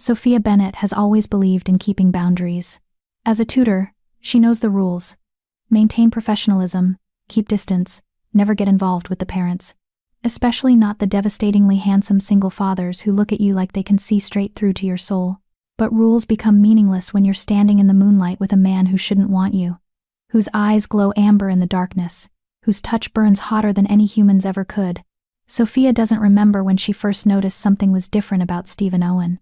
Sophia Bennett has always believed in keeping boundaries. As a tutor, she knows the rules. Maintain professionalism, keep distance, never get involved with the parents. Especially not the devastatingly handsome single fathers who look at you like they can see straight through to your soul. But rules become meaningless when you're standing in the moonlight with a man who shouldn't want you, whose eyes glow amber in the darkness, whose touch burns hotter than any humans ever could. Sophia doesn't remember when she first noticed something was different about Stephen Owen.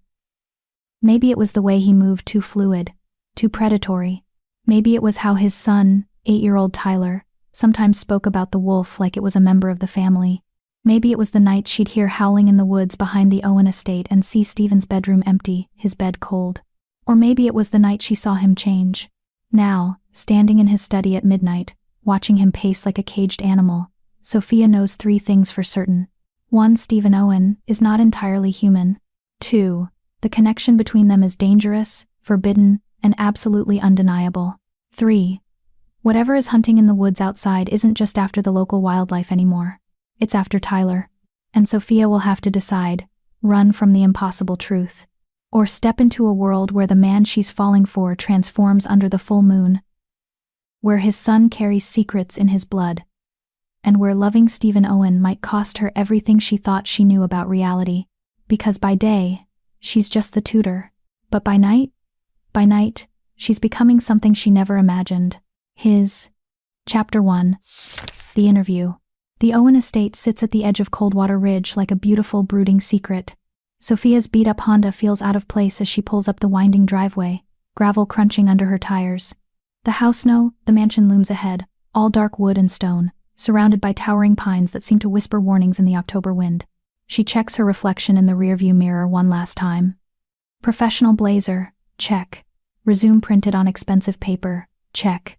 Maybe it was the way he moved, too fluid, too predatory. Maybe it was how his son, 8-year-old Tyler, sometimes spoke about the wolf like it was a member of the family. Maybe it was the nights she'd hear howling in the woods behind the Owen estate and see Stephen's bedroom empty, his bed cold. Or maybe it was the night she saw him change. Now, standing in his study at midnight, watching him pace like a caged animal, Sophia knows 3 things for certain. 1. Stephen Owen is not entirely human. 2. The connection between them is dangerous, forbidden, and absolutely undeniable. 3. Whatever is hunting in the woods outside isn't just after the local wildlife anymore. It's after Tyler. And Sophia will have to decide, run from the impossible truth, or step into a world where the man she's falling for transforms under the full moon, where his son carries secrets in his blood, and where loving Stephen Owen might cost her everything she thought she knew about reality, because by day, she's just the tutor, but by night, she's becoming something she never imagined. Chapter 1. The Interview. The Owen estate sits at the edge of Coldwater Ridge like a beautiful, brooding secret. Sophia's beat-up Honda feels out of place as she pulls up the winding driveway, gravel crunching under her tires. The the mansion looms ahead, all dark wood and stone, surrounded by towering pines that seem to whisper warnings in the October wind. She checks her reflection in the rearview mirror one last time. Professional blazer, check. Resume printed on expensive paper, check.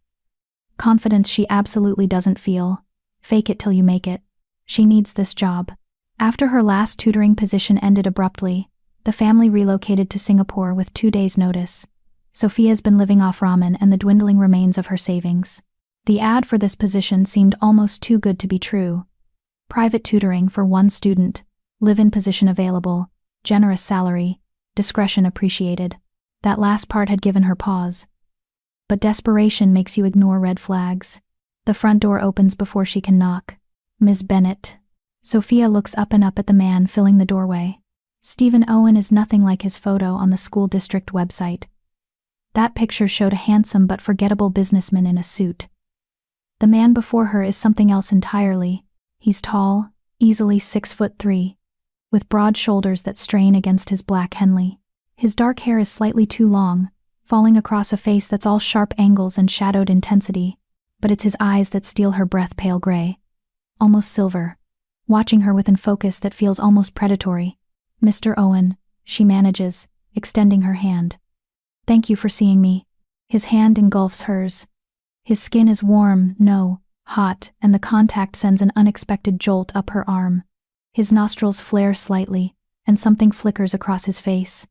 Confidence she absolutely doesn't feel. Fake it till you make it. She needs this job. After her last tutoring position ended abruptly, the family relocated to Singapore with 2 days' notice. Sophia's been living off ramen and the dwindling remains of her savings. The ad for this position seemed almost too good to be true. Private tutoring for 1 student, live-in position available, generous salary, discretion appreciated. That last part had given her pause. But desperation makes you ignore red flags. The front door opens before she can knock. Ms. Bennett. Sophia looks up and up at the man filling the doorway. Stephen Owen is nothing like his photo on the school district website. That picture showed a handsome but forgettable businessman in a suit. The man before her is something else entirely. He's tall, easily 6'3", with broad shoulders that strain against his black Henley. His dark hair is slightly too long, falling across a face that's all sharp angles and shadowed intensity. But it's his eyes that steal her breath, pale gray, almost silver, watching her with a focus that feels almost predatory. Mr. Owen, she manages, extending her hand. Thank you for seeing me. His hand engulfs hers. His skin is warm, hot, and the contact sends an unexpected jolt up her arm. His nostrils flare slightly, and something flickers across his face.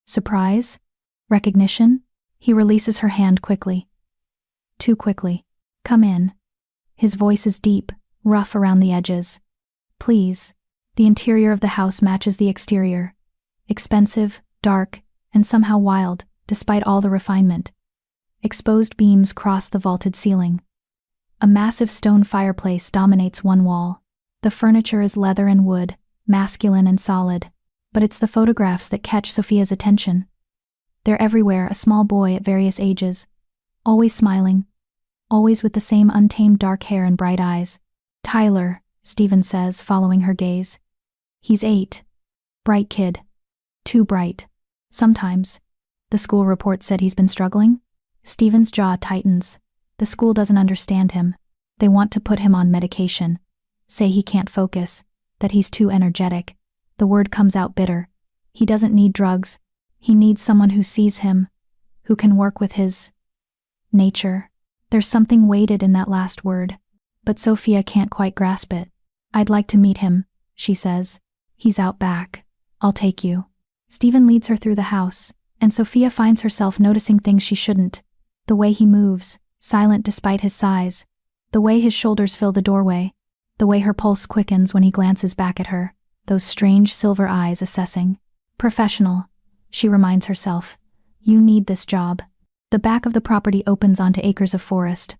Surprise? Recognition? He releases her hand quickly. Too quickly. Come in. His voice is deep, rough around the edges. Please. The interior of the house matches the exterior. Expensive, dark, and somehow wild, despite all the refinement. Exposed beams cross the vaulted ceiling. A massive stone fireplace dominates one wall. The furniture is leather and wood, masculine and solid. But it's the photographs that catch Sophia's attention. They're everywhere, a small boy at various ages, always smiling, always with the same untamed dark hair and bright eyes. Tyler, Stephen says, following her gaze. He's 8. Bright kid. Too bright. Sometimes. The school report said he's been struggling. Stephen's jaw tightens. The school doesn't understand him. They want to put him on medication. Say he can't focus, that he's too energetic. The word comes out bitter. He doesn't need drugs. He needs someone who sees him, who can work with his nature. There's something weighted in that last word, but Sophia can't quite grasp it. I'd like to meet him, she says. He's out back. I'll take you. Stephen leads her through the house, and Sophia finds herself noticing things she shouldn't. The way he moves, silent despite his size. The way his shoulders fill the doorway. The way her pulse quickens when he glances back at her. Those strange silver eyes assessing. Professional. she reminds herself. You need this job. The back of the property opens onto acres of forest.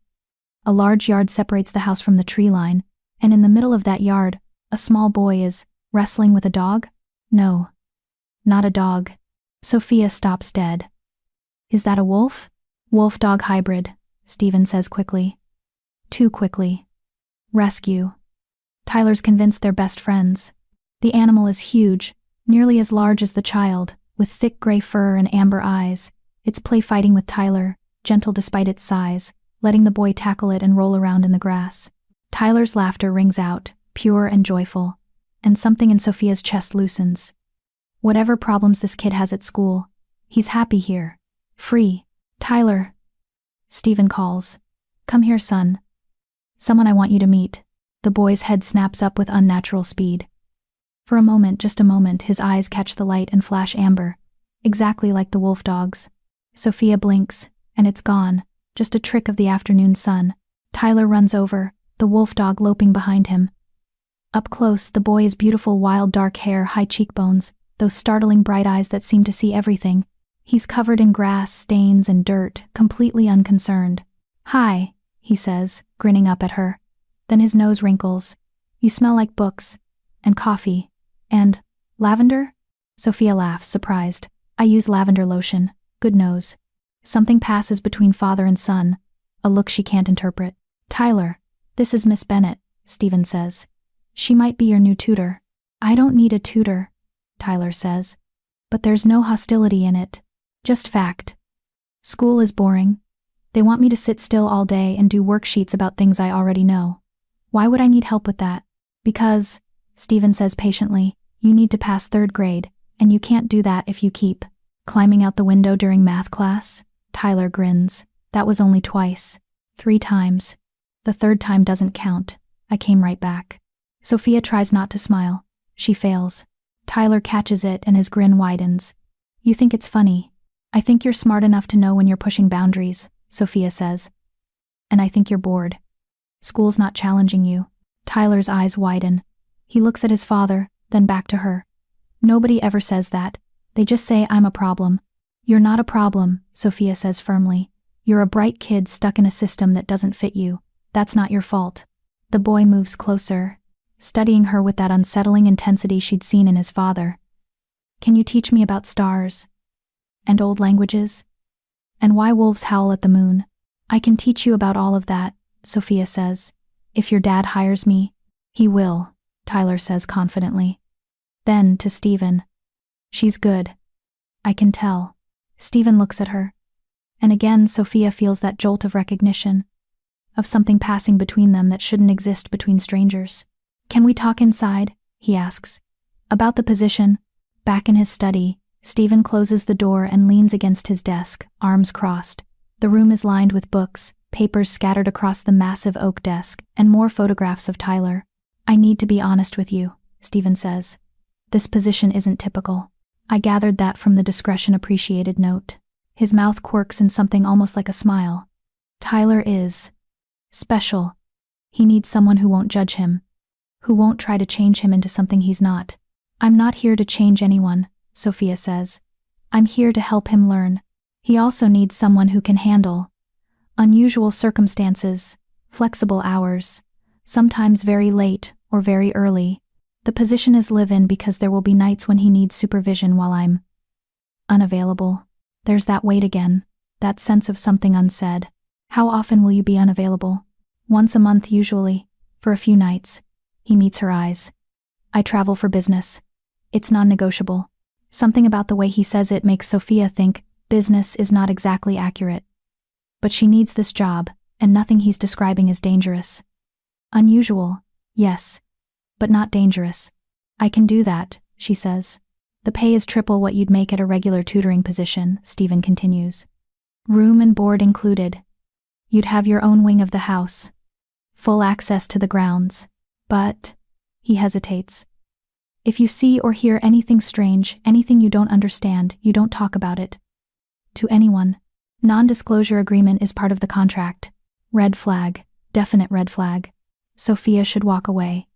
A large yard separates the house from the tree line, and in the middle of that yard, a small boy is wrestling with a dog? No. Not a dog. Sophia stops dead. Is that a wolf? Wolf-dog hybrid, Stephen says quickly. Too quickly. Rescue. Tyler's convinced they're best friends. The animal is huge, nearly as large as the child, with thick gray fur and amber eyes. It's play fighting with Tyler, gentle despite its size, letting the boy tackle it and roll around in the grass. Tyler's laughter rings out, pure and joyful, and something in Sophia's chest loosens. Whatever problems this kid has at school, he's happy here. Free. Tyler. Stephen calls. Come here, son. Someone I want you to meet. The boy's head snaps up with unnatural speed. For a moment, just a moment, his eyes catch the light and flash amber, exactly like the wolf dog's. Sophia blinks, and it's gone, just a trick of the afternoon sun. Tyler runs over, the wolf dog loping behind him. Up close, the boy is beautiful, wild dark hair, high cheekbones, those startling bright eyes that seem to see everything. He's covered in grass, stains, and dirt, completely unconcerned. Hi, he says, grinning up at her. Then his nose wrinkles. You smell like books, and coffee, and lavender? Sophia laughs, surprised. I use lavender lotion. Good nose. Something passes between father and son, a look she can't interpret. Tyler, this is Miss Bennett, Stephen says. She might be your new tutor. I don't need a tutor, Tyler says. But there's no hostility in it. Just fact. School is boring. They want me to sit still all day and do worksheets about things I already know. Why would I need help with that? Because, Stephen says patiently, you need to pass 3rd grade, and you can't do that if you keep climbing out the window during math class. Tyler grins. That was only twice. 3 times. The 3rd time doesn't count. I came right back. Sophia tries not to smile. She fails. Tyler catches it and his grin widens. You think it's funny. I think you're smart enough to know when you're pushing boundaries, Sophia says. And I think you're bored. School's not challenging you. Tyler's eyes widen. He looks at his father, then back to her. Nobody ever says that. They just say I'm a problem. You're not a problem, Sophia says firmly. You're a bright kid stuck in a system that doesn't fit you. That's not your fault. The boy moves closer, studying her with that unsettling intensity she'd seen in his father. Can you teach me about stars? And old languages? And why wolves howl at the moon? I can teach you about all of that, Sophia says. If your dad hires me, he will, Tyler says confidently. Then, to Stephen. She's good. I can tell. Stephen looks at her. And again, Sophia feels that jolt of recognition, of something passing between them that shouldn't exist between strangers. Can we talk inside? He asks. About the position. Back in his study, Stephen closes the door and leans against his desk, arms crossed. The room is lined with books, papers scattered across the massive oak desk, and more photographs of Tyler. I need to be honest with you, Stephen says. This position isn't typical. I gathered that from the discretion appreciated note. His mouth quirks in something almost like a smile. Tyler is special. He needs someone who won't judge him, who won't try to change him into something he's not. I'm not here to change anyone, Sophia says. I'm here to help him learn. He also needs someone who can handle unusual circumstances, flexible hours, sometimes very late or very early. The position is live-in because there will be nights when he needs supervision while I'm unavailable. There's that weight again, that sense of something unsaid. How often will you be unavailable? Once a month usually, for a few nights. He meets her eyes. I travel for business. It's non-negotiable. Something about the way he says it makes Sophia think business is not exactly accurate. But she needs this job, and nothing he's describing is dangerous. Unusual, yes, but not dangerous. I can do that, she says. The pay is triple what you'd make at a regular tutoring position, Stephen continues. Room and board included. You'd have your own wing of the house. Full access to the grounds. But, he hesitates. If you see or hear anything strange, anything you don't understand, you don't talk about it. To anyone. Non-disclosure agreement is part of the contract. Red flag, definite red flag. Sophia should walk away.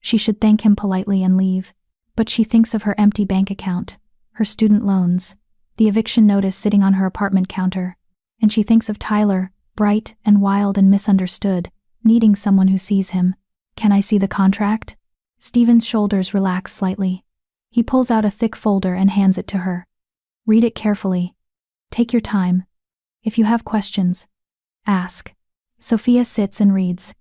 She should thank him politely and leave. But she thinks of her empty bank account, her student loans, the eviction notice sitting on her apartment counter, and she thinks of Tyler, bright and wild and misunderstood, needing someone who sees him. Can I see the contract? Stephen's shoulders relax slightly. He pulls out a thick folder and hands it to her. Read it carefully. Take your time. If you have questions, ask. Sophia sits and reads.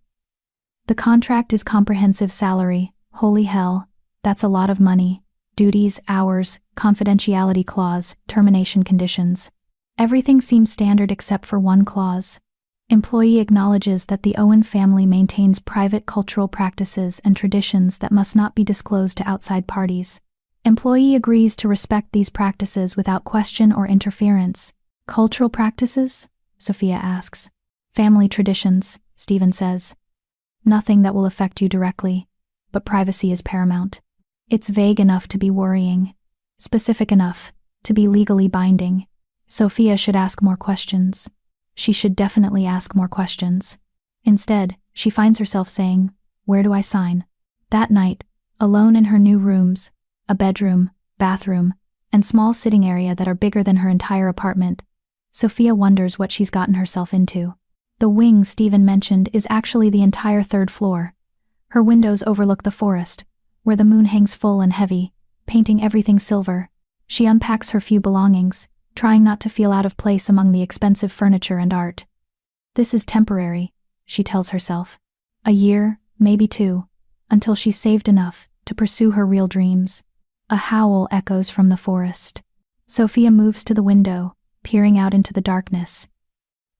The contract is comprehensive salary. Holy hell, that's a lot of money. Duties, hours, confidentiality clause, termination conditions. Everything seems standard except for one clause. Employee acknowledges that the Owen family maintains private cultural practices and traditions that must not be disclosed to outside parties. Employee agrees to respect these practices without question or interference. Cultural practices? Sophia asks. Family traditions, Stephen says. Nothing that will affect you directly, but privacy is paramount. It's vague enough to be worrying, specific enough to be legally binding. Sophia should ask more questions. She should definitely ask more questions. Instead, she finds herself saying, "Where do I sign?" That night, alone in her new rooms, a bedroom, bathroom, and small sitting area that are bigger than her entire apartment, Sophia wonders what she's gotten herself into. The wing Stephen mentioned is actually the entire third floor. Her windows overlook the forest, where the moon hangs full and heavy, painting everything silver. She unpacks her few belongings, trying not to feel out of place among the expensive furniture and art. This is temporary, she tells herself. A year, maybe 2, until she's saved enough to pursue her real dreams. A howl echoes from the forest. Sophia moves to the window, peering out into the darkness.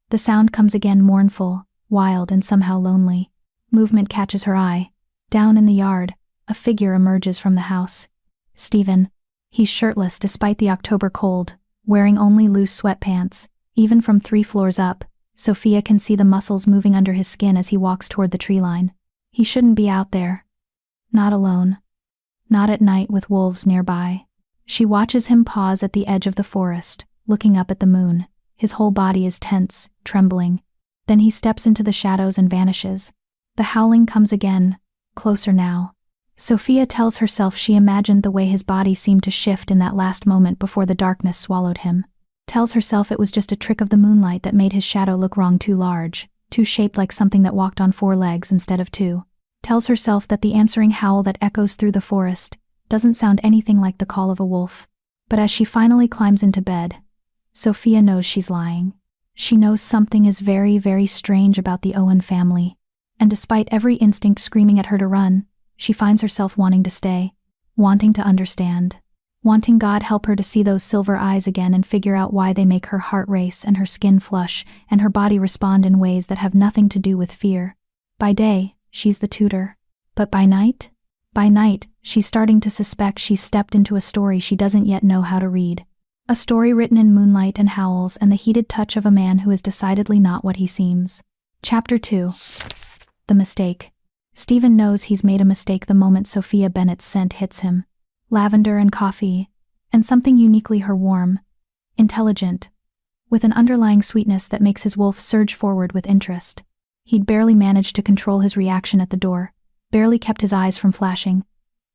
The sound comes again, mournful, wild, and somehow lonely. Movement catches her eye. Down in the yard, a figure emerges from the house. Stephen. He's shirtless despite the October cold, wearing only loose sweatpants. Even from 3 floors up, Sophia can see the muscles moving under his skin as he walks toward the tree line. He shouldn't be out there. Not alone. Not at night with wolves nearby. She watches him pause at the edge of the forest, looking up at the moon. His whole body is tense, trembling. Then he steps into the shadows and vanishes. The howling comes again, closer now. Sophia tells herself she imagined the way his body seemed to shift in that last moment before the darkness swallowed him. Tells herself it was just a trick of the moonlight that made his shadow look wrong, too large, too shaped like something that walked on 4 legs instead of 2. Tells herself that the answering howl that echoes through the forest doesn't sound anything like the call of a wolf. But as she finally climbs into bed, Sophia knows she's lying. She knows something is very, very strange about the Owen family. And despite every instinct screaming at her to run, she finds herself wanting to stay, wanting to understand, wanting God help her to see those silver eyes again and figure out why they make her heart race and her skin flush and her body respond in ways that have nothing to do with fear. By day, she's the tutor. But by night? By night, she's starting to suspect she's stepped into a story she doesn't yet know how to read. A story written in moonlight and howls and the heated touch of a man who is decidedly not what he seems. Chapter 2. The mistake. Stephen knows he's made a mistake the moment Sophia Bennett's scent hits him. Lavender and coffee, and something uniquely her, warm, intelligent, with an underlying sweetness that makes his wolf surge forward with interest. He'd barely managed to control his reaction at the door, barely kept his eyes from flashing,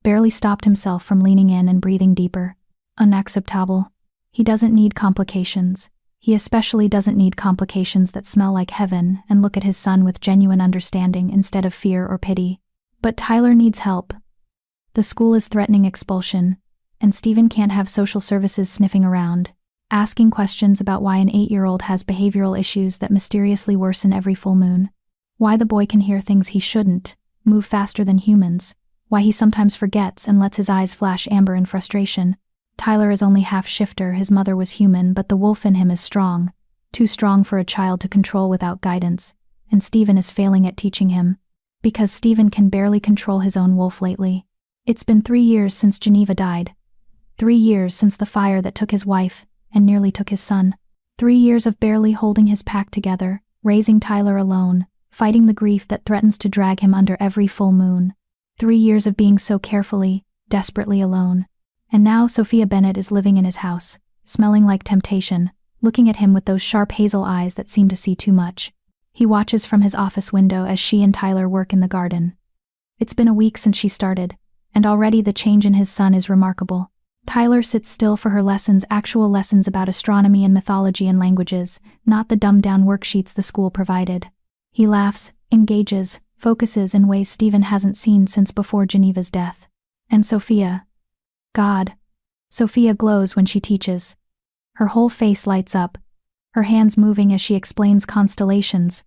barely stopped himself from leaning in and breathing deeper. Unacceptable. He doesn't need complications. He especially doesn't need complications that smell like heaven and look at his son with genuine understanding instead of fear or pity. But Tyler needs help. The school is threatening expulsion, and Stephen can't have social services sniffing around, asking questions about why an 8-year-old has behavioral issues that mysteriously worsen every full moon. Why the boy can hear things he shouldn't, move faster than humans, why he sometimes forgets and lets his eyes flash amber in frustration. Tyler is only half shifter, his mother was human, but the wolf in him is strong, too strong for a child to control without guidance, and Stephen is failing at teaching him. Because Stephen can barely control his own wolf lately. It's been 3 years since Geneva died. 3 years since the fire that took his wife and nearly took his son. 3 years of barely holding his pack together, raising Tyler alone, fighting the grief that threatens to drag him under every full moon. 3 years of being so carefully, desperately alone. And now Sophia Bennett is living in his house, smelling like temptation, looking at him with those sharp hazel eyes that seem to see too much. He watches from his office window as she and Tyler work in the garden. It's been a week since she started, and already the change in his son is remarkable. Tyler sits still for her lessons, actual lessons about astronomy and mythology and languages, not the dumbed-down worksheets the school provided. He laughs, engages, focuses in ways Stephen hasn't seen since before Geneva's death. And Sophia. God. Sophia glows when she teaches. Her whole face lights up, her hands moving as she explains constellations,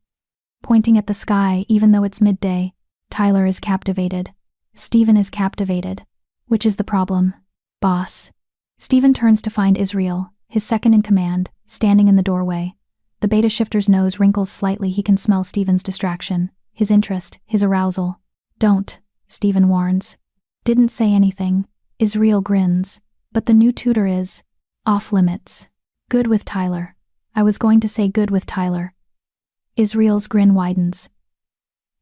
pointing at the sky even though it's midday. Tyler is captivated. Stephen is captivated. Which is the problem? Boss. Stephen turns to find Israel, his second in command, standing in the doorway. The beta shifter's nose wrinkles slightly. He can smell Stephen's distraction, his interest, his arousal. Don't, Stephen warns. Didn't say anything. Israel grins. But the new tutor is off limits. Good with Tyler. I was going to say good with Tyler. Israel's grin widens.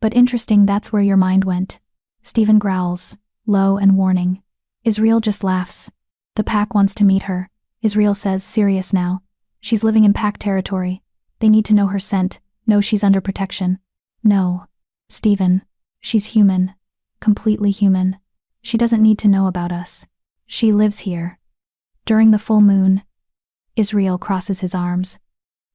But interesting, that's where your mind went. Stephen growls, low and warning. Israel just laughs. The pack wants to meet her. Israel says, serious now. She's living in pack territory. They need to know her scent, know she's under protection. No. Stephen. She's human. Completely human. She doesn't need to know about us. She lives here. During the full moon. Israel crosses his arms.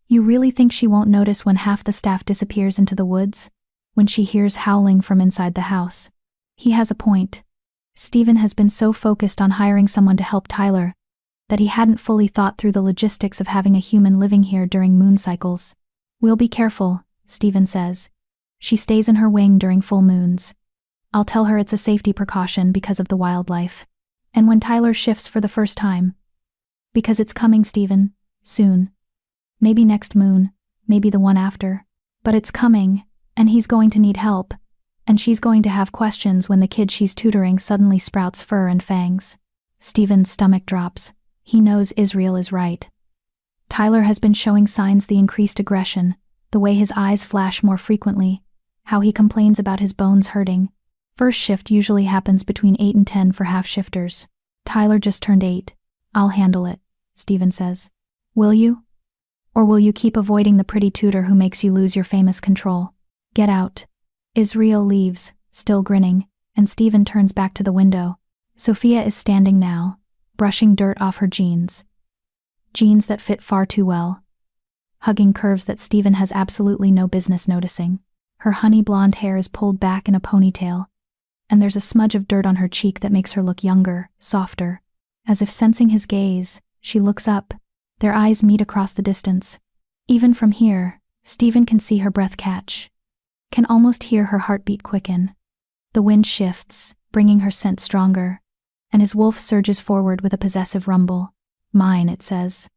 You really think she won't notice when half the staff disappears into the woods? When she hears howling from inside the house? He has a point. Stephen has been so focused on hiring someone to help Tyler that he hadn't fully thought through the logistics of having a human living here during moon cycles. We'll be careful, Stephen says. She stays in her wing during full moons. I'll tell her it's a safety precaution because of the wildlife. And when Tyler shifts for the first time. Because it's coming, Stephen. Soon. Maybe next moon, maybe the one after. But it's coming, and he's going to need help. And she's going to have questions when the kid she's tutoring suddenly sprouts fur and fangs. Stephen's stomach drops. He knows Israel is right. Tyler has been showing signs, the increased aggression, the way his eyes flash more frequently, how he complains about his bones hurting. First shift usually happens between 8 and 10 for half shifters. Tyler just turned 8. I'll handle it, Stephen says. Will you? Or will you keep avoiding the pretty tutor who makes you lose your famous control? Get out. Israel leaves, still grinning, and Stephen turns back to the window. Sophia is standing now, brushing dirt off her jeans. Jeans that fit far too well. Hugging curves that Stephen has absolutely no business noticing. Her honey blonde hair is pulled back in a ponytail, and there's a smudge of dirt on her cheek that makes her look younger, softer. As if sensing his gaze, she looks up. Their eyes meet across the distance. Even from here, Stephen can see her breath catch. Can almost hear her heartbeat quicken. The wind shifts, bringing her scent stronger, and his wolf surges forward with a possessive rumble. Mine, it says.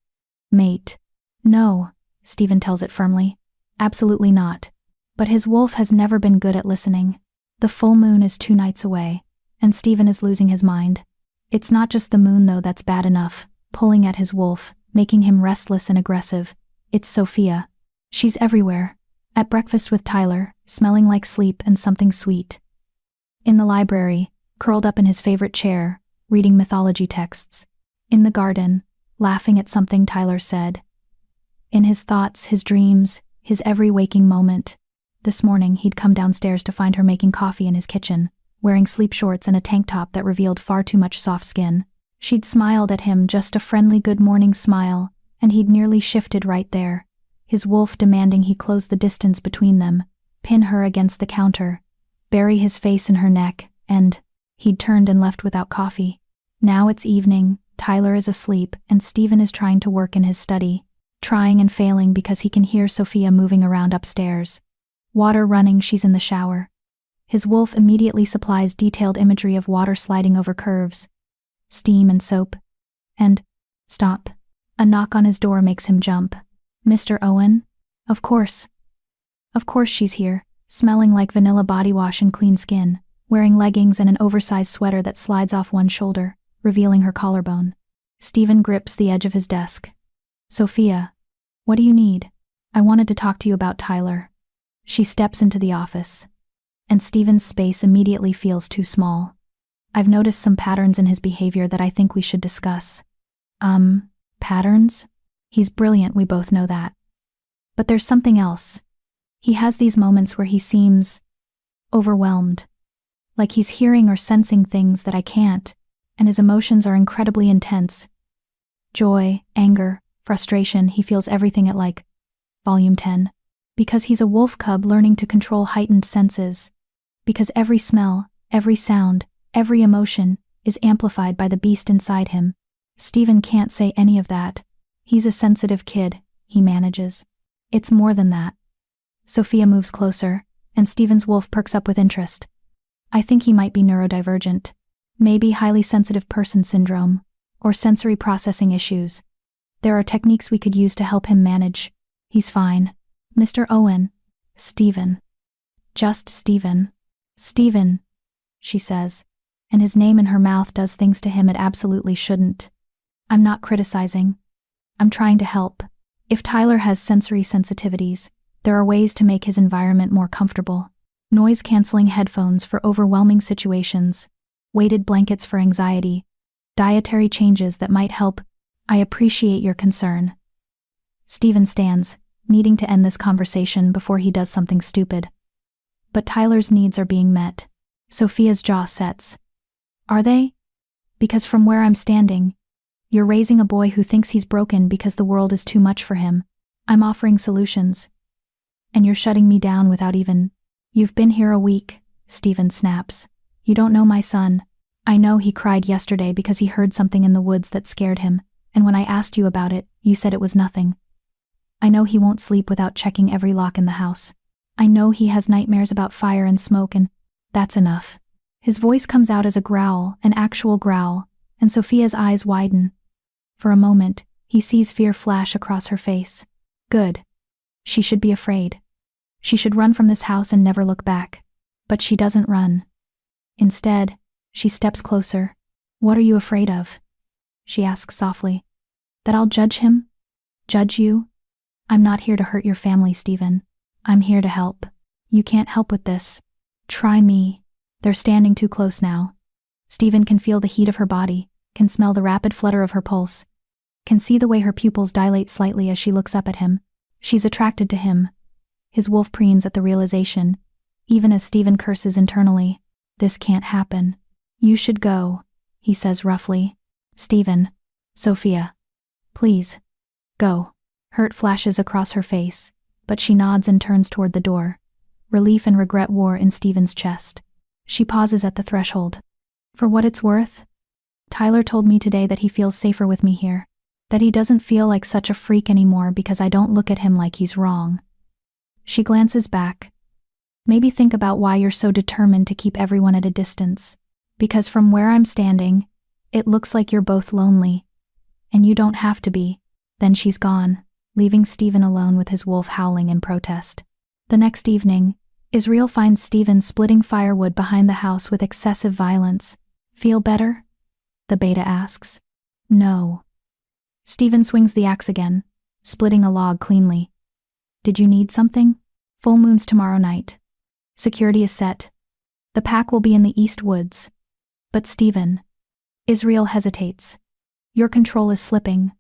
Mate. No, Stephen tells it firmly. Absolutely not. But his wolf has never been good at listening. The full moon is 2 nights away, and Stephen is losing his mind. It's not just the moon though that's bad enough, pulling at his wolf, making him restless and aggressive. It's Sophia. She's everywhere. At breakfast with Tyler, smelling like sleep and something sweet. In the library, curled up in his favorite chair, reading mythology texts. In the garden, laughing at something Tyler said. In his thoughts, his dreams, his every waking moment. This morning he'd come downstairs to find her making coffee in his kitchen, wearing sleep shorts and a tank top that revealed far too much soft skin. She'd smiled at him, just a friendly good morning smile, and he'd nearly shifted right there. His wolf demanding he close the distance between them, pin her against the counter, bury his face in her neck, and he'd turned and left without coffee. Now it's evening, Tyler is asleep, and Stephen is trying to work in his study, trying and failing because he can hear Sophia moving around upstairs. Water running, she's in the shower. His wolf immediately supplies detailed imagery of water sliding over curves, steam and soap. And, stop. A knock on his door makes him jump. Mr. Owen? Of course. Of course she's here, smelling like vanilla body wash and clean skin, wearing leggings and an oversized sweater that slides off one shoulder, revealing her collarbone. Stephen grips the edge of his desk. Sophia, what do you need? I wanted to talk to you about Tyler. She steps into the office, and Stephen's space immediately feels too small. I've noticed some patterns in his behavior that I think we should discuss. Patterns? He's brilliant, we both know that. But there's something else. He has these moments where he seems overwhelmed. Like he's hearing or sensing things that I can't. and his emotions are incredibly intense. Joy, anger, frustration, he feels everything at like volume 10. Because he's a wolf cub learning to control heightened senses. Because every smell, every sound, every emotion is amplified by the beast inside him. Stephen can't say any of that. He's a sensitive kid, he manages. It's more than that. Sophia moves closer, and Stephen's wolf perks up with interest. I think he might be neurodivergent. Maybe highly sensitive person syndrome, or sensory processing issues. There are techniques we could use to help him manage. He's fine. Mr. Owen. Stephen. Just Stephen. Stephen, she says, and his name in her mouth does things to him it absolutely shouldn't. I'm not criticizing. I'm trying to help. If Tyler has sensory sensitivities, there are ways to make his environment more comfortable. Noise-canceling headphones for overwhelming situations, weighted blankets for anxiety, dietary changes that might help. I appreciate your concern. Stephen stands, needing to end this conversation before he does something stupid. But Tyler's needs are being met. Sophia's jaw sets. Are they? Because from where I'm standing, you're raising a boy who thinks he's broken because the world is too much for him. I'm offering solutions. And you're shutting me down without even. You've been here a week, Stephen snaps. You don't know my son. I know he cried yesterday because he heard something in the woods that scared him, and when I asked you about it, you said it was nothing. I know he won't sleep without checking every lock in the house. I know he has nightmares about fire and smoke, and that's enough. His voice comes out as a growl, an actual growl, and Sophia's eyes widen. For a moment, he sees fear flash across her face. Good. She should be afraid. She should run from this house and never look back. But she doesn't run. Instead, she steps closer. What are you afraid of? She asks softly. That I'll judge him? Judge you? I'm not here to hurt your family, Stephen. I'm here to help. You can't help with this. Try me. They're standing too close now. Stephen can feel the heat of her body, can smell the rapid flutter of her pulse, can see the way her pupils dilate slightly as she looks up at him. She's attracted to him. His wolf preens at the realization, even as Stephen curses internally. This can't happen. You should go, he says roughly. Stephen. Sophia. Please. Go. Hurt flashes across her face, but she nods and turns toward the door. Relief and regret war in Stephen's chest. She pauses at the threshold. For what it's worth, Tyler told me today that he feels safer with me here, that he doesn't feel like such a freak anymore because I don't look at him like he's wrong. She glances back. Maybe think about why you're so determined to keep everyone at a distance, because from where I'm standing, it looks like you're both lonely. And you don't have to be. Then she's gone, leaving Stephen alone with his wolf howling in protest. The next evening, Israel finds Stephen splitting firewood behind the house with excessive violence. Feel better? The beta asks. No. Stephen swings the axe again, splitting a log cleanly. Did you need something? Full moon's tomorrow night. Security is set. The pack will be in the east woods. But Stephen. Israel hesitates. Your control is slipping.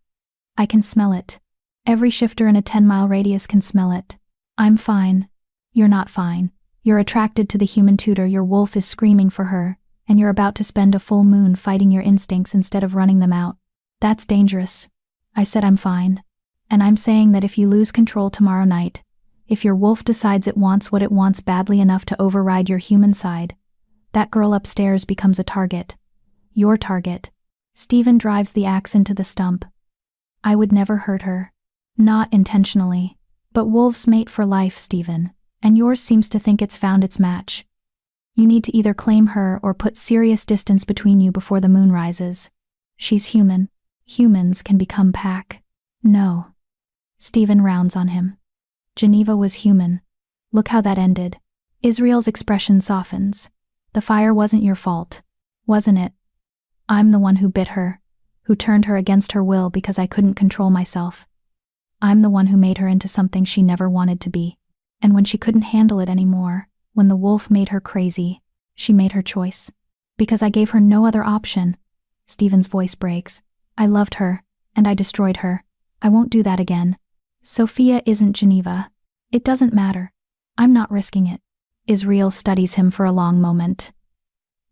I can smell it. Every shifter in a 10-mile radius can smell it. I'm fine. You're not fine. You're attracted to the human tutor, your wolf is screaming for her, and you're about to spend a full moon fighting your instincts instead of running them out. That's dangerous. I said I'm fine. And I'm saying that if you lose control tomorrow night, if your wolf decides it wants what it wants badly enough to override your human side, that girl upstairs becomes a target. Your target. Stephen drives the axe into the stump. I would never hurt her. Not intentionally. But wolves mate for life, Stephen, and yours seems to think it's found its match. You need to either claim her or put serious distance between you before the moon rises. She's human. Humans can become pack. No. Stephen rounds on him. Geneva was human. Look how that ended. Israel's expression softens. The fire wasn't your fault, wasn't it? I'm the one who bit her, who turned her against her will because I couldn't control myself. I'm the one who made her into something she never wanted to be. And when she couldn't handle it anymore, when the wolf made her crazy, she made her choice. Because I gave her no other option. Stephen's voice breaks. I loved her, and I destroyed her. I won't do that again. Sophia isn't Geneva. It doesn't matter. I'm not risking it. Israel studies him for a long moment.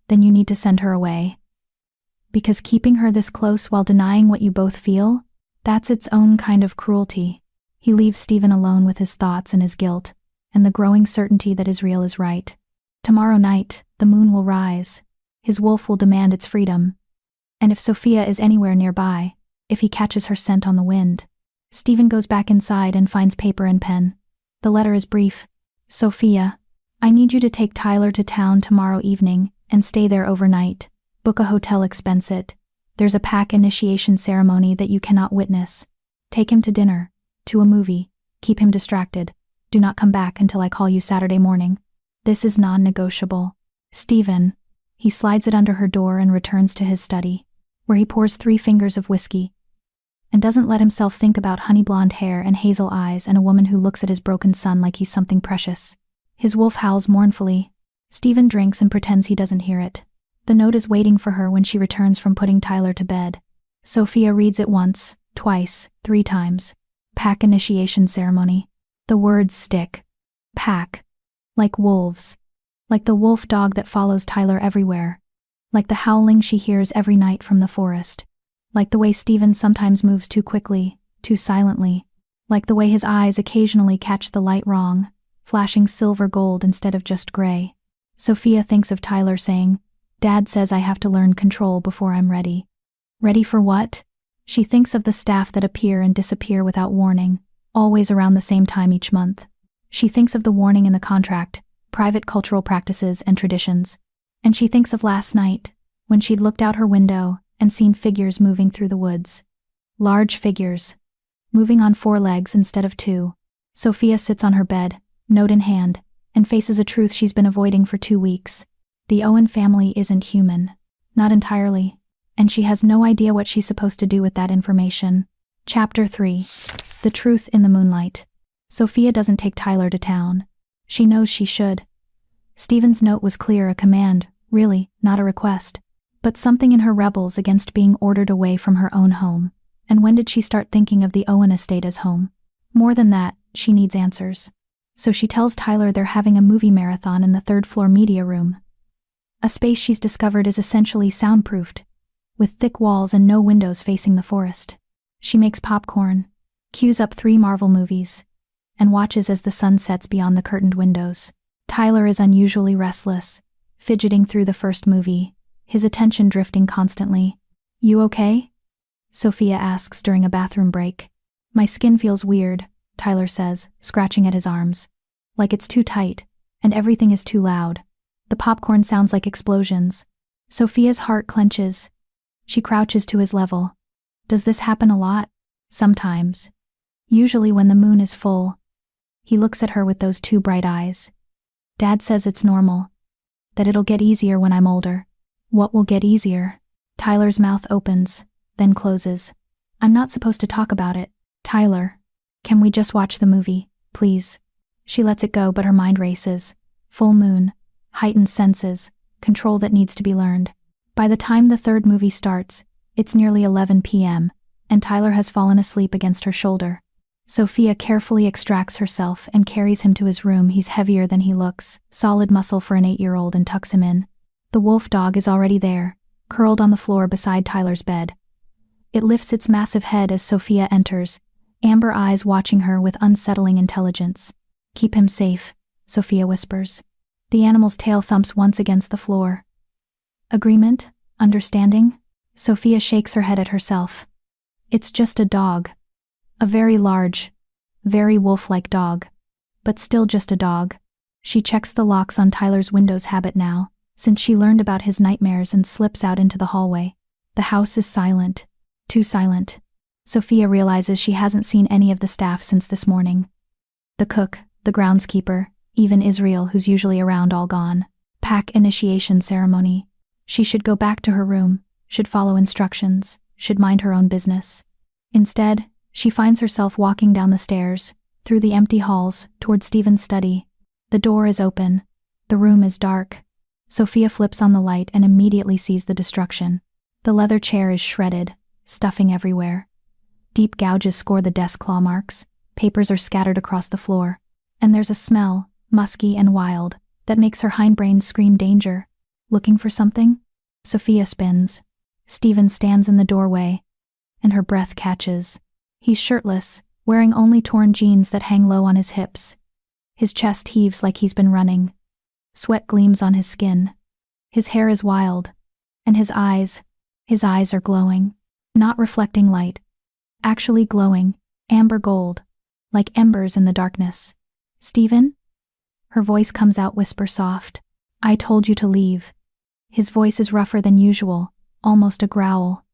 Then you need to send her away. Because keeping her this close while denying what you both feel, that's its own kind of cruelty. He leaves Stephen alone with his thoughts and his guilt, and the growing certainty that Israel is right. Tomorrow night, the moon will rise. His wolf will demand its freedom. And if Sophia is anywhere nearby, if he catches her scent on the wind. Stephen goes back inside and finds paper and pen. The letter is brief. Sophia, I need you to take Tyler to town tomorrow evening and stay there overnight. Book a hotel, expense it. There's a pack initiation ceremony that you cannot witness. Take him to dinner, to a movie. Keep him distracted. Do not come back until I call you Saturday morning. This is non-negotiable. Stephen. He slides it under her door and returns to his study, where he pours 3 fingers of whiskey, and doesn't let himself think about honey blonde hair and hazel eyes and a woman who looks at his broken son like he's something precious. His wolf howls mournfully. Stephen drinks and pretends he doesn't hear it. The note is waiting for her when she returns from putting Tyler to bed. Sophia reads it once, twice, 3 times. Pack initiation ceremony. The words stick. Pack. Like wolves. Like the wolf dog that follows Tyler everywhere. Like the howling she hears every night from the forest. Like the way Stephen sometimes moves too quickly, too silently. Like the way his eyes occasionally catch the light wrong, flashing silver gold instead of just gray. Sophia thinks of Tyler saying, Dad says I have to learn control before I'm ready. Ready for what? She thinks of the staff that appear and disappear without warning, always around the same time each month. She thinks of the warning in the contract, private cultural practices and traditions. And she thinks of last night, when she'd looked out her window and seen figures moving through the woods. Large figures. Moving on 4 legs instead of 2. Sophia sits on her bed, note in hand, and faces a truth she's been avoiding for 2 weeks. The Owen family isn't human. Not entirely. And she has no idea what she's supposed to do with that information. Chapter 3. The Truth in the Moonlight. Sophia doesn't take Tyler to town. She knows she should. Stephen's note was clear, a command, really, not a request. But something in her rebels against being ordered away from her own home. And when did she start thinking of the Owen estate as home? More than that, she needs answers. So she tells Tyler they're having a movie marathon in the 3rd floor media room. A space she's discovered is essentially soundproofed, with thick walls and no windows facing the forest. She makes popcorn, queues up 3 Marvel movies, and watches as the sun sets beyond the curtained windows. Tyler is unusually restless, fidgeting through the first movie, his attention drifting constantly. You okay? Sophia asks during a bathroom break. My skin feels weird, Tyler says, scratching at his arms. Like it's too tight, and everything is too loud. The popcorn sounds like explosions. Sophia's heart clenches. She crouches to his level. Does this happen a lot? Sometimes. Usually when the moon is full. He looks at her with those 2 bright eyes. Dad says it's normal. That it'll get easier when I'm older. What will get easier? Tyler's mouth opens, then closes. I'm not supposed to talk about it. Tyler, can we just watch the movie, please? She lets it go, but her mind races. Full moon, heightened senses, control that needs to be learned. By the time the 3rd movie starts, it's nearly 11 p.m., and Tyler has fallen asleep against her shoulder. Sophia carefully extracts herself and carries him to his room. He's heavier than he looks, solid muscle for an 8-year-old, and tucks him in. The wolf dog is already there, curled on the floor beside Tyler's bed. It lifts its massive head as Sophia enters, amber eyes watching her with unsettling intelligence. Keep him safe, Sophia whispers. The animal's tail thumps once against the floor. Agreement? Understanding? Sophia shakes her head at herself. It's just a dog. A very large, very wolf-like dog. But still just a dog. She checks the locks on Tyler's Windows habit now, since she learned about his nightmares, and slips out into the hallway. The house is silent. Too silent. Sophia realizes she hasn't seen any of the staff since this morning. The cook, the groundskeeper, even Israel, who's usually around, all gone. Pack initiation ceremony. She should go back to her room, should follow instructions, should mind her own business. Instead, she finds herself walking down the stairs, through the empty halls, toward Stephen's study. The door is open. The room is dark. Sophia flips on the light and immediately sees the destruction. The leather chair is shredded, stuffing everywhere. Deep gouges score the desk claw marks. Papers are scattered across the floor. And there's a smell, musky and wild, that makes her hindbrain scream danger. Looking for something? Sophia spins. Stephen stands in the doorway, and her breath catches. He's shirtless, wearing only torn jeans that hang low on his hips. His chest heaves like he's been running. Sweat gleams on his skin. His hair is wild, and his eyes are glowing. Not reflecting light, actually glowing, amber gold, like embers in the darkness. "Stephen?" Her voice comes out whisper soft. "I told you to leave." His voice is rougher than usual, almost a growl.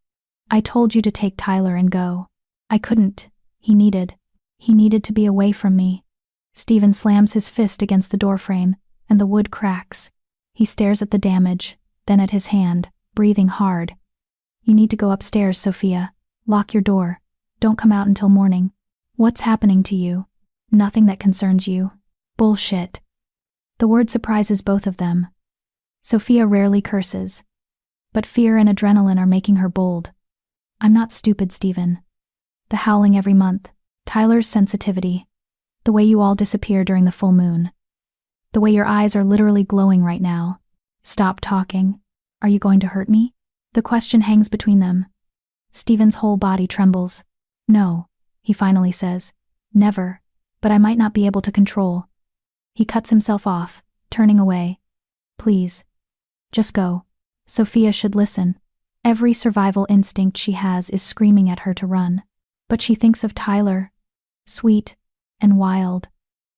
"I told you to take Tyler and go. I couldn't. He needed to be away from me." Stephen slams his fist against the doorframe, and the wood cracks. He stares at the damage, then at his hand, breathing hard. "You need to go upstairs, Sophia. Lock your door. Don't come out until morning." "What's happening to you?" "Nothing that concerns you." "Bullshit." The word surprises both of them. Sophia rarely curses, but fear and adrenaline are making her bold. "I'm not stupid, Stephen." The howling every month, Tyler's sensitivity, the way you all disappear during the full moon, the way your eyes are literally glowing right now. "Stop talking. Are you going to hurt me?" The question hangs between them. Stephen's whole body trembles. "No," he finally says. "Never, but I might not be able to control." He cuts himself off, turning away. "Please, just go." Sophia should listen. Every survival instinct she has is screaming at her to run. But she thinks of Tyler, sweet and wild.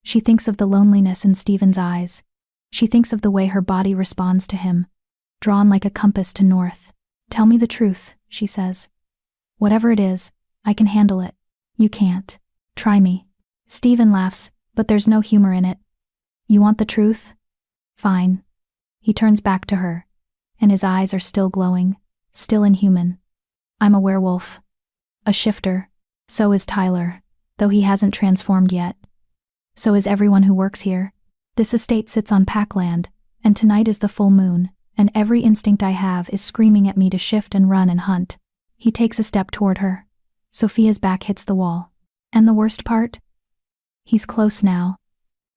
She thinks of the loneliness in Stephen's eyes. She thinks of the way her body responds to him, drawn like a compass to north. "Tell me the truth," she says. "Whatever it is, I can handle it." "You can't. Try me." Stephen laughs, but there's no humor in it. "You want the truth? Fine." He turns back to her, and his eyes are still glowing, still inhuman. "I'm a werewolf. A shifter. So is Tyler, though he hasn't transformed yet. So is everyone who works here. This estate sits on packland, and tonight is the full moon, and every instinct I have is screaming at me to shift and run and hunt." He takes a step toward her. Sophia's back hits the wall. And the worst part? He's close now.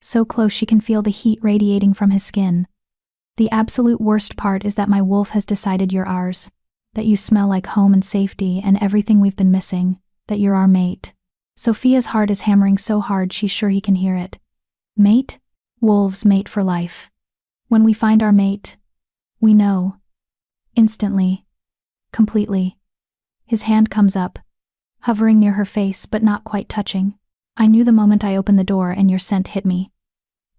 So close she can feel the heat radiating from his skin. "The absolute worst part is that my wolf has decided you're ours, that you smell like home and safety and everything we've been missing, that you're our mate." Sophia's heart is hammering so hard she's sure he can hear it. Mate? Wolves mate for life. When we find our mate, we know. Instantly. Completely. His hand comes up, hovering near her face but not quite touching. "I knew the moment I opened the door and your scent hit me.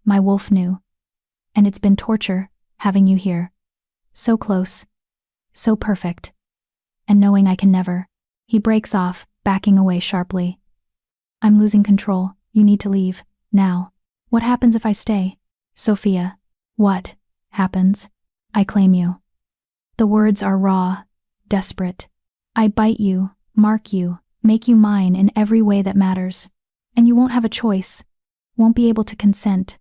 My wolf knew. And it's been torture, having you here. So close. So perfect. And knowing I can never." He breaks off, backing away sharply. "I'm losing control. You need to leave. Now." "What happens if I stay?" "Sophia." "What happens?" "I claim you." The words are raw, desperate. "I bite you, mark you, make you mine in every way that matters. And you won't have a choice, won't be able to consent,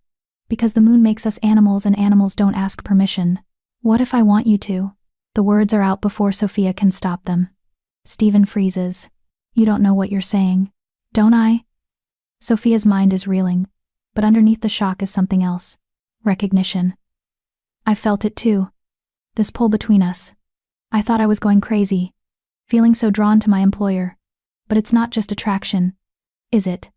because the moon makes us animals and animals don't ask permission. What if I want you to?" The words are out before Sophia can stop them. Stephen freezes. "You don't know what you're saying." "Don't I?" Sophia's mind is reeling, but underneath the shock is something else. Recognition. "I felt it too. This pull between us. I thought I was going crazy, feeling so drawn to my employer. But it's not just attraction, is it?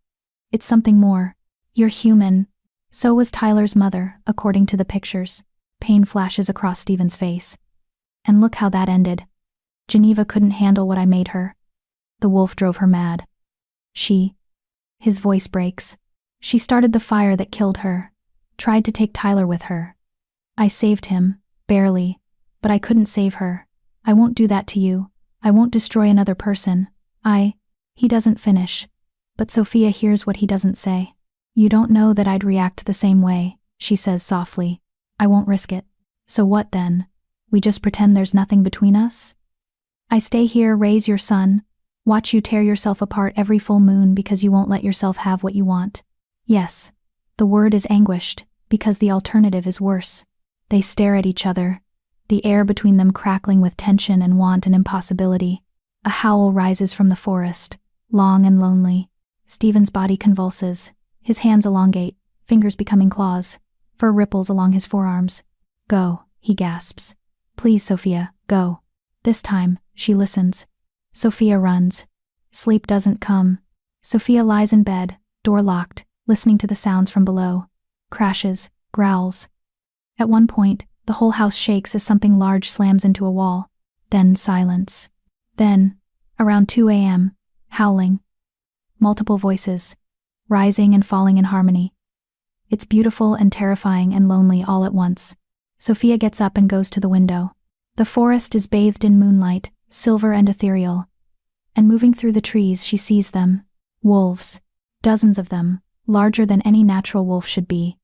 It's something more. You're human." So was Tyler's mother, according to the pictures. Pain flashes across Stephen's face. "And look how that ended. Geneva couldn't handle what I made her. The wolf drove her mad. His voice breaks. She started the fire that killed her, tried to take Tyler with her. I saved him, barely, but I couldn't save her. I won't do that to you. I won't destroy another person. He doesn't finish, but Sophia hears what he doesn't say. "You don't know that I'd react the same way," she says softly. "I won't risk it." "So what then? We just pretend there's nothing between us?" "I stay here, raise your son, watch you tear yourself apart every full moon because you won't let yourself have what you want." Yes, the word is anguished, because the alternative is worse. They stare at each other, the air between them crackling with tension and want and impossibility. A howl rises from the forest, long and lonely. Stephen's body convulses, his hands elongate, fingers becoming claws, fur ripples along his forearms. "Go," he gasps. "Please, Sophia, go." This time, she listens. Sophia runs. Sleep doesn't come. Sophia lies in bed, door locked, listening to the sounds from below. Crashes, growls. At one point, the whole house shakes as something large slams into a wall. Then silence. Then, around 2 a.m., howling. Multiple voices, rising and falling in harmony. It's beautiful and terrifying and lonely all at once. Sophia gets up and goes to the window. The forest is bathed in moonlight, silver and ethereal. And moving through the trees, she sees them. Wolves. Dozens of them, larger than any natural wolf should be.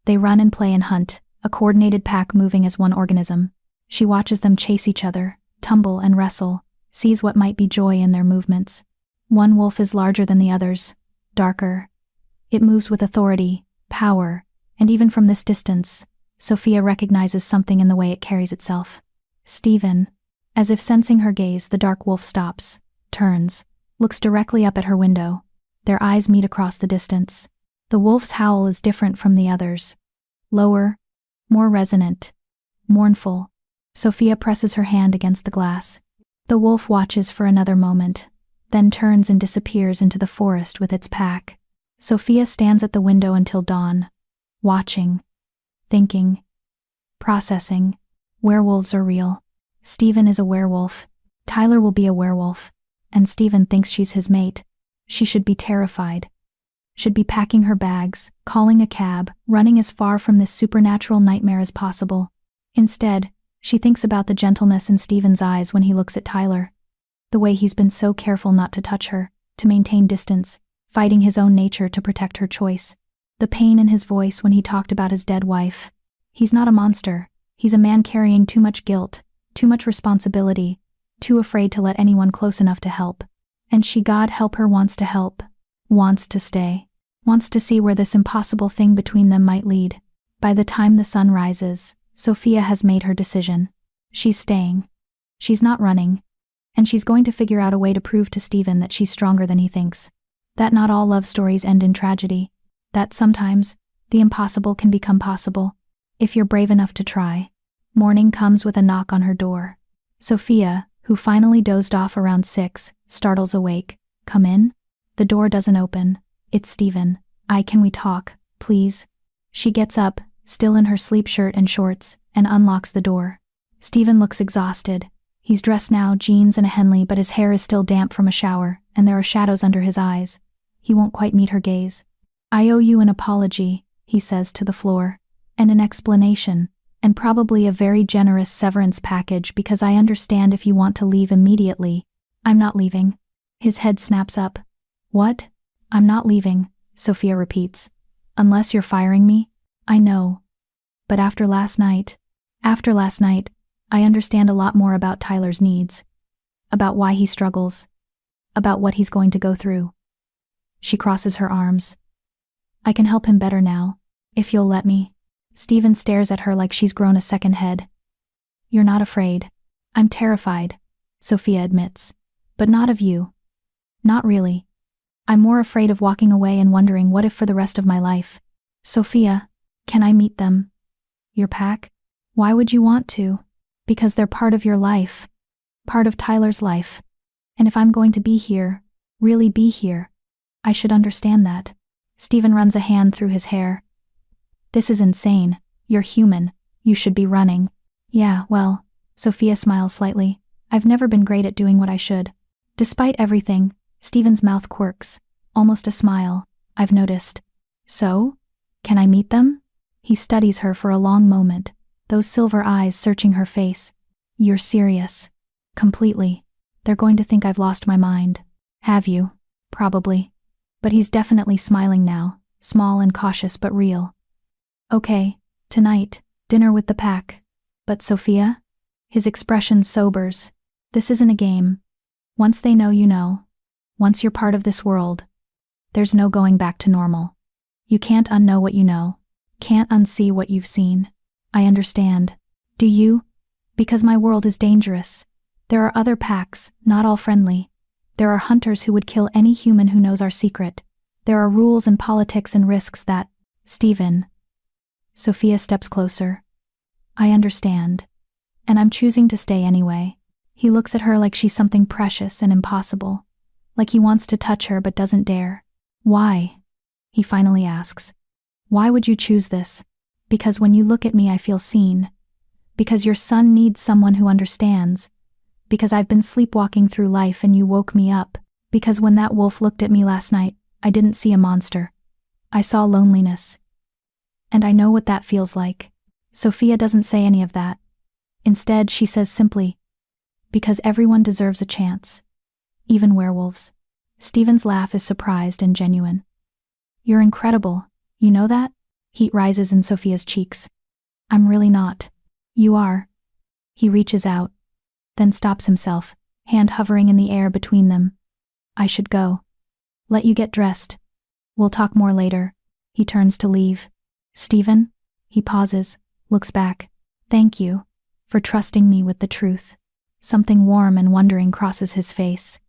They run and play and hunt, a coordinated pack moving as one organism. She watches them chase each other, tumble and wrestle, sees what might be joy in their movements. One wolf is larger than the others, darker. It moves with authority, power, and even from this distance, Sophia recognizes something in the way it carries itself. Stephen. As if sensing her gaze, the dark wolf stops, turns, looks directly up at her window. Their eyes meet across the distance. The wolf's howl is different from the others. Lower, more resonant, mournful. Sophia presses her hand against the glass. The wolf watches for another moment, then turns and disappears into the forest with its pack. Sophia stands at the window until dawn, watching, thinking, processing. Werewolves are real. Stephen is a werewolf. Tyler will be a werewolf. And Stephen thinks she's his mate. She should be terrified. Should be packing her bags, calling a cab, running as far from this supernatural nightmare as possible. Instead, she thinks about the gentleness in Stephen's eyes when he looks at Tyler. The way he's been so careful not to touch her, to maintain distance, fighting his own nature to protect her choice. The pain in his voice when he talked about his dead wife. He's not a monster. He's a man carrying too much guilt, too much responsibility, too afraid to let anyone close enough to help. And she, God help her, wants to help, wants to stay, wants to see where this impossible thing between them might lead. By the time the sun rises, Sophia has made her decision. She's staying. She's not running. And she's going to figure out a way to prove to Stephen that she's stronger than he thinks. That not all love stories end in tragedy. That sometimes, the impossible can become possible, if you're brave enough to try. Morning comes with a knock on her door. Sophia, who finally dozed off around 6, startles awake. Come in? The door doesn't open. It's Stephen. Can we talk, please? She gets up, still in her sleep shirt and shorts, and unlocks the door. Stephen looks exhausted. He's dressed now, jeans and a Henley, but his hair is still damp from a shower, and there are shadows under his eyes. He won't quite meet her gaze. I owe you an apology, he says to the floor, and an explanation, and probably a very generous severance package because I understand if you want to leave immediately. I'm not leaving. His head snaps up. What? I'm not leaving, Sophia repeats. Unless you're firing me? I know. But after last night, I understand a lot more about Tyler's needs, about why he struggles, about what he's going to go through. She crosses her arms. I can help him better now, if you'll let me. Stephen stares at her like she's grown a second head. You're not afraid. I'm terrified, Sophia admits. But not of you. Not really. I'm more afraid of walking away and wondering what if for the rest of my life. Sophia, can I meet them? Your pack? Why would you want to? Because they're part of your life. Part of Tyler's life. And if I'm going to be here, really be here, I should understand that. Stephen runs a hand through his hair. This is insane. You're human. You should be running. Yeah, well, Sophia smiles slightly. I've never been great at doing what I should. Despite everything, Stephen's mouth quirks. Almost a smile, I've noticed. So? Can I meet them? He studies her for a long moment, those silver eyes searching her face. You're serious. Completely. They're going to think I've lost my mind. Have you? Probably. But he's definitely smiling now, small and cautious but real. Okay, tonight, dinner with the pack. But Sophia? His expression sobers. This isn't a game. Once they know you know. Once you're part of this world. There's no going back to normal. You can't unknow what you know. Can't unsee what you've seen. I understand. Do you? Because my world is dangerous. There are other packs, not all friendly. There are hunters who would kill any human who knows our secret. There are rules and politics and risks that… Stephen. Sophia steps closer. I understand. And I'm choosing to stay anyway. He looks at her like she's something precious and impossible, like he wants to touch her but doesn't dare. Why? He finally asks. Why would you choose this? Because when you look at me I feel seen. Because your son needs someone who understands. Because I've been sleepwalking through life and you woke me up. Because when that wolf looked at me last night, I didn't see a monster. I saw loneliness. And I know what that feels like. Sophia doesn't say any of that. Instead, she says simply, because everyone deserves a chance. Even werewolves. Stephen's laugh is surprised and genuine. You're incredible, you know that? Heat rises in Sophia's cheeks. I'm really not. You are. He reaches out, then stops himself, hand hovering in the air between them. I should go. Let you get dressed. We'll talk more later. He turns to leave. Stephen? He pauses, looks back. Thank you for trusting me with the truth. Something warm and wondering crosses his face.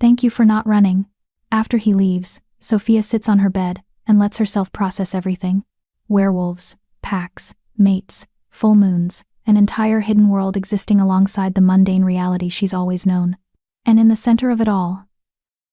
Thank you for not running. After he leaves, Sophia sits on her bed and lets herself process everything. Werewolves, packs, mates, full moons, an entire hidden world existing alongside the mundane reality she's always known. And in the center of it all,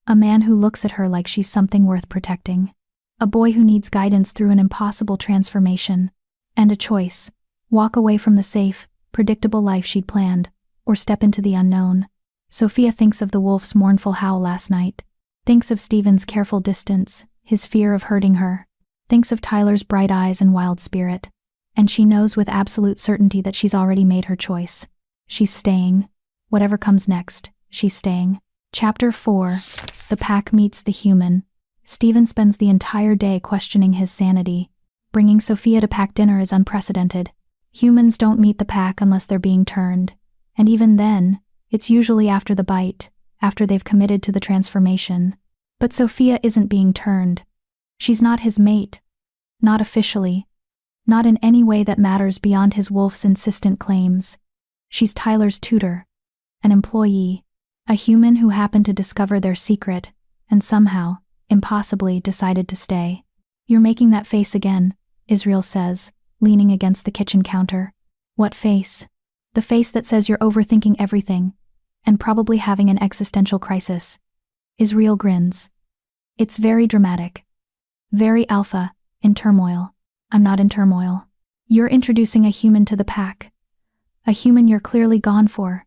a man who looks at her like she's something worth protecting. A boy who needs guidance through an impossible transformation. And a choice. Walk away from the safe, predictable life she'd planned, or step into the unknown. Sophia thinks of the wolf's mournful howl last night. Thinks of Stephen's careful distance, his fear of hurting her. Thinks of Tyler's bright eyes and wild spirit. And she knows with absolute certainty that she's already made her choice. She's staying. Whatever comes next, she's staying. Chapter 4. The pack meets the human. Stephen spends the entire day questioning his sanity. Bringing Sophia to pack dinner is unprecedented. Humans don't meet the pack unless they're being turned. And even then, it's usually after the bite, after they've committed to the transformation. But Sophia isn't being turned. She's not his mate. Not officially. Not in any way that matters beyond his wolf's insistent claims. She's Tyler's tutor. An employee. A human who happened to discover their secret, and somehow, impossibly, decided to stay. You're making that face again, Israel says, leaning against the kitchen counter. What face? The face that says you're overthinking everything, and probably having an existential crisis. Israel grins. It's very dramatic. Very alpha, in turmoil. I'm not in turmoil. You're introducing a human to the pack. A human you're clearly gone for.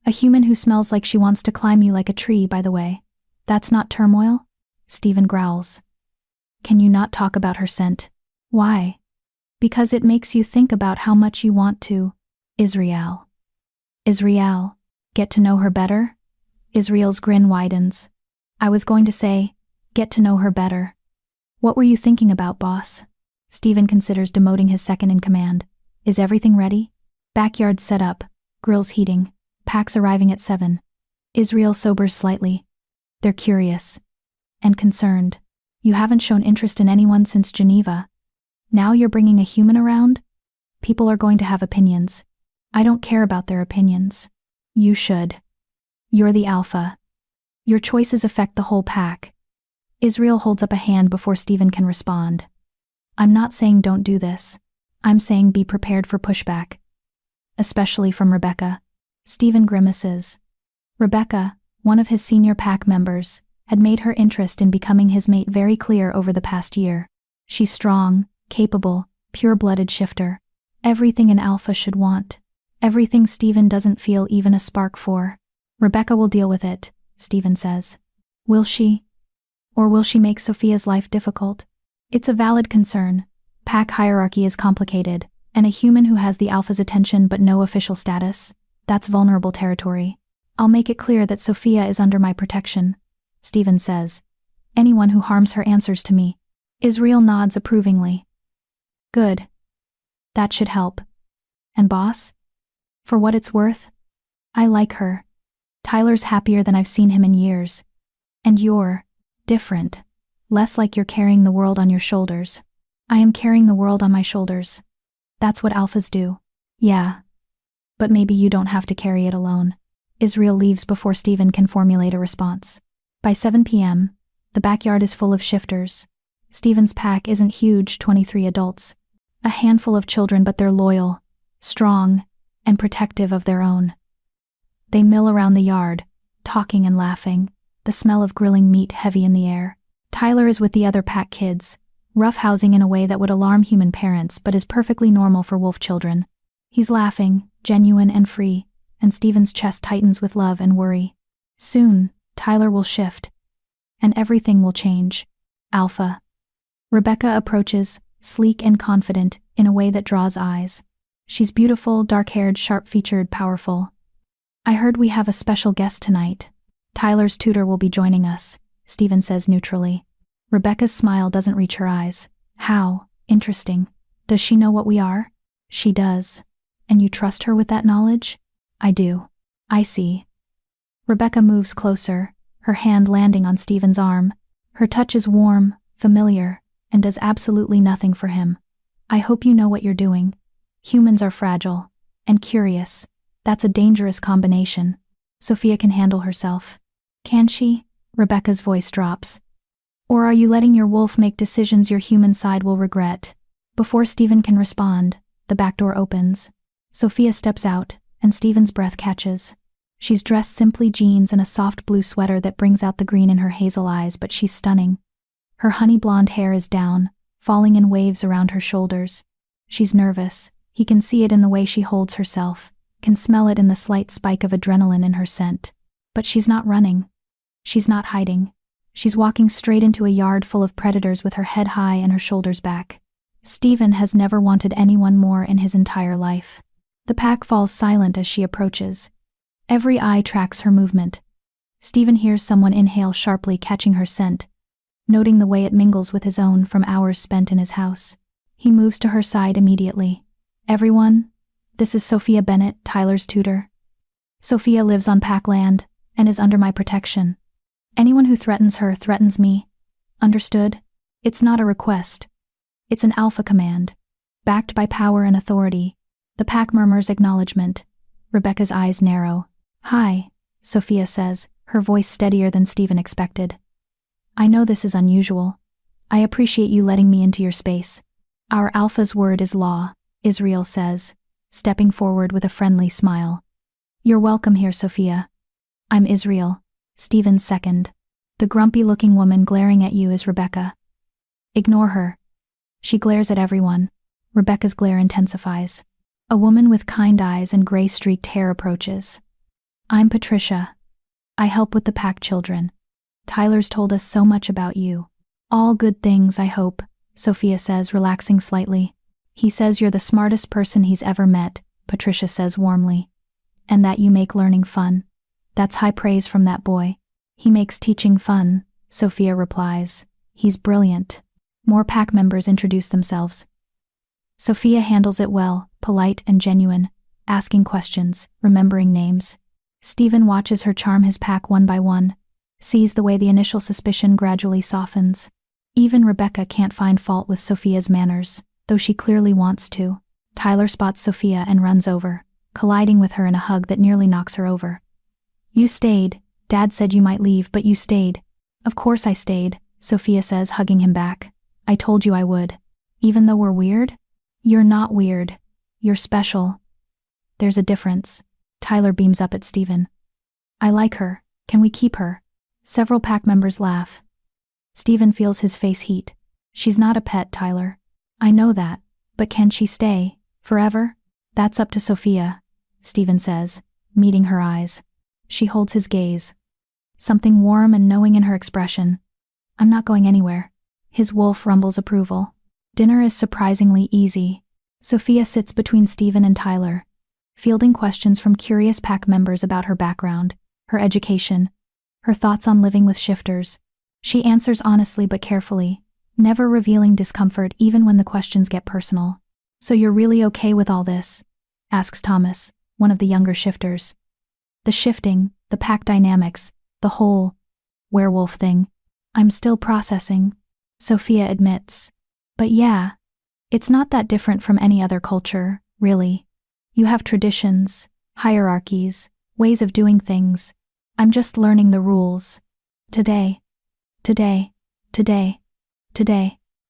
A human who smells like she wants to climb you like a tree, by the way. That's not turmoil? Stephen growls. Can you not talk about her scent? Why? Because it makes you think about how much you want to. Israel. Israel. Get to know her better? Israel's grin widens. I was going to say, get to know her better. What were you thinking about, boss? Stephen considers demoting his second in command. Is everything ready? Backyard set up, grills heating, packs arriving at 7. Israel sobers slightly. They're curious. And concerned. You haven't shown interest in anyone since Geneva. Now you're bringing a human around? People are going to have opinions. I don't care about their opinions. You should. You're the alpha. Your choices affect the whole pack. Israel holds up a hand before Stephen can respond. I'm not saying don't do this. I'm saying be prepared for pushback. Especially from Rebecca. Stephen grimaces. Rebecca, one of his senior pack members, had made her interest in becoming his mate very clear over the past year. She's strong, capable, pure-blooded shifter. Everything an alpha should want. Everything Stephen doesn't feel even a spark for. Rebecca will deal with it, Stephen says. Will she? Or will she make Sophia's life difficult? It's a valid concern. Pack hierarchy is complicated, and a human who has the alpha's attention but no official status, that's vulnerable territory. I'll make it clear that Sophia is under my protection, Stephen says. Anyone who harms her answers to me. Israel nods approvingly. Good. That should help. And boss? For what it's worth, I like her. Tyler's happier than I've seen him in years. And you're different. Less like you're carrying the world on your shoulders. I am carrying the world on my shoulders. That's what alphas do. Yeah. But maybe you don't have to carry it alone. Israel leaves before Stephen can formulate a response. By 7 p.m., the backyard is full of shifters. Stephen's pack isn't huge, 23 adults. A handful of children, but they're loyal, strong, and protective of their own. They mill around the yard, talking and laughing, the smell of grilling meat heavy in the air. Tyler is with the other pack kids, roughhousing in a way that would alarm human parents but is perfectly normal for wolf children. He's laughing, genuine and free, and Stephen's chest tightens with love and worry. Soon, Tyler will shift, and everything will change. Alpha. Rebecca approaches, sleek and confident, in a way that draws eyes. She's beautiful, dark-haired, sharp-featured, powerful. I heard we have a special guest tonight. Tyler's tutor will be joining us, Stephen says neutrally. Rebecca's smile doesn't reach her eyes. How? Interesting. Does she know what we are? She does. And you trust her with that knowledge? I do. I see. Rebecca moves closer, her hand landing on Stephen's arm. Her touch is warm, familiar, and does absolutely nothing for him. I hope you know what you're doing. Humans are fragile and curious. That's a dangerous combination. Sophia can handle herself. Can she? Rebecca's voice drops. Or are you letting your wolf make decisions your human side will regret? Before Stephen can respond, the back door opens. Sophia steps out, and Stephen's breath catches. She's dressed simply jeans and a soft blue sweater that brings out the green in her hazel eyes, but she's stunning. Her honey blonde hair is down, falling in waves around her shoulders. She's nervous. He can see it in the way she holds herself, can smell it in the slight spike of adrenaline in her scent. But she's not running. She's not hiding. She's walking straight into a yard full of predators with her head high and her shoulders back. Stephen has never wanted anyone more in his entire life. The pack falls silent as she approaches. Every eye tracks her movement. Stephen hears someone inhale sharply, catching her scent, noting the way it mingles with his own from hours spent in his house. He moves to her side immediately. Everyone, this is Sophia Bennett, Tyler's tutor. Sophia lives on pack land and is under my protection. Anyone who threatens her threatens me. Understood? It's not a request. It's an alpha command, backed by power and authority. The pack murmurs acknowledgement. Rebecca's eyes narrow. Hi, Sophia says, her voice steadier than Stephen expected. I know this is unusual. I appreciate you letting me into your space. Our alpha's word is law, Israel says, stepping forward with a friendly smile. You're welcome here, Sophia. I'm Israel, Stephen's second. The grumpy-looking woman glaring at you is Rebecca. Ignore her. She glares at everyone. Rebecca's glare intensifies. A woman with kind eyes and gray-streaked hair approaches. I'm Patricia. I help with the pack children. Tyler's told us so much about you. All good things, I hope, Sophia says, relaxing slightly. He says you're the smartest person he's ever met, Patricia says warmly. And that you make learning fun. That's high praise from that boy. He makes teaching fun, Sophia replies. He's brilliant. More pack members introduce themselves. Sophia handles it well, polite and genuine, asking questions, remembering names. Stephen watches her charm his pack one by one, sees the way the initial suspicion gradually softens. Even Rebecca can't find fault with Sophia's manners, though she clearly wants to. Tyler spots Sophia and runs over, colliding with her in a hug that nearly knocks her over. You stayed. Dad said you might leave, but you stayed. Of course I stayed, Sophia says, hugging him back. I told you I would. Even though we're weird? You're not weird. You're special. There's a difference. Tyler beams up at Stephen. I like her. Can we keep her? Several pack members laugh. Stephen feels his face heat. She's not a pet, Tyler. I know that. But can she stay? Forever? That's up to Sophia, Stephen says, meeting her eyes. She holds his gaze. Something warm and knowing in her expression. I'm not going anywhere. His wolf rumbles approval. Dinner is surprisingly easy. Sophia sits between Stephen and Tyler, fielding questions from curious pack members about her background, her education, her thoughts on living with shifters. She answers honestly but carefully, never revealing discomfort even when the questions get personal. So you're really okay with all this? Asks Thomas, one of the younger shifters. The shifting, the pack dynamics, the whole werewolf thing. I'm still processing, Sophia admits. But yeah, it's not that different from any other culture, really. You have traditions, hierarchies, ways of doing things. I'm just learning the rules. Today.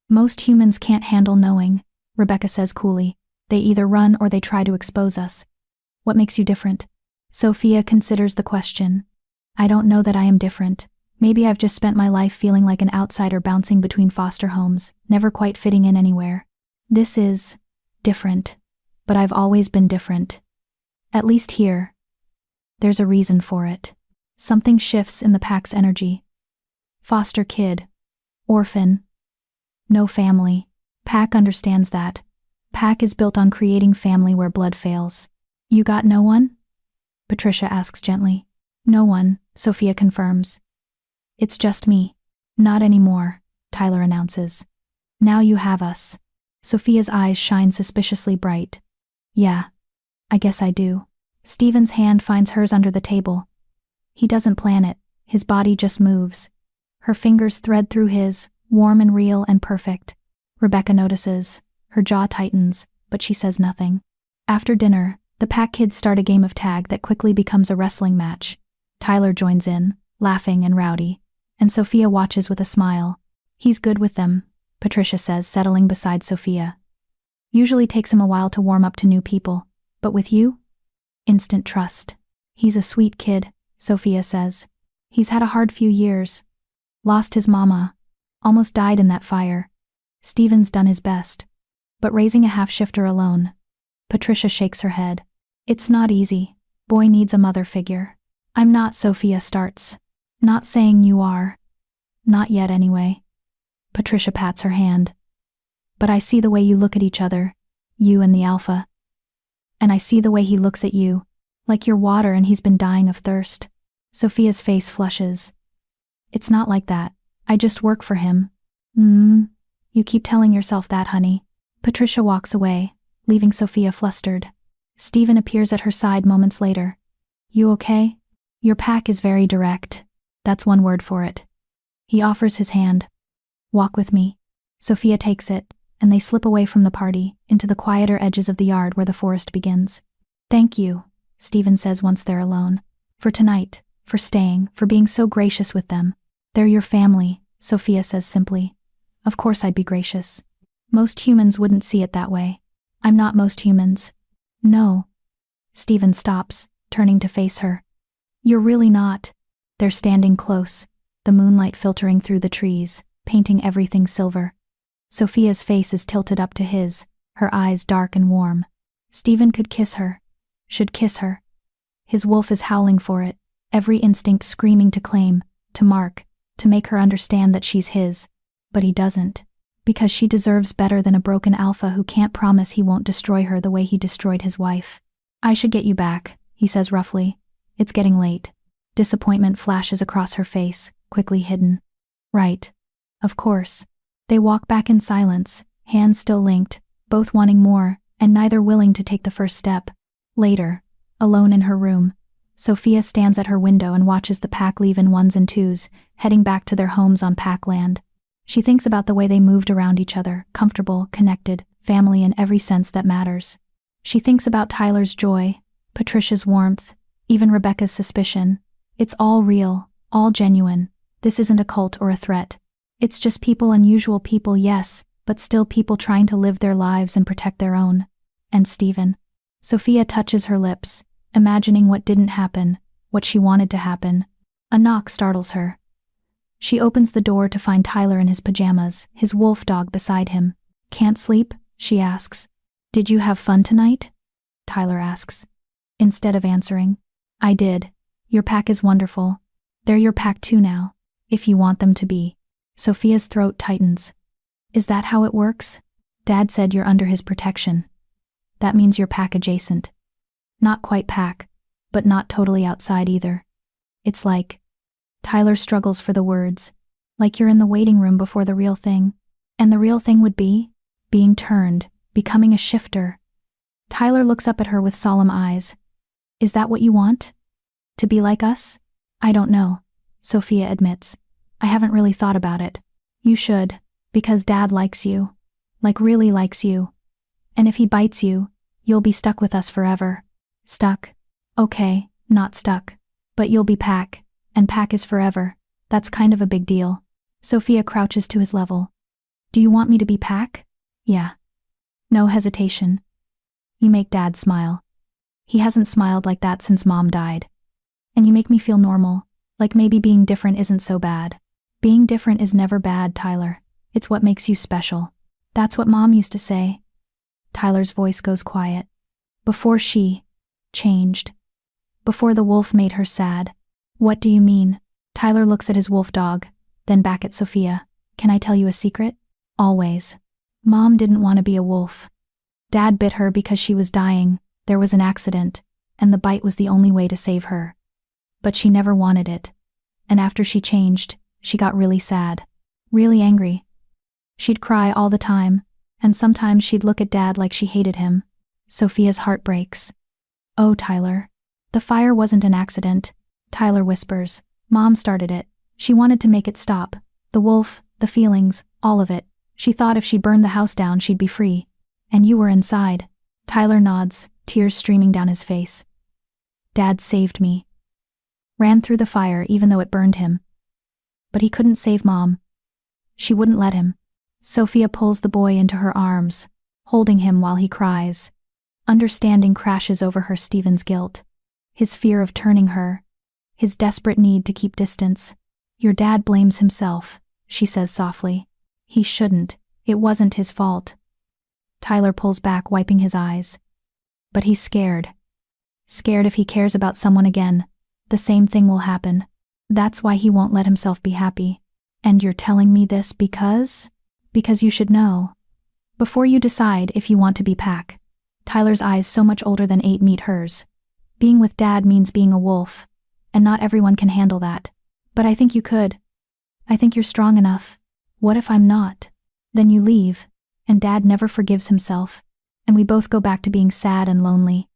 Most humans can't handle knowing, Rebecca says coolly. They either run or they try to expose us. What makes you different? Sophia considers the question. I don't know that I am different. Maybe I've just spent my life feeling like an outsider bouncing between foster homes, never quite fitting in anywhere. This is different, but I've always been different. At least here. There's a reason for it. Something shifts in the pack's energy. Foster kid. Orphan. No family. Pack understands that. Pack is built on creating family where blood fails. You got no one? Patricia asks gently. No one, Sophia confirms. It's just me. Not anymore, Tyler announces. Now you have us. Sophia's eyes shine suspiciously bright. Yeah, I guess I do. Stephen's hand finds hers under the table. He doesn't plan it, his body just moves. Her fingers thread through his, warm and real and perfect. Rebecca notices. Her jaw tightens, but she says nothing. After dinner, the pack kids start a game of tag that quickly becomes a wrestling match. Tyler joins in, laughing and rowdy, and Sophia watches with a smile. He's good with them, Patricia says, settling beside Sophia. Usually takes him a while to warm up to new people, but with you? Instant trust. He's a sweet kid, Sophia says. He's had a hard few years. Lost his mama. Almost died in that fire. Stephen's done his best. But raising a half-shifter alone. Patricia shakes her head. It's not easy. Boy needs a mother figure. I'm not, Sophia starts. Not saying you are. Not yet anyway. Patricia pats her hand. But I see the way you look at each other, you and the alpha. And I see the way he looks at you, like you're water and he's been dying of thirst. Sophia's face flushes. It's not like that. I just work for him. You keep telling yourself that, honey. Patricia walks away, leaving Sophia flustered. Stephen appears at her side moments later. You okay? Your pack is very direct. That's one word for it. He offers his hand. Walk with me. Sophia takes it, and they slip away from the party, into the quieter edges of the yard where the forest begins. Thank you, Stephen says once they're alone. For tonight, for staying, for being so gracious with them. They're your family, Sophia says simply. Of course I'd be gracious. Most humans wouldn't see it that way. I'm not most humans. No. Stephen stops, turning to face her. You're really not. They're standing close, the moonlight filtering through the trees, painting everything silver. Sophia's face is tilted up to his, her eyes dark and warm. Stephen could kiss her. Should kiss her. His wolf is howling for it, every instinct screaming to claim, to mark, to make her understand that she's his. But he doesn't. Because she deserves better than a broken alpha who can't promise he won't destroy her the way he destroyed his wife. I should get you back, he says roughly. It's getting late. Disappointment flashes across her face, quickly hidden. Right. Of course. They walk back in silence, hands still linked, both wanting more, and neither willing to take the first step. Later, alone in her room, Sophia stands at her window and watches the pack leave in ones and twos, heading back to their homes on pack land. She thinks about the way they moved around each other, comfortable, connected, family in every sense that matters. She thinks about Tyler's joy, Patricia's warmth, even Rebecca's suspicion. It's all real, all genuine. This isn't a cult or a threat. It's just people, unusual people, yes, but still people trying to live their lives and protect their own. And Stephen. Sophia touches her lips, imagining what didn't happen, what she wanted to happen. A knock startles her. She opens the door to find Tyler in his pajamas, his wolf dog beside him. Can't sleep? She asks. Did you have fun tonight? Tyler asks. Instead of answering. I did. Your pack is wonderful. They're your pack too now, if you want them to be. Sophia's throat tightens. Is that how it works? Dad said you're under his protection. That means you're pack adjacent. Not quite pack, but not totally outside either. It's like... Tyler struggles for the words. Like you're in the waiting room before the real thing. And the real thing would be? Being turned, becoming a shifter. Tyler looks up at her with solemn eyes. Is that what you want? To be like us? I don't know, Sophia admits. I haven't really thought about it. You should, because Dad likes you. Like really likes you. And if he bites you, you'll be stuck with us forever. Stuck? Okay, not stuck. But you'll be pack. And pack is forever. That's kind of a big deal. Sophia crouches to his level. Do you want me to be pack? Yeah. No hesitation. You make Dad smile. He hasn't smiled like that since Mom died. And you make me feel normal, like maybe being different isn't so bad. Being different is never bad, Tyler. It's what makes you special. That's what Mom used to say. Tyler's voice goes quiet. Before she changed. Before the wolf made her sad. What do you mean? Tyler looks at his wolf dog, then back at Sophia. Can I tell you a secret? Always. Mom didn't want to be a wolf. Dad bit her because she was dying, there was an accident, and the bite was the only way to save her. But she never wanted it. And after she changed, she got really sad. Really angry. She'd cry all the time, and sometimes she'd look at Dad like she hated him. Sophia's heart breaks. Oh, Tyler. The fire wasn't an accident, Tyler whispers. Mom started it. She wanted to make it stop. The wolf, the feelings, all of it. She thought if she burned the house down she'd be free. And you were inside. Tyler nods, tears streaming down his face. Dad saved me. Ran through the fire even though it burned him. But he couldn't save Mom. She wouldn't let him. Sophia pulls the boy into her arms, holding him while he cries. Understanding crashes over her Stephen's guilt. His fear of turning her. His desperate need to keep distance. Your dad blames himself, she says softly. He shouldn't. It wasn't his fault. Tyler pulls back, wiping his eyes. But he's scared. Scared if he cares about someone again, the same thing will happen. That's why he won't let himself be happy. And you're telling me this because? Because you should know. Before you decide if you want to be Pack. Tyler's eyes so much older than 8 meet hers. Being with Dad means being a wolf, and not everyone can handle that. But I think you could. I think you're strong enough. What if I'm not? Then you leave, and Dad never forgives himself, and we both go back to being sad and lonely.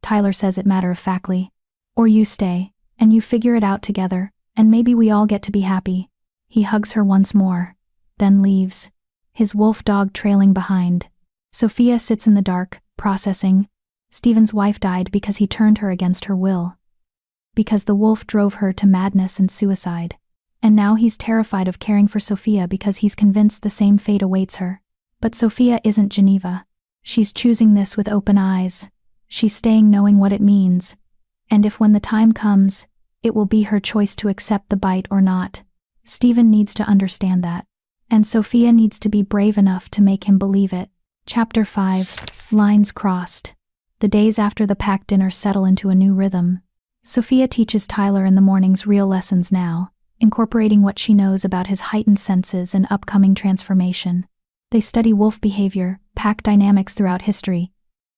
Tyler says it matter-of-factly. Or you stay, and you figure it out together, and maybe we all get to be happy. He hugs her once more, then leaves, his wolf dog trailing behind. Sophia sits in the dark, processing. Stephen's wife died because he turned her against her will. Because the wolf drove her to madness and suicide. And now he's terrified of caring for Sophia because he's convinced the same fate awaits her. But Sophia isn't Geneva. She's choosing this with open eyes. She's staying knowing what it means. And if when the time comes, it will be her choice to accept the bite or not. Stephen needs to understand that. And Sophia needs to be brave enough to make him believe it. Chapter 5. Lines crossed. The days after the Pack dinner settle into a new rhythm. Sophia teaches Tyler in the mornings real lessons now, incorporating what she knows about his heightened senses and upcoming transformation. They study wolf behavior, Pack dynamics throughout history,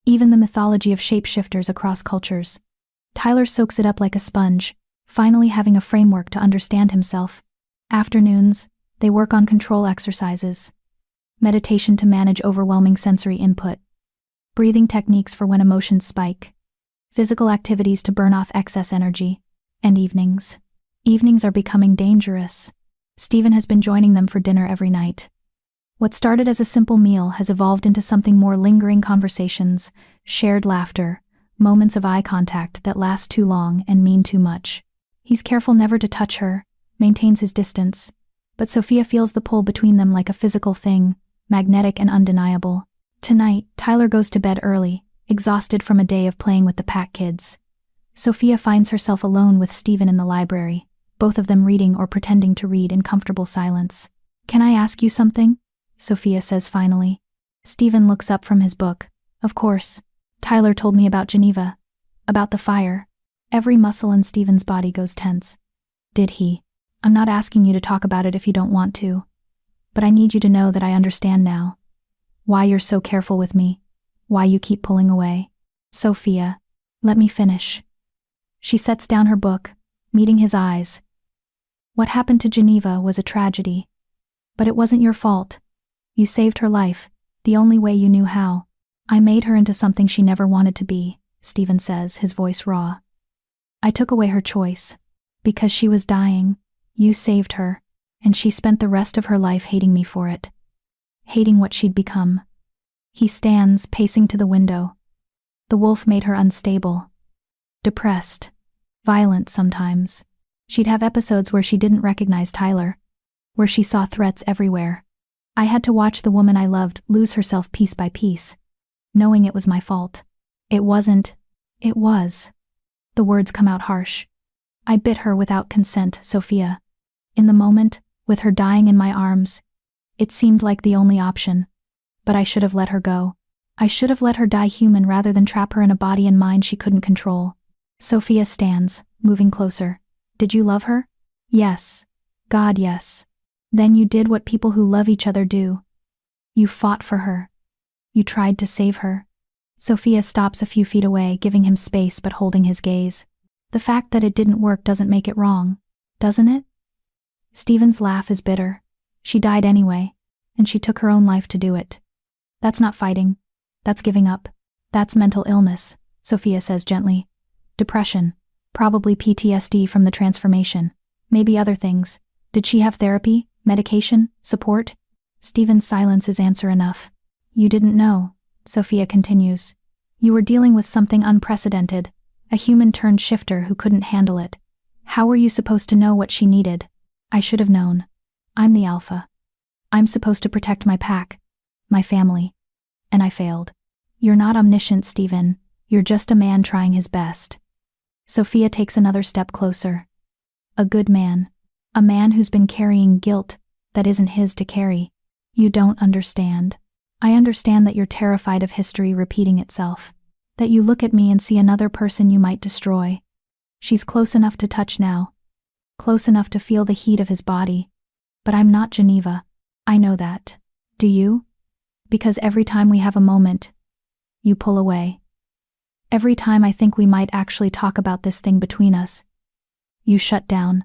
even the mythology of shapeshifters across cultures. Tyler soaks it up like a sponge, finally having a framework to understand himself. Afternoons, they work on control exercises, meditation to manage overwhelming sensory input, breathing techniques for when emotions spike, physical activities to burn off excess energy, and evenings. Evenings are becoming dangerous. Stephen has been joining them for dinner every night. What started as a simple meal has evolved into something more lingering conversations, shared laughter, moments of eye contact that last too long and mean too much. He's careful never to touch her, maintains his distance, but Sophia feels the pull between them like a physical thing, magnetic and undeniable. Tonight, Tyler goes to bed early, exhausted from a day of playing with the Pack kids. Sophia finds herself alone with Stephen in the library, both of them reading or pretending to read in comfortable silence. Can I ask you something? Sophia says finally. Stephen looks up from his book. Of course. Tyler told me about Geneva. About the fire. Every muscle in Stephen's body goes tense. Did he? I'm not asking you to talk about it if you don't want to. But I need you to know that I understand now. Why you're so careful with me. Why you keep pulling away. Sophia, let me finish. She sets down her book, meeting his eyes. What happened to Geneva was a tragedy. But it wasn't your fault. You saved her life, the only way you knew how. I made her into something she never wanted to be, Stephen says, his voice raw. I took away her choice. Because she was dying, you saved her, and she spent the rest of her life hating me for it. Hating what she'd become. He stands, pacing to the window. The wolf made her unstable. Depressed. Violent sometimes. She'd have episodes where she didn't recognize Tyler. Where she saw threats everywhere. I had to watch the woman I loved lose herself piece by piece. Knowing it was my fault. It wasn't. It was. The words come out harsh. I bit her without consent, Sophia. In the moment, with her dying in my arms, it seemed like the only option. But I should have let her go. I should have let her die human rather than trap her in a body and mind she couldn't control. Sophia stands, moving closer. Did you love her? Yes. God, yes. Then you did what people who love each other do. You fought for her. You tried to save her. Sophia stops a few feet away, giving him space but holding his gaze. The fact that it didn't work doesn't make it wrong, doesn't it? Stephen's laugh is bitter. She died anyway, and she took her own life to do it. That's not fighting. That's giving up. That's mental illness, Sophia says gently. Depression. Probably PTSD from the transformation. Maybe other things. Did she have therapy, medication, support? Stephen's silence is answer enough. You didn't know, Sophia continues. You were dealing with something unprecedented, a human-turned shifter who couldn't handle it. How were you supposed to know what she needed? I should have known. I'm the alpha. I'm supposed to protect my pack, my family. And I failed. You're not omniscient, Stephen. You're just a man trying his best. Sophia takes another step closer. A good man. A man who's been carrying guilt that isn't his to carry. You don't understand. I understand that you're terrified of history repeating itself. That you look at me and see another person you might destroy. She's close enough to touch now. Close enough to feel the heat of his body. But I'm not Geneva. I know that. Do you? Because every time we have a moment, you pull away. Every time I think we might actually talk about this thing between us, you shut down.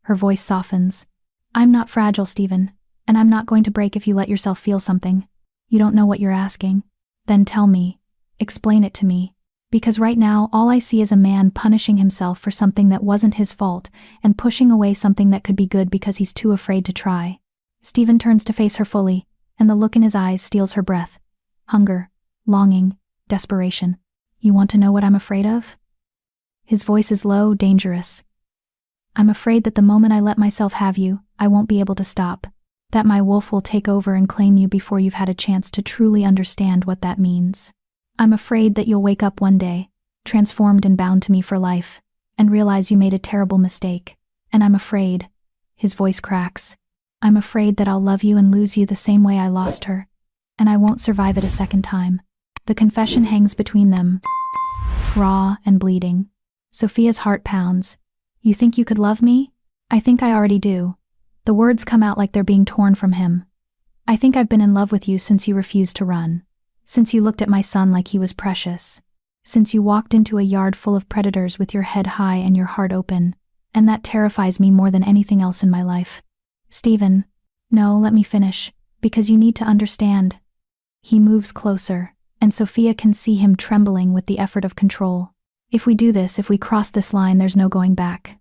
Her voice softens. I'm not fragile, Stephen, and I'm not going to break if you let yourself feel something. You don't know what you're asking. Then tell me. Explain it to me. Because right now, all I see is a man punishing himself for something that wasn't his fault and pushing away something that could be good because he's too afraid to try. Stephen turns to face her fully, and the look in his eyes steals her breath. Hunger, longing, desperation. You want to know what I'm afraid of? His voice is low, dangerous. I'm afraid that the moment I let myself have you, I won't be able to stop. That my wolf will take over and claim you before you've had a chance to truly understand what that means. I'm afraid that you'll wake up one day, transformed and bound to me for life, and realize you made a terrible mistake. And I'm afraid, his voice cracks, I'm afraid that I'll love you and lose you the same way I lost her, and I won't survive it a second time. The confession hangs between them, raw and bleeding. Sophia's heart pounds. You think you could love me? I think I already do. The words come out like they're being torn from him. I think I've been in love with you since you refused to run. Since you looked at my son like he was precious. Since you walked into a yard full of predators with your head high and your heart open. And that terrifies me more than anything else in my life. Stephen. No, let me finish. Because you need to understand. He moves closer, and Sophia can see him trembling with the effort of control. If we do this, if we cross this line, there's no going back.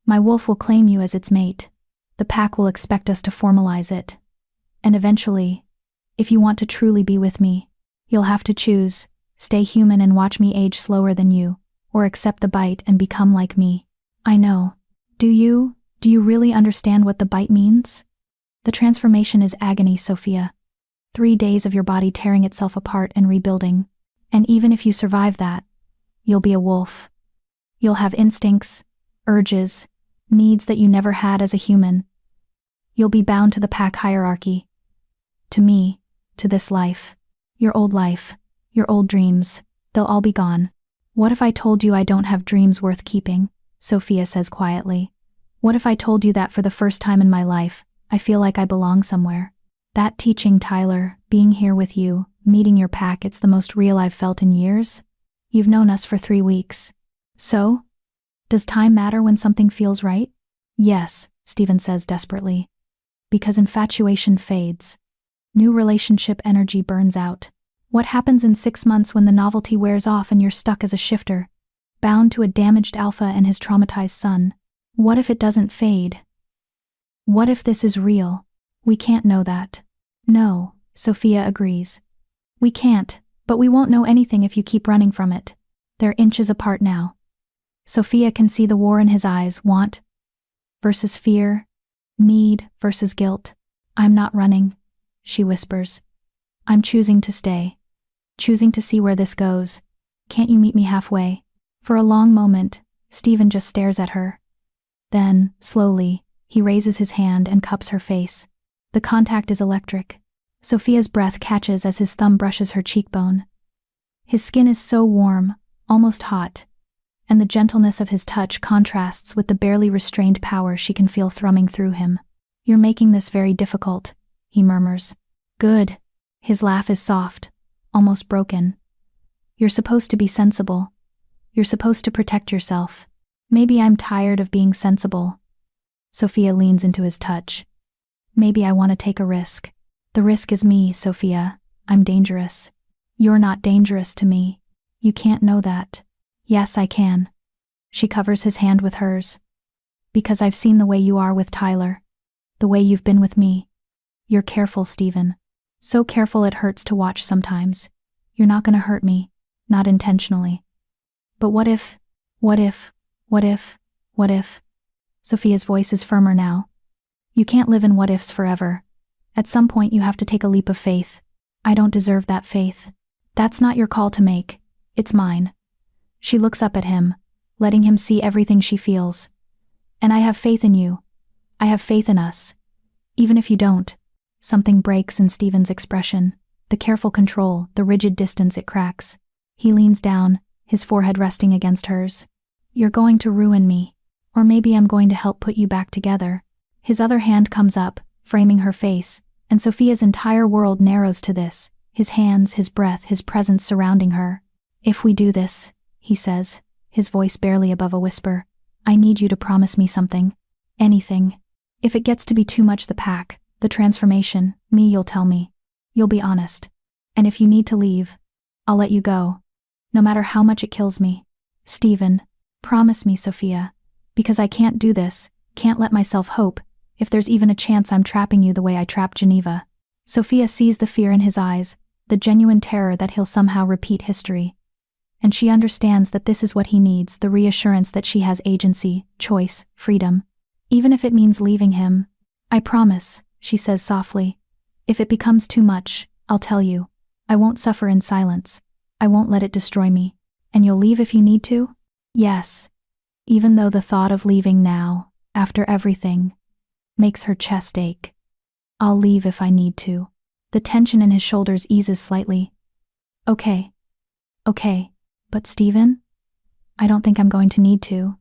My wolf will claim you as its mate. The pack will expect us to formalize it. And eventually, if you want to truly be with me, you'll have to choose, stay human and watch me age slower than you, or accept the bite and become like me. I know. Do you really understand what the bite means? The transformation is agony, Sophia. 3 days of your body tearing itself apart and rebuilding. And even if you survive that, you'll be a wolf. You'll have instincts, urges, needs that you never had as a human. You'll be bound to the pack hierarchy. To me, to this life. Your old life, your old dreams, they'll all be gone. What if I told you I don't have dreams worth keeping? Sophia says quietly. What if I told you that for the first time in my life, I feel like I belong somewhere? That teaching, Tyler, being here with you, meeting your pack, it's the most real I've felt in years. You've known us for 3 weeks. So? Does time matter when something feels right? Yes, Stephen says desperately. Because infatuation fades. New relationship energy burns out. What happens in 6 months when the novelty wears off and you're stuck as a shifter, bound to a damaged alpha and his traumatized son? What if it doesn't fade? What if this is real? We can't know that. No, Sophia agrees. We can't, but we won't know anything if you keep running from it. They're inches apart now. Sophia can see the war in his eyes, want versus fear, need versus guilt. I'm not running, she whispers. I'm choosing to stay. Choosing to see where this goes. Can't you meet me halfway? For a long moment, Stephen just stares at her. Then, slowly, he raises his hand and cups her face. The contact is electric. Sophia's breath catches as his thumb brushes her cheekbone. His skin is so warm, almost hot, and the gentleness of his touch contrasts with the barely restrained power she can feel thrumming through him. You're making this very difficult, he murmurs. Good. His laugh is soft, almost broken. You're supposed to be sensible. You're supposed to protect yourself. Maybe I'm tired of being sensible. Sophia leans into his touch. Maybe I want to take a risk. The risk is me, Sophia. I'm dangerous. You're not dangerous to me. You can't know that. Yes, I can. She covers his hand with hers. Because I've seen the way you are with Tyler. The way you've been with me. You're careful, Stephen. So careful it hurts to watch sometimes. You're not gonna hurt me. Not intentionally. But what if? Sophia's voice is firmer now. You can't live in what-ifs forever. At some point you have to take a leap of faith. I don't deserve that faith. That's not your call to make. It's mine. She looks up at him, letting him see everything she feels. And I have faith in you. I have faith in us. Even if you don't. Something breaks in Stephen's expression. The careful control, the rigid distance it cracks. He leans down, his forehead resting against hers. You're going to ruin me. Or maybe I'm going to help put you back together. His other hand comes up, framing her face, and Sophia's entire world narrows to this, his hands, his breath, his presence surrounding her. If we do this, he says, his voice barely above a whisper, I need you to promise me something. Anything. If it gets to be too much the pack, the transformation, me, you'll tell me. You'll be honest. And if you need to leave, I'll let you go. No matter how much it kills me. Stephen, promise me, Sophia. Because I can't do this, can't let myself hope, if there's even a chance I'm trapping you the way I trapped Geneva. Sophia sees the fear in his eyes, the genuine terror that he'll somehow repeat history. And she understands that this is what he needs, the reassurance that she has agency, choice, freedom. Even if it means leaving him. I promise, she says softly. If it becomes too much, I'll tell you. I won't suffer in silence. I won't let it destroy me. And you'll leave if you need to? Yes. Even though the thought of leaving now, after everything, makes her chest ache. I'll leave if I need to. The tension in his shoulders eases slightly. Okay. But Stephen? I don't think I'm going to need to.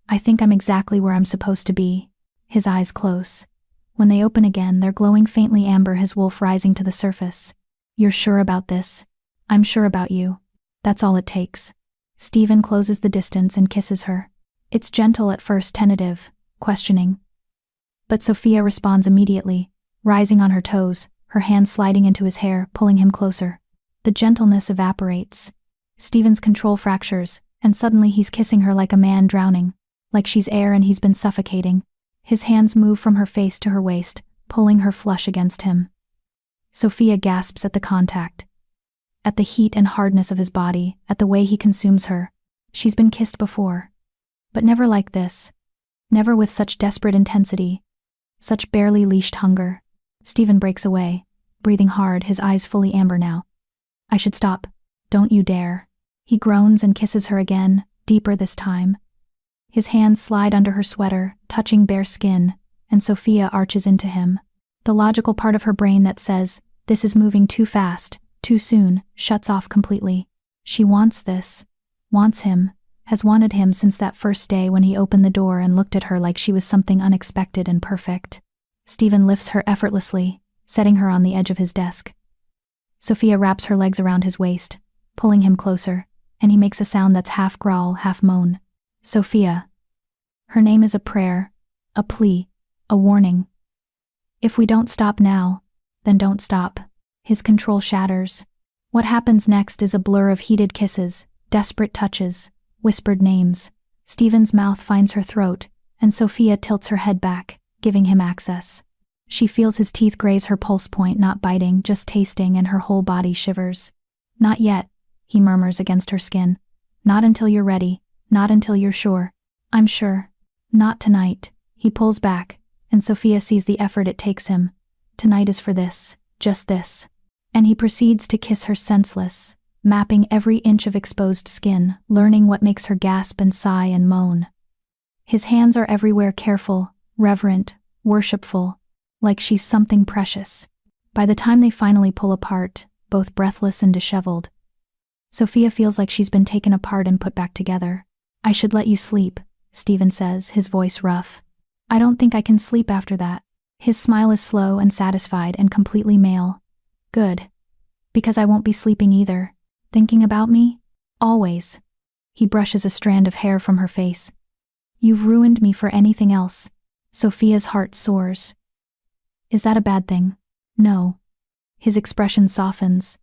I think I'm exactly where I'm supposed to be. His eyes close. When they open again, they're glowing faintly amber, his wolf rising to the surface. You're sure about this? I'm sure about you. That's all it takes. Stephen closes the distance and kisses her. It's gentle at first, tentative, questioning. But Sophia responds immediately, rising on her toes, her hand sliding into his hair, pulling him closer. The gentleness evaporates. Stephen's control fractures, and suddenly he's kissing her like a man drowning, like she's air and he's been suffocating. His hands move from her face to her waist, pulling her flush against him. Sophia gasps at the contact. At the heat and hardness of his body, at the way he consumes her. She's been kissed before. But never like this. Never with such desperate intensity. Such barely leashed hunger. Stephen breaks away, breathing hard, his eyes fully amber now. I should stop. Don't you dare. He groans and kisses her again, deeper this time. His hands slide under her sweater, touching bare skin, and Sophia arches into him. The logical part of her brain that says, this is moving too fast, too soon, shuts off completely. She wants this. Wants him. Has wanted him since that first day when he opened the door and looked at her like she was something unexpected and perfect. Stephen lifts her effortlessly, setting her on the edge of his desk. Sophia wraps her legs around his waist, pulling him closer, and he makes a sound that's half growl, half moan. Sophia. Her name is a prayer, a plea, a warning. If we don't stop now, then don't stop. His control shatters. What happens next is a blur of heated kisses, desperate touches, whispered names. Stephen's mouth finds her throat, and Sophia tilts her head back, giving him access. She feels his teeth graze her pulse point, not biting, just tasting, and her whole body shivers. Not yet, he murmurs against her skin. Not until you're ready, not until you're sure. I'm sure. Not tonight. He pulls back, and Sophia sees the effort it takes him. Tonight is for this, just this. And he proceeds to kiss her senseless, mapping every inch of exposed skin, learning what makes her gasp and sigh and moan. His hands are everywhere, careful, reverent, worshipful, like she's something precious. By the time they finally pull apart, both breathless and disheveled, Sophia feels like she's been taken apart and put back together. "I should let you sleep," Stephen says, his voice rough. "I don't think I can sleep after that." His smile is slow and satisfied and completely male. "Good. Because I won't be sleeping either. Thinking about me? Always." He brushes a strand of hair from her face. "You've ruined me for anything else." Sophia's heart soars. "Is that a bad thing?" "No." His expression softens.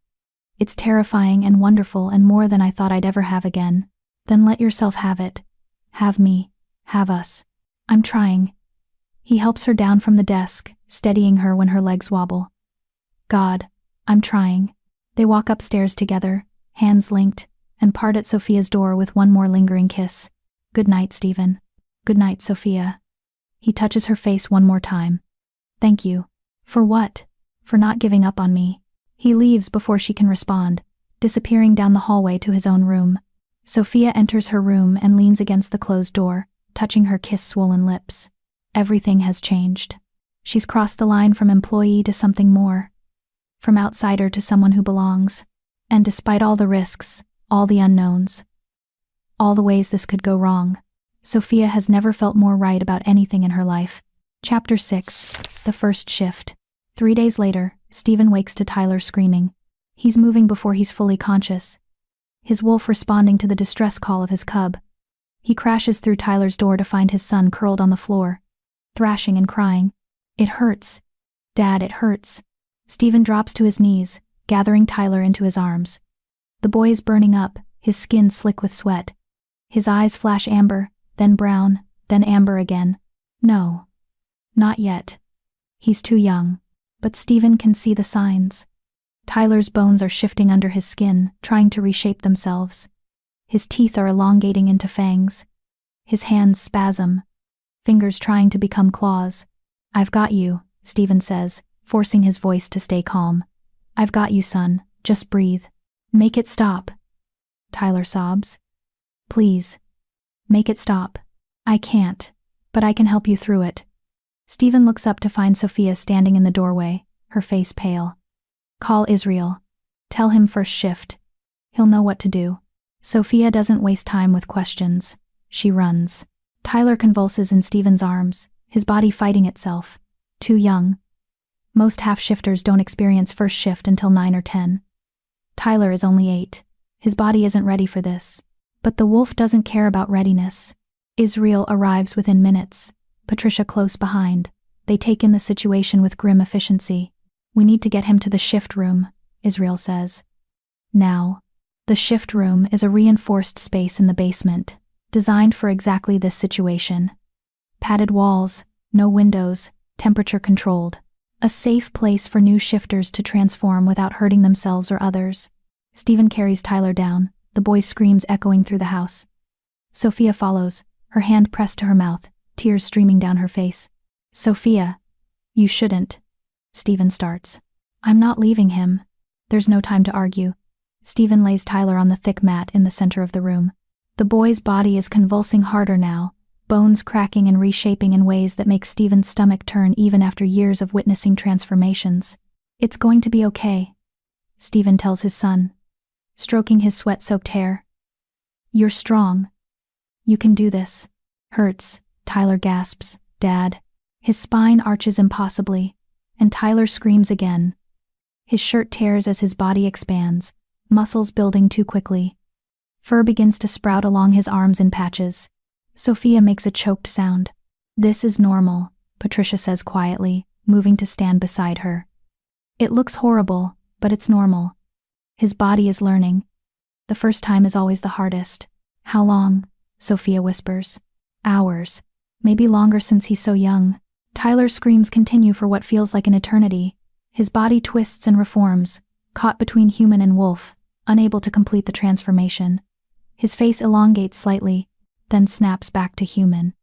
"It's terrifying and wonderful and more than I thought I'd ever have again." "Then let yourself have it. Have me. Have us." "I'm trying." He helps her down from the desk, steadying her when her legs wobble. "God, I'm trying." They walk upstairs together, hands linked, and part at Sophia's door with one more lingering kiss. "Good night, Stephen." "Good night, Sophia." He touches her face one more time. "Thank you." "For what?" "For not giving up on me." He leaves before she can respond, disappearing down the hallway to his own room. Sophia enters her room and leans against the closed door, touching her kiss-swollen lips. Everything has changed. She's crossed the line from employee to something more. From outsider to someone who belongs. And despite all the risks, all the unknowns, all the ways this could go wrong, Sophia has never felt more right about anything in her life. Chapter 6. The First Shift. 3 days later, Stephen wakes to Tyler screaming. He's moving before he's fully conscious, his wolf responding to the distress call of his cub. He crashes through Tyler's door to find his son curled on the floor, thrashing and crying. "It hurts. Dad, it hurts." Stephen drops to his knees, gathering Tyler into his arms. The boy is burning up, his skin slick with sweat. His eyes flash amber, then brown, then amber again. No. Not yet. He's too young. But Stephen can see the signs. Tyler's bones are shifting under his skin, trying to reshape themselves. His teeth are elongating into fangs. His hands spasm, fingers trying to become claws. "I've got you," Stephen says, forcing his voice to stay calm. "I've got you, son. Just breathe. Make it stop." Tyler sobs. "Please. Make it stop." "I can't. But I can help you through it." Stephen looks up to find Sophia standing in the doorway, her face pale. "Call Israel. Tell him first shift. He'll know what to do." Sophia doesn't waste time with questions. She runs. Tyler convulses in Stephen's arms, his body fighting itself. Too young. Most half-shifters don't experience first shift until 9 or 10. Tyler is only 8. His body isn't ready for this. But the wolf doesn't care about readiness. Israel arrives within minutes, Patricia close behind. They take in the situation with grim efficiency. "We need to get him to the shift room," Israel says. Now. The shift room is a reinforced space in the basement, designed for exactly this situation. Padded walls, no windows, temperature controlled. A safe place for new shifters to transform without hurting themselves or others. Stephen carries Tyler down, the boy's screams echoing through the house. Sophia follows, her hand pressed to her mouth, tears streaming down her face. "Sophia, you shouldn't." Stephen starts. "I'm not leaving him." There's no time to argue. Stephen lays Tyler on the thick mat in the center of the room. The boy's body is convulsing harder now, bones cracking and reshaping in ways that make Stephen's stomach turn even after years of witnessing transformations. "It's going to be okay," Stephen tells his son, stroking his sweat-soaked hair. "You're strong. You can do this." "Hurts," Tyler gasps. "Dad." His spine arches impossibly, and Tyler screams again. His shirt tears as his body expands, muscles building too quickly. Fur begins to sprout along his arms in patches. Sophia makes a choked sound. "This is normal," Patricia says quietly, moving to stand beside her. "It looks horrible, but it's normal. His body is learning. The first time is always the hardest." "How long?" Sophia whispers. "Hours. Maybe longer since he's so young." Tyler's screams continue for what feels like an eternity. His body twists and reforms, caught between human and wolf, unable to complete the transformation. His face elongates slightly, then snaps back to human.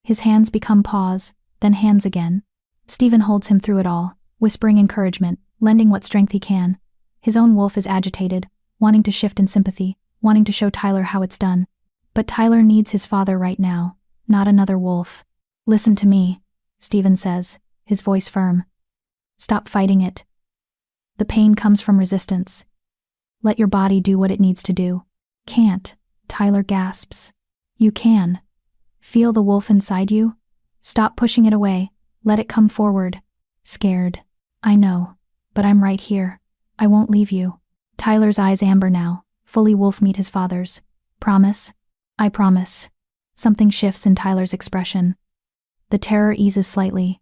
His hands become paws, then hands again. Stephen holds him through it all, whispering encouragement, lending what strength he can. His own wolf is agitated, wanting to shift in sympathy, wanting to show Tyler how it's done. But Tyler needs his father right now, not another wolf. Listen to me, Stephen says, his voice firm. Stop fighting it. The pain comes from resistance. Let your body do what it needs to do. Can't, Tyler gasps. You can. Feel the wolf inside you? Stop pushing it away. Let it come forward. Scared. I know. But I'm right here. I won't leave you. Tyler's eyes amber now, fully wolf meet his father's. Promise? I promise. Something shifts in Tyler's expression. The terror eases slightly,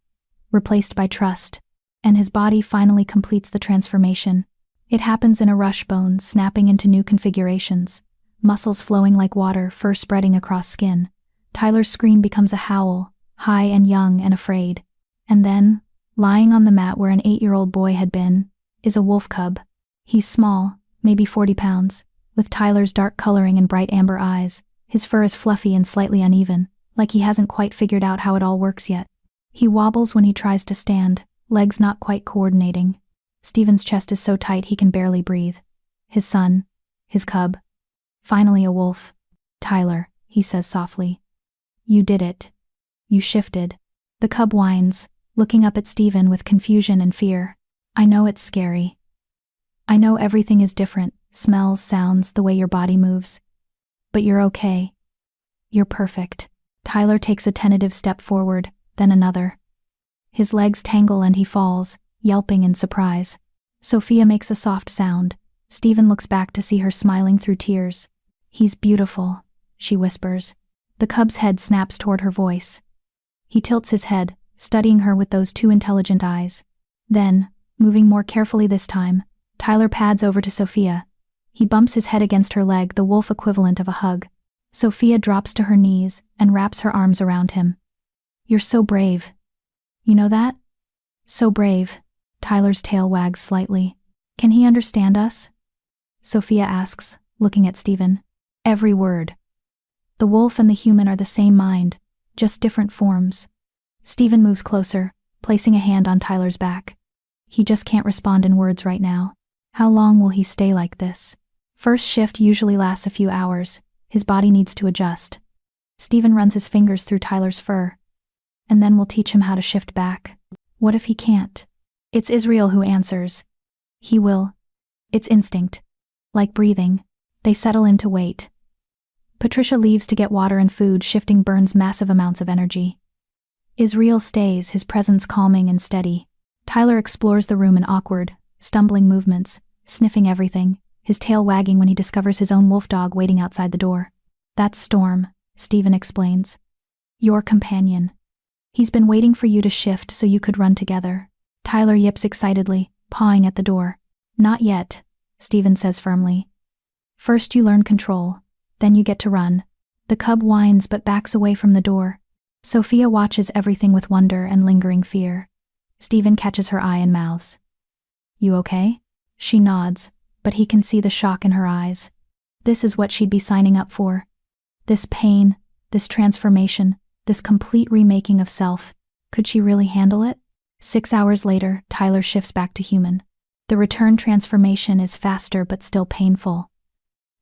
replaced by trust, and his body finally completes the transformation. It happens in a rush, bones snapping into new configurations, muscles flowing like water, fur spreading across skin. Tyler's scream becomes a howl, high and young and afraid. And then, lying on the mat where an 8-year-old boy had been, is a wolf cub. He's small, maybe 40 pounds, with Tyler's dark coloring and bright amber eyes. His fur is fluffy and slightly uneven, like he hasn't quite figured out how it all works yet. He wobbles when he tries to stand, legs not quite coordinating. Stephen's chest is so tight he can barely breathe. His son, his cub. Finally a wolf. Tyler, he says softly. You did it. You shifted. The cub whines, looking up at Stephen with confusion and fear. I know it's scary. I know everything is different, smells, sounds, the way your body moves. But you're okay. You're perfect. Tyler takes a tentative step forward, then another. His legs tangle and he falls, yelping in surprise. Sophia makes a soft sound. Stephen looks back to see her smiling through tears. He's beautiful, she whispers. The cub's head snaps toward her voice. He tilts his head, studying her with those two intelligent eyes. Then, moving more carefully this time, Tyler pads over to Sophia. He bumps his head against her leg, the wolf equivalent of a hug. Sophia drops to her knees and wraps her arms around him. You're so brave. You know that? So brave. Tyler's tail wags slightly. Can he understand us? Sophia asks, looking at Stephen. Every word. The wolf and the human are the same mind, just different forms. Stephen moves closer, placing a hand on Tyler's back. He just can't respond in words right now. How long will he stay like this? First shift usually lasts a few hours. His body needs to adjust. Stephen runs his fingers through Tyler's fur. And then we'll teach him how to shift back. What if he can't? It's Israel who answers. He will. It's instinct. Like breathing. They settle in to wait. Patricia leaves to get water and food, shifting burns massive amounts of energy. Israel stays, his presence calming and steady. Tyler explores the room in awkward, stumbling movements, sniffing everything, his tail wagging when he discovers his own wolf dog waiting outside the door. That's Storm, Stephen explains. Your companion. He's been waiting for you to shift so you could run together. Tyler yips excitedly, pawing at the door. Not yet, Stephen says firmly. First you learn control, then you get to run. The cub whines but backs away from the door. Sophia watches everything with wonder and lingering fear. Stephen catches her eye and mouths. You okay? She nods, but he can see the shock in her eyes. This is what she'd be signing up for. This pain, this transformation, this complete remaking of self. Could she really handle it? 6 hours later, Tyler shifts back to human. The return transformation is faster but still painful.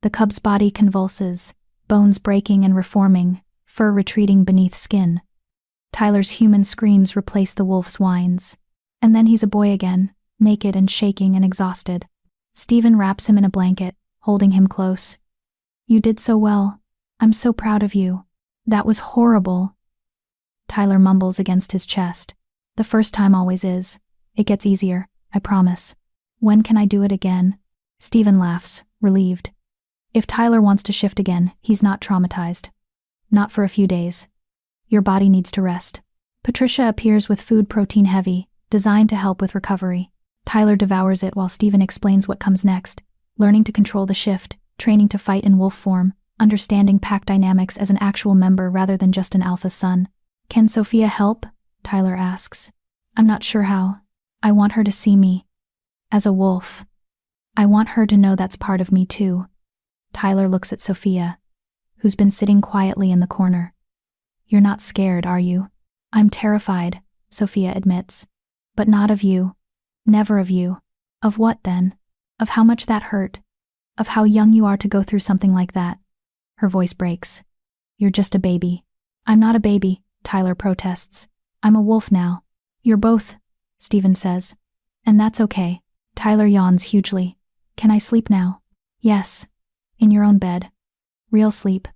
The cub's body convulses, bones breaking and reforming, fur retreating beneath skin. Tyler's human screams replace the wolf's whines. And then he's a boy again, naked and shaking and exhausted. Stephen wraps him in a blanket, holding him close. You did so well. I'm so proud of you. That was horrible. Tyler mumbles against his chest. The first time always is. It gets easier, I promise. When can I do it again? Stephen laughs, relieved. If Tyler wants to shift again, he's not traumatized. Not for a few days. Your body needs to rest. Patricia appears with food protein heavy, designed to help with recovery. Tyler devours it while Stephen explains what comes next, learning to control the shift, training to fight in wolf form, understanding pack dynamics as an actual member rather than just an alpha son. Can Sophia help? Tyler asks. I'm not sure how. I want her to see me. As a wolf. I want her to know that's part of me too. Tyler looks at Sophia, who's been sitting quietly in the corner. You're not scared, are you? I'm terrified, Sophia admits. But not of you. Never of you. Of what then? Of how much that hurt. of how young you are to go through something like that. Her voice breaks. You're just a baby. I'm not a baby, Tyler protests. I'm a wolf now. You're both, Stephen says. And that's okay. Tyler yawns hugely. Can I sleep now? Yes. In your own bed. Real sleep.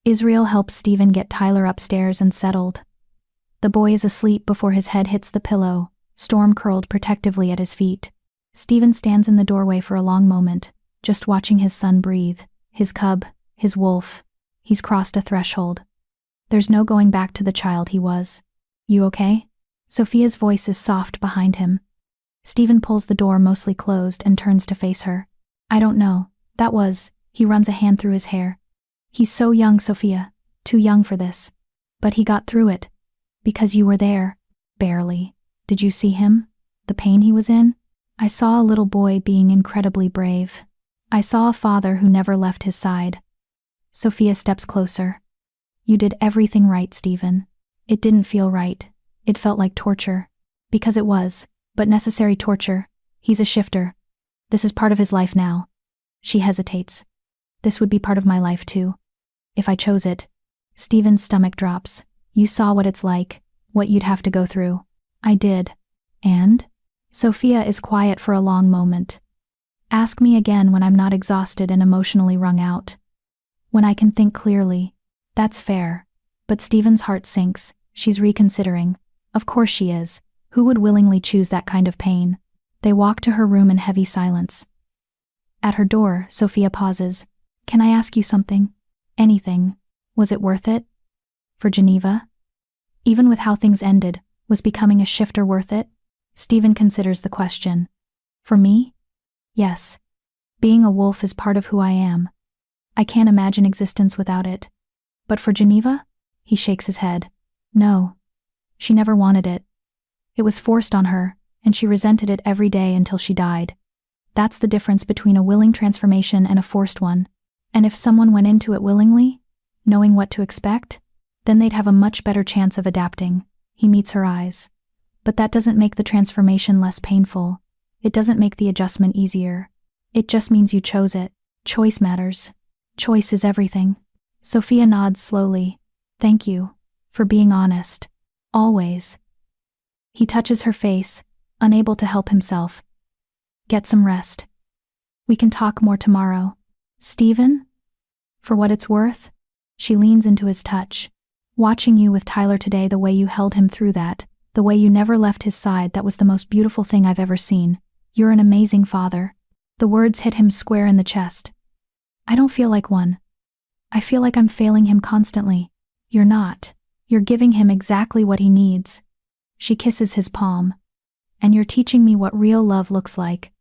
Israel helps Stephen get Tyler upstairs and settled. The boy is asleep before his head hits the pillow, Storm curled protectively at his feet. Stephen stands in the doorway for a long moment, just watching his son breathe, his cub, his wolf. He's crossed a threshold. There's no going back to the child he was. You okay? Sophia's voice is soft behind him. Stephen pulls the door mostly closed and turns to face her. I don't know. He runs a hand through his hair. He's so young, Sophia. Too young for this. But he got through it. Because you were there. Barely. Did you see him? The pain he was in? I saw a little boy being incredibly brave. I saw a father who never left his side. Sophia steps closer. You did everything right, Stephen. It didn't feel right. It felt like torture. Because it was, but necessary torture. He's a shifter. This is part of his life now. She hesitates. This would be part of my life too. If I chose it. Stephen's stomach drops. You saw what it's like, what you'd have to go through. I did. And? Sophia is quiet for a long moment. Ask me again when I'm not exhausted and emotionally wrung out. When I can think clearly. That's fair. But Stephen's heart sinks. She's reconsidering. Of course she is. Who would willingly choose that kind of pain? They walk to her room in heavy silence. At her door, Sophia pauses. Can I ask you something? Anything. Was it worth it? For Geneva? Even with how things ended, was becoming a shifter worth it? Stephen considers the question. For me? Yes. Being a wolf is part of who I am. I can't imagine existence without it. But for Geneva? He shakes his head. No. She never wanted it. It was forced on her, and she resented it every day until she died. That's the difference between a willing transformation and a forced one. And if someone went into it willingly, knowing what to expect, then they'd have a much better chance of adapting. He meets her eyes. But that doesn't make the transformation less painful. It doesn't make the adjustment easier. It just means you chose it. Choice matters. Choice is everything. Sophia nods slowly. Thank you. For being honest. Always. He touches her face, unable to help himself. Get some rest. We can talk more tomorrow. Stephen? For what it's worth? She leans into his touch. Watching you with Tyler today, the way you held him through that, the way you never left his side, that was the most beautiful thing I've ever seen. You're an amazing father. The words hit him square in the chest. I don't feel like one. I feel like I'm failing him constantly. You're not. You're giving him exactly what he needs. She kisses his palm. And you're teaching me what real love looks like.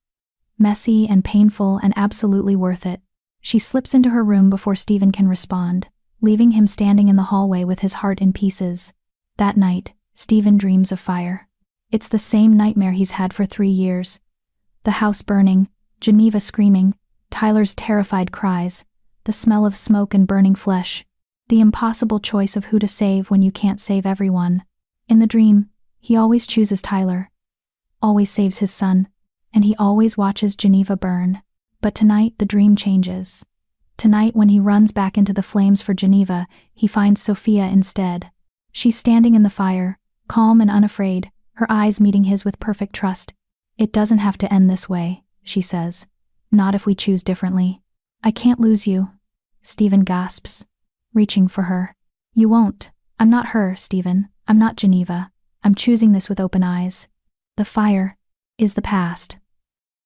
Messy and painful and absolutely worth it. She slips into her room before Stephen can respond, leaving him standing in the hallway with his heart in pieces. That night, Stephen dreams of fire. It's the same nightmare he's had for 3 years. The house burning, Geneva screaming, Tyler's terrified cries, the smell of smoke and burning flesh, the impossible choice of who to save when you can't save everyone. In the dream, he always chooses Tyler, always saves his son, and he always watches Geneva burn. But tonight the dream changes. Tonight, when he runs back into the flames for Geneva, he finds Sophia instead. She's standing in the fire, calm and unafraid, her eyes meeting his with perfect trust. It doesn't have to end this way, she says. Not if we choose differently. I can't lose you. Stephen gasps, reaching for her. You won't. I'm not her, Stephen. I'm not Geneva. I'm choosing this with open eyes. The fire is the past.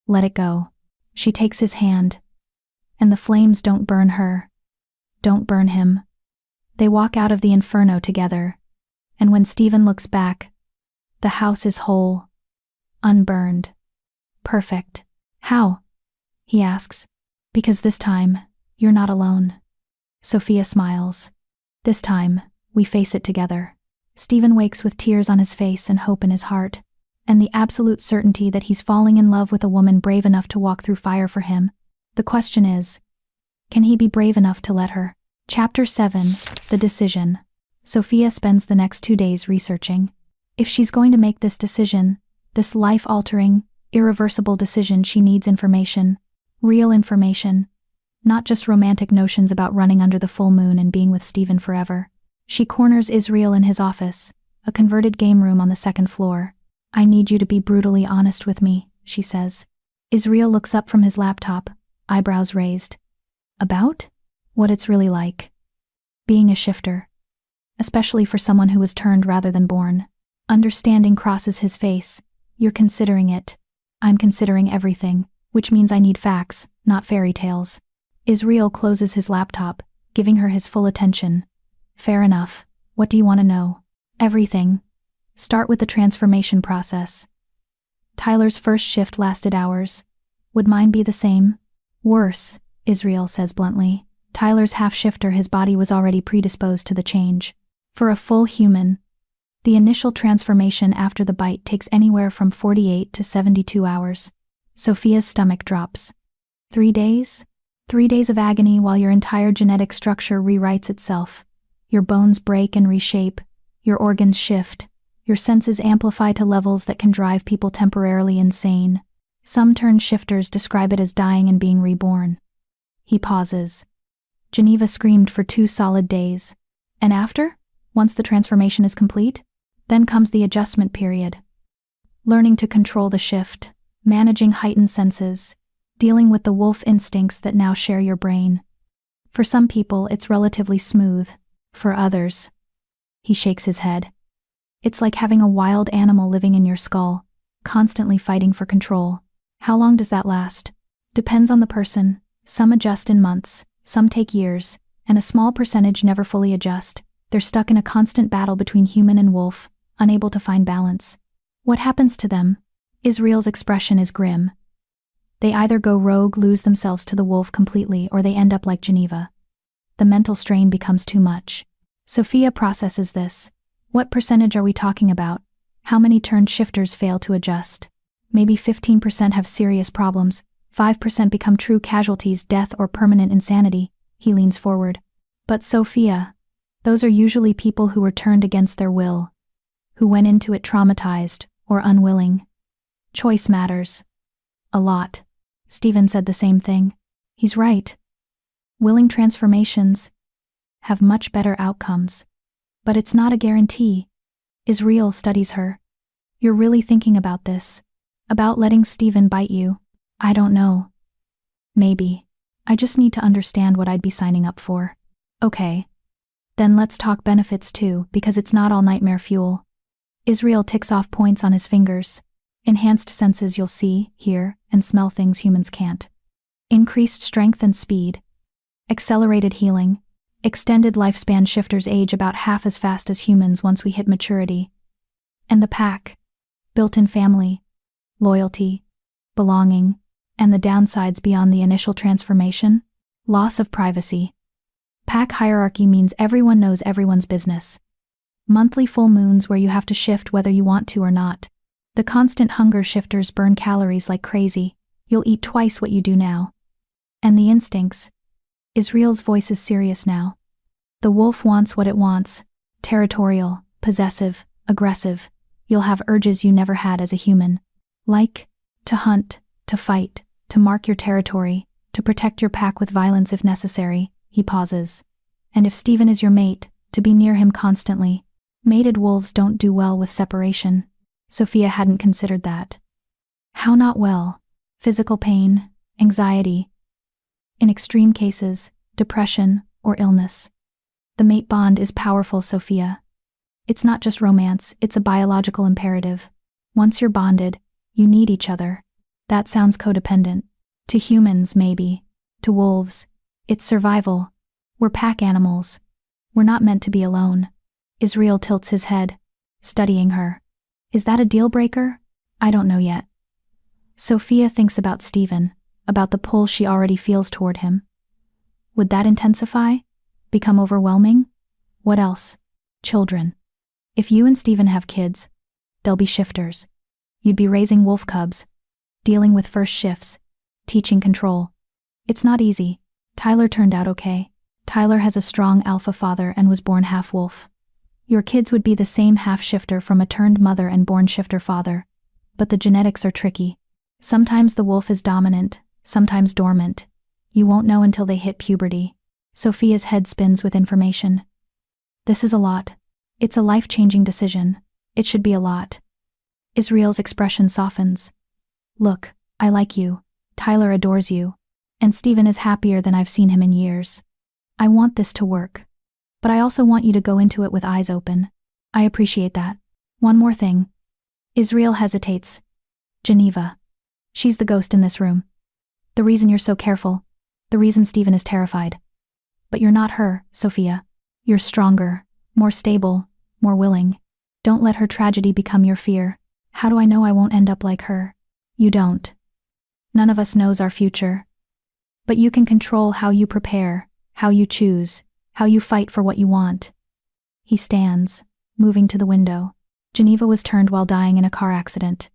Let it go. She takes his hand. And the flames don't burn her. Don't burn him. They walk out of the inferno together. And when Stephen looks back, the house is whole. Unburned. Perfect. How? He asks. Because this time, you're not alone. Sophia smiles. This time, we face it together. Stephen wakes with tears on his face and hope in his heart, and the absolute certainty that he's falling in love with a woman brave enough to walk through fire for him. The question is, can he be brave enough to let her? Chapter 7, The Decision. Sophia spends the next 2 days researching. If she's going to make this decision, this life-altering, irreversible decision, she needs information. Real information. not just romantic notions about running under the full moon and being with Stephen forever. She corners Israel in his office, a converted game room on the second floor. "I need you to be brutally honest with me," she says. Israel looks up from his laptop, eyebrows raised. "About? What it's really like. Being a shifter. Especially for someone who was turned rather than born." Understanding crosses his face. "You're considering it. I'm considering everything, which means I need facts, not fairy tales." Israel closes his laptop, giving her his full attention. "Fair enough. What do you want to know?" "Everything. Start with the transformation process." Tyler's first shift lasted hours. "Would mine be the same?" "Worse," Israel says bluntly. Tyler's half-shifter, his body was already predisposed to the change. For a full human, the initial transformation after the bite takes anywhere from 48 to 72 hours. Sophia's stomach drops. 3 days? 3 days of agony while your entire genetic structure rewrites itself. Your bones break and reshape, your organs shift, your senses amplify to levels that can drive people temporarily insane. Some turned shifters describe it as dying and being reborn. He pauses. Geneva screamed for 2 solid days. And after? Once the transformation is complete? Then comes the adjustment period. Learning to control the shift, managing heightened senses, dealing with the wolf instincts that now share your brain. For some people, it's relatively smooth. For others, he shakes his head. It's like having a wild animal living in your skull, constantly fighting for control. How long does that last? Depends on the person. Some adjust in months, some take years, and a small percentage never fully adjust. They're stuck in a constant battle between human and wolf, unable to find balance. What happens to them? Israel's expression is grim. They either go rogue, lose themselves to the wolf completely, or they end up like Geneva. The mental strain becomes too much. Sophia processes this. What percentage are we talking about? How many turned shifters fail to adjust? Maybe 15% have serious problems, 5% become true casualties, death or permanent insanity. He leans forward. But Sophia, those are usually people who were turned against their will, who went into it traumatized or unwilling. Choice matters. A lot. Stephen said the same thing. He's right. Willing transformations have much better outcomes. But it's not a guarantee. Israel studies her. You're really thinking about this? About letting Stephen bite you? I don't know. Maybe. I just need to understand what I'd be signing up for. Okay. Then let's talk benefits too, because it's not all nightmare fuel. Israel ticks off points on his fingers. Enhanced senses, you'll see, hear, and smell things humans can't. Increased strength and speed. Accelerated healing. Extended lifespan, shifters age about half as fast as humans once we hit maturity. And the pack. Built-in family. Loyalty. Belonging. And the downsides beyond the initial transformation? Loss of privacy. Pack hierarchy means everyone knows everyone's business. Monthly full moons where you have to shift whether you want to or not. The constant hunger, shifters burn calories like crazy. You'll eat twice what you do now. And the instincts. Israel's voice is serious now. The wolf wants what it wants. Territorial, possessive, aggressive. You'll have urges you never had as a human. Like, to hunt, to fight, to mark your territory, to protect your pack with violence if necessary. He pauses. And if Stephen is your mate, to be near him constantly. Mated wolves don't do well with separation. Sophia hadn't considered that. How not well? Physical pain, anxiety. In extreme cases, depression or illness. The mate bond is powerful, Sophia. It's not just romance, it's a biological imperative. Once you're bonded, you need each other. That sounds codependent. To humans, maybe. To wolves, it's survival. We're pack animals. We're not meant to be alone. Israel tilts his head, studying her. Is that a deal breaker? I don't know yet. Sophia thinks about Stephen, about the pull she already feels toward him. Would that intensify? Become overwhelming? What else? Children. If you and Stephen have kids, they'll be shifters. You'd be raising wolf cubs, dealing with first shifts, teaching control. It's not easy. Tyler turned out okay. Tyler has a strong alpha father and was born half wolf. Your kids would be the same half-shifter from a turned mother and born shifter father. But the genetics are tricky. Sometimes the wolf is dominant, sometimes dormant. You won't know until they hit puberty. Sophia's head spins with information. This is a lot. It's a life-changing decision. It should be a lot. Israel's expression softens. Look, I like you. Tyler adores you. And Stephen is happier than I've seen him in years. I want this to work. But I also want you to go into it with eyes open. I appreciate that. One more thing. Israel hesitates. Geneva. She's the ghost in this room. The reason you're so careful. The reason Stephen is terrified. But you're not her, Sophia. You're stronger, more stable, more willing. Don't let her tragedy become your fear. How do I know I won't end up like her? You don't. None of us knows our future. But you can control how you prepare, how you choose, how you fight for what you want. He stands, moving to the window. Geneva was turned while dying in a car accident.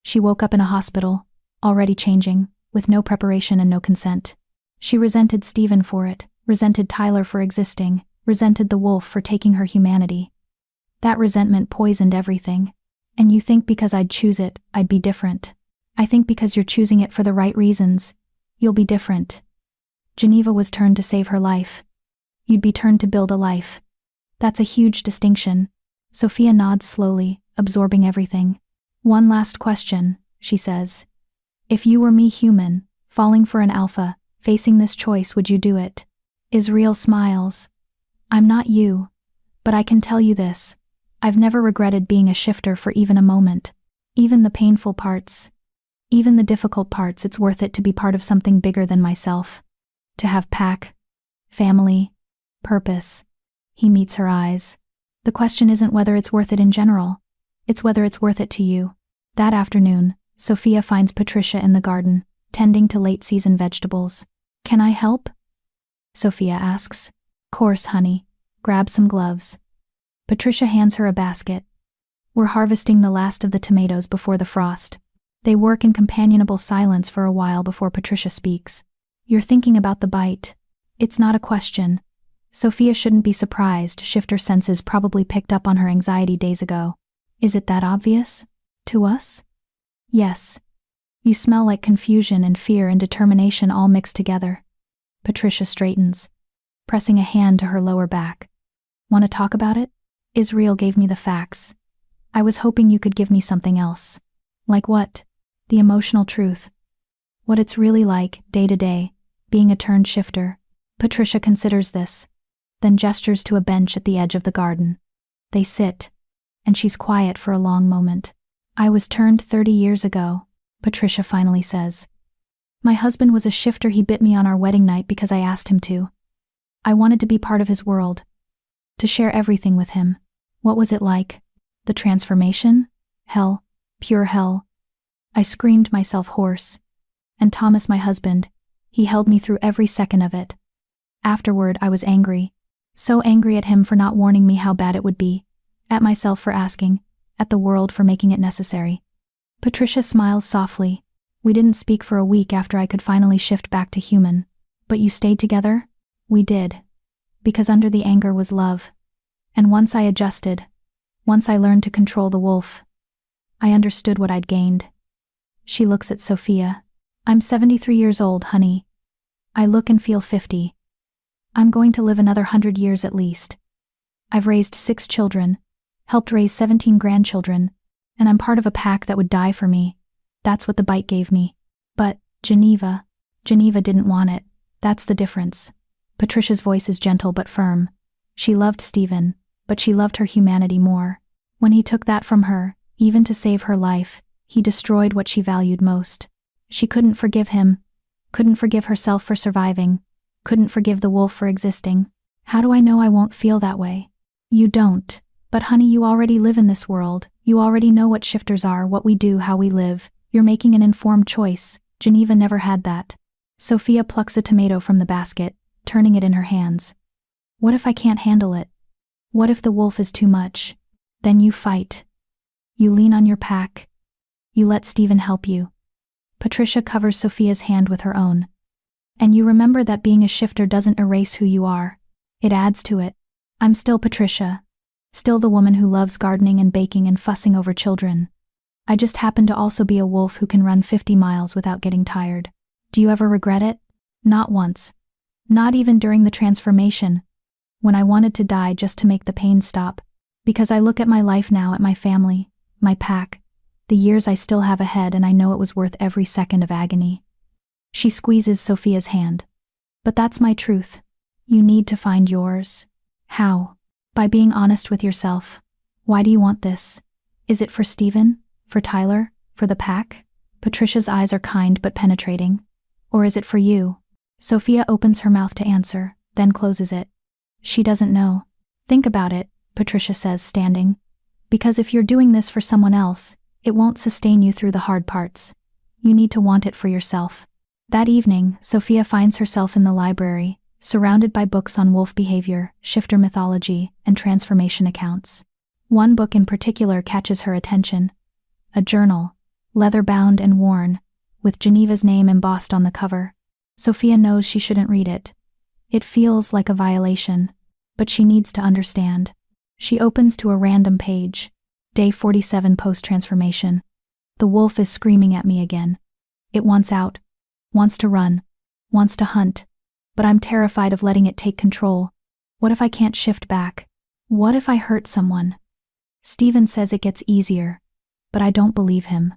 She woke up in a hospital, already changing, with no preparation and no consent. She resented Stephen for it, resented Tyler for existing, resented the wolf for taking her humanity. That resentment poisoned everything. And you think because I'd choose it, I'd be different. I think because you're choosing it for the right reasons, you'll be different. Geneva was turned to save her life. You'd be turned to build a life. That's a huge distinction. Sophia nods slowly, absorbing everything. One last question, she says. If you were me, human, falling for an alpha, facing this choice, would you do it? Israel smiles. I'm not you. But I can tell you this. I've never regretted being a shifter for even a moment. Even the painful parts. Even the difficult parts, it's worth it to be part of something bigger than myself. To have pack, family, purpose. He meets her eyes. The question isn't whether it's worth it in general. It's whether it's worth it to you. That afternoon, Sophia finds Patricia in the garden, tending to late-season vegetables. Can I help? Sophia asks. Course, honey. Grab some gloves. Patricia hands her a basket. We're harvesting the last of the tomatoes before the frost. They work in companionable silence for a while before Patricia speaks. You're thinking about the bite. It's not a question. Sophia shouldn't be surprised. Shifter senses probably picked up on her anxiety days ago. Is it that obvious? To us? Yes. You smell like confusion and fear and determination all mixed together. Patricia straightens, pressing a hand to her lower back. Want to talk about it? Israel gave me the facts. I was hoping you could give me something else. Like what? The emotional truth. What it's really like, day to day, being a turned shifter. Patricia considers this, then gestures to a bench at the edge of the garden. They sit, and she's quiet for a long moment. I was turned 30 years ago, Patricia finally says. My husband was a shifter. He bit me on our wedding night because I asked him to. I wanted to be part of his world. To share everything with him. What was it like? The transformation? Hell. Pure hell. I screamed myself hoarse. And Thomas, my husband, he held me through every second of it. Afterward, I was angry. So angry at him for not warning me how bad it would be. At myself for asking. At the world for making it necessary. Patricia smiles softly. We didn't speak for a week after I could finally shift back to human. But you stayed together? We did. Because under the anger was love. And once I adjusted, once I learned to control the wolf, I understood what I'd gained. She looks at Sophia. I'm 73 years old, honey. I look and feel 50. I'm going to live another 100 years at least. I've raised 6 children, helped raise 17 grandchildren, and I'm part of a pack that would die for me. That's what the bite gave me. But, Geneva didn't want it. That's the difference. Patricia's voice is gentle but firm. She loved Stephen, but she loved her humanity more. When he took that from her, even to save her life, he destroyed what she valued most. She couldn't forgive him, couldn't forgive herself for surviving, couldn't forgive the wolf for existing. How do I know I won't feel that way? You don't. But honey, you already live in this world. You already know what shifters are, what we do, how we live. You're making an informed choice. Geneva never had that. Sophia plucks a tomato from the basket, turning it in her hands. What if I can't handle it? What if the wolf is too much? Then you fight. You lean on your pack. You let Stephen help you. Patricia covers Sophia's hand with her own. And you remember that being a shifter doesn't erase who you are. It adds to it. I'm still Patricia. Still the woman who loves gardening and baking and fussing over children. I just happen to also be a wolf who can run 50 miles without getting tired. Do you ever regret it? Not once. Not even during the transformation, when I wanted to die just to make the pain stop. Because I look at my life now, at my family, my pack, the years I still have ahead, and I know it was worth every second of agony. She squeezes Sophia's hand. But that's my truth. You need to find yours. How? By being honest with yourself. Why do you want this? Is it for Stephen? For Tyler? For the pack? Patricia's eyes are kind but penetrating. Or is it for you? Sophia opens her mouth to answer, then closes it. She doesn't know. Think about it, Patricia says, standing. Because if you're doing this for someone else, it won't sustain you through the hard parts. You need to want it for yourself. That evening, Sophia finds herself in the library, surrounded by books on wolf behavior, shifter mythology, and transformation accounts. One book in particular catches her attention. A journal, leather-bound and worn, with Geneva's name embossed on the cover. Sophia knows she shouldn't read it. It feels like a violation, but she needs to understand. She opens to a random page. Day 47 post-transformation. The wolf is screaming at me again. It wants out, wants to run, wants to hunt, but I'm terrified of letting it take control. What if I can't shift back? What if I hurt someone? Stephen says it gets easier, but I don't believe him.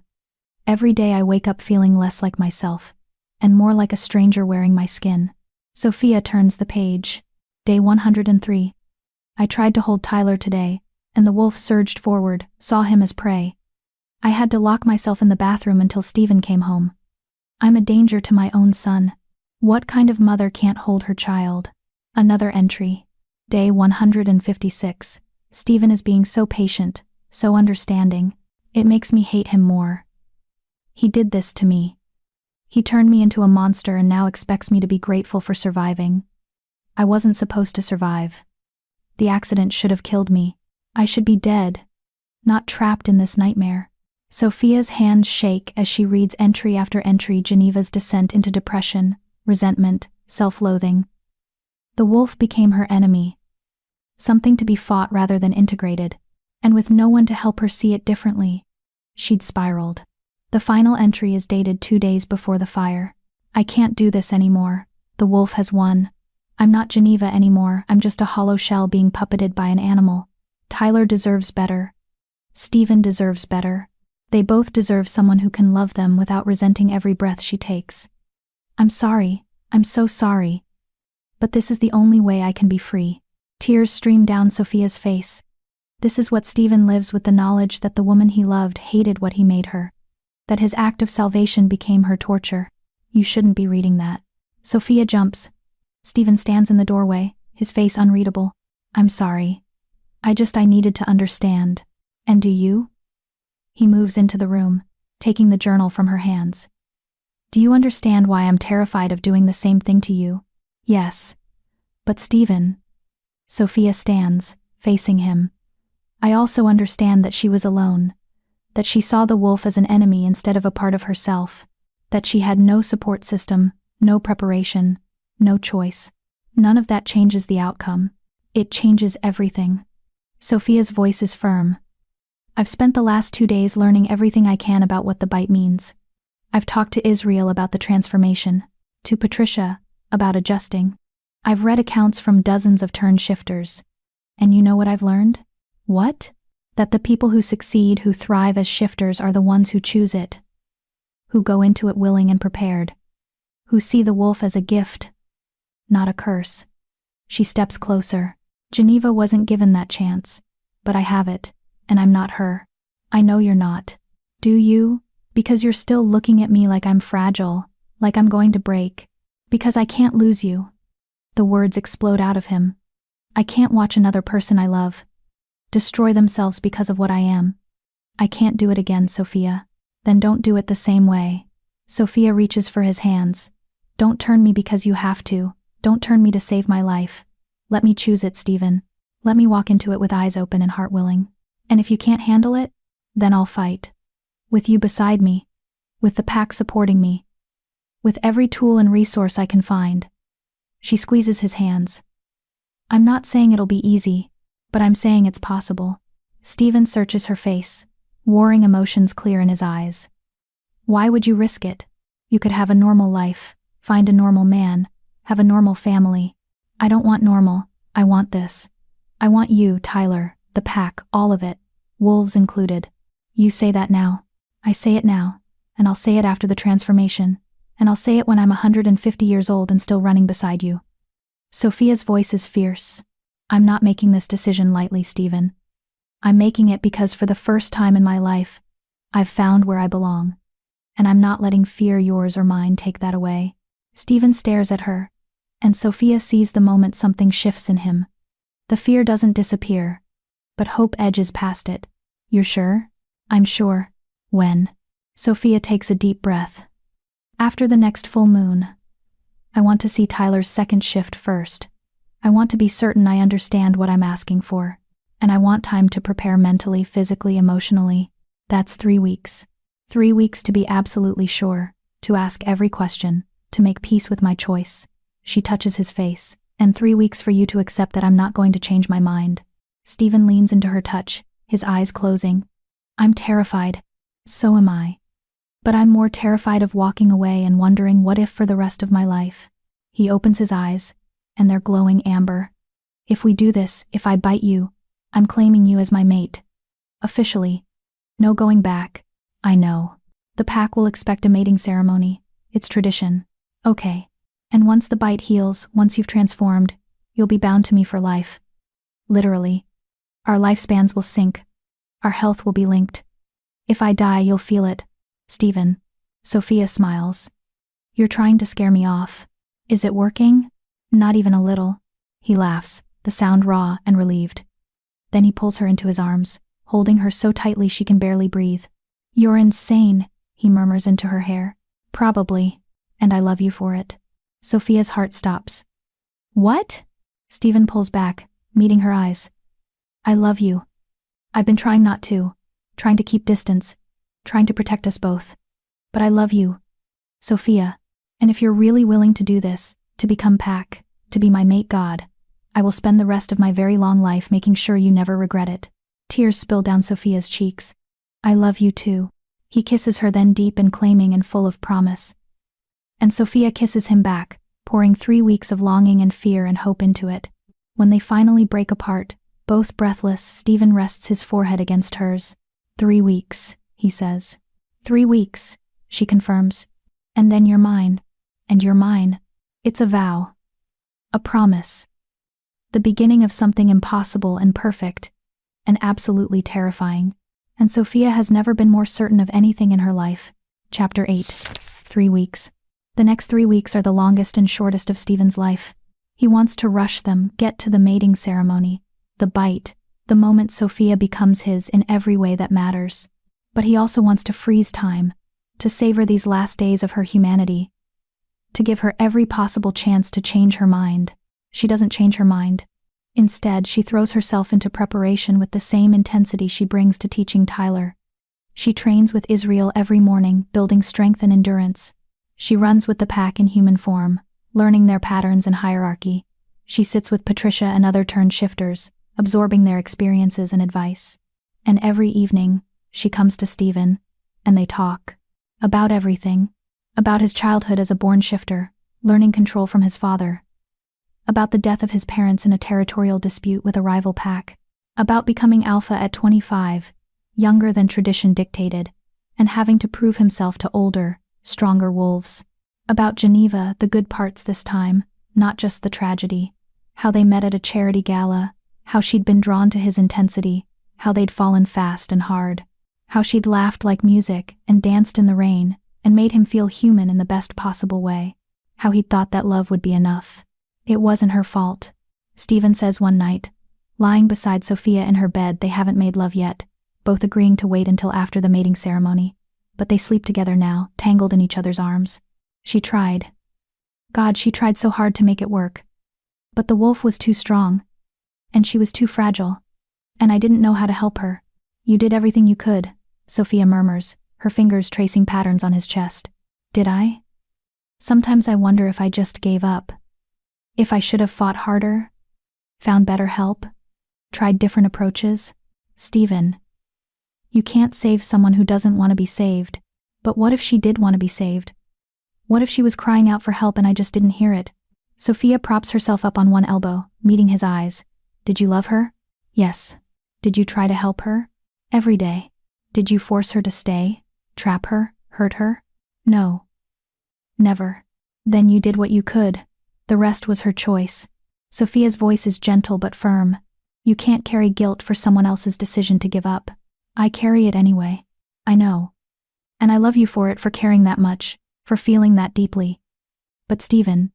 Every day I wake up feeling less like myself, and more like a stranger wearing my skin. Sophia turns the page. Day 103. I tried to hold Tyler today, and the wolf surged forward, saw him as prey. I had to lock myself in the bathroom until Stephen came home. I'm a danger to my own son. What kind of mother can't hold her child? Another entry. Day 156. Stephen is being so patient, so understanding. It makes me hate him more. He did this to me. He turned me into a monster and now expects me to be grateful for surviving. I wasn't supposed to survive. The accident should have killed me. I should be dead, not trapped in this nightmare. Sophia's hands shake as she reads entry after entry, Geneva's descent into depression, resentment, self-loathing. The wolf became her enemy. Something to be fought rather than integrated, and with no one to help her see it differently. She'd spiraled. The final entry is dated 2 days before the fire. I can't do this anymore. The wolf has won. I'm not Geneva anymore. I'm just a hollow shell being puppeted by an animal. Tyler deserves better. Stephen deserves better. They both deserve someone who can love them without resenting every breath she takes. I'm sorry. I'm so sorry. But this is the only way I can be free. Tears stream down Sophia's face. This is what Stephen lives with, the knowledge that the woman he loved hated what he made her. That his act of salvation became her torture. You shouldn't be reading that. Sophia jumps. Stephen stands in the doorway, his face unreadable. I'm sorry. I needed to understand. And do you? He moves into the room, taking the journal from her hands. Do you understand why I'm terrified of doing the same thing to you? Yes. But Stephen. Sophia stands, facing him. I also understand that she was alone. That she saw the wolf as an enemy instead of a part of herself. That she had no support system, no preparation, no choice. None of that changes the outcome. It changes everything. Sophia's voice is firm. I've spent the last 2 days learning everything I can about what the bite means. I've talked to Israel about the transformation, to Patricia about adjusting. I've read accounts from dozens of turn shifters. And you know what I've learned? What? That the people who succeed, who thrive as shifters, are the ones who choose it. Who go into it willing and prepared. Who see the wolf as a gift, not a curse. She steps closer. Geneva wasn't given that chance, but I have it, and I'm not her. I know you're not. Do you? Because you're still looking at me like I'm fragile, like I'm going to break. Because I can't lose you. The words explode out of him. I can't watch another person I love destroy themselves because of what I am. I can't do it again, Sophia. Then don't do it the same way. Sophia reaches for his hands. Don't turn me because you have to. Don't turn me to save my life. Let me choose it, Stephen. Let me walk into it with eyes open and heart willing. And if you can't handle it, then I'll fight. With you beside me. With the pack supporting me. With every tool and resource I can find. She squeezes his hands. I'm not saying it'll be easy, but I'm saying it's possible. Stephen searches her face, warring emotions clear in his eyes. Why would you risk it? You could have a normal life. find a normal man, have a normal family. I don't want normal, I want this. I want you, Tyler, the pack, all of it, wolves included. You say that now. I say it now, and I'll say it after the transformation, and I'll say it when I'm 150 years old and still running beside you. Sophia's voice is fierce. I'm not making this decision lightly, Stephen. I'm making it because for the first time in my life, I've found where I belong. And I'm not letting fear, yours or mine, take that away. Stephen stares at her, and Sophia sees the moment something shifts in him. The fear doesn't disappear, but hope edges past it. You're sure? I'm sure. When? Sophia takes a deep breath. After the next full moon. I want to see Tyler's second shift first. I want to be certain I understand what I'm asking for. And I want time to prepare mentally, physically, emotionally. That's 3 weeks. 3 weeks to be absolutely sure, to ask every question, to make peace with my choice. She touches his face. And 3 weeks for you to accept that I'm not going to change my mind. Stephen leans into her touch, his eyes closing. I'm terrified. So am I. But I'm more terrified of walking away and wondering what if for the rest of my life. He opens his eyes, and they're glowing amber. If we do this, if I bite you, I'm claiming you as my mate. Officially. No going back. I know. The pack will expect a mating ceremony. It's tradition. Okay. And once the bite heals, once you've transformed, you'll be bound to me for life. Literally. Our lifespans will sync. Our health will be linked. If I die, you'll feel it. Stephen. Sophia smiles. You're trying to scare me off. Is it working? Not even a little. He laughs, the sound raw and relieved. Then he pulls her into his arms, holding her so tightly she can barely breathe. You're insane, he murmurs into her hair. Probably. And I love you for it. Sophia's heart stops. What? Stephen pulls back, meeting her eyes. I love you. I've been trying not to, trying to keep distance, trying to protect us both. But I love you, Sophia. And if you're really willing to do this, to become pack, to be my mate god, I will spend the rest of my very long life making sure you never regret it. Tears spill down Sophia's cheeks. I love you too. He kisses her, then deep and claiming and full of promise. And Sophia kisses him back, pouring 3 weeks of longing and fear and hope into it. When they finally break apart, both breathless, Stephen rests his forehead against hers. 3 weeks, he says. 3 weeks, she confirms. And then you're mine. And you're mine. It's a vow. A promise. The beginning of something impossible and perfect, and absolutely terrifying. And Sophia has never been more certain of anything in her life. Chapter 8. 3 weeks. The next 3 weeks are the longest and shortest of Stephen's life. He wants to rush them, get to the mating ceremony, the bite, the moment Sophia becomes his in every way that matters. But he also wants to freeze time, to savor these last days of her humanity, to give her every possible chance to change her mind. She doesn't change her mind. Instead, she throws herself into preparation with the same intensity she brings to teaching Tyler. She trains with Israel every morning, building strength and endurance. She runs with the pack in human form, learning their patterns and hierarchy. She sits with Patricia and other turn shifters, absorbing their experiences and advice. And every evening, she comes to Stephen, and they talk. About everything. About his childhood as a born shifter, learning control from his father. About the death of his parents in a territorial dispute with a rival pack. About becoming alpha at 25, younger than tradition dictated, and having to prove himself to older, stronger wolves. About Geneva, the good parts this time, not just the tragedy. How they met at a charity gala, how she'd been drawn to his intensity, how they'd fallen fast and hard. How she'd laughed like music and danced in the rain and made him feel human in the best possible way. How he'd thought that love would be enough. It wasn't her fault. Stephen says one night, lying beside Sophia in her bed, they haven't made love yet, both agreeing to wait until after the mating ceremony. But they sleep together now, tangled in each other's arms. She tried. God, she tried so hard to make it work. But the wolf was too strong. And she was too fragile. And I didn't know how to help her. You did everything you could, Sophia murmurs, her fingers tracing patterns on his chest. Did I? Sometimes I wonder if I just gave up. If I should have fought harder, found better help, tried different approaches. Stephen. You can't save someone who doesn't want to be saved. But what if she did want to be saved? What if she was crying out for help and I just didn't hear it? Sophia props herself up on one elbow, meeting his eyes. Did you love her? Yes. Did you try to help her? Every day. Did you force her to stay? Trap her? Hurt her? No. Never. Then you did what you could. The rest was her choice. Sophia's voice is gentle but firm. You can't carry guilt for someone else's decision to give up. I carry it anyway. I know. And I love you for it, for caring that much, for feeling that deeply. But Stephen,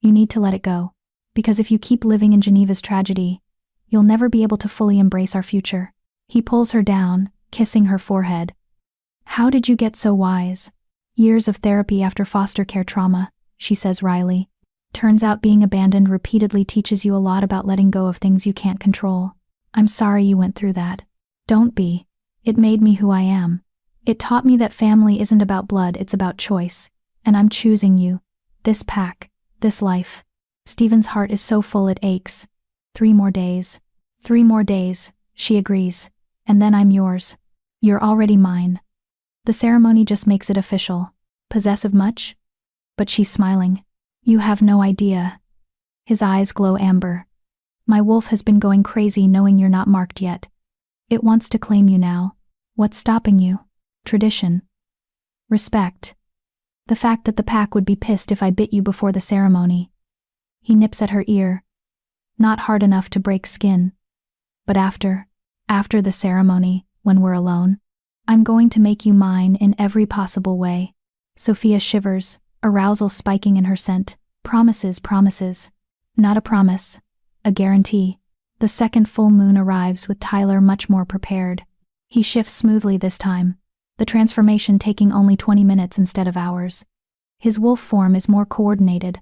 you need to let it go. Because if you keep living in Geneva's tragedy, you'll never be able to fully embrace our future. He pulls her down, kissing her forehead. How did you get so wise? Years of therapy after foster care trauma, she says wryly. Turns out being abandoned repeatedly teaches you a lot about letting go of things you can't control. I'm sorry you went through that. Don't be. It made me who I am. It taught me that family isn't about blood, it's about choice. And I'm choosing you. This pack. This life. Stephen's heart is so full it aches. 3 more days. 3 more days, she agrees. And then I'm yours. You're already mine. The ceremony just makes it official. Possessive much? But she's smiling. You have no idea. His eyes glow amber. My wolf has been going crazy knowing you're not marked yet. It wants to claim you now. What's stopping you? Tradition. Respect. The fact that the pack would be pissed if I bit you before the ceremony. He nips at her ear. Not hard enough to break skin. But after the ceremony, when we're alone, I'm going to make you mine in every possible way. Sophia shivers, arousal spiking in her scent. Promises. Not a promise. A guarantee. The second full moon arrives with Tyler much more prepared. He shifts smoothly this time, the transformation taking only 20 minutes instead of hours. His wolf form is more coordinated.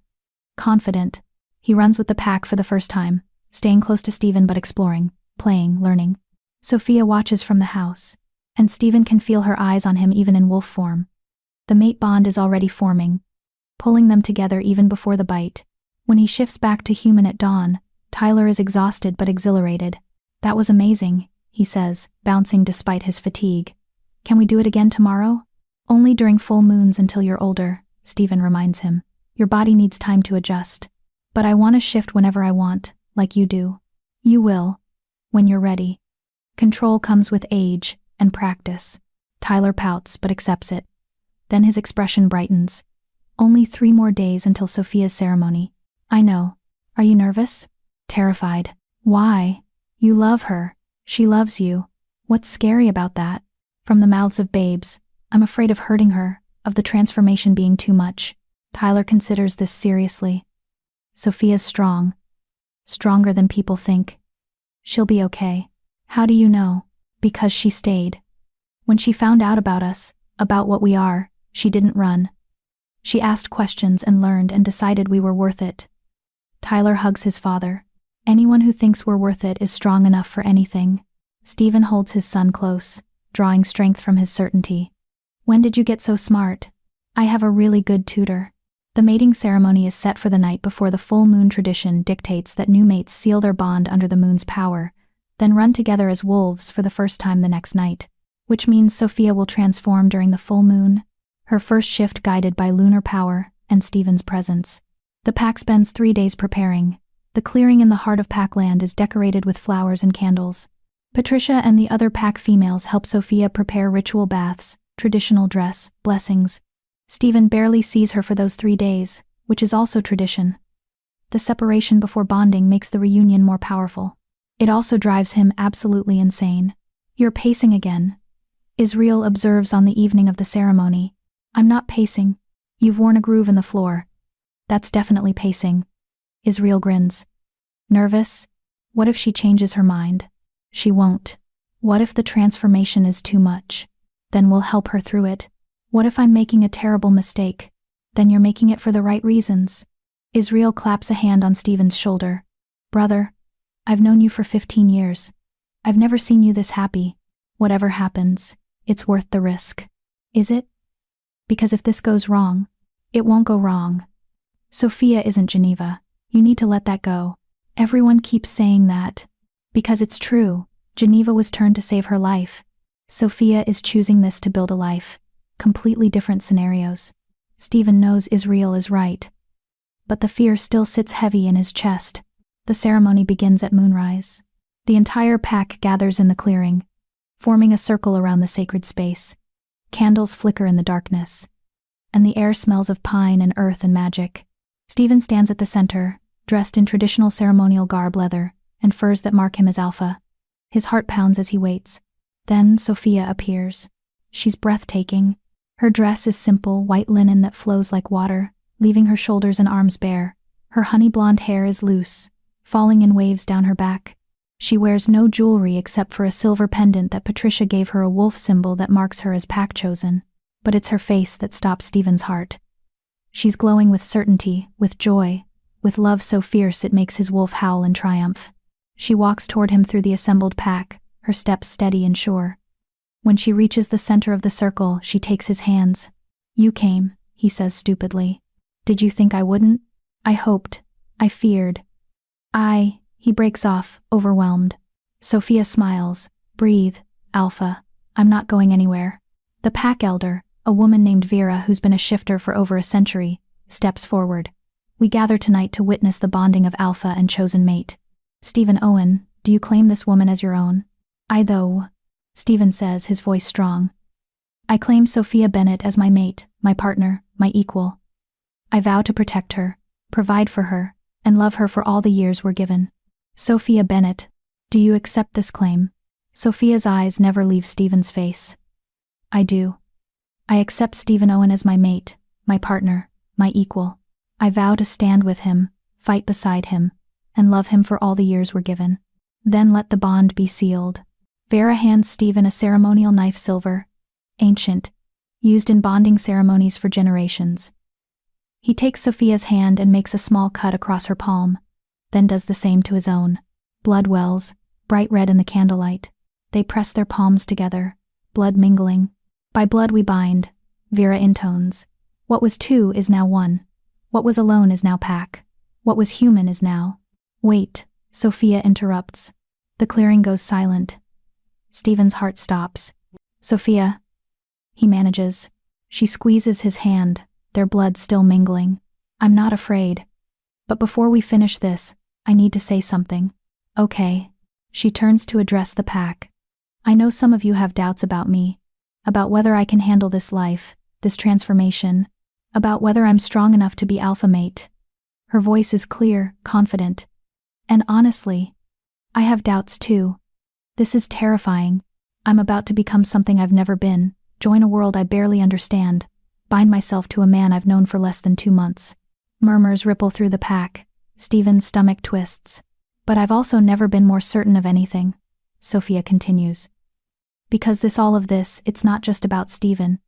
Confident. He runs with the pack for the first time, staying close to Stephen but exploring, playing, learning. Sophia watches from the house, and Stephen can feel her eyes on him even in wolf form. The mate bond is already forming, pulling them together even before the bite. When he shifts back to human at dawn, Tyler is exhausted but exhilarated. That was amazing, he says, bouncing despite his fatigue. Can we do it again tomorrow? Only during full moons until you're older, Stephen reminds him. Your body needs time to adjust. But I want to shift whenever I want, like you do. You will, when you're ready. Control comes with age and practice. Tyler pouts but accepts it. Then his expression brightens. Only 3 more days until Sophia's ceremony. I know. Are you nervous? Terrified. Why? You love her. She loves you. What's scary about that? From the mouths of babes, I'm afraid of hurting her, of the transformation being too much. Tyler considers this seriously. Sophia's strong. Stronger than people think. She'll be okay. How do you know? Because she stayed. When she found out about us, about what we are, she didn't run. She asked questions and learned and decided we were worth it. Tyler hugs his father. Anyone who thinks we're worth it is strong enough for anything. Stephen holds his son close, drawing strength from his certainty. When did you get so smart? I have a really good tutor. The mating ceremony is set for the night before the full moon. Tradition dictates that new mates seal their bond under the moon's power, then run together as wolves for the first time the next night, which means Sophia will transform during the full moon, her first shift guided by lunar power and Stephen's presence. The pack spends 3 days preparing. The clearing in the heart of Packland is decorated with flowers and candles. Patricia and the other pack females help Sophia prepare ritual baths, traditional dress, blessings. Stephen barely sees her for those 3 days, which is also tradition. The separation before bonding makes the reunion more powerful. It also drives him absolutely insane. You're pacing again. Israel observes on the evening of the ceremony. I'm not pacing. You've worn a groove in the floor. That's definitely pacing. Israel grins. Nervous? What if she changes her mind? She won't. What if the transformation is too much? Then we'll help her through it. What if I'm making a terrible mistake? Then you're making it for the right reasons. Israel claps a hand on Stephen's shoulder. Brother, I've known you for 15 years. I've never seen you this happy. Whatever happens, it's worth the risk. Is it? Because if this goes wrong, it won't go wrong. Sophia isn't Geneva. You need to let that go. Everyone keeps saying that. Because it's true. Geneva was turned to save her life. Sophia is choosing this to build a life. Completely different scenarios. Stephen knows Israel is right. But the fear still sits heavy in his chest. The ceremony begins at moonrise. The entire pack gathers in the clearing, forming a circle around the sacred space. Candles flicker in the darkness, and the air smells of pine and earth and magic. Stephen stands at the center, dressed in traditional ceremonial garb, leather, and furs that mark him as alpha. His heart pounds as he waits. Then Sophia appears. She's breathtaking. Her dress is simple, white linen that flows like water, leaving her shoulders and arms bare. Her honey-blonde hair is loose, falling in waves down her back. She wears no jewelry except for a silver pendant that Patricia gave her, a wolf symbol that marks her as pack chosen. But it's her face that stops Stephen's heart. She's glowing with certainty, with joy, with love so fierce it makes his wolf howl in triumph. She walks toward him through the assembled pack, her steps steady and sure. When she reaches the center of the circle, she takes his hands. "You came," he says stupidly. "Did you think I wouldn't? I hoped. I feared." He breaks off, overwhelmed. Sophia smiles. "Breathe, Alpha. I'm not going anywhere." The pack elder, a woman named Vera who's been a shifter for over a century, steps forward. "We gather tonight to witness the bonding of Alpha and chosen mate. Stephen Owen, do you claim this woman as your own?" "Though," Stephen says, his voice strong. "I claim Sophia Bennett as my mate, my partner, my equal. I vow to protect her, provide for her, and love her for all the years we're given." "Sophia Bennett, do you accept this claim?" Sophia's eyes never leave Stephen's face. "I do. I accept Stephen Owen as my mate, my partner, my equal. I vow to stand with him, fight beside him, and love him for all the years we're given." "Then let the bond be sealed." Vera hands Stephen a ceremonial knife, silver, ancient, used in bonding ceremonies for generations. He takes Sophia's hand and makes a small cut across her palm, then does the same to his own. Blood wells, bright red in the candlelight. They press their palms together, blood mingling. "By blood we bind," Vera intones. "What was two is now one. What was alone is now pack. What was human is now—" "Wait," Sophia interrupts. The clearing goes silent. Stephen's heart stops. "Sophia," he manages. She squeezes his hand, their blood still mingling. "I'm not afraid. But before we finish this, I need to say something." "Okay." She turns to address the pack. "I know some of you have doubts about me, about whether I can handle this life, this transformation, about whether I'm strong enough to be alpha mate." Her voice is clear, confident. "And honestly, I have doubts too. This is terrifying. I'm about to become something I've never been, join a world I barely understand, bind myself to a man I've known for less than 2 months." Murmurs ripple through the pack. Stephen's stomach twists. "But I've also never been more certain of anything," Sophia continues. "Because all of this, it's not just about Stephen.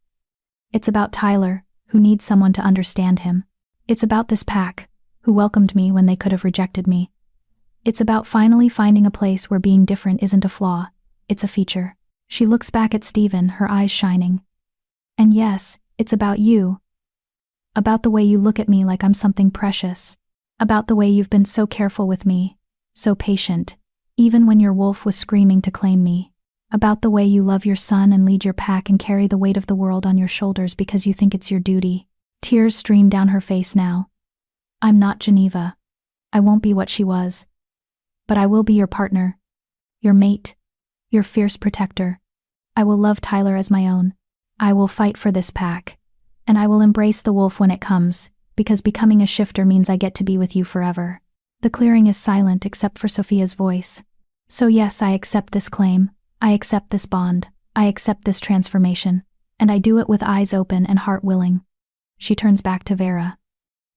It's about Tyler, who needs someone to understand him. It's about this pack, who welcomed me when they could have rejected me. It's about finally finding a place where being different isn't a flaw, it's a feature." She looks back at Stephen, her eyes shining. "And yes, it's about you. About the way you look at me like I'm something precious. About the way you've been so careful with me, so patient, even when your wolf was screaming to claim me. About the way you love your son and lead your pack and carry the weight of the world on your shoulders because you think it's your duty." Tears stream down her face now. "I'm not Geneva. I won't be what she was. But I will be your partner, your mate, your fierce protector. I will love Tyler as my own. I will fight for this pack. And I will embrace the wolf when it comes, because becoming a shifter means I get to be with you forever." The clearing is silent except for Sophia's voice. "So yes, I accept this claim. I accept this bond. I accept this transformation. And I do it with eyes open and heart willing." She turns back to Vera.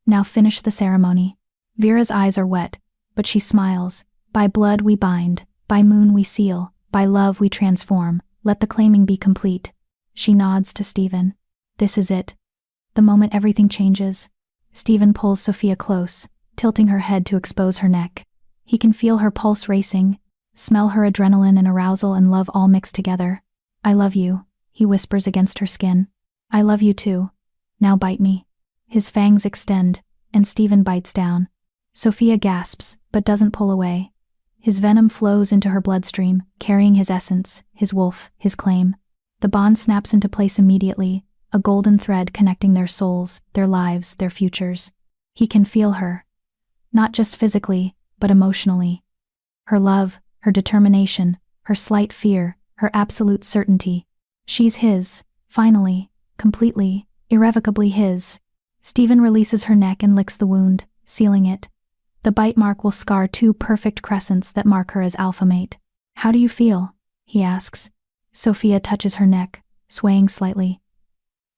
"Now finish the ceremony." Vera's eyes are wet, but she smiles. "By blood we bind, by moon we seal, by love we transform. Let the claiming be complete." She nods to Stephen. "This is it. The moment everything changes." Stephen pulls Sophia close, tilting her head to expose her neck. He can feel her pulse racing, smell her adrenaline and arousal and love all mixed together. "I love you," he whispers against her skin. "I love you too. Now bite me." His fangs extend, and Stephen bites down. Sophia gasps, but doesn't pull away. His venom flows into her bloodstream, carrying his essence, his wolf, his claim. The bond snaps into place immediately, a golden thread connecting their souls, their lives, their futures. He can feel her. Not just physically, but emotionally. Her love, her determination, her slight fear, her absolute certainty. She's his, finally, completely, irrevocably his. Stephen releases her neck and licks the wound, sealing it. The bite mark will scar 2 perfect crescents that mark her as alpha mate. "How do you feel?" he asks. Sophia touches her neck, swaying slightly.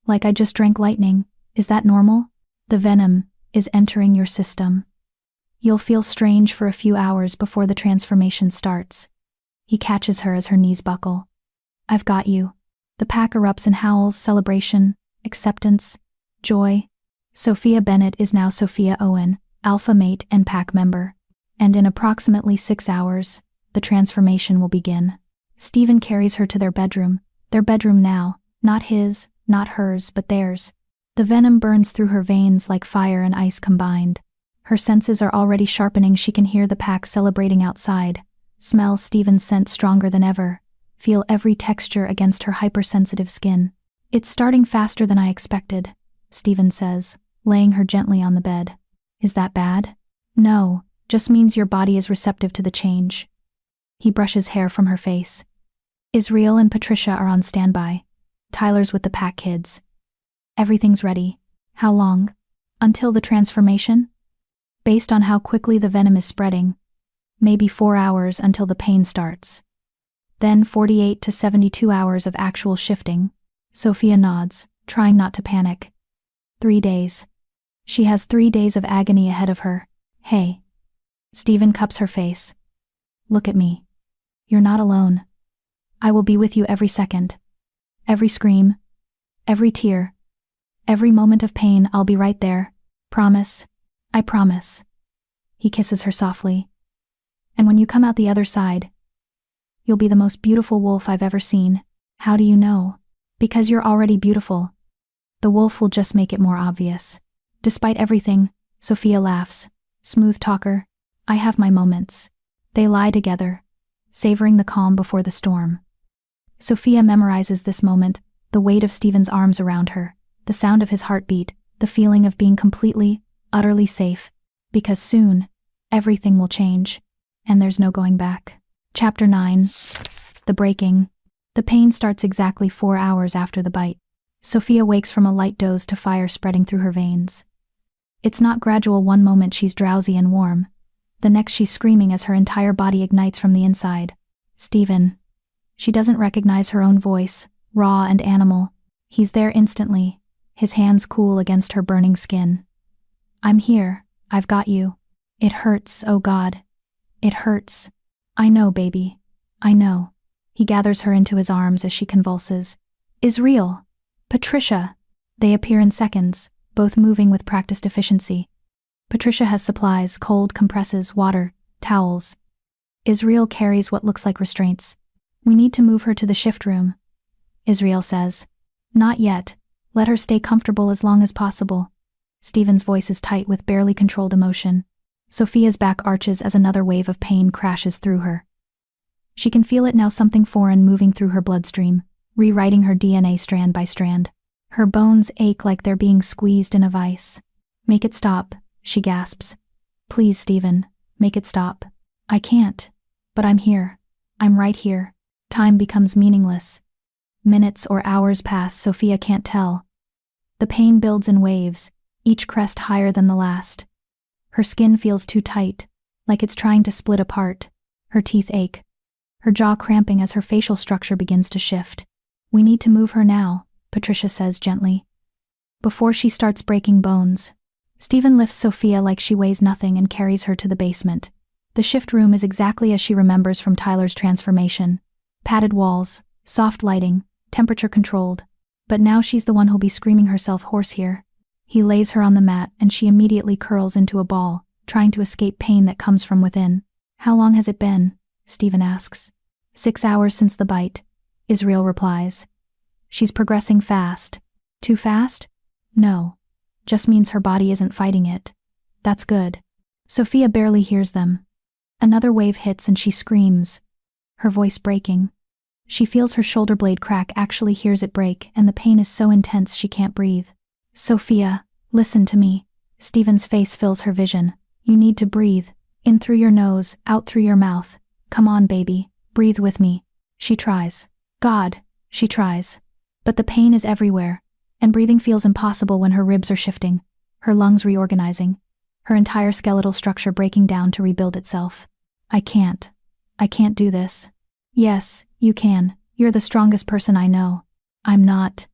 "Like I just drank lightning. Is that normal?" "The venom is entering your system. You'll feel strange for a few hours before the transformation starts." He catches her as her knees buckle. "I've got you." The pack erupts in howls, celebration, acceptance, joy. Sophia Bennett is now Sophia Owen, alpha mate and pack member. And in approximately 6 hours, the transformation will begin. Stephen carries her to their bedroom now, not his, not hers, but theirs. The venom burns through her veins like fire and ice combined. Her senses are already sharpening. She can hear the pack celebrating outside, smell Stephen's scent stronger than ever, feel every texture against her hypersensitive skin. "It's starting faster than I expected," Stephen says, laying her gently on the bed. "Is that bad?" "No, just means your body is receptive to the change." He brushes hair from her face. Israel and Patricia are on standby. Tyler's with the pack kids. "Everything's ready." "How long?" "Until the transformation?" "Based on how quickly the venom is spreading, maybe 4 hours until the pain starts. Then 48 to 72 hours of actual shifting." Sophia nods, trying not to panic. 3 days. She has 3 days of agony ahead of her. "Hey." Stephen cups her face. "Look at me. You're not alone. I will be with you every second. Every scream, every tear, every moment of pain, I'll be right there. Promise. I promise." He kisses her softly. "And when you come out the other side, you'll be the most beautiful wolf I've ever seen." "How do you know?" "Because you're already beautiful. The wolf will just make it more obvious." Despite everything, Sophia laughs. "Smooth talker. I have my moments." They lie together, savoring the calm before the storm. Sophia memorizes this moment, the weight of Stephen's arms around her, the sound of his heartbeat, the feeling of being completely, utterly safe. Because soon, everything will change, and there's no going back. Chapter 9. The Breaking. The pain starts exactly 4 hours after the bite. Sophia wakes from a light doze to fire spreading through her veins. It's not gradual. One moment she's drowsy and warm. The next she's screaming as her entire body ignites from the inside. "Stephen." She doesn't recognize her own voice, raw and animal. He's there instantly, his hands cool against her burning skin. "I'm here. I've got you." "It hurts, oh God. It hurts." "I know, baby. I know." He gathers her into his arms as she convulses. "Israel! Patricia!" They appear in seconds, both moving with practiced efficiency. Patricia has supplies: cold compresses, water, towels. Israel carries what looks like restraints. "We need to move her to the shift room," Israel says. "Not yet. Let her stay comfortable as long as possible." Stephen's voice is tight with barely controlled emotion. Sophia's back arches as another wave of pain crashes through her. She can feel it now, something foreign moving through her bloodstream, rewriting her DNA strand by strand. Her bones ache like they're being squeezed in a vice. "Make it stop," she gasps. "Please, Stephen, make it stop." "I can't. But I'm here. I'm right here." Time becomes meaningless. Minutes or hours pass, Sophia can't tell. The pain builds in waves, each crest higher than the last. Her skin feels too tight, like it's trying to split apart. Her teeth ache, her jaw cramping as her facial structure begins to shift. "We need to move her now," Patricia says gently, "before she starts breaking bones." Stephen lifts Sophia like she weighs nothing and carries her to the basement. The shift room is exactly as she remembers from Tyler's transformation. Padded walls, soft lighting, temperature controlled. But now she's the one who'll be screaming herself hoarse here. He lays her on the mat and she immediately curls into a ball, trying to escape pain that comes from within. "How long has it been?" Stephen asks. 6 hours since the bite, Israel replies. "She's progressing fast." "Too fast?" "No. Just means her body isn't fighting it." "That's good." Sophia barely hears them. Another wave hits and she screams, her voice breaking. She feels her shoulder blade crack, actually hears it break, and the pain is so intense she can't breathe. Sophia, listen to me. Stephen's face fills her vision. You need to breathe. In through your nose, out through your mouth. Come on, baby. Breathe with me. She tries. God, she tries. But the pain is everywhere, and breathing feels impossible when her ribs are shifting, her lungs reorganizing, her entire skeletal structure breaking down to rebuild itself. I can't do this. Yes, you can. You're the strongest person I know. I'm not.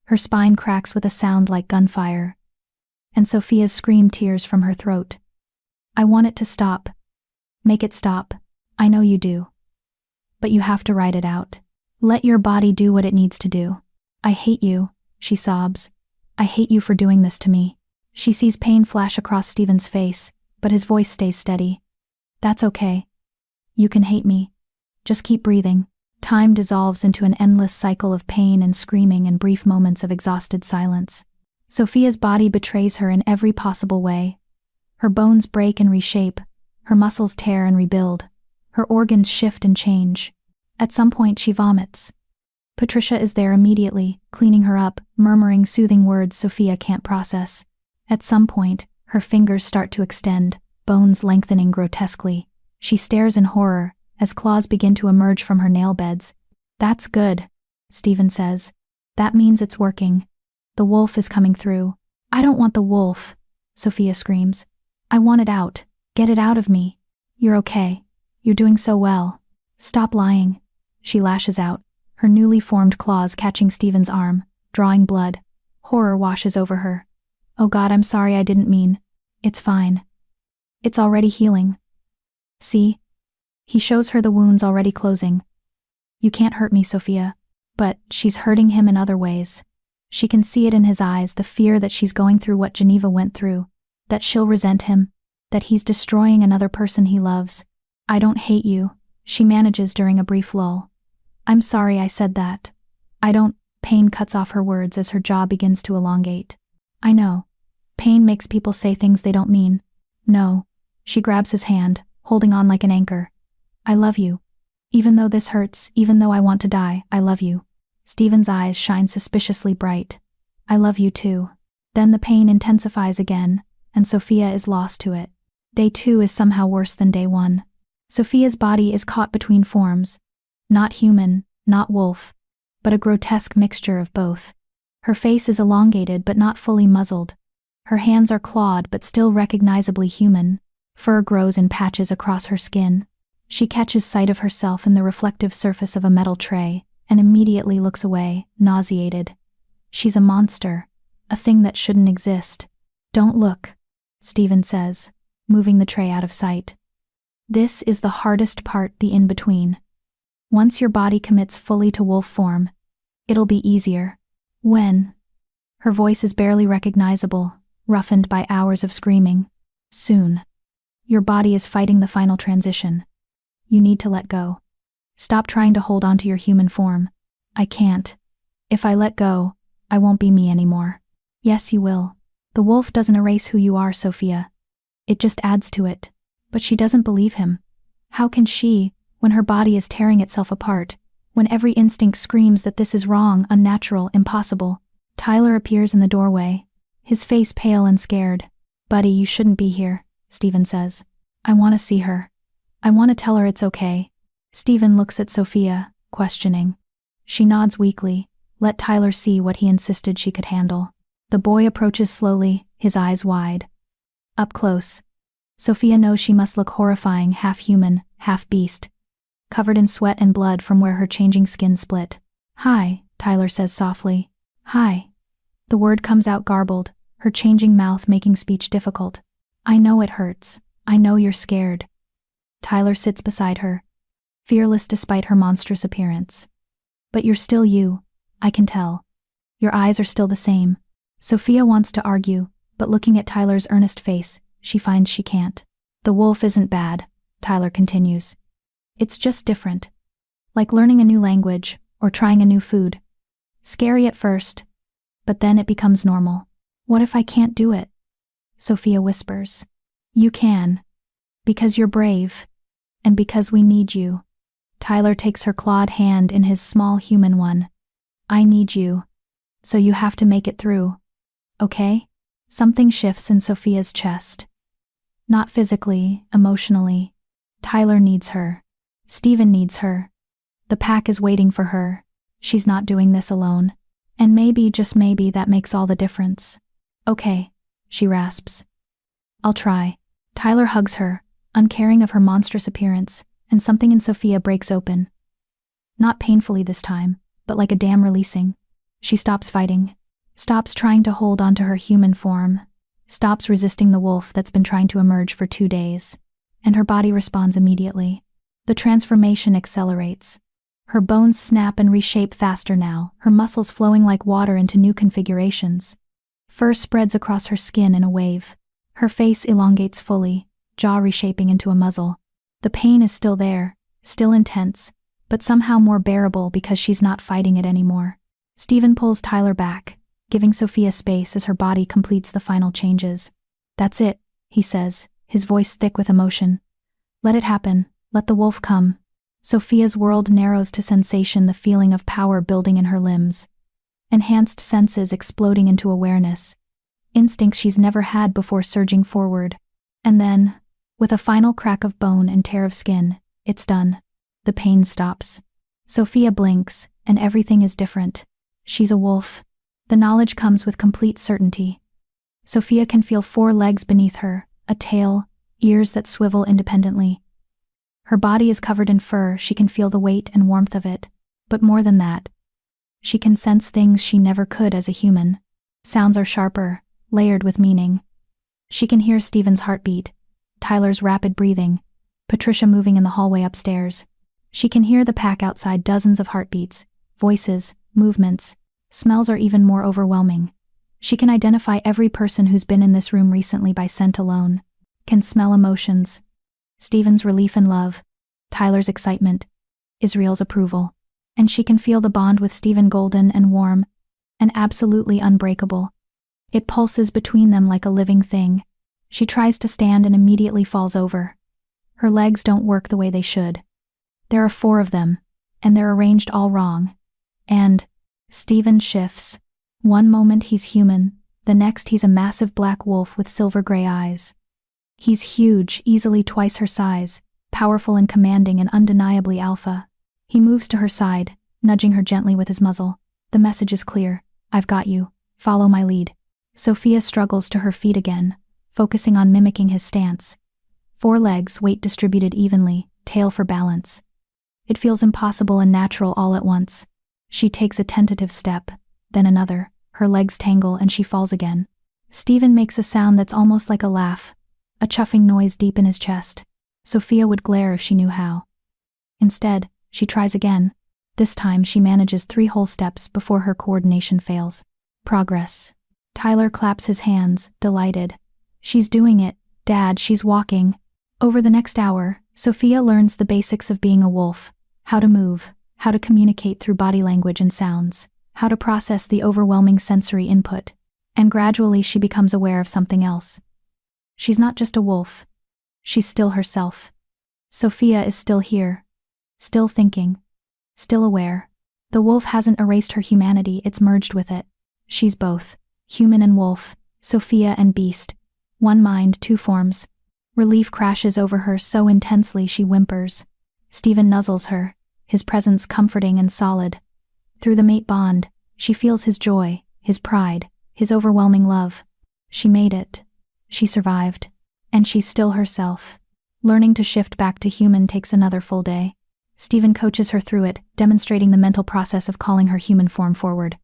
Her spine cracks with a sound like gunfire, and Sophia's scream tears from her throat. I want it to stop. Make it stop. I know you do. But you have to ride it out. Let your body do what it needs to do. I hate you, she sobs. I hate you for doing this to me. She sees pain flash across Stephen's face, but his voice stays steady. That's okay. You can hate me. Just keep breathing. Time dissolves into an endless cycle of pain and screaming and brief moments of exhausted silence. Sophia's body betrays her in every possible way. Her bones break and reshape, her muscles tear and rebuild, her organs shift and change. At some point she vomits. Patricia is there immediately, cleaning her up, murmuring soothing words Sophia can't process. At some point, her fingers start to extend, bones lengthening grotesquely. She stares in horror, as claws begin to emerge from her nail beds. That's good, Stephen says. That means it's working. The wolf is coming through. I don't want the wolf, Sophia screams. I want it out. Get it out of me. You're okay. You're doing so well. Stop lying. She lashes out, her newly formed claws catching Stephen's arm, drawing blood. Horror washes over her. Oh God, I'm sorry, I didn't mean. It's fine. It's already healing. See? He shows her the wounds already closing. You can't hurt me, Sophia. But she's hurting him in other ways. She can see it in his eyes, the fear that she's going through what Geneva went through, that she'll resent him, that he's destroying another person he loves. I don't hate you, she manages during a brief lull. I'm sorry I said that. I don't. Pain cuts off her words as her jaw begins to elongate. I know. Pain makes people say things they don't mean. No. She grabs his hand, holding on like an anchor. I love you. Even though this hurts, even though I want to die, I love you. Stephen's eyes shine suspiciously bright. I love you too. Then the pain intensifies again, and Sophia is lost to it. Day 2 is somehow worse than day 1. Sophia's body is caught between forms. Not human, not wolf, but a grotesque mixture of both. Her face is elongated but not fully muzzled. Her hands are clawed but still recognizably human. Fur grows in patches across her skin. She catches sight of herself in the reflective surface of a metal tray, and immediately looks away, nauseated. She's a monster, a thing that shouldn't exist. Don't look, Stephen says, moving the tray out of sight. This is the hardest part, the in-between. Once your body commits fully to wolf form, it'll be easier. When? Her voice is barely recognizable, roughened by hours of screaming. Soon. Your body is fighting the final transition. You need to let go. Stop trying to hold on to your human form. I can't. If I let go, I won't be me anymore. Yes, you will. The wolf doesn't erase who you are, Sophia. It just adds to it. But she doesn't believe him. How can she, when her body is tearing itself apart, when every instinct screams that this is wrong, unnatural, impossible? Tyler appears in the doorway, his face pale and scared. Buddy, you shouldn't be here, Stephen says. I want to see her. I want to tell her it's okay. Stephen looks at Sophia, questioning. She nods weakly. Let Tyler see what he insisted she could handle. The boy approaches slowly, his eyes wide. Up close. Sophia knows she must look horrifying, half human, half beast, covered in sweat and blood from where her changing skin split. Hi, Tyler says softly. Hi. The word comes out garbled, her changing mouth making speech difficult. I know it hurts. I know you're scared. Tyler sits beside her, fearless despite her monstrous appearance. But you're still you, I can tell. Your eyes are still the same. Sophia wants to argue, but looking at Tyler's earnest face, she finds she can't. The wolf isn't bad, Tyler continues. It's just different. Like learning a new language, or trying a new food. Scary at first, but then it becomes normal. What if I can't do it? Sophia whispers. You can. Because you're brave. And because we need you. Tyler takes her clawed hand in his small human one. I need you. So you have to make it through. Okay? Something shifts in Sophia's chest. Not physically, emotionally. Tyler needs her. Stephen needs her. The pack is waiting for her. She's not doing this alone. And maybe, just maybe, that makes all the difference. Okay, she rasps. I'll try. Tyler hugs her, uncaring of her monstrous appearance, and something in Sophia breaks open. Not painfully this time, but like a dam releasing. She stops fighting, stops trying to hold onto her human form, stops resisting the wolf that's been trying to emerge for 2 days, and her body responds immediately. The transformation accelerates. Her bones snap and reshape faster now, her muscles flowing like water into new configurations. Fur spreads across her skin in a wave. Her face elongates fully, jaw reshaping into a muzzle. The pain is still there, still intense, but somehow more bearable because she's not fighting it anymore. Stephen pulls Tyler back, giving Sophia space as her body completes the final changes. That's it, he says, his voice thick with emotion. Let it happen, let the wolf come. Sophia's world narrows to sensation, the feeling of power building in her limbs. Enhanced senses exploding into awareness. Instincts she's never had before surging forward. And then, with a final crack of bone and tear of skin, it's done. The pain stops. Sophia blinks, and everything is different. She's a wolf. The knowledge comes with complete certainty. Sophia can feel 4 legs beneath her, a tail, ears that swivel independently. Her body is covered in fur, she can feel the weight and warmth of it. But more than that, she can sense things she never could as a human. Sounds are sharper, layered with meaning. She can hear Stephen's heartbeat, Tyler's rapid breathing, Patricia moving in the hallway upstairs. She can hear the pack outside, dozens of heartbeats, voices, movements. Smells are even more overwhelming. She can identify every person who's been in this room recently by scent alone. Can smell emotions. Stephen's relief and love, Tyler's excitement, Israel's approval. And she can feel the bond with Stephen golden and warm, and absolutely unbreakable. It pulses between them like a living thing. She tries to stand and immediately falls over. Her legs don't work the way they should. There are 4 of them, and they're arranged all wrong. And Stephen shifts. One moment he's human, the next he's a massive black wolf with silver-gray eyes. He's huge, easily twice her size, powerful and commanding and undeniably alpha. He moves to her side, nudging her gently with his muzzle. The message is clear. I've got you. Follow my lead. Sophia struggles to her feet again, focusing on mimicking his stance. 4 legs, weight distributed evenly, tail for balance. It feels impossible and natural all at once. She takes a tentative step, then another. Her legs tangle and she falls again. Stephen makes a sound that's almost like a laugh, a chuffing noise deep in his chest. Sophia would glare if she knew how. Instead, she tries again. This time she manages 3 whole steps before her coordination fails. Progress. Tyler claps his hands, delighted. She's doing it, Dad, she's walking. Over the next hour, Sophia learns the basics of being a wolf. How to move, how to communicate through body language and sounds, how to process the overwhelming sensory input. And gradually she becomes aware of something else. She's not just a wolf. She's still herself. Sophia is still here. Still thinking. Still aware. The wolf hasn't erased her humanity, it's merged with it. She's both. Human and wolf. Sophia and beast. 1 mind, 2 forms. Relief crashes over her so intensely she whimpers. Stephen nuzzles her, his presence comforting and solid. Through the mate bond, she feels his joy, his pride, his overwhelming love. She made it. She survived. And she's still herself. Learning to shift back to human takes another full day. Stephen coaches her through it, demonstrating the mental process of calling her human form forward.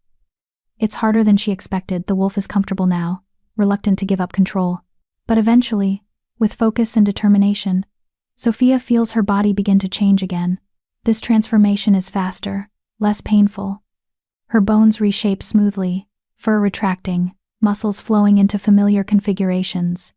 It's harder than she expected. The wolf is comfortable now, reluctant to give up control. But eventually, with focus and determination, Sophia feels her body begin to change again. This transformation is faster, less painful. Her bones reshape smoothly, fur retracting, muscles flowing into familiar configurations.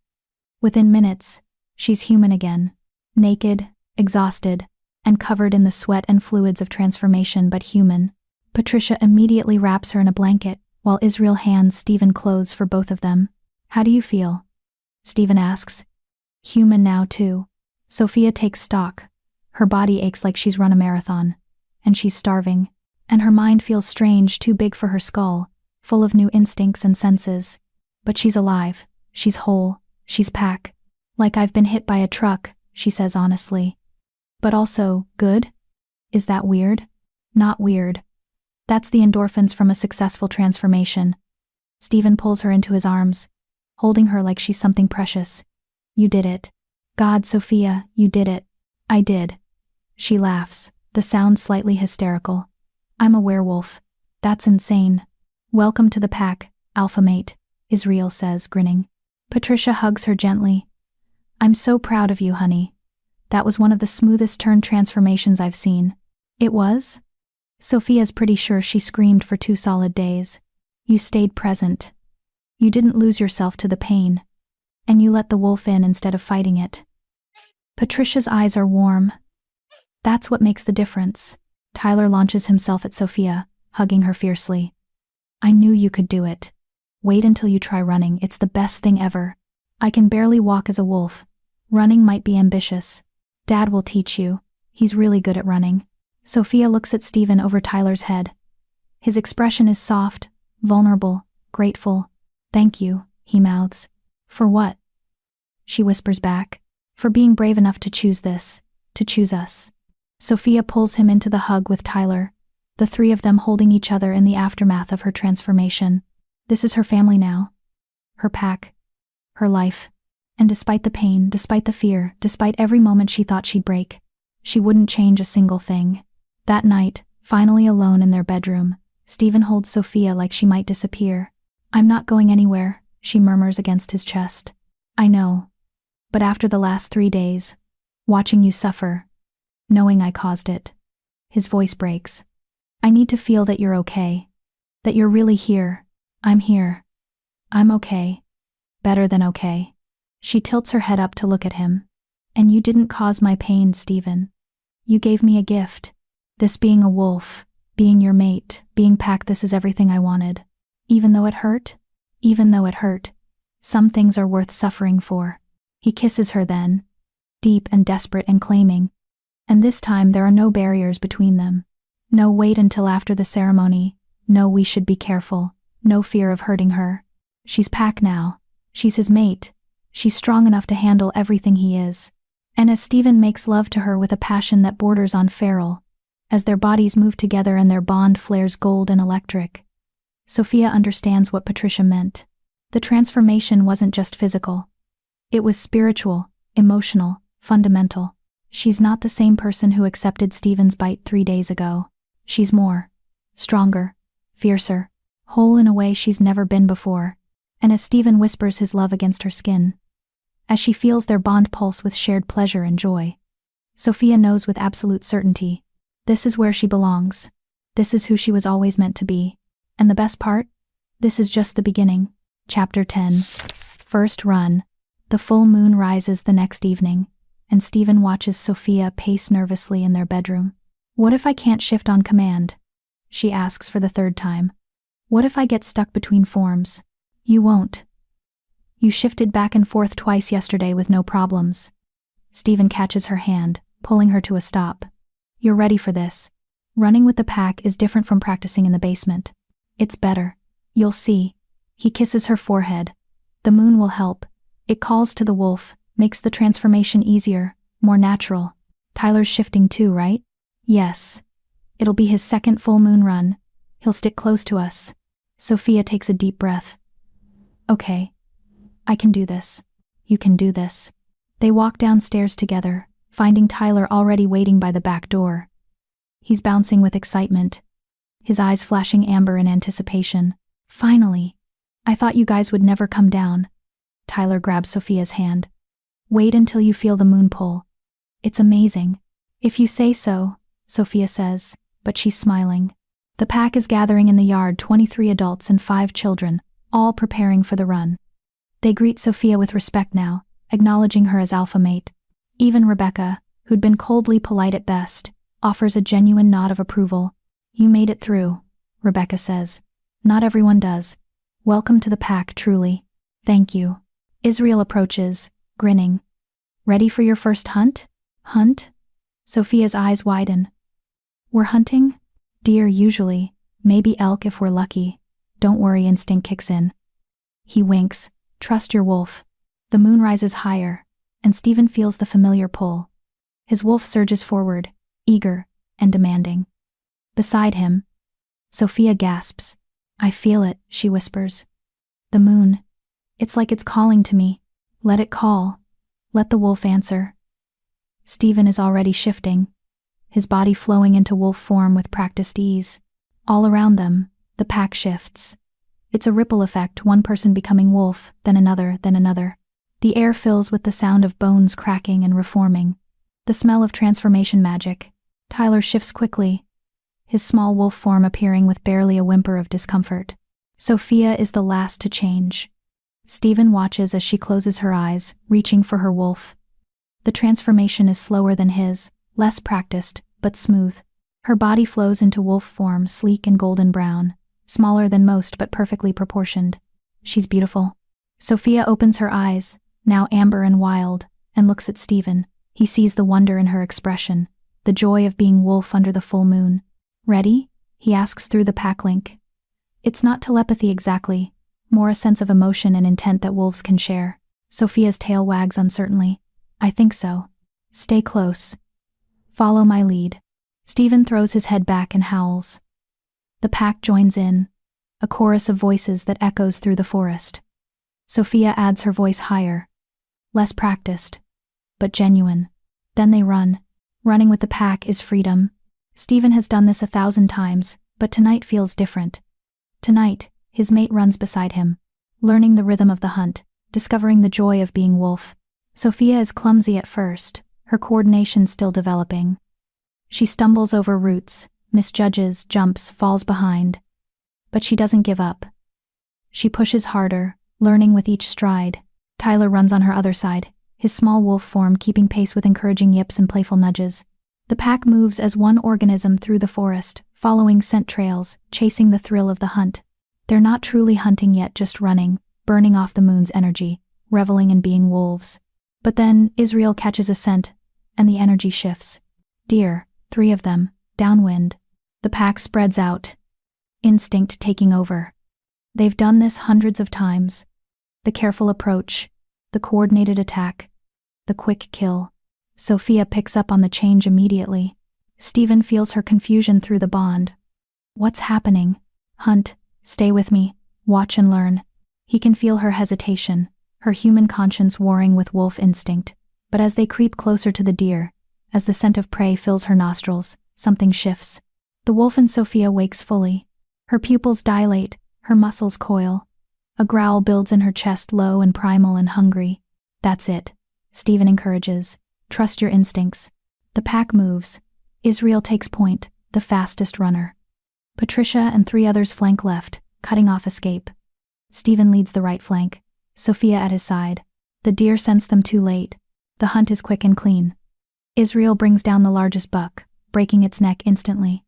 Within minutes, she's human again, naked, exhausted, and covered in the sweat and fluids of transformation, but human. Patricia immediately wraps her in a blanket, while Israel hands Stephen clothes for both of them. How do you feel? Stephen asks. Human now too. Sophia takes stock. Her body aches like she's run a marathon. And she's starving. And her mind feels strange, too big for her skull, full of new instincts and senses. But she's alive. She's whole. She's pack. Like I've been hit by a truck, she says honestly. But also, good? Is that weird? Not weird. That's the endorphins from a successful transformation. Stephen pulls her into his arms, holding her like she's something precious. You did it. God, Sophia, you did it. I did. She laughs, the sound slightly hysterical. I'm a werewolf. That's insane. Welcome to the pack, alpha mate, Israel says, grinning. Patricia hugs her gently. I'm so proud of you, honey. That was one of the smoothest turn transformations I've seen. It was? Sophia's pretty sure she screamed for 2 solid days. You stayed present. You didn't lose yourself to the pain. And you let the wolf in instead of fighting it. Patricia's eyes are warm. That's what makes the difference. Tyler launches himself at Sophia, hugging her fiercely. I knew you could do it. Wait until you try running, it's the best thing ever. I can barely walk as a wolf. Running might be ambitious. Dad will teach you. He's really good at running. Sophia looks at Stephen over Tyler's head. His expression is soft, vulnerable, grateful. Thank you, he mouths. For what? She whispers back. For being brave enough to choose this, to choose us. Sophia pulls him into the hug with Tyler, the 3 of them holding each other in the aftermath of her transformation. This is her family now. Her pack. Her life. And despite the pain, despite the fear, despite every moment she thought she'd break, she wouldn't change a single thing. That night, finally alone in their bedroom, Stephen holds Sophia like she might disappear. I'm not going anywhere, she murmurs against his chest. I know. But after the last 3 days, watching you suffer, knowing I caused it. His voice breaks. I need to feel that you're okay. That you're really here. I'm here. I'm okay. Better than okay. She tilts her head up to look at him. And you didn't cause my pain, Stephen. You gave me a gift. This being a wolf, being your mate, being packed, this is everything I wanted. Even though it hurt? Even though it hurt. Some things are worth suffering for. He kisses her then, deep and desperate and claiming. And this time there are no barriers between them. No wait until after the ceremony. No we should be careful. No fear of hurting her. She's pack now. She's his mate. She's strong enough to handle everything he is. And as Stephen makes love to her with a passion that borders on feral, as their bodies move together and their bond flares gold and electric, Sophia understands what Patricia meant. The transformation wasn't just physical. It was spiritual, emotional, fundamental. She's not the same person who accepted Stephen's bite 3 days ago. She's more. Stronger. Fiercer. Whole in a way she's never been before. And as Stephen whispers his love against her skin, as she feels their bond pulse with shared pleasure and joy, Sophia knows with absolute certainty, this is where she belongs. This is who she was always meant to be. And the best part? This is just the beginning. Chapter 10. First run. The full moon rises the next evening, and Stephen watches Sophia pace nervously in their bedroom. What if I can't shift on command? She asks for the 3rd time. What if I get stuck between forms? You won't. You shifted back and forth twice yesterday with no problems. Stephen catches her hand, pulling her to a stop. You're ready for this. Running with the pack is different from practicing in the basement. It's better. You'll see. He kisses her forehead. The moon will help. It calls to the wolf, makes the transformation easier, more natural. Tyler's shifting too, right? Yes. It'll be his 2nd full moon run. He'll stick close to us. Sophia takes a deep breath. Okay. I can do this. You can do this. They walk downstairs together, finding Tyler already waiting by the back door. He's bouncing with excitement, his eyes flashing amber in anticipation. Finally. I thought you guys would never come down. Tyler grabs Sophia's hand. Wait until you feel the moon pull. It's amazing. If you say so, Sophia says, but she's smiling. The pack is gathering in the yard, 23 adults and 5 children, all preparing for the run. They greet Sophia with respect now, acknowledging her as alpha mate. Even Rebecca, who'd been coldly polite at best, offers a genuine nod of approval. You made it through, Rebecca says. Not everyone does. Welcome to the pack, truly. Thank you. Israel approaches, grinning. Ready for your first hunt? Hunt? Sophia's eyes widen. We're hunting? Deer usually, maybe elk if we're lucky. Don't worry, instinct kicks in. He winks. Trust your wolf. The moon rises higher, and Stephen feels the familiar pull. His wolf surges forward, eager and demanding. Beside him, Sophia gasps. I feel it, she whispers. The moon. It's like it's calling to me. Let it call. Let the wolf answer. Stephen is already shifting, his body flowing into wolf form with practiced ease. All around them, the pack shifts. It's a ripple effect, one person becoming wolf, then another, then another. The air fills with the sound of bones cracking and reforming. The smell of transformation magic. Tyler shifts quickly, his small wolf form appearing with barely a whimper of discomfort. Sophia is the last to change. Stephen watches as she closes her eyes, reaching for her wolf. The transformation is slower than his, less practiced, but smooth. Her body flows into wolf form, sleek and golden brown, smaller than most but perfectly proportioned. She's beautiful. Sophia opens her eyes, now amber and wild, and looks at Stephen. He sees the wonder in her expression, the joy of being wolf under the full moon. Ready? He asks through the pack link. It's not telepathy exactly, more a sense of emotion and intent that wolves can share. Sophia's tail wags uncertainly. I think so. Stay close. Follow my lead. Stephen throws his head back and howls. The pack joins in, a chorus of voices that echoes through the forest. Sophia adds her voice higher, less practiced, but genuine. Then they run. Running with the pack is freedom. Stephen has done this 1,000 times, but tonight feels different. Tonight, his mate runs beside him, learning the rhythm of the hunt, discovering the joy of being wolf. Sophia is clumsy at first, her coordination still developing. She stumbles over roots, misjudges, jumps, falls behind. But she doesn't give up. She pushes harder, learning with each stride. Tyler runs on her other side, his small wolf form keeping pace with encouraging yips and playful nudges. The pack moves as one organism through the forest, following scent trails, chasing the thrill of the hunt. They're not truly hunting yet, just running, burning off the moon's energy, reveling in being wolves. But then, Israel catches a scent, and the energy shifts. Deer, 3 of them, downwind. The pack spreads out, instinct taking over. They've done this hundreds of times. The careful approach, the coordinated attack, the quick kill. Sophia picks up on the change immediately. Stephen feels her confusion through the bond. What's happening? Hunt, stay with me, watch and learn. He can feel her hesitation, her human conscience warring with wolf instinct. But as they creep closer to the deer, as the scent of prey fills her nostrils, something shifts. The wolf in Sophia wakes fully. Her pupils dilate, her muscles coil. A growl builds in her chest, low and primal and hungry. That's it, Stephen encourages. Trust your instincts. The pack moves. Israel takes point, the fastest runner. Patricia and 3 others flank left, cutting off escape. Stephen leads the right flank, Sophia at his side. The deer sense them too late. The hunt is quick and clean. Israel brings down the largest buck, breaking its neck instantly.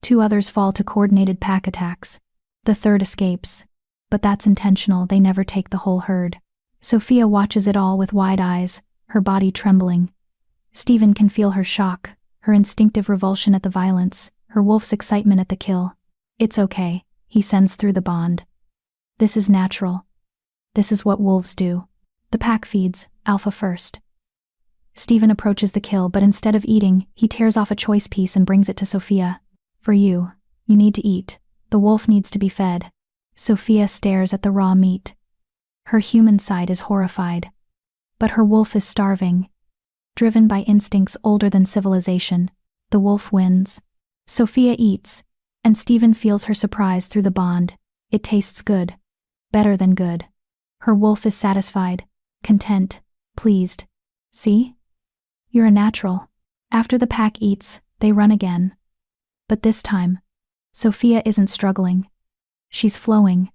2 others fall to coordinated pack attacks. The 3rd escapes. But that's intentional, they never take the whole herd. Sophia watches it all with wide eyes, her body trembling. Stephen can feel her shock, her instinctive revulsion at the violence, her wolf's excitement at the kill. It's okay, he sends through the bond. This is natural. This is what wolves do. The pack feeds, alpha first. Stephen approaches the kill, but instead of eating, he tears off a choice piece and brings it to Sophia. For you need to eat. The wolf needs to be fed. Sophia stares at the raw meat. Her human side is horrified. But her wolf is starving. Driven by instincts older than civilization, the wolf wins. Sophia eats, and Stephen feels her surprise through the bond. It tastes good. Better than good. Her wolf is satisfied, content, pleased. See? You're a natural. After the pack eats, they run again. But this time, Sophia isn't struggling. She's flowing.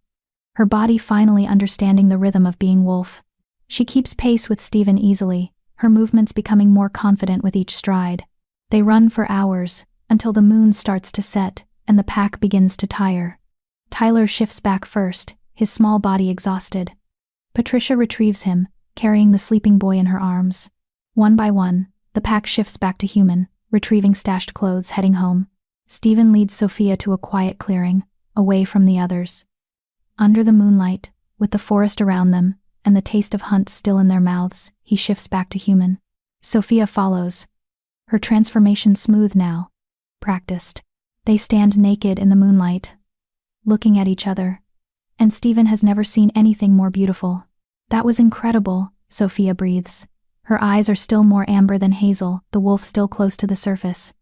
Her body finally understanding the rhythm of being wolf. She keeps pace with Stephen easily, her movements becoming more confident with each stride. They run for hours, until the moon starts to set, and the pack begins to tire. Tyler shifts back first, his small body exhausted. Patricia retrieves him, carrying the sleeping boy in her arms. One by one, the pack shifts back to human, retrieving stashed clothes, heading home. Stephen leads Sophia to a quiet clearing, away from the others. Under the moonlight, with the forest around them, and the taste of hunt still in their mouths, he shifts back to human. Sophia follows. Her transformation smooth now. Practiced. They stand naked in the moonlight, looking at each other. And Stephen has never seen anything more beautiful. That was incredible, Sophia breathes. Her eyes are still more amber than hazel, the wolf still close to the surface.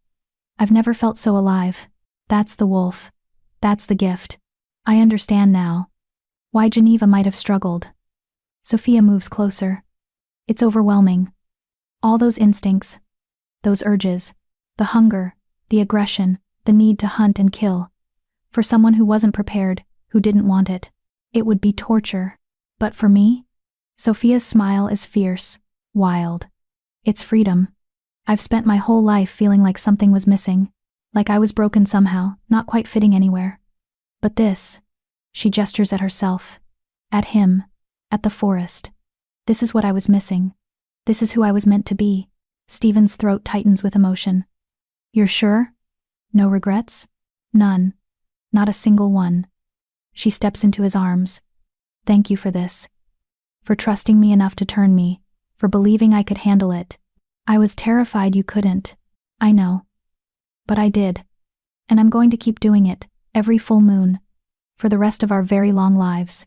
I've never felt so alive. That's the wolf. That's the gift. I understand now. Why Geneva might have struggled. Sophia moves closer. It's overwhelming. All those instincts, those urges, the hunger, the aggression, the need to hunt and kill. For someone who wasn't prepared, who didn't want it, it would be torture. But for me? Sophia's smile is fierce, wild. It's freedom. I've spent my whole life feeling like something was missing, like I was broken somehow, not quite fitting anywhere. But this, she gestures at herself, at him, at the forest. This is what I was missing. This is who I was meant to be. Stephen's throat tightens with emotion. You're sure? No regrets? None. Not a single one. She steps into his arms. Thank you for this. For trusting me enough to turn me, for believing I could handle it. I was terrified you couldn't. I know. But I did. And I'm going to keep doing it, every full moon. For the rest of our very long lives.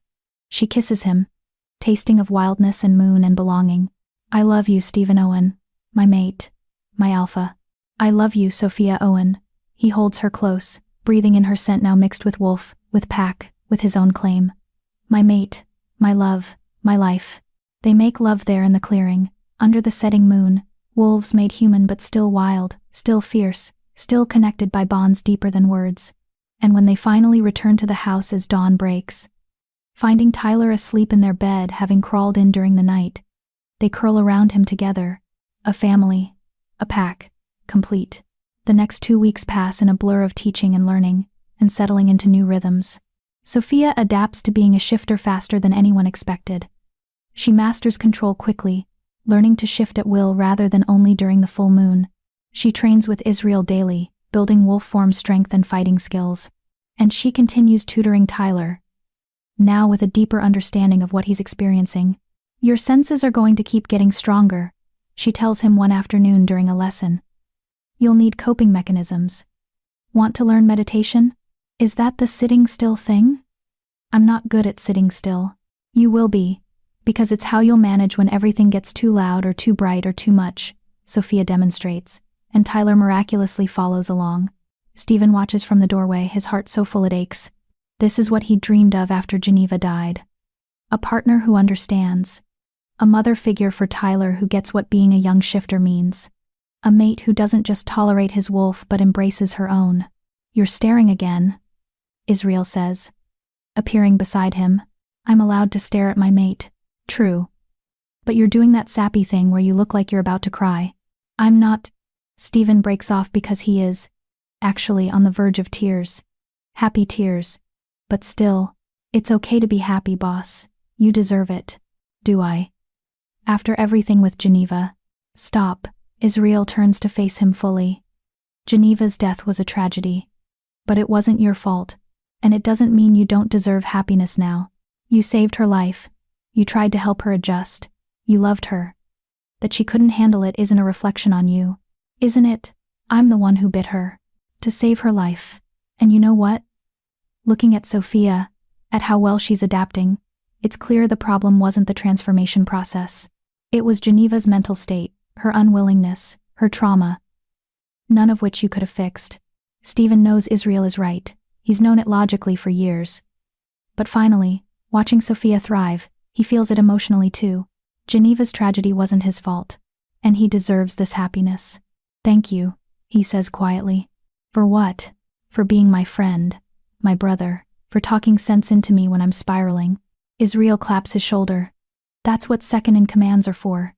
She kisses him, tasting of wildness and moon and belonging. I love you, Stephen Owen. My mate. My alpha. I love you, Sophia Owen. He holds her close, breathing in her scent now mixed with wolf, with pack, with his own claim. My mate. My love. My life. They make love there in the clearing, under the setting moon, wolves made human but still wild, still fierce, still connected by bonds deeper than words. And when they finally return to the house as dawn breaks, finding Tyler asleep in their bed having crawled in during the night, they curl around him together, a family, a pack, complete. The next 2 weeks pass in a blur of teaching and learning, and settling into new rhythms. Sophia adapts to being a shifter faster than anyone expected. She masters control quickly, learning to shift at will rather than only during the full moon. She trains with Israel daily, building wolf form strength and fighting skills. And she continues tutoring Tyler, now with a deeper understanding of what he's experiencing. Your senses are going to keep getting stronger, she tells him one afternoon during a lesson. You'll need coping mechanisms. Want to learn meditation? Is that the sitting still thing? I'm not good at sitting still. You will be, because it's how you'll manage when everything gets too loud or too bright or too much, Sophia demonstrates, and Tyler miraculously follows along. Stephen watches from the doorway, his heart so full it aches. This is what he dreamed of after Geneva died. A partner who understands. A mother figure for Tyler who gets what being a young shifter means. A mate who doesn't just tolerate his wolf but embraces her own. You're staring again, Israel says, appearing beside him. I'm allowed to stare at my mate. True. But you're doing that sappy thing where you look like you're about to cry. I'm not. Stephen breaks off because he is, actually, on the verge of tears. Happy tears. But still, it's okay to be happy, boss. You deserve it. Do I? After everything with Geneva. Stop. Israel turns to face him fully. Geneva's death was a tragedy. But it wasn't your fault. And it doesn't mean you don't deserve happiness now. You saved her life. You tried to help her adjust. You loved her. That she couldn't handle it isn't a reflection on you. Isn't it? I'm the one who bit her. To save her life. And you know what? Looking at Sophia, at how well she's adapting, it's clear the problem wasn't the transformation process. It was Geneva's mental state, her unwillingness, her trauma. None of which you could have fixed. Stephen knows Israel is right. He's known it logically for years. But finally, watching Sophia thrive, he feels it emotionally too. Geneva's tragedy wasn't his fault. And he deserves this happiness. Thank you, he says quietly. For what? For being my friend, my brother, for talking sense into me when I'm spiraling. Israel claps his shoulder. That's what second-in-commands are for.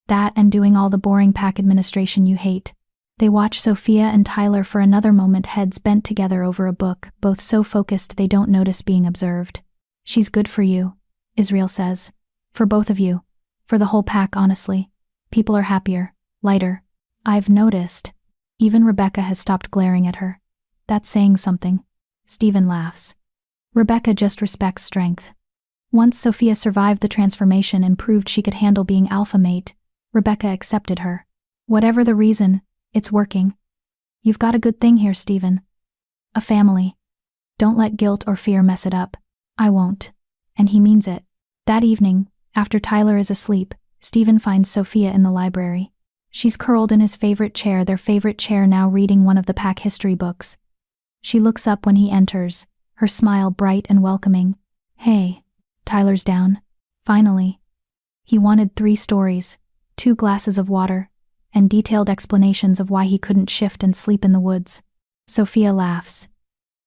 That and doing all the boring pack administration you hate. They watch Sophia and Tyler for another moment, heads bent together over a book, both so focused they don't notice being observed. She's good for you, Israel says. For both of you. For the whole pack, honestly. People are happier, lighter. I've noticed. Even Rebecca has stopped glaring at her. That's saying something. Stephen laughs. Rebecca just respects strength. Once Sophia survived the transformation and proved she could handle being alpha mate, Rebecca accepted her. Whatever the reason, it's working. You've got a good thing here, Stephen. A family. Don't let guilt or fear mess it up. I won't. And he means it. That evening, after Tyler is asleep, Stephen finds Sophia in the library. She's curled in his favorite chair, their favorite chair now, reading one of the pack history books. She looks up when he enters, her smile bright and welcoming. Hey. Tyler's down. Finally. He wanted 3 stories, 2 glasses of water, and detailed explanations of why he couldn't shift and sleep in the woods. Sophia laughs.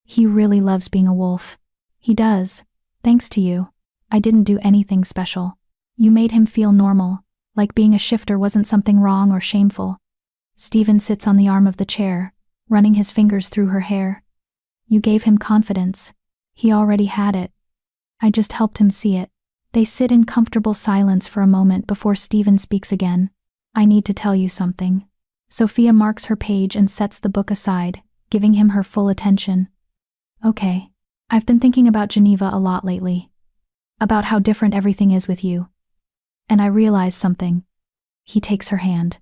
He really loves being a wolf. He does. Thanks to you. I didn't do anything special. You made him feel normal, like being a shifter wasn't something wrong or shameful. Stephen sits on the arm of the chair, running his fingers through her hair. You gave him confidence. He already had it. I just helped him see it. They sit in comfortable silence for a moment before Stephen speaks again. I need to tell you something. Sophia marks her page and sets the book aside, giving him her full attention. Okay. I've been thinking about Geneva a lot lately. About how different everything is with you. And I realized something. He takes her hand.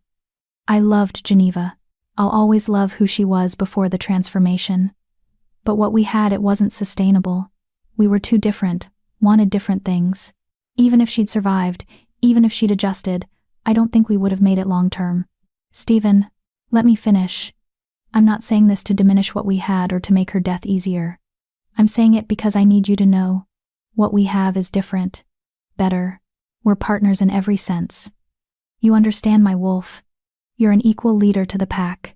I loved Geneva. I'll always love who she was before the transformation. But what we had, it wasn't sustainable. We were too different, wanted different things. Even if she'd survived, even if she'd adjusted, I don't think we would have made it long term. Stephen, let me finish. I'm not saying this to diminish what we had or to make her death easier. I'm saying it because I need you to know. What we have is different. Better. We're partners in every sense. You understand, my wolf. You're an equal leader to the pack.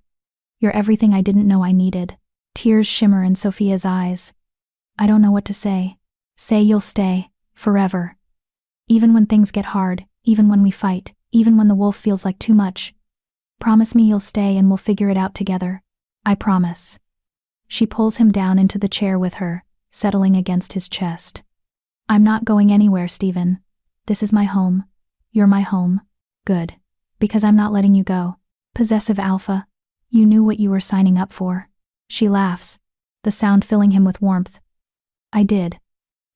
You're everything I didn't know I needed. Tears shimmer in Sophia's eyes. I don't know what to say. Say you'll stay, forever. Even when things get hard, even when we fight, even when the wolf feels like too much. Promise me you'll stay and we'll figure it out together. I promise. She pulls him down into the chair with her, settling against his chest. I'm not going anywhere, Stephen. This is my home. You're my home. Good. Because I'm not letting you go. Possessive alpha. You knew what you were signing up for. She laughs, the sound filling him with warmth. I did.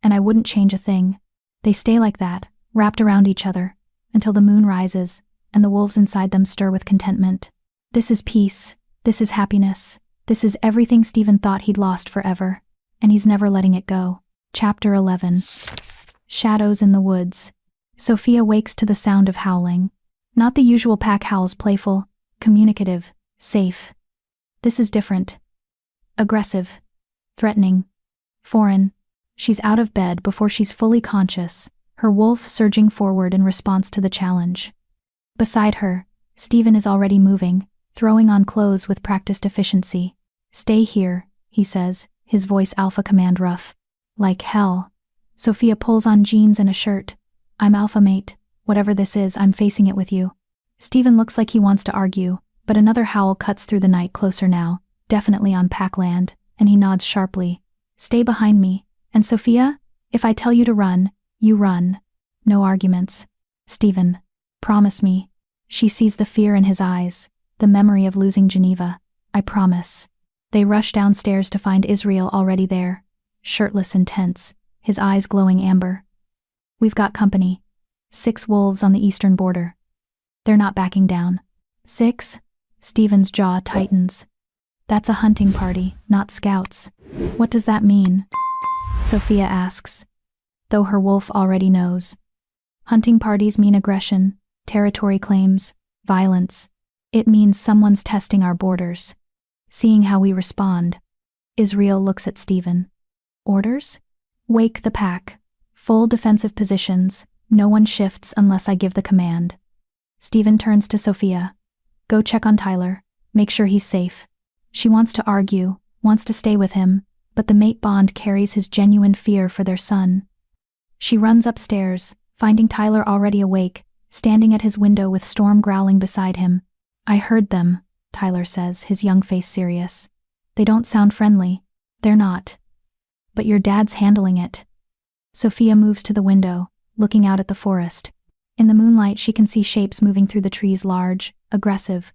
And I wouldn't change a thing. They stay like that, wrapped around each other, until the moon rises, and the wolves inside them stir with contentment. This is peace. This is happiness. This is everything Stephen thought he'd lost forever, and he's never letting it go. Chapter 11. Shadows in the woods. Sophia wakes to the sound of howling. Not the usual pack howls, playful, communicative, safe. This is different. Aggressive. Threatening. Foreign. She's out of bed before she's fully conscious, her wolf surging forward in response to the challenge. Beside her, Stephen is already moving, throwing on clothes with practiced efficiency. Stay here, he says, his voice alpha command rough. Like hell. Sophia pulls on jeans and a shirt. I'm alpha mate. Whatever this is, I'm facing it with you. Stephen looks like he wants to argue, but another howl cuts through the night, closer now, definitely on pack land, and he nods sharply. Stay behind me. And Sophia, if I tell you to run, you run. No arguments. Stephen, promise me. She sees the fear in his eyes, the memory of losing Geneva. I promise. They rush downstairs to find Israel already there, shirtless and tense, his eyes glowing amber. We've got company. 6 wolves on the eastern border. They're not backing down. 6? Stephen's jaw tightens. That's a hunting party, not scouts. What does that mean? Sophia asks, though her wolf already knows. Hunting parties mean aggression, territory claims, violence. It means someone's testing our borders. Seeing how we respond. Israel looks at Stephen. Orders? Wake the pack. Full defensive positions. No one shifts unless I give the command. Stephen turns to Sophia. Go check on Tyler. Make sure he's safe. She wants to argue, wants to stay with him, but the mate bond carries his genuine fear for their son. She runs upstairs, finding Tyler already awake, standing at his window with Storm growling beside him. I heard them, Tyler says, his young face serious. They don't sound friendly. They're not. But your dad's handling it. Sophia moves to the window, looking out at the forest. In the moonlight she can see shapes moving through the trees, large, aggressive,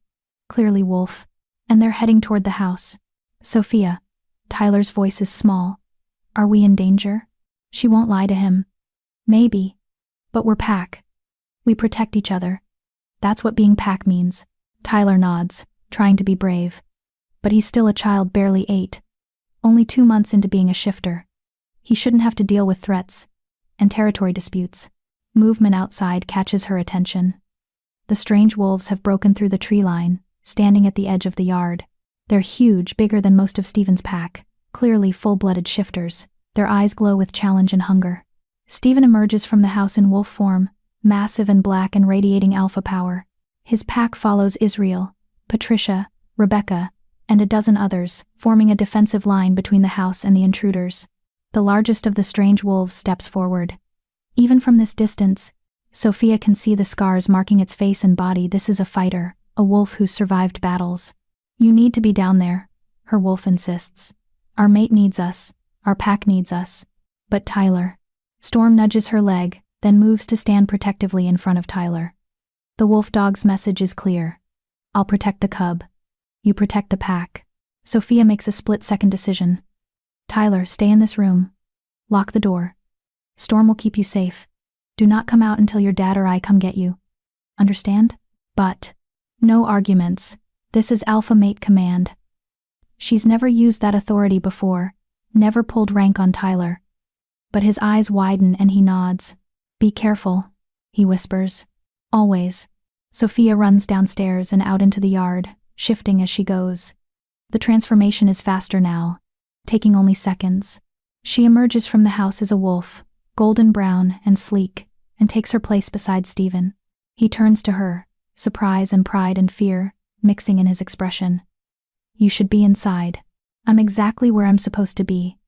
clearly wolf. and they're heading toward the house. Sophia. Tyler's voice is small. Are we in danger? She won't lie to him. Maybe. But we're pack. We protect each other. That's what being pack means. Tyler nods, trying to be brave. But he's still a child, barely 8. Only 2 months into being a shifter. He shouldn't have to deal with threats and territory disputes. Movement outside catches her attention. The strange wolves have broken through the tree line, standing at the edge of the yard. They're huge, bigger than most of Stephen's pack, clearly full-blooded shifters. Their eyes glow with challenge and hunger. Stephen emerges from the house in wolf form, massive and black and radiating alpha power. His pack follows Israel, Patricia, Rebecca, and a dozen others, forming a defensive line between the house and the intruders. The largest of the strange wolves steps forward. Even from this distance, Sophia can see the scars marking its face and body. This is a fighter, a wolf who's survived battles. You need to be down there, her wolf insists. Our mate needs us, our pack needs us. But Tyler. Storm nudges her leg, then moves to stand protectively in front of Tyler. The wolf dog's message is clear. I'll protect the cub. You protect the pack. Sophia makes a split-second decision. Tyler, stay in this room. Lock the door. Storm will keep you safe. Do not come out until your dad or I come get you. Understand? But no arguments. This is alpha mate command. She's never used that authority before, never pulled rank on Tyler. But his eyes widen and he nods. Be careful, he whispers. Always. Sophia runs downstairs and out into the yard, shifting as she goes. The transformation is faster now, taking only seconds. She emerges from the house as a wolf, golden brown and sleek, and takes her place beside Stephen. He turns to her, surprise and pride and fear mixing in his expression. You should be inside. I'm exactly where I'm supposed to be.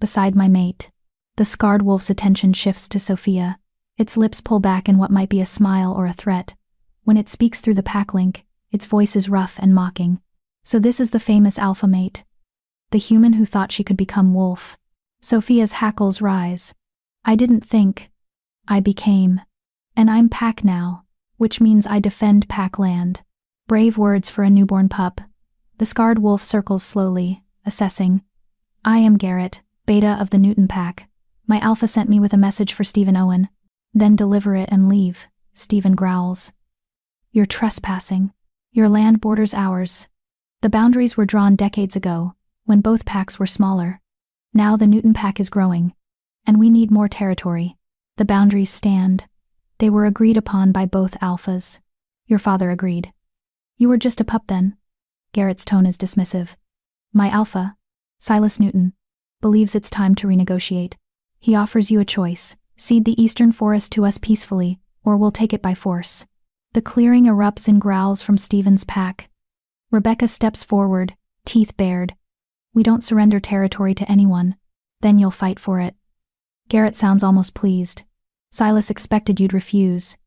Beside my mate. The scarred wolf's attention shifts to Sophia. Its lips pull back in what might be a smile or a threat. When it speaks through the pack link, its voice is rough and mocking. So this is the famous alpha mate. The human who thought she could become wolf. Sophia's hackles rise. I didn't think. I became. And I'm pack now, which means I defend pack land. Brave words for a newborn pup. The scarred wolf circles slowly, assessing. I am Garrett, beta of the Newton pack. My alpha sent me with a message for Stephen Owen. Then deliver it and leave, Stephen growls. You're trespassing. Your land borders ours. The boundaries were drawn decades ago, when both packs were smaller. Now the Newton pack is growing. And we need more territory. The boundaries stand. They were agreed upon by both alphas. Your father agreed. You were just a pup then. Garrett's tone is dismissive. My alpha, Silas Newton, believes it's time to renegotiate. He offers you a choice. Cede the eastern forest to us peacefully, or we'll take it by force. The clearing erupts in growls from Stephen's pack. Rebecca steps forward, teeth bared. We don't surrender territory to anyone. Then you'll fight for it. Garrett sounds almost pleased. Silas expected you'd refuse.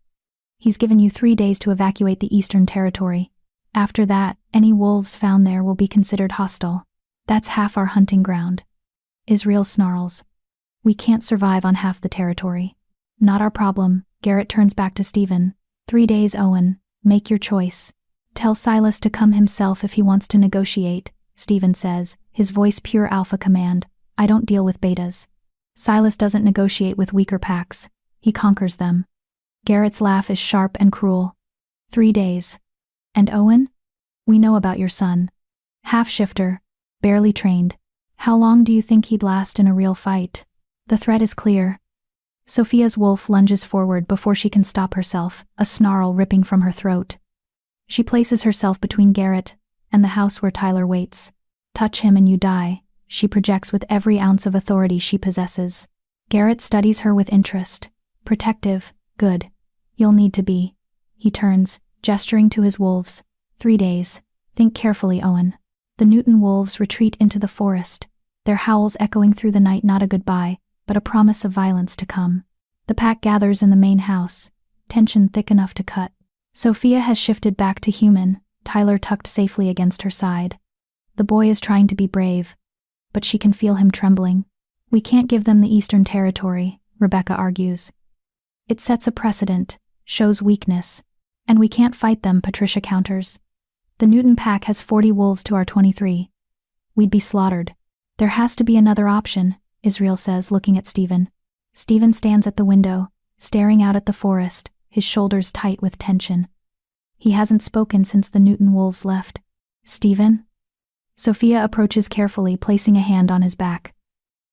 He's given you 3 days to evacuate the eastern territory. After that, any wolves found there will be considered hostile. That's half our hunting ground. Israel snarls. We can't survive on half the territory. Not our problem. Garrett turns back to Stephen. 3 days, Owen. Make your choice. Tell Silas to come himself if he wants to negotiate, Stephen says, his voice pure alpha command. I don't deal with betas. Silas doesn't negotiate with weaker packs. He conquers them. Garrett's laugh is sharp and cruel. 3 days. And Owen? We know about your son. Half-shifter, barely trained. How long do you think he'd last in a real fight? The threat is clear. Sophia's wolf lunges forward before she can stop herself, a snarl ripping from her throat. She places herself between Garrett and the house where Tyler waits. Touch him and you die, she projects with every ounce of authority she possesses. Garrett studies her with interest. Protective, good. You'll need to be. He turns, gesturing to his wolves. 3 days. Think carefully, Owen. The Newton wolves retreat into the forest, their howls echoing through the night, not a goodbye, but a promise of violence to come. The pack gathers in the main house, tension thick enough to cut. Sophia has shifted back to human, Tyler tucked safely against her side. The boy is trying to be brave, but she can feel him trembling. We can't give them the eastern territory, Rebecca argues. It sets a precedent, shows weakness. And we can't fight them, Patricia counters. The Newton pack has 40 wolves to our 23. We'd be slaughtered. There has to be another option, Israel says, looking at Stephen. Stephen stands at the window, staring out at the forest, his shoulders tight with tension. He hasn't spoken since the Newton wolves left. Stephen? Sophia approaches carefully, placing a hand on his back.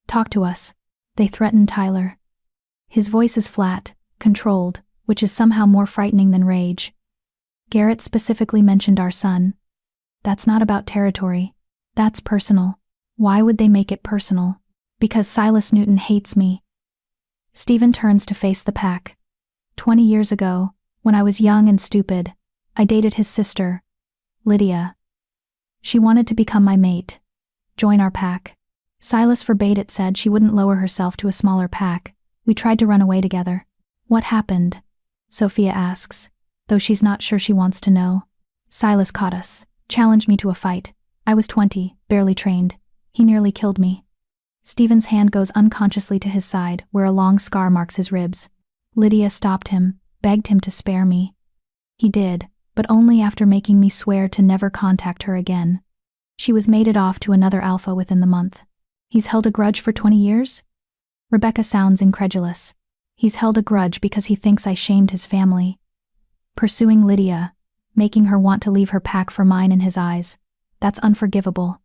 Talk to us. They threaten Tyler. His voice is flat, controlled, which is somehow more frightening than rage. Garrett specifically mentioned our son. That's not about territory. That's personal. Why would they make it personal? Because Silas Newton hates me. Stephen turns to face the pack. 20 years ago, when I was young and stupid, I dated his sister, Lydia. She wanted to become my mate, join our pack. Silas forbade it, said she wouldn't lower herself to a smaller pack. We tried to run away together. What happened? Sophia asks, though she's not sure she wants to know. Silas caught us, challenged me to a fight. I was 20, barely trained. He nearly killed me. Stephen's hand goes unconsciously to his side, where a long scar marks his ribs. Lydia stopped him, begged him to spare me. He did, but only after making me swear to never contact her again. She was mated off to another alpha within the month. He's held a grudge for 20 years? Rebecca sounds incredulous. He's held a grudge because he thinks I shamed his family. Pursuing Lydia, making her want to leave her pack for mine in his eyes. That's unforgivable.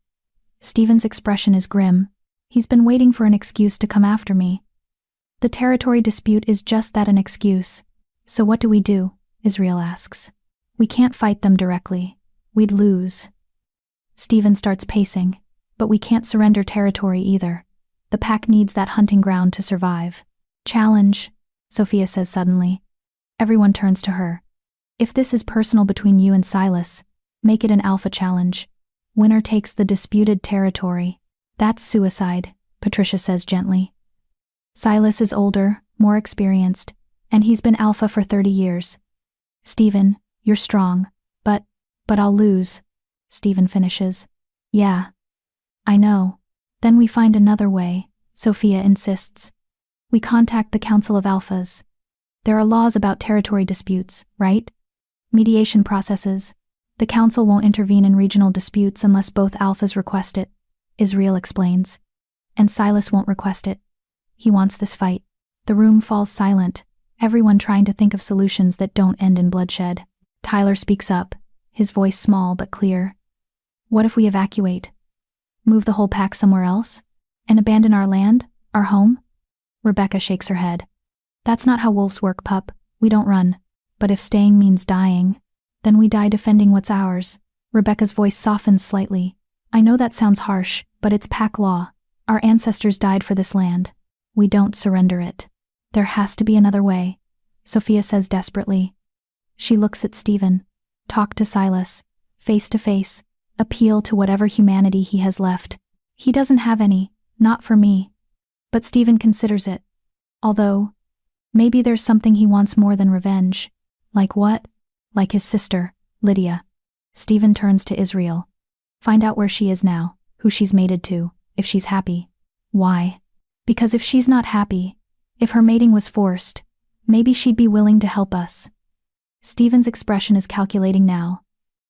Stephen's expression is grim. He's been waiting for an excuse to come after me. The territory dispute is just that, an excuse. So what do we do? Israel asks. We can't fight them directly. We'd lose. Stephen starts pacing. But we can't surrender territory either. The pack needs that hunting ground to survive. Challenge, Sophia says suddenly. Everyone turns to her. If this is personal between you and Silas, make it an alpha challenge. Winner takes the disputed territory. That's suicide, Patricia says gently. Silas is older, more experienced, and he's been alpha for 30 years. Stephen, you're strong, but I'll lose, Stephen finishes. Yeah. I know. Then we find another way, Sophia insists. We contact the Council of Alphas. There are laws about territory disputes, right? Mediation processes. The council won't intervene in regional disputes unless both alphas request it, Israel explains. And Silas won't request it. He wants this fight. The room falls silent, everyone trying to think of solutions that don't end in bloodshed. Tyler speaks up, his voice small but clear. What if we evacuate? Move the whole pack somewhere else? And abandon our land, our home? Rebecca shakes her head. That's not how wolves work, pup. We don't run. But if staying means dying, then we die defending what's ours. Rebecca's voice softens slightly. I know that sounds harsh, but it's pack law. Our ancestors died for this land. We don't surrender it. There has to be another way, Sophia says desperately. She looks at Stephen. Talk to Silas, face to face. Appeal to whatever humanity he has left. He doesn't have any, not for me. But Stephen considers it. Although, maybe there's something he wants more than revenge. Like what? Like his sister, Lydia. Stephen turns to Israel. Find out where she is now, who she's mated to, if she's happy. Why? Because if she's not happy, if her mating was forced, maybe she'd be willing to help us. Stephen's expression is calculating now.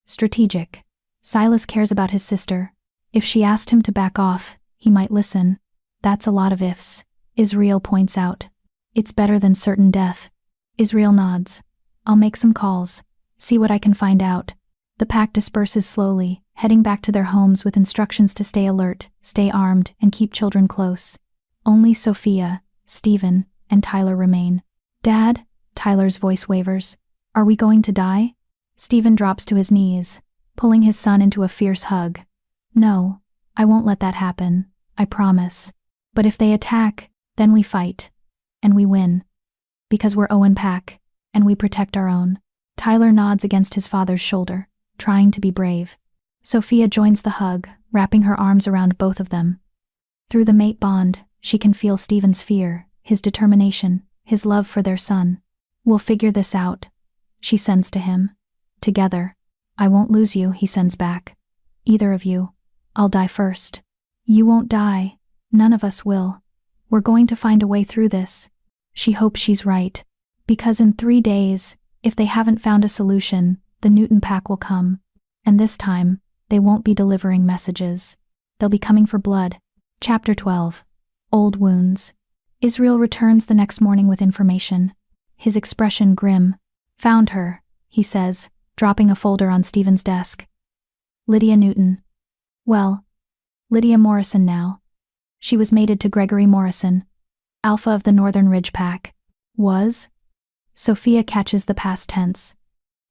Strategic. Silas cares about his sister. If she asked him to back off, he might listen. That's a lot of ifs, Israel points out. It's better than certain death. Israel nods. I'll make some calls, see what I can find out. The pack disperses slowly, heading back to their homes with instructions to stay alert, stay armed, and keep children close. Only Sophia, Stephen, and Tyler remain. Dad? Tyler's voice wavers. Are we going to die? Stephen drops to his knees, pulling his son into a fierce hug. No, I won't let that happen, I promise. But if they attack, then we fight. And we win. Because we're Owen Pack, and we protect our own. Tyler nods against his father's shoulder, trying to be brave. Sophia joins the hug, wrapping her arms around both of them. Through the mate bond, she can feel Stephen's fear, his determination, his love for their son. We'll figure this out, she sends to him. Together. I won't lose you, he sends back. Either of you. I'll die first. You won't die. None of us will. We're going to find a way through this. She hopes she's right. Because in 3 days, if they haven't found a solution, the Newton pack will come. And this time, they won't be delivering messages. They'll be coming for blood. Chapter 12. Old Wounds. Israel returns the next morning with information. His expression grim. Found her, he says, dropping a folder on Stephen's desk. Lydia Newton. Well, Lydia Morrison now. She was mated to Gregory Morrison, alpha of the Northern Ridge Pack. Was? Sophia catches the past tense.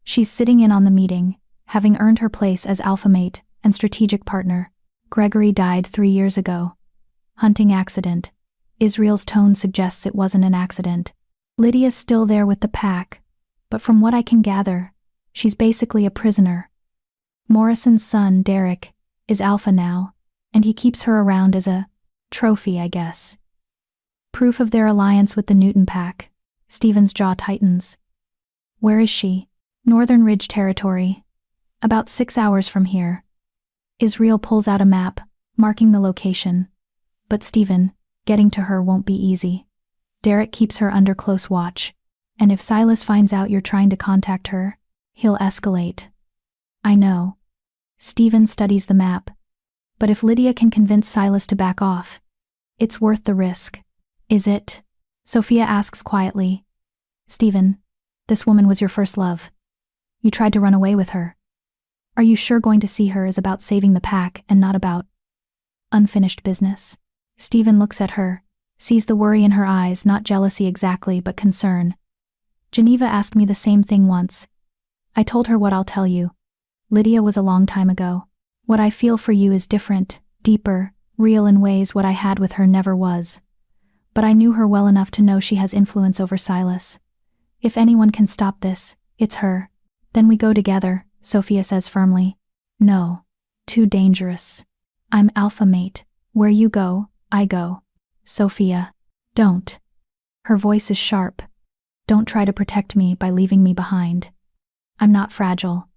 She's sitting in on the meeting, having earned her place as alpha mate and strategic partner. Gregory died 3 years ago. Hunting accident. Israel's tone suggests it wasn't an accident. Lydia's still there with the pack, but from what I can gather, she's basically a prisoner. Morrison's son, Derek, is alpha now, and he keeps her around as a trophy, I guess. Proof of their alliance with the Newton pack. Stephen's jaw tightens. Where is she? Northern Ridge Territory. About 6 hours from here. Israel pulls out a map, marking the location. But Stephen, getting to her won't be easy. Derek keeps her under close watch, and if Silas finds out you're trying to contact her, he'll escalate. I know. Stephen studies the map. But if Lydia can convince Silas to back off, it's worth the risk. Is it? Sophia asks quietly. Stephen, this woman was your first love. You tried to run away with her. Are you sure going to see her is about saving the pack and not about unfinished business? Stephen looks at her, sees the worry in her eyes, not jealousy exactly, but concern. Geneva asked me the same thing once. I told her what I'll tell you. Lydia was a long time ago. What I feel for you is different, deeper, real in ways what I had with her never was. But I knew her well enough to know she has influence over Silas. If anyone can stop this, it's her. Then we go together, Sophia says firmly. No. Too dangerous. I'm alpha mate. Where you go, I go. Sophia. Don't. Her voice is sharp. Don't try to protect me by leaving me behind. I'm not fragile.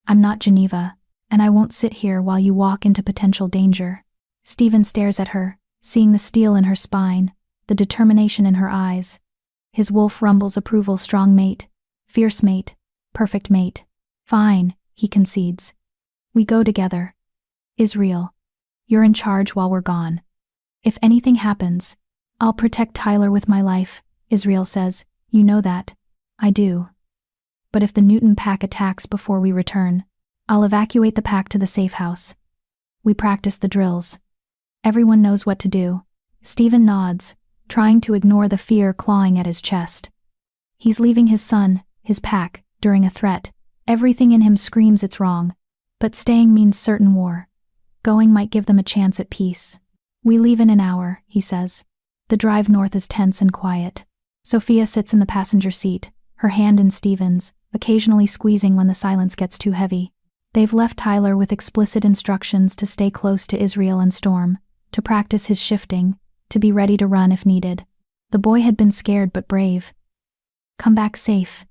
I'm not Geneva, and I won't sit here while you walk into potential danger. Stephen stares at her, seeing the steel in her spine, the determination in her eyes. His wolf rumbles approval. Strong mate. Fierce mate. Perfect mate. Fine, he concedes. We go together. Israel. You're in charge while we're gone. If anything happens, I'll protect Tyler with my life, Israel says. You know that. I do. But if the Newton pack attacks before we return, I'll evacuate the pack to the safe house. We practice the drills. Everyone knows what to do. Stephen nods, trying to ignore the fear clawing at his chest. He's leaving his son, his pack, during a threat. Everything in him screams it's wrong. But staying means certain war. Going might give them a chance at peace. We leave in an hour, he says. The drive north is tense and quiet. Sophia sits in the passenger seat, her hand in Stephen's, occasionally squeezing when the silence gets too heavy. They've left Tyler with explicit instructions to stay close to Israel and Storm, to practice his shifting, to be ready to run if needed. The boy had been scared but brave. Come back safe,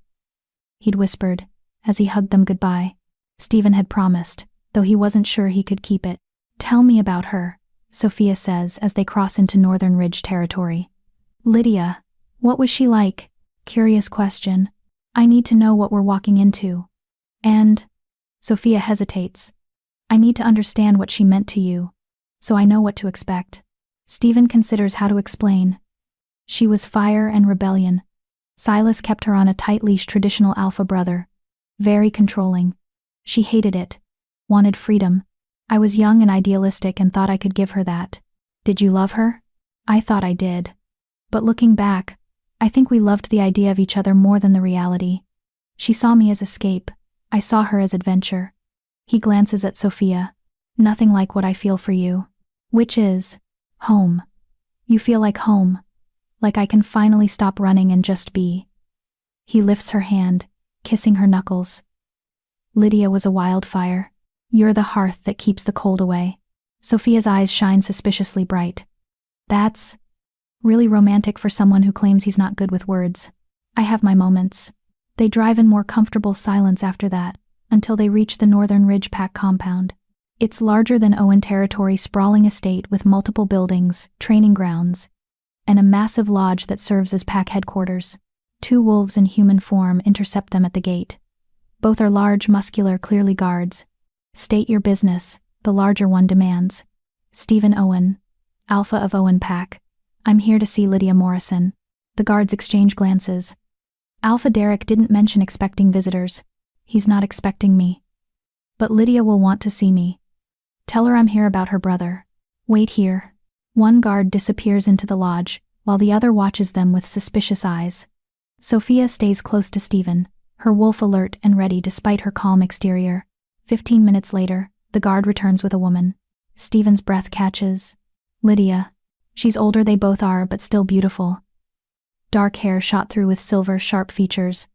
he'd whispered, as he hugged them goodbye. Stephen had promised, though he wasn't sure he could keep it. Tell me about her, Sophia says as they cross into Northern Ridge Territory. Lydia. What was she like? Curious question. I need to know what we're walking into. And, Sophia hesitates. I need to understand what she meant to you, so I know what to expect. Stephen considers how to explain. She was fire and rebellion. Silas kept her on a tight leash, traditional alpha brother. Very controlling. She hated it. Wanted freedom. I was young and idealistic and thought I could give her that. Did you love her? I thought I did. But looking back, I think we loved the idea of each other more than the reality. She saw me as escape. I saw her as adventure. He glances at Sophia. Nothing like what I feel for you. Which is home. You feel like home. Like I can finally stop running and just be. He lifts her hand, kissing her knuckles. Lydia was a wildfire. You're the hearth that keeps the cold away. Sophia's eyes shine suspiciously bright. That's really romantic for someone who claims he's not good with words. I have my moments. They drive in more comfortable silence after that, until they reach the Northern Ridge Pack compound. It's larger than Owen Territory, sprawling estate with multiple buildings, training grounds, and a massive lodge that serves as pack headquarters. 2 wolves in human form intercept them at the gate. Both are large, muscular, clearly guards. State your business, the larger one demands. Stephen Owen, Alpha of Owen Pack. I'm here to see Lydia Morrison. The guards exchange glances. Alpha Derek didn't mention expecting visitors. He's not expecting me. But Lydia will want to see me. Tell her I'm here about her brother. Wait here. One guard disappears into the lodge, while the other watches them with suspicious eyes. Sophia stays close to Stephen, her wolf alert and ready despite her calm exterior. 15 minutes later, the guard returns with a woman. Stephen's breath catches. Lydia. She's older, they both are, but still beautiful. Dark hair shot through with silver, sharp features.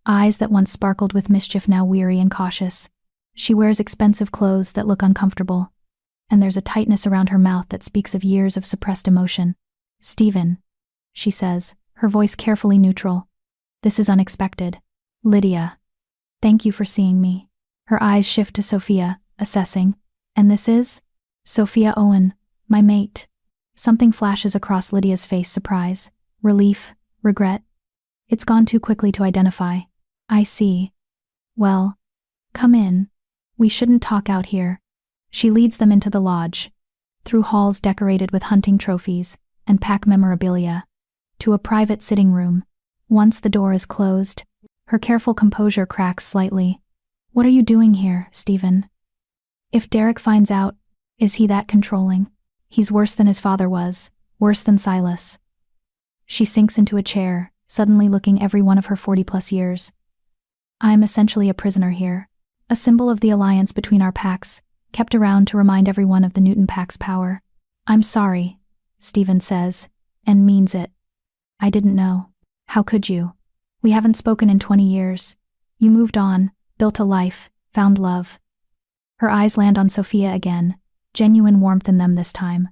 Eyes that once sparkled with mischief now weary and cautious. She wears expensive clothes that look uncomfortable. And there's a tightness around her mouth that speaks of years of suppressed emotion. Stephen, she says, her voice carefully neutral. This is unexpected. Lydia. Thank you for seeing me. Her eyes shift to Sophia, assessing. And this is? Sophia Owen, my mate. Something flashes across Lydia's face, surprise, relief, regret. It's gone too quickly to identify. I see. Well, come in. We shouldn't talk out here. She leads them into the lodge, through halls decorated with hunting trophies and pack memorabilia, to a private sitting room. Once the door is closed, her careful composure cracks slightly. What are you doing here, Stephen? If Derek finds out, is he that controlling? He's worse than his father was, worse than Silas. She sinks into a chair, suddenly looking every one of her 40+ years. I am essentially a prisoner here, a symbol of the alliance between our packs, kept around to remind everyone of the Newton Pack's power. I'm sorry, Stephen says, and means it. I didn't know. How could you? We haven't spoken in 20 years. You moved on, built a life, found love. Her eyes land on Sophia again, genuine warmth in them this time.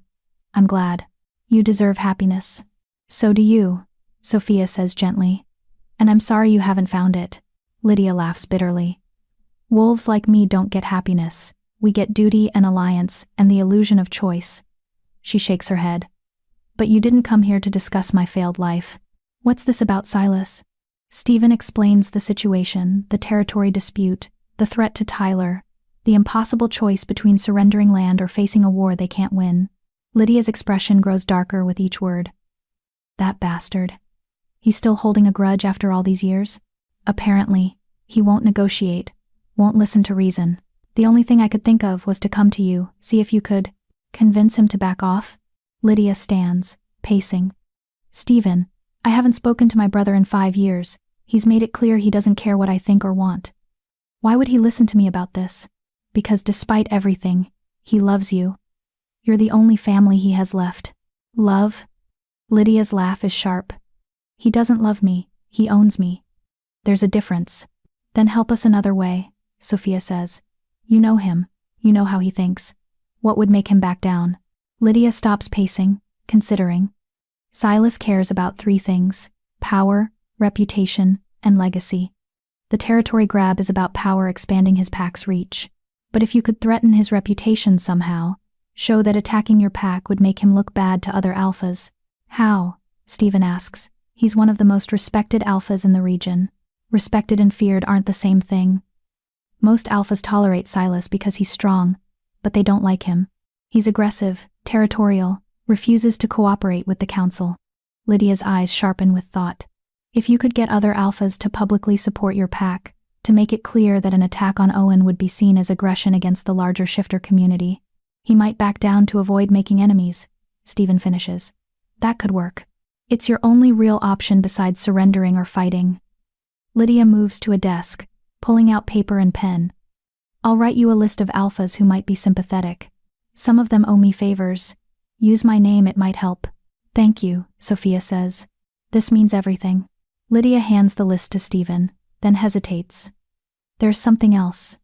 I'm glad. You deserve happiness. So do you, Sophia says gently. And I'm sorry you haven't found it. Lydia laughs bitterly. Wolves like me don't get happiness. We get duty and alliance and the illusion of choice. She shakes her head. But you didn't come here to discuss my failed life. What's this about Silas? Stephen explains the situation, the territory dispute, the threat to Tyler, the impossible choice between surrendering land or facing a war they can't win. Lydia's expression grows darker with each word. That bastard. He's still holding a grudge after all these years? Apparently, he won't negotiate, won't listen to reason. The only thing I could think of was to come to you, see if you could convince him to back off. Lydia stands, pacing. Stephen, I haven't spoken to my brother in 5 years. He's made it clear he doesn't care what I think or want. Why would he listen to me about this? Because despite everything, he loves you. You're the only family he has left. Love? Lydia's laugh is sharp. He doesn't love me, he owns me. There's a difference. Then help us another way, Sophia says. You know him, you know how he thinks. What would make him back down? Lydia stops pacing, considering. Silas cares about 3 things: power, reputation, and legacy. The territory grab is about power expanding his pack's reach. But if you could threaten his reputation somehow, show that attacking your pack would make him look bad to other alphas. How? Stephen asks. He's one of the most respected alphas in the region. Respected and feared aren't the same thing. Most alphas tolerate Silas because he's strong, but they don't like him. He's aggressive, territorial, refuses to cooperate with the council. Lydia's eyes sharpen with thought. If you could get other alphas to publicly support your pack, to make it clear that an attack on Owen would be seen as aggression against the larger shifter community, he might back down to avoid making enemies, Stephen finishes. That could work. It's your only real option besides surrendering or fighting. Lydia moves to a desk, pulling out paper and pen. I'll write you a list of alphas who might be sympathetic. Some of them owe me favors. Use my name, it might help. Thank you, Sophia says. This means everything. Lydia hands the list to Stephen, then hesitates. There's something else.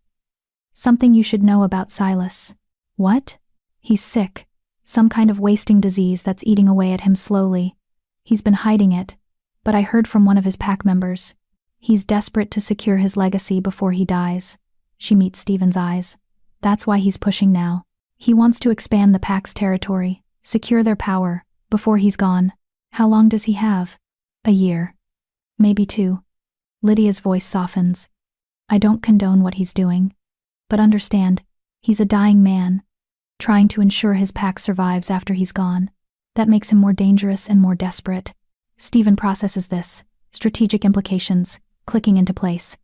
Something you should know about Silas. What? He's sick. Some kind of wasting disease that's eating away at him slowly. He's been hiding it, but I heard from one of his pack members. He's desperate to secure his legacy before he dies. She meets Stephen's eyes. That's why he's pushing now. He wants to expand the pack's territory, secure their power, before he's gone. How long does he have? A year. Maybe 2. Lydia's voice softens. I don't condone what he's doing. But understand, He's a dying man, trying to ensure his pack survives after he's gone. That makes him more dangerous and more desperate. Stephen processes this, strategic implications, clicking into place.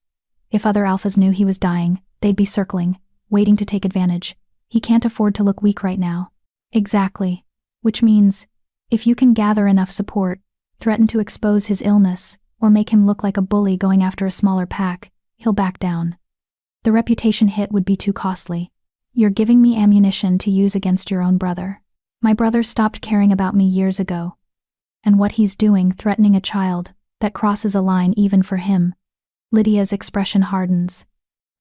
If other alphas knew he was dying, they'd be circling, waiting to take advantage. He can't afford to look weak right now. Exactly. Which means, if you can gather enough support, threaten to expose his illness, or make him look like a bully going after a smaller pack, he'll back down. The reputation hit would be too costly. You're giving me ammunition to use against your own brother. My brother stopped caring about me years ago. And what he's doing, threatening a child, that crosses a line even for him. Lydia's expression hardens.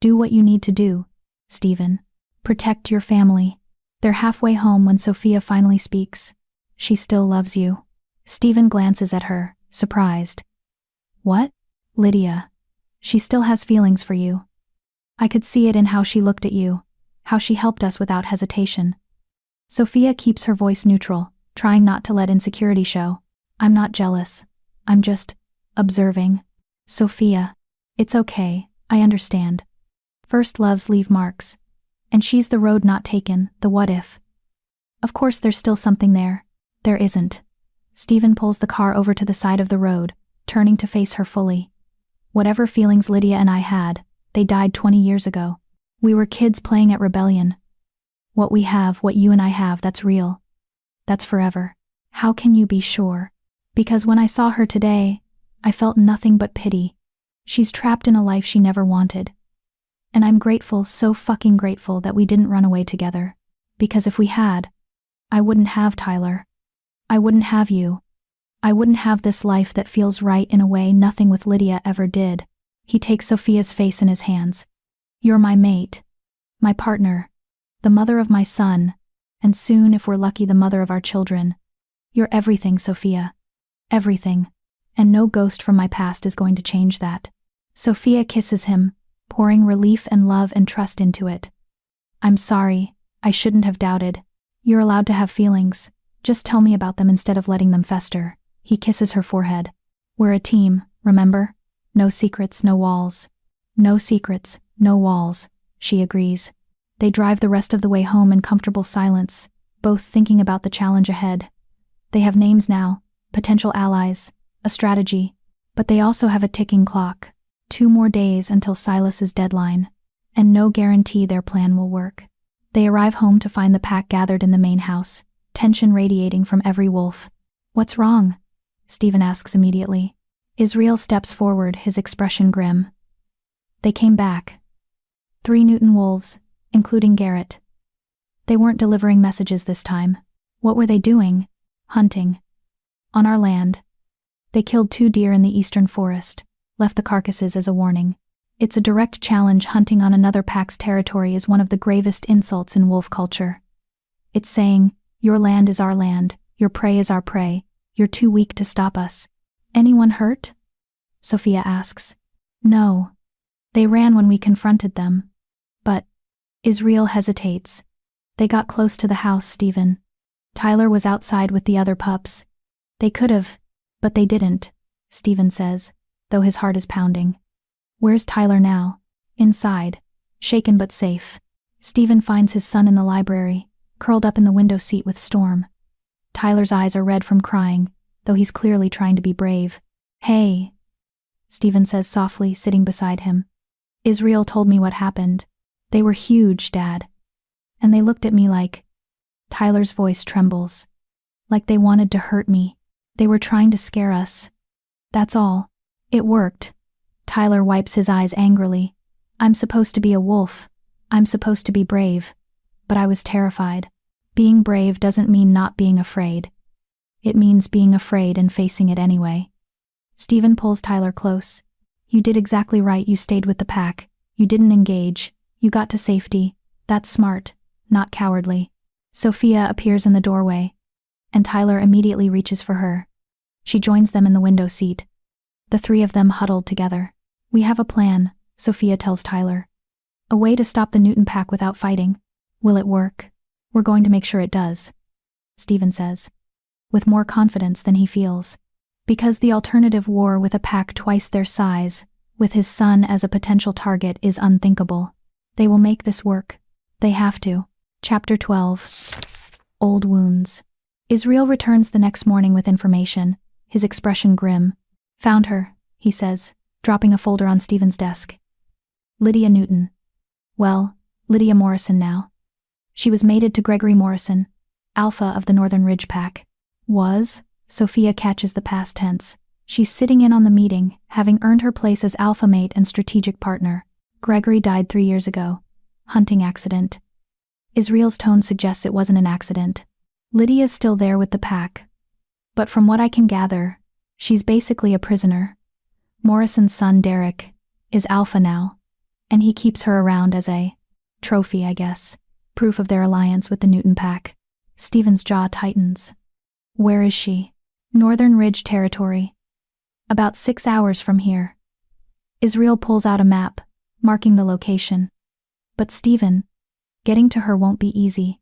Do what you need to do, Stephen. Protect your family. They're halfway home when Sophia finally speaks. She still loves you. Stephen glances at her, surprised. What? Lydia. She still has feelings for you. I could see it in how she looked at you, how she helped us without hesitation. Sophia keeps her voice neutral, trying not to let insecurity show. I'm not jealous. I'm just observing. Sophia. It's okay, I understand. First loves leave marks. And she's the road not taken, the what if. Of course there's still something there. There isn't. Stephen pulls the car over to the side of the road, turning to face her fully. Whatever feelings Lydia and I had, they died 20 years ago. We were kids playing at rebellion. What we have, what you and I have, that's real. That's forever. How can you be sure? Because when I saw her today, I felt nothing but pity. She's trapped in a life she never wanted. And I'm grateful, so fucking grateful that we didn't run away together. Because if we had, I wouldn't have Tyler. I wouldn't have you. I wouldn't have this life that feels right in a way nothing with Lydia ever did. He takes Sophia's face in his hands. You're my mate. My partner. The mother of my son. And soon, if we're lucky, the mother of our children. You're everything, Sophia. Everything. And no ghost from my past is going to change that. Sophia kisses him, pouring relief and love and trust into it. I'm sorry, I shouldn't have doubted. You're allowed to have feelings. Just tell me about them instead of letting them fester. He kisses her forehead. We're a team, remember? No secrets, no walls. No secrets, no walls, she agrees. They drive the rest of the way home in comfortable silence, both thinking about the challenge ahead. They have names now, potential allies, a strategy, but they also have a ticking clock. 2 more days until Silas's deadline, and no guarantee their plan will work. They arrive home to find the pack gathered in the main house, tension radiating from every wolf. What's wrong? Stephen asks immediately. Israel steps forward, his expression grim. They came back. 3 Newton wolves, including Garrett. They weren't delivering messages this time. What were they doing? Hunting. On our land. They killed 2 deer in the eastern forest. Left the carcasses as a warning. It's a direct challenge. Hunting on another pack's territory is one of the gravest insults in wolf culture. It's saying, your land is our land, your prey is our prey, you're too weak to stop us. Anyone hurt? Sophia asks. No. They ran when we confronted them. But Israel hesitates. They got close to the house, Stephen. Tyler was outside with the other pups. They could have, but they didn't, Stephen says, though his heart is pounding. Where's Tyler now? Inside. Shaken but safe. Stephen finds his son in the library, curled up in the window seat with Storm. Tyler's eyes are red from crying, though he's clearly trying to be brave. Hey, Stephen says softly, sitting beside him. Israel told me what happened. They were huge, Dad. And they looked at me like... Tyler's voice trembles. Like they wanted to hurt me. They were trying to scare us. That's all. It worked. Tyler wipes his eyes angrily. I'm supposed to be a wolf. I'm supposed to be brave. But I was terrified. Being brave doesn't mean not being afraid. It means being afraid and facing it anyway. Stephen pulls Tyler close. You did exactly right. You stayed with the pack. You didn't engage. You got to safety. That's smart, not cowardly. Sophia appears in the doorway, and Tyler immediately reaches for her. She joins them in the window seat. The 3 of them huddled together. We have a plan, Sophia tells Tyler. A way to stop the Newton pack without fighting. Will it work? We're going to make sure it does, Stephen says, with more confidence than he feels. Because the alternative war with a pack twice their size, with his son as a potential target, is unthinkable. They will make this work. They have to. Chapter 12. Old Wounds. Israel returns the next morning with information, his expression grim. Found her, he says, dropping a folder on Stephen's desk. Lydia Newton. Well, Lydia Morrison now. She was mated to Gregory Morrison, Alpha of the Northern Ridge Pack. Was? Sophia catches the past tense. She's sitting in on the meeting, having earned her place as alpha mate and strategic partner. Gregory died 3 years ago. Hunting accident. Israel's tone suggests it wasn't an accident. Lydia's still there with the pack. But from what I can gather, she's basically a prisoner. Morrison's son, Derek, is alpha now, and he keeps her around as a trophy, I guess. Proof of their alliance with the Newton pack. Stephen's jaw tightens. Where is she? Northern Ridge Territory. About 6 hours from here. Israel pulls out a map, marking the location. But Stephen, getting to her won't be easy.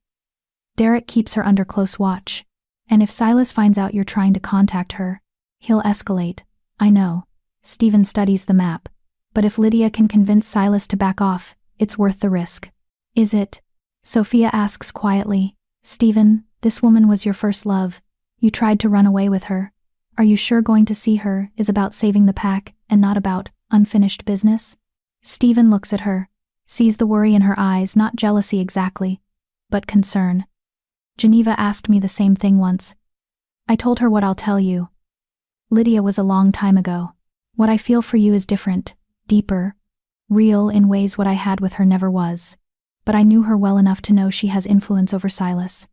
Derek keeps her under close watch, and if Silas finds out you're trying to contact her, he'll escalate. I know. Stephen studies the map, but if Lydia can convince Silas to back off, it's worth the risk. Is it? Sophia asks quietly. Stephen, this woman was your first love. You tried to run away with her. Are you sure going to see her is about saving the pack and not about unfinished business? Stephen looks at her, sees the worry in her eyes, not jealousy exactly, but concern. Geneva asked me the same thing once. I told her what I'll tell you. Lydia was a long time ago. What I feel for you is different, deeper, real in ways what I had with her never was. But I knew her well enough to know she has influence over Silas.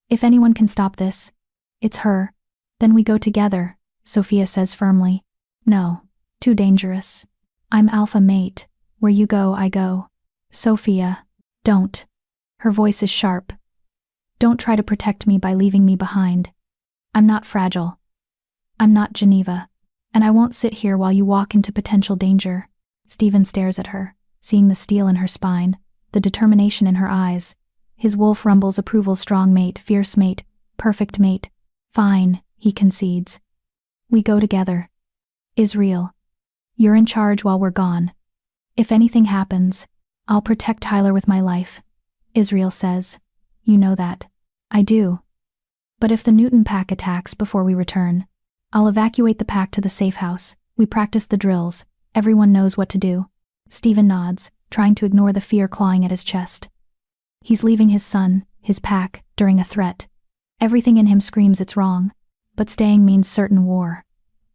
If anyone can stop this, it's her. Then we go together, Sophia says firmly. No, too dangerous. I'm alpha mate. Where you go, I go. Sophia, don't. Her voice is sharp. Don't try to protect me by leaving me behind. I'm not fragile. I'm not Geneva. And I won't sit here while you walk into potential danger. Stephen stares at her, seeing the steel in her spine, the determination in her eyes. His wolf rumbles approval. Strong mate, fierce mate, perfect mate. Fine, he concedes. We go together. Israel. You're in charge while we're gone. If anything happens, I'll protect Tyler with my life. Israel says. You know that. I do. But if the Newton pack attacks before we return, I'll evacuate the pack to the safe house. We practice the drills. Everyone knows what to do. Stephen nods, trying to ignore the fear clawing at his chest. He's leaving his son, his pack, during a threat. Everything in him screams it's wrong, but staying means certain war.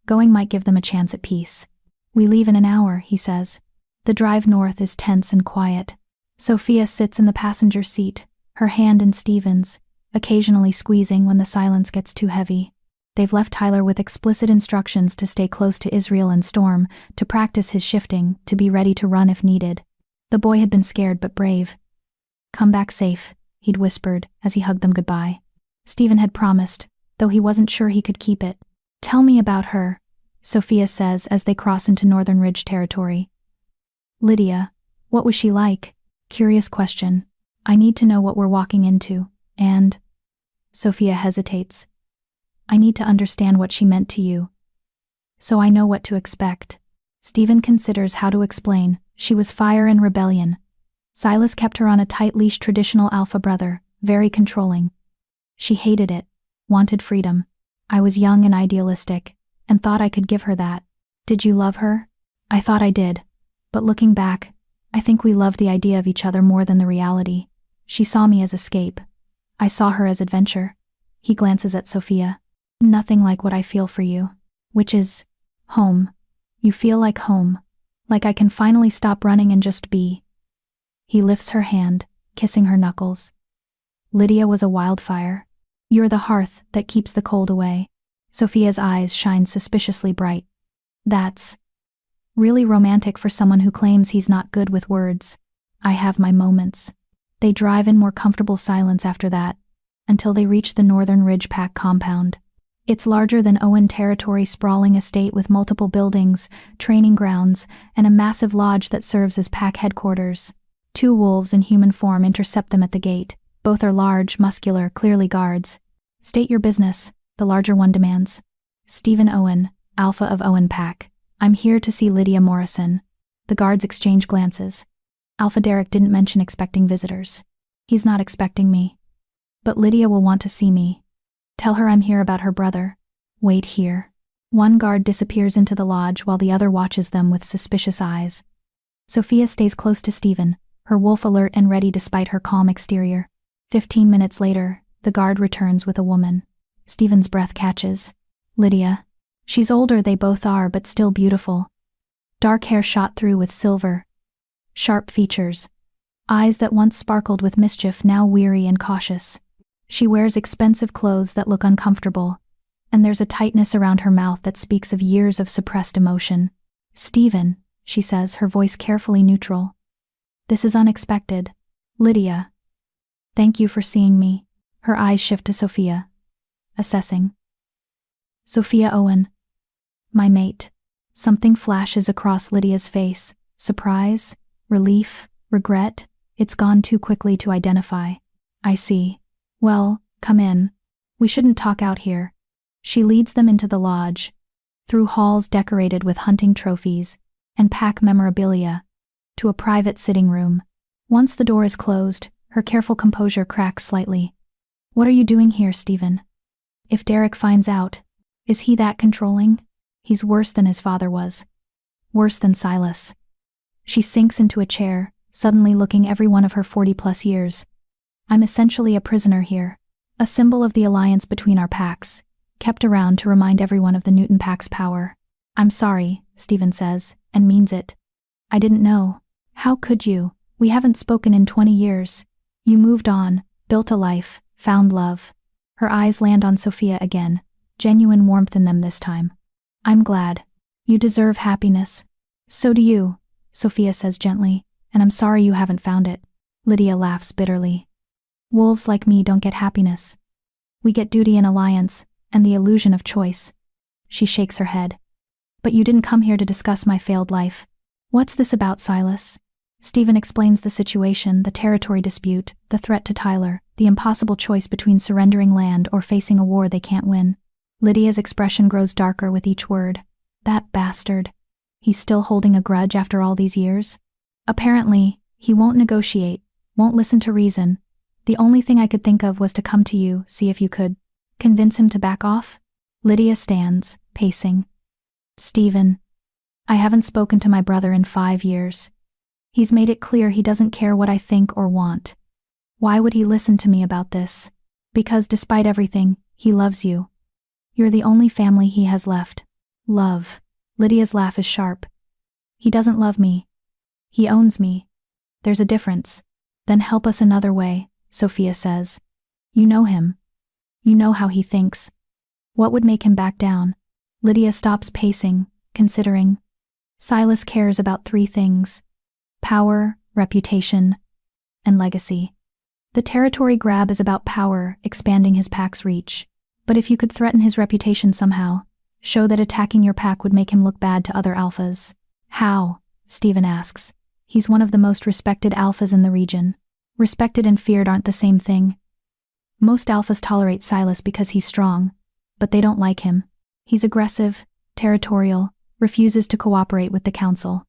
Going might give them a chance at peace. We leave in an hour, he says. The drive north is tense and quiet. Sophia sits in the passenger seat, her hand in Stephen's, occasionally squeezing when the silence gets too heavy. They've left Tyler with explicit instructions to stay close to Israel and Storm, to practice his shifting, to be ready to run if needed. The boy had been scared but brave. Come back safe, he'd whispered as he hugged them goodbye. Stephen had promised, though he wasn't sure he could keep it. Tell me about her, Sophia says as they cross into Northern Ridge Territory. Lydia, what was she like? Curious question. I need to know what we're walking into, and… Sophia hesitates. I need to understand what she meant to you, so I know what to expect. Stephen considers how to explain. She was fire and rebellion. Silas kept her on a tight leash. Traditional alpha brother, very controlling. She hated it, wanted freedom. I was young and idealistic, and thought I could give her that. Did you love her? I thought I did, but looking back, I think we loved the idea of each other more than the reality. She saw me as escape. I saw her as adventure. He glances at Sophia. Nothing like what I feel for you. Which is… home. You feel like home. Like I can finally stop running and just be. He lifts her hand, kissing her knuckles. Lydia was a wildfire. You're the hearth that keeps the cold away. Sophia's eyes shine suspiciously bright. That's really romantic for someone who claims he's not good with words. I have my moments. They drive in more comfortable silence after that, until they reach the Northern Ridge Pack compound. It's larger than Owen Territory, sprawling estate with multiple buildings, training grounds, and a massive lodge that serves as pack headquarters. 2 wolves in human form intercept them at the gate. Both are large, muscular, clearly guards. State your business, the larger one demands. Stephen Owen, Alpha of Owen Pack. I'm here to see Lydia Morrison. The guards exchange glances. Alpha Derek didn't mention expecting visitors. He's not expecting me. But Lydia will want to see me. Tell her I'm here about her brother. Wait here. One guard disappears into the lodge while the other watches them with suspicious eyes. Sophia stays close to Stephen, her wolf alert and ready despite her calm exterior. 15 minutes later, the guard returns with a woman. Stephen's breath catches. Lydia. She's older, they both are, but still beautiful. Dark hair shot through with silver. Sharp features. Eyes that once sparkled with mischief, now weary and cautious. She wears expensive clothes that look uncomfortable, and there's a tightness around her mouth that speaks of years of suppressed emotion. Stephen, she says, her voice carefully neutral. This is unexpected. Lydia. Thank you for seeing me. Her eyes shift to Sophia. Assessing. Sophia Owen. My mate. Something flashes across Lydia's face. Surprise, relief, regret. It's gone too quickly to identify. I see. Well, come in. We shouldn't talk out here. She leads them into the lodge, through halls decorated with hunting trophies and pack memorabilia, to a private sitting room. Once the door is closed, her careful composure cracks slightly. What are you doing here, Stephen? If Derek finds out, is he that controlling? He's worse than his father was. Worse than Silas. She sinks into a chair, suddenly looking every one of her 40-plus years. I'm essentially a prisoner here, a symbol of the alliance between our packs, kept around to remind everyone of the Newton Pack's power. I'm sorry, Stephen says, and means it. I didn't know. How could you? We haven't spoken in 20 years. You moved on, built a life, found love. Her eyes land on Sophia again, genuine warmth in them this time. I'm glad. You deserve happiness. So do you, Sophia says gently, and I'm sorry you haven't found it. Lydia laughs bitterly. Wolves like me don't get happiness. We get duty and alliance, and the illusion of choice. She shakes her head. But you didn't come here to discuss my failed life. What's this about, Silas? Stephen explains the situation, the territory dispute, the threat to Tyler, the impossible choice between surrendering land or facing a war they can't win. Lydia's expression grows darker with each word. That bastard. He's still holding a grudge after all these years? Apparently, he won't negotiate, won't listen to reason. The only thing I could think of was to come to you, see if you could convince him to back off. Lydia stands, pacing. Stephen. I haven't spoken to my brother in 5 years. He's made it clear he doesn't care what I think or want. Why would he listen to me about this? Because despite everything, he loves you. You're the only family he has left. Love. Lydia's laugh is sharp. He doesn't love me. He owns me. There's a difference. Then help us another way, Sophia says. You know him. You know how he thinks. What would make him back down? Lydia stops pacing, considering. Silas cares about 3 things: power, reputation, and legacy. The territory grab is about power, expanding his pack's reach. But if you could threaten his reputation somehow, show that attacking your pack would make him look bad to other alphas. How? Stephen asks. He's one of the most respected alphas in the region. Respected and feared aren't the same thing. Most alphas tolerate Silas because he's strong, but they don't like him. He's aggressive, territorial, refuses to cooperate with the council.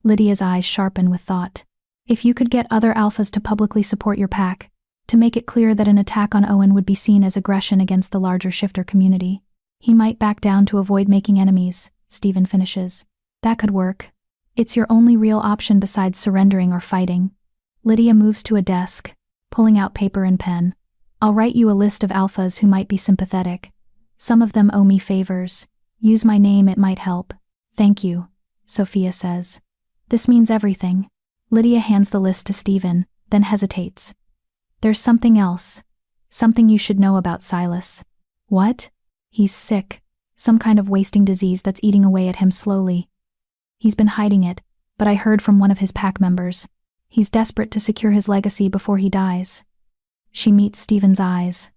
Lydia's eyes sharpen with thought. If you could get other alphas to publicly support your pack, to make it clear that an attack on Owen would be seen as aggression against the larger shifter community, he might back down to avoid making enemies, Stephen finishes. That could work. It's your only real option besides surrendering or fighting. Lydia moves to a desk, pulling out paper and pen. I'll write you a list of alphas who might be sympathetic. Some of them owe me favors. Use my name, it might help. Thank you, Sophia says. This means everything. Lydia hands the list to Stephen, then hesitates. There's something else. Something you should know about Silas. What? He's sick. Some kind of wasting disease that's eating away at him slowly. He's been hiding it, but I heard from one of his pack members. He's desperate to secure his legacy before he dies. She meets Stephen's eyes.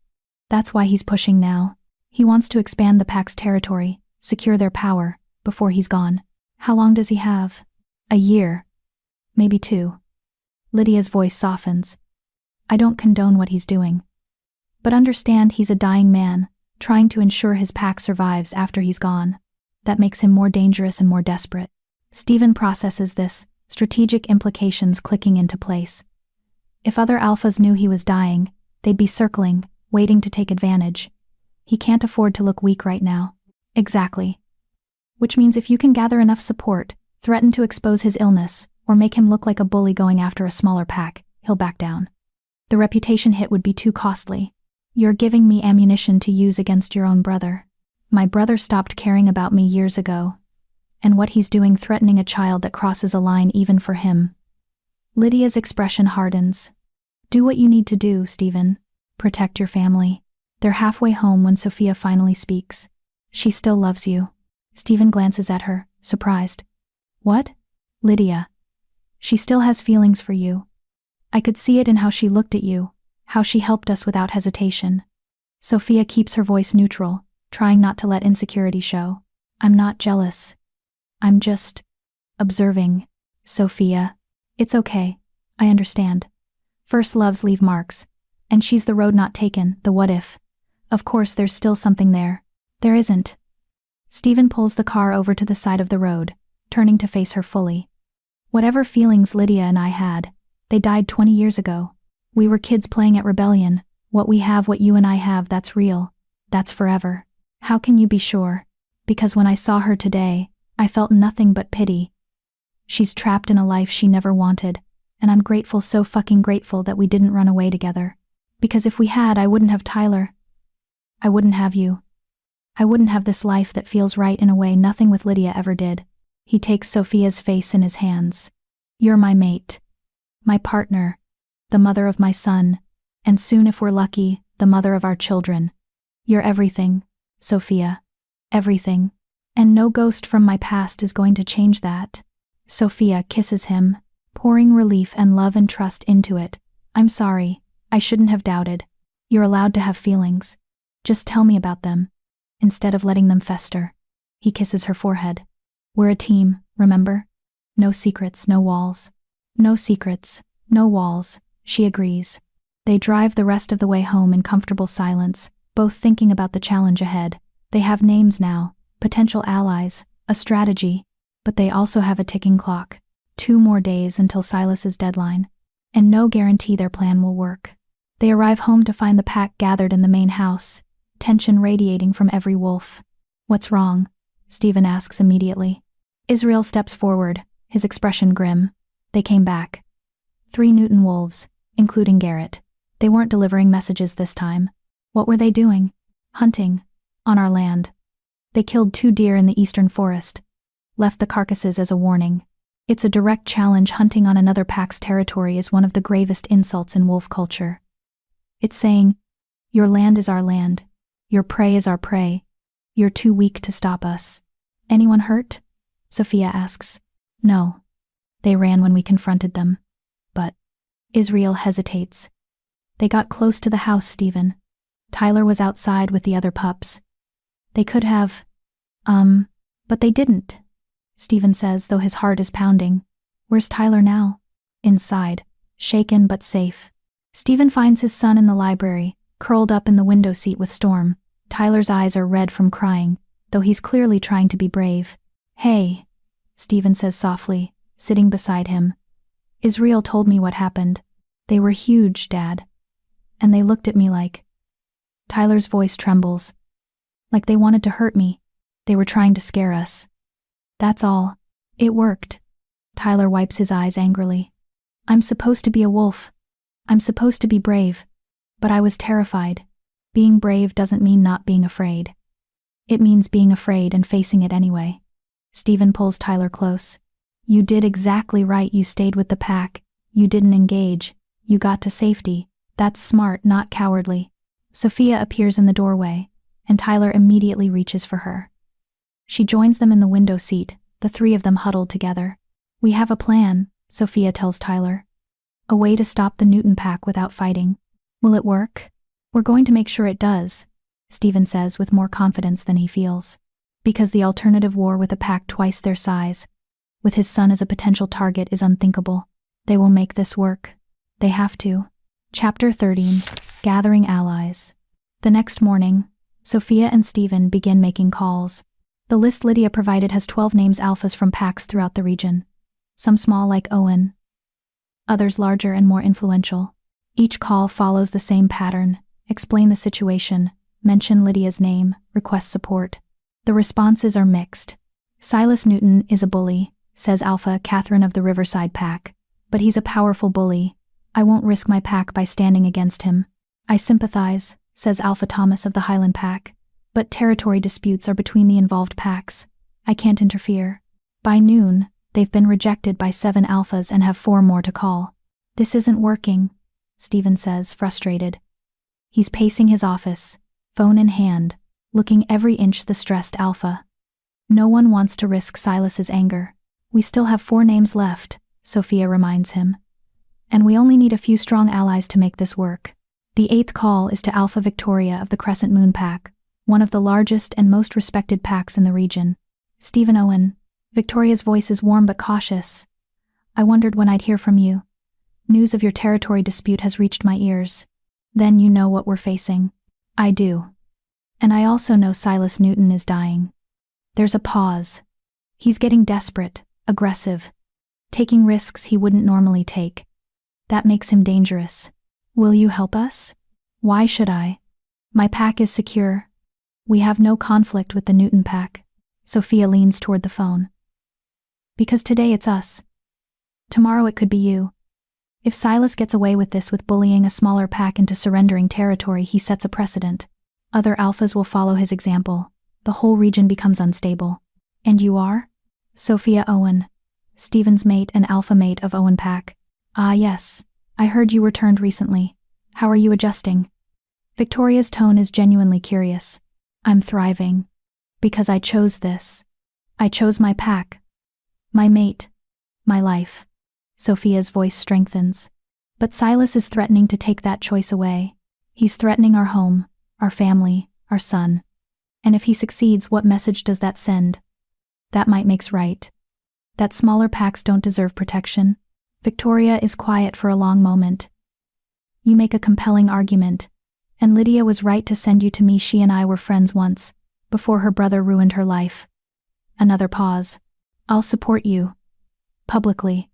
That's why he's pushing now. He wants to expand the pack's territory, secure their power, before he's gone. How long does he have? A year. Maybe 2. Lydia's voice softens. I don't condone what he's doing. But understand he's a dying man, trying to ensure his pack survives after he's gone. That makes him more dangerous and more desperate. Stephen processes this, strategic implications clicking into place. If other alphas knew he was dying, they'd be circling, waiting to take advantage. He can't afford to look weak right now. Exactly. Which means if you can gather enough support, threaten to expose his illness, or make him look like a bully going after a smaller pack, he'll back down. The reputation hit would be too costly. You're giving me ammunition to use against your own brother. My brother stopped caring about me years ago. And what he's doing threatening a child that crosses a line even for him. Lydia's expression hardens. Do what you need to do, Stephen. Protect your family. They're halfway home when Sophia finally speaks. She still loves you. Stephen glances at her, surprised. What? Lydia. She still has feelings for you. I could see it in how she looked at you, how she helped us without hesitation. Sophia keeps her voice neutral, trying not to let insecurity show. I'm not jealous. I'm just observing. Sophia. It's okay. I understand. First loves leave marks. And she's the road not taken, the what if. Of course there's still something there. There isn't. Stephen pulls the car over to the side of the road, turning to face her fully. Whatever feelings Lydia and I had, they died 20 years ago. We were kids playing at rebellion. What we have, what you and I have, that's real. That's forever. How can you be sure? Because when I saw her today, I felt nothing but pity. She's trapped in a life she never wanted, and I'm grateful, so fucking grateful that we didn't run away together. Because if we had, I wouldn't have Tyler. I wouldn't have you. I wouldn't have this life that feels right in a way nothing with Lydia ever did. He takes Sophia's face in his hands. You're my mate. My partner. The mother of my son. And soon, if we're lucky, the mother of our children. You're everything, Sophia. Everything. And no ghost from my past is going to change that. Sophia kisses him, pouring relief and love and trust into it. I'm sorry. I shouldn't have doubted. You're allowed to have feelings. Just tell me about them. Instead of letting them fester. He kisses her forehead. We're a team, remember? No secrets, no walls. No secrets, no walls, she agrees. They drive the rest of the way home in comfortable silence, both thinking about the challenge ahead. They have names now, potential allies, a strategy, but they also have a ticking clock. 2 more days until Silas's deadline. And no guarantee their plan will work. They arrive home to find the pack gathered in the main house, tension radiating from every wolf. What's wrong? Stephen asks immediately. Israel steps forward, his expression grim. They came back. 3 Newton wolves, including Garrett. They weren't delivering messages this time. What were they doing? Hunting. On our land. They killed 2 deer in the eastern forest. Left the carcasses as a warning. It's a direct challenge. Hunting on another pack's territory is one of the gravest insults in wolf culture. It's saying, your land is our land. Your prey is our prey. You're too weak to stop us. Anyone hurt? Sophia asks. No. They ran when we confronted them. But Israel hesitates. They got close to the house, Stephen. Tyler was outside with the other pups. They could have, but they didn't. Stephen says, though his heart is pounding. Where's Tyler now? Inside, shaken but safe. Stephen finds his son in the library, curled up in the window seat with Storm. Tyler's eyes are red from crying, though he's clearly trying to be brave. Hey, Stephen says softly, sitting beside him. Israel told me what happened. They were huge, Dad. And they looked at me like... Tyler's voice trembles. Like they wanted to hurt me. They were trying to scare us. That's all. It worked. Tyler wipes his eyes angrily. I'm supposed to be a wolf. I'm supposed to be brave. But I was terrified. Being brave doesn't mean not being afraid. It means being afraid and facing it anyway. Stephen pulls Tyler close. You did exactly right. You stayed with the pack. You didn't engage. You got to safety. That's smart, not cowardly. Sophia appears in the doorway, and Tyler immediately reaches for her. She joins them in the window seat, the 3 of them huddled together. We have a plan, Sophia tells Tyler. A way to stop the Newton pack without fighting. Will it work? We're going to make sure it does, Stephen says with more confidence than he feels. Because the alternative war with a pack twice their size, with his son as a potential target, is unthinkable. They will make this work. They have to. Chapter 13. Gathering Allies. The next morning, Sophia and Stephen begin making calls. The list Lydia provided has 12 names, alphas from packs throughout the region. Some small like Owen. Others larger and more influential. Each call follows the same pattern: explain the situation, mention Lydia's name, request support. The responses are mixed. Silas Newton is a bully, says Alpha Katherine of the Riverside Pack. But he's a powerful bully. I won't risk my pack by standing against him. I sympathize, says Alpha Thomas of the Highland Pack. But territory disputes are between the involved packs. I can't interfere. By noon, they've been rejected by 7 alphas and have 4 more to call. This isn't working, Stephen says, frustrated. He's pacing his office, phone in hand, looking every inch the stressed alpha. No one wants to risk Silas's anger. We still have 4 names left, Sophia reminds him. And we only need a few strong allies to make this work. The 8th call is to Alpha Victoria of the Crescent Moon Pack, one of the largest and most respected packs in the region. Stephen Owen. Victoria's voice is warm but cautious. I wondered when I'd hear from you. News of your territory dispute has reached my ears. Then you know what we're facing. I do. And I also know Silas Newton is dying. There's a pause. He's getting desperate, aggressive, taking risks he wouldn't normally take. That makes him dangerous. Will you help us? Why should I? My pack is secure. We have no conflict with the Newton pack. Sophia leans toward the phone. Because today it's us. Tomorrow it could be you. If Silas gets away with this, with bullying a smaller pack into surrendering territory, he sets a precedent. Other alphas will follow his example. The whole region becomes unstable. And you are? Sophia Owen. Stephen's mate and alpha mate of Owen Pack. Ah yes, I heard you returned recently. How are you adjusting? Victoria's tone is genuinely curious. I'm thriving. Because I chose this. I chose my pack. My mate. My life. Sophia's voice strengthens. But Silas is threatening to take that choice away. He's threatening our home, our family, our son. And if he succeeds, what message does that send? That might makes right. That smaller packs don't deserve protection. Victoria is quiet for a long moment. You make a compelling argument. And Lydia was right to send you to me. She and I were friends once, before her brother ruined her life. Another pause. I'll support you. Publicly.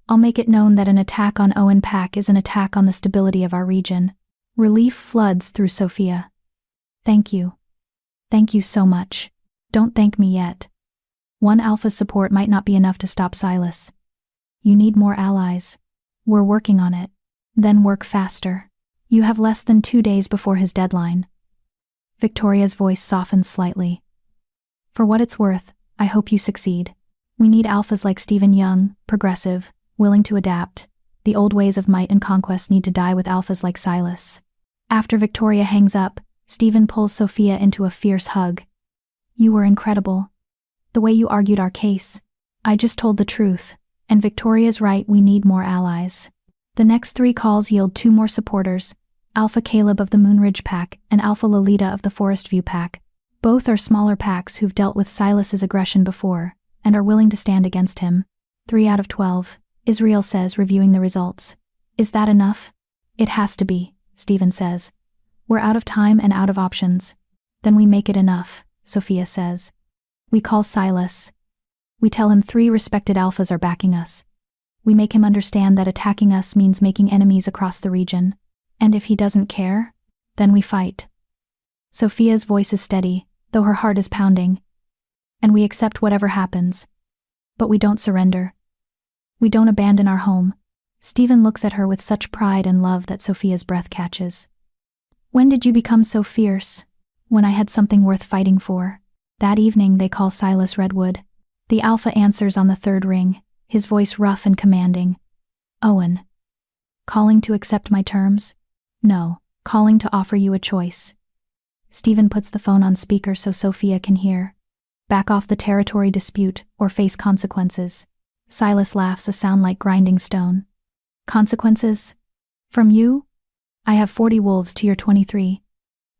I'll make it known that an attack on Owen Pack is an attack on the stability of our region. Relief floods through Sophia. Thank you. Thank you so much. Don't thank me yet. One alpha's support might not be enough to stop Silas. You need more allies. We're working on it. Then work faster. You have less than 2 days before his deadline. Victoria's voice softens slightly. For what it's worth, I hope you succeed. We need alphas like Stephen, young, progressive, willing to adapt. The old ways of might and conquest need to die with alphas like Silas. After Victoria hangs up, Stephen pulls Sophia into a fierce hug. You were incredible. The way you argued our case. I just told the truth. And Victoria's right, we need more allies. The next 3 calls yield 2 more supporters, Alpha Caleb of the Moonridge Pack and Alpha Lolita of the Forest View Pack. Both are smaller packs who've dealt with Silas's aggression before, and are willing to stand against him. 3 out of 12, Israel says, reviewing the results. Is that enough? It has to be, Stephen says. We're out of time and out of options. Then we make it enough, Sophia says. We call Silas. We tell him 3 respected alphas are backing us. We make him understand that attacking us means making enemies across the region. And if he doesn't care, then we fight. Sophia's voice is steady, though her heart is pounding. And we accept whatever happens. But we don't surrender. We don't abandon our home. Stephen looks at her with such pride and love that Sophia's breath catches. When did you become so fierce? When I had something worth fighting for. That evening they call Silas Redwood. The alpha answers on the 3rd ring, his voice rough and commanding. Owen. Calling to accept my terms? No, calling to offer you a choice. Stephen puts the phone on speaker so Sophia can hear. Back off the territory dispute or face consequences. Silas laughs, a sound like grinding stone. Consequences? From you? I have 40 wolves to your 23.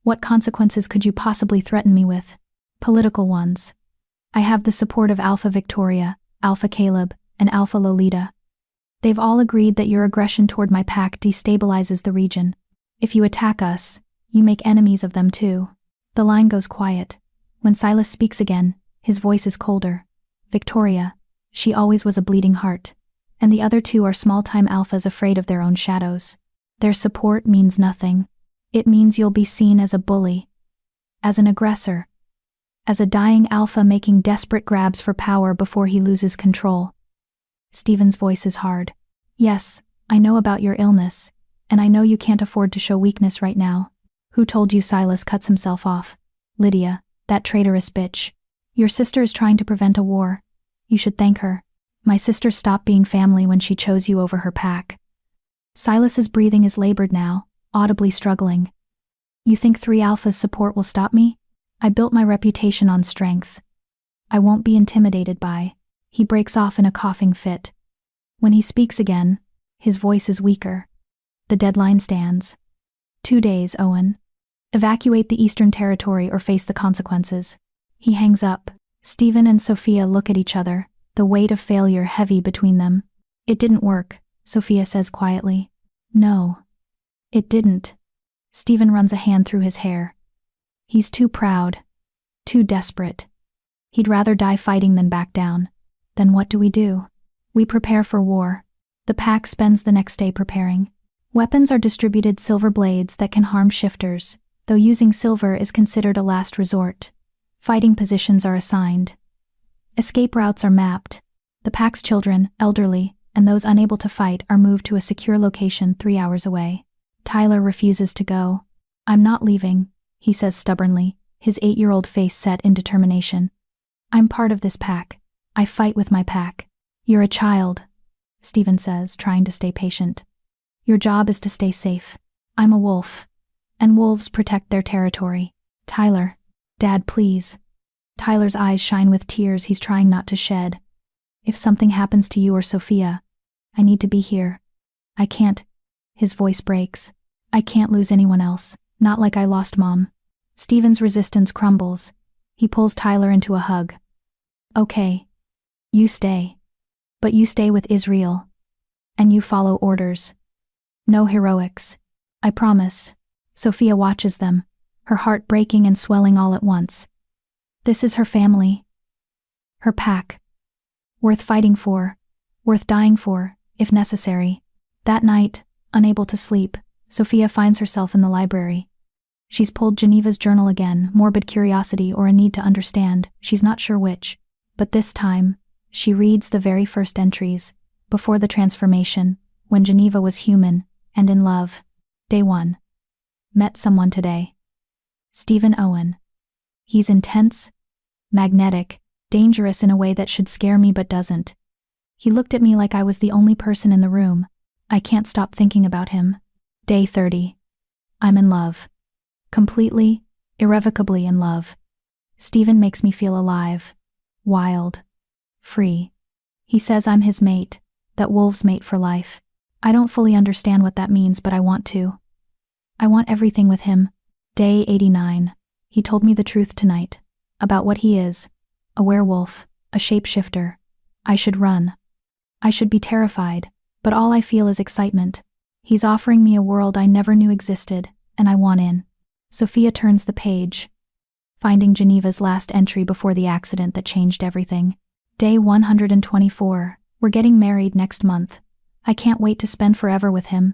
What consequences could you possibly threaten me with? Political ones. I have the support of Alpha Victoria, Alpha Caleb, and Alpha Lolita. They've all agreed that your aggression toward my pack destabilizes the region. If you attack us, you make enemies of them too. The line goes quiet. When Silas speaks again, his voice is colder. Victoria, she always was a bleeding heart. And the other 2 are small-time alphas afraid of their own shadows. Their support means nothing. It means you'll be seen as a bully, as an aggressor, as a dying alpha making desperate grabs for power before he loses control. Stephen's voice is hard. Yes, I know about your illness, and I know you can't afford to show weakness right now. Who told you Silas cuts himself off? Lydia, that traitorous bitch. Your sister is trying to prevent a war. You should thank her. My sister stopped being family when she chose you over her pack. Silas's breathing is labored now, audibly struggling. You think 3 Alpha's support will stop me? I built my reputation on strength. I won't be intimidated by. He breaks off in a coughing fit. When he speaks again, his voice is weaker. The deadline stands. 2 days, Owen. Evacuate the Eastern Territory or face the consequences. He hangs up. Stephen and Sophia look at each other, the weight of failure heavy between them. It didn't work, Sophia says quietly. No. It didn't. Stephen runs a hand through his hair. He's too proud. Too desperate. He'd rather die fighting than back down. Then what do? We prepare for war. The pack spends the next day preparing. Weapons are distributed, silver blades that can harm shifters, though using silver is considered a last resort. Fighting positions are assigned. Escape routes are mapped. The pack's children, elderly, and those unable to fight are moved to a secure location 3 hours away. Tyler refuses to go. I'm not leaving, he says stubbornly, his 8-year-old face set in determination. I'm part of this pack. I fight with my pack. You're a child, Stephen says, trying to stay patient. Your job is to stay safe. I'm a wolf, and wolves protect their territory. Tyler. Dad, please. Tyler's eyes shine with tears he's trying not to shed. If something happens to you or Sophia, I need to be here. I can't. His voice breaks. I can't lose anyone else, not like I lost Mom. Stephen's resistance crumbles. He pulls Tyler into a hug. Okay. You stay. But you stay with Israel. And you follow orders. No heroics. I promise. Sophia watches them, her heart breaking and swelling all at once. This is her family. Her pack. Worth fighting for. Worth dying for, if necessary. That night, unable to sleep, Sophia finds herself in the library. She's pulled Geneva's journal again, morbid curiosity or a need to understand, she's not sure which. But this time, she reads the very first entries, before the transformation, when Geneva was human, and in love. Day 1. Met someone today. Stephen Owen. He's intense, magnetic, dangerous in a way that should scare me but doesn't. He looked at me like I was the only person in the room. I can't stop thinking about him. Day 30. I'm in love. Completely, irrevocably in love. Stephen makes me feel alive, wild, free. He says I'm his mate, that wolves mate for life. I don't fully understand what that means, but I want to. I want everything with him. Day 89. He told me the truth tonight, about what he is, a werewolf, a shapeshifter. I should run. I should be terrified, but all I feel is excitement. He's offering me a world I never knew existed, and I want in. Sophia turns the page, finding Geneva's last entry before the accident that changed everything. Day 124. We're getting married next month. I can't wait to spend forever with him.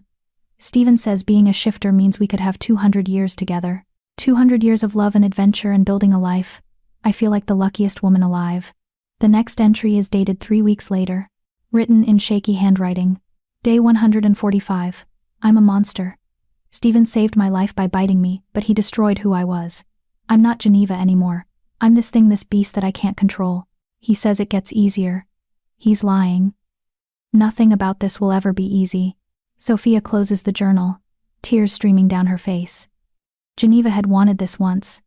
Stephen says being a shifter means we could have 200 years together. 200 years of love and adventure and building a life. I feel like the luckiest woman alive. The next entry is dated 3 weeks later. Written in shaky handwriting. Day 145. I'm a monster. Stephen saved my life by biting me, but he destroyed who I was. I'm not Geneva anymore. I'm this thing, this beast that I can't control. He says it gets easier. He's lying. Nothing about this will ever be easy. Sophia closes the journal, tears streaming down her face. Geneva had wanted this once,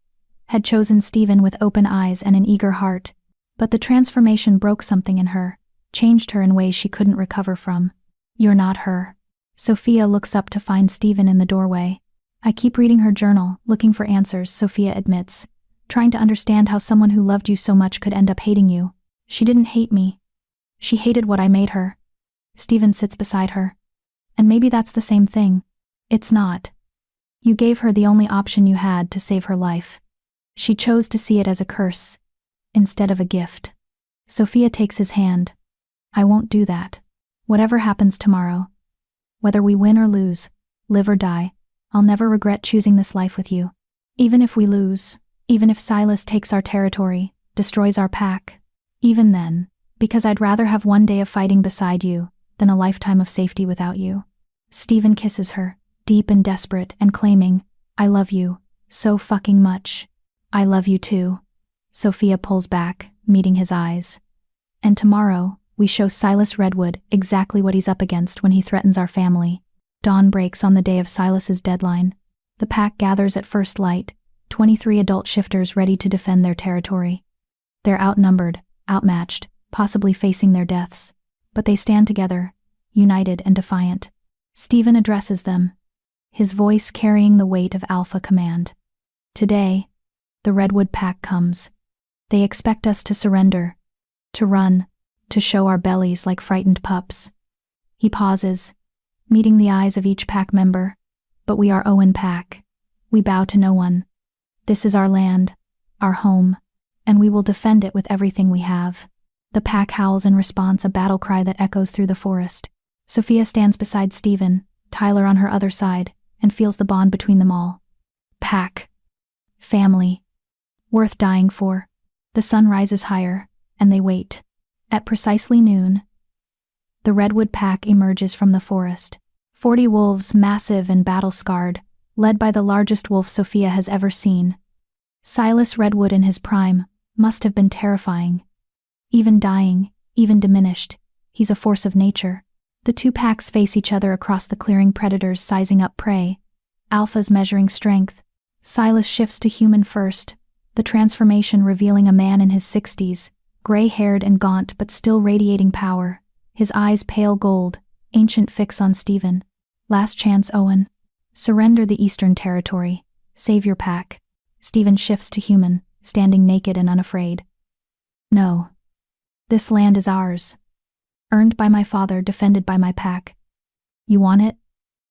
had chosen Stephen with open eyes and an eager heart, but the transformation broke something in her, changed her in ways she couldn't recover from. You're not her. Sophia looks up to find Stephen in the doorway. I keep reading her journal, looking for answers, Sophia admits, trying to understand how someone who loved you so much could end up hating you. She didn't hate me. She hated what I made her. Stephen sits beside her. And maybe that's the same thing. It's not. You gave her the only option you had to save her life. She chose to see it as a curse, instead of a gift. Sophia takes his hand. I won't do that. Whatever happens tomorrow, whether we win or lose, live or die, I'll never regret choosing this life with you. Even if we lose, even if Silas takes our territory, destroys our pack, even then, because I'd rather have one day of fighting beside you than a lifetime of safety without you." Stephen kisses her, deep and desperate, and claiming, "I love you, so fucking much." "I love you too." Sophia pulls back, meeting his eyes. "And tomorrow, we show Silas Redwood exactly what he's up against when he threatens our family." Dawn breaks on the day of Silas's deadline. The pack gathers at first light, 23 adult shifters ready to defend their territory. They're outnumbered, outmatched, possibly facing their deaths. But they stand together, united and defiant. Stephen addresses them, his voice carrying the weight of alpha command. "Today, the Redwood pack comes. They expect us to surrender, to run, to show our bellies like frightened pups." He pauses, meeting the eyes of each pack member. "But we are Owen Pack. We bow to no one. This is our land, our home, and we will defend it with everything we have." The pack howls in response, a battle cry that echoes through the forest. Sophia stands beside Stephen, Tyler on her other side, and feels the bond between them all. Pack. Family. Worth dying for. The sun rises higher, and they wait. At precisely noon, the Redwood pack emerges from the forest. 40 wolves, massive and battle-scarred, led by the largest wolf Sophia has ever seen. Silas Redwood in his prime must have been terrifying. Even dying, even diminished, he's a force of nature. The two packs face each other across the clearing, predators sizing up prey, alphas measuring strength. Silas shifts to human first, the transformation revealing a man in his 60s, gray-haired and gaunt but still radiating power, his eyes pale gold, ancient fix on Stephen. "Last chance, Owen. Surrender the Eastern Territory. Save your pack." Stephen shifts to human, standing naked and unafraid. "No. This land is ours. Earned by my father, defended by my pack. You want it?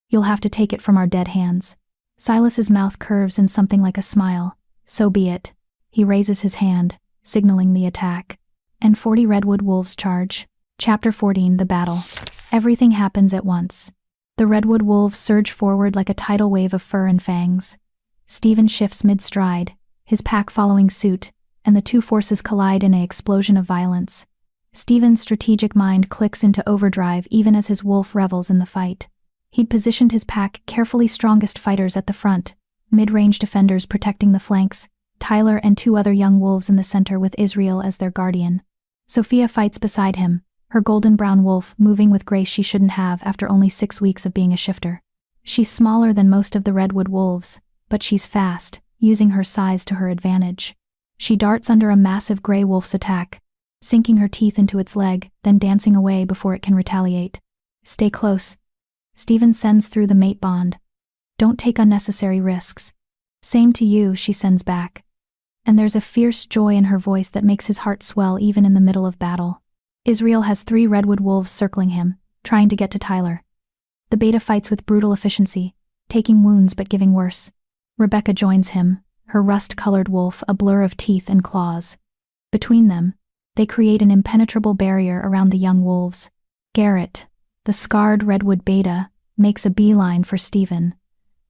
You'll have to take it from our dead hands." Silas's mouth curves in something like a smile. "So be it." He raises his hand, signaling the attack. And 40 Redwood wolves charge. Chapter 14, The Battle. Everything happens at once. The Redwood wolves surge forward like a tidal wave of fur and fangs. Stephen shifts mid-stride, his pack following suit, and the two forces collide in an explosion of violence. Stephen's strategic mind clicks into overdrive even as his wolf revels in the fight. He'd positioned his pack carefully, strongest fighters at the front, mid-range defenders protecting the flanks, Tyler and 2 other young wolves in the center with Israel as their guardian. Sophia fights beside him, her golden brown wolf moving with grace she shouldn't have after only 6 weeks of being a shifter. She's smaller than most of the Redwood wolves, but she's fast, using her size to her advantage. She darts under a massive gray wolf's attack, sinking her teeth into its leg, then dancing away before it can retaliate. "Stay close." Stephen sends through the mate bond. "Don't take unnecessary risks." "Same to you," she sends back. And there's a fierce joy in her voice that makes his heart swell even in the middle of battle. Israel has 3 Redwood wolves circling him, trying to get to Tyler. The beta fights with brutal efficiency, taking wounds but giving worse. Rebecca joins him, her rust-colored wolf a blur of teeth and claws. Between them, they create an impenetrable barrier around the young wolves. Garrett, the scarred Redwood beta, makes a beeline for Stephen.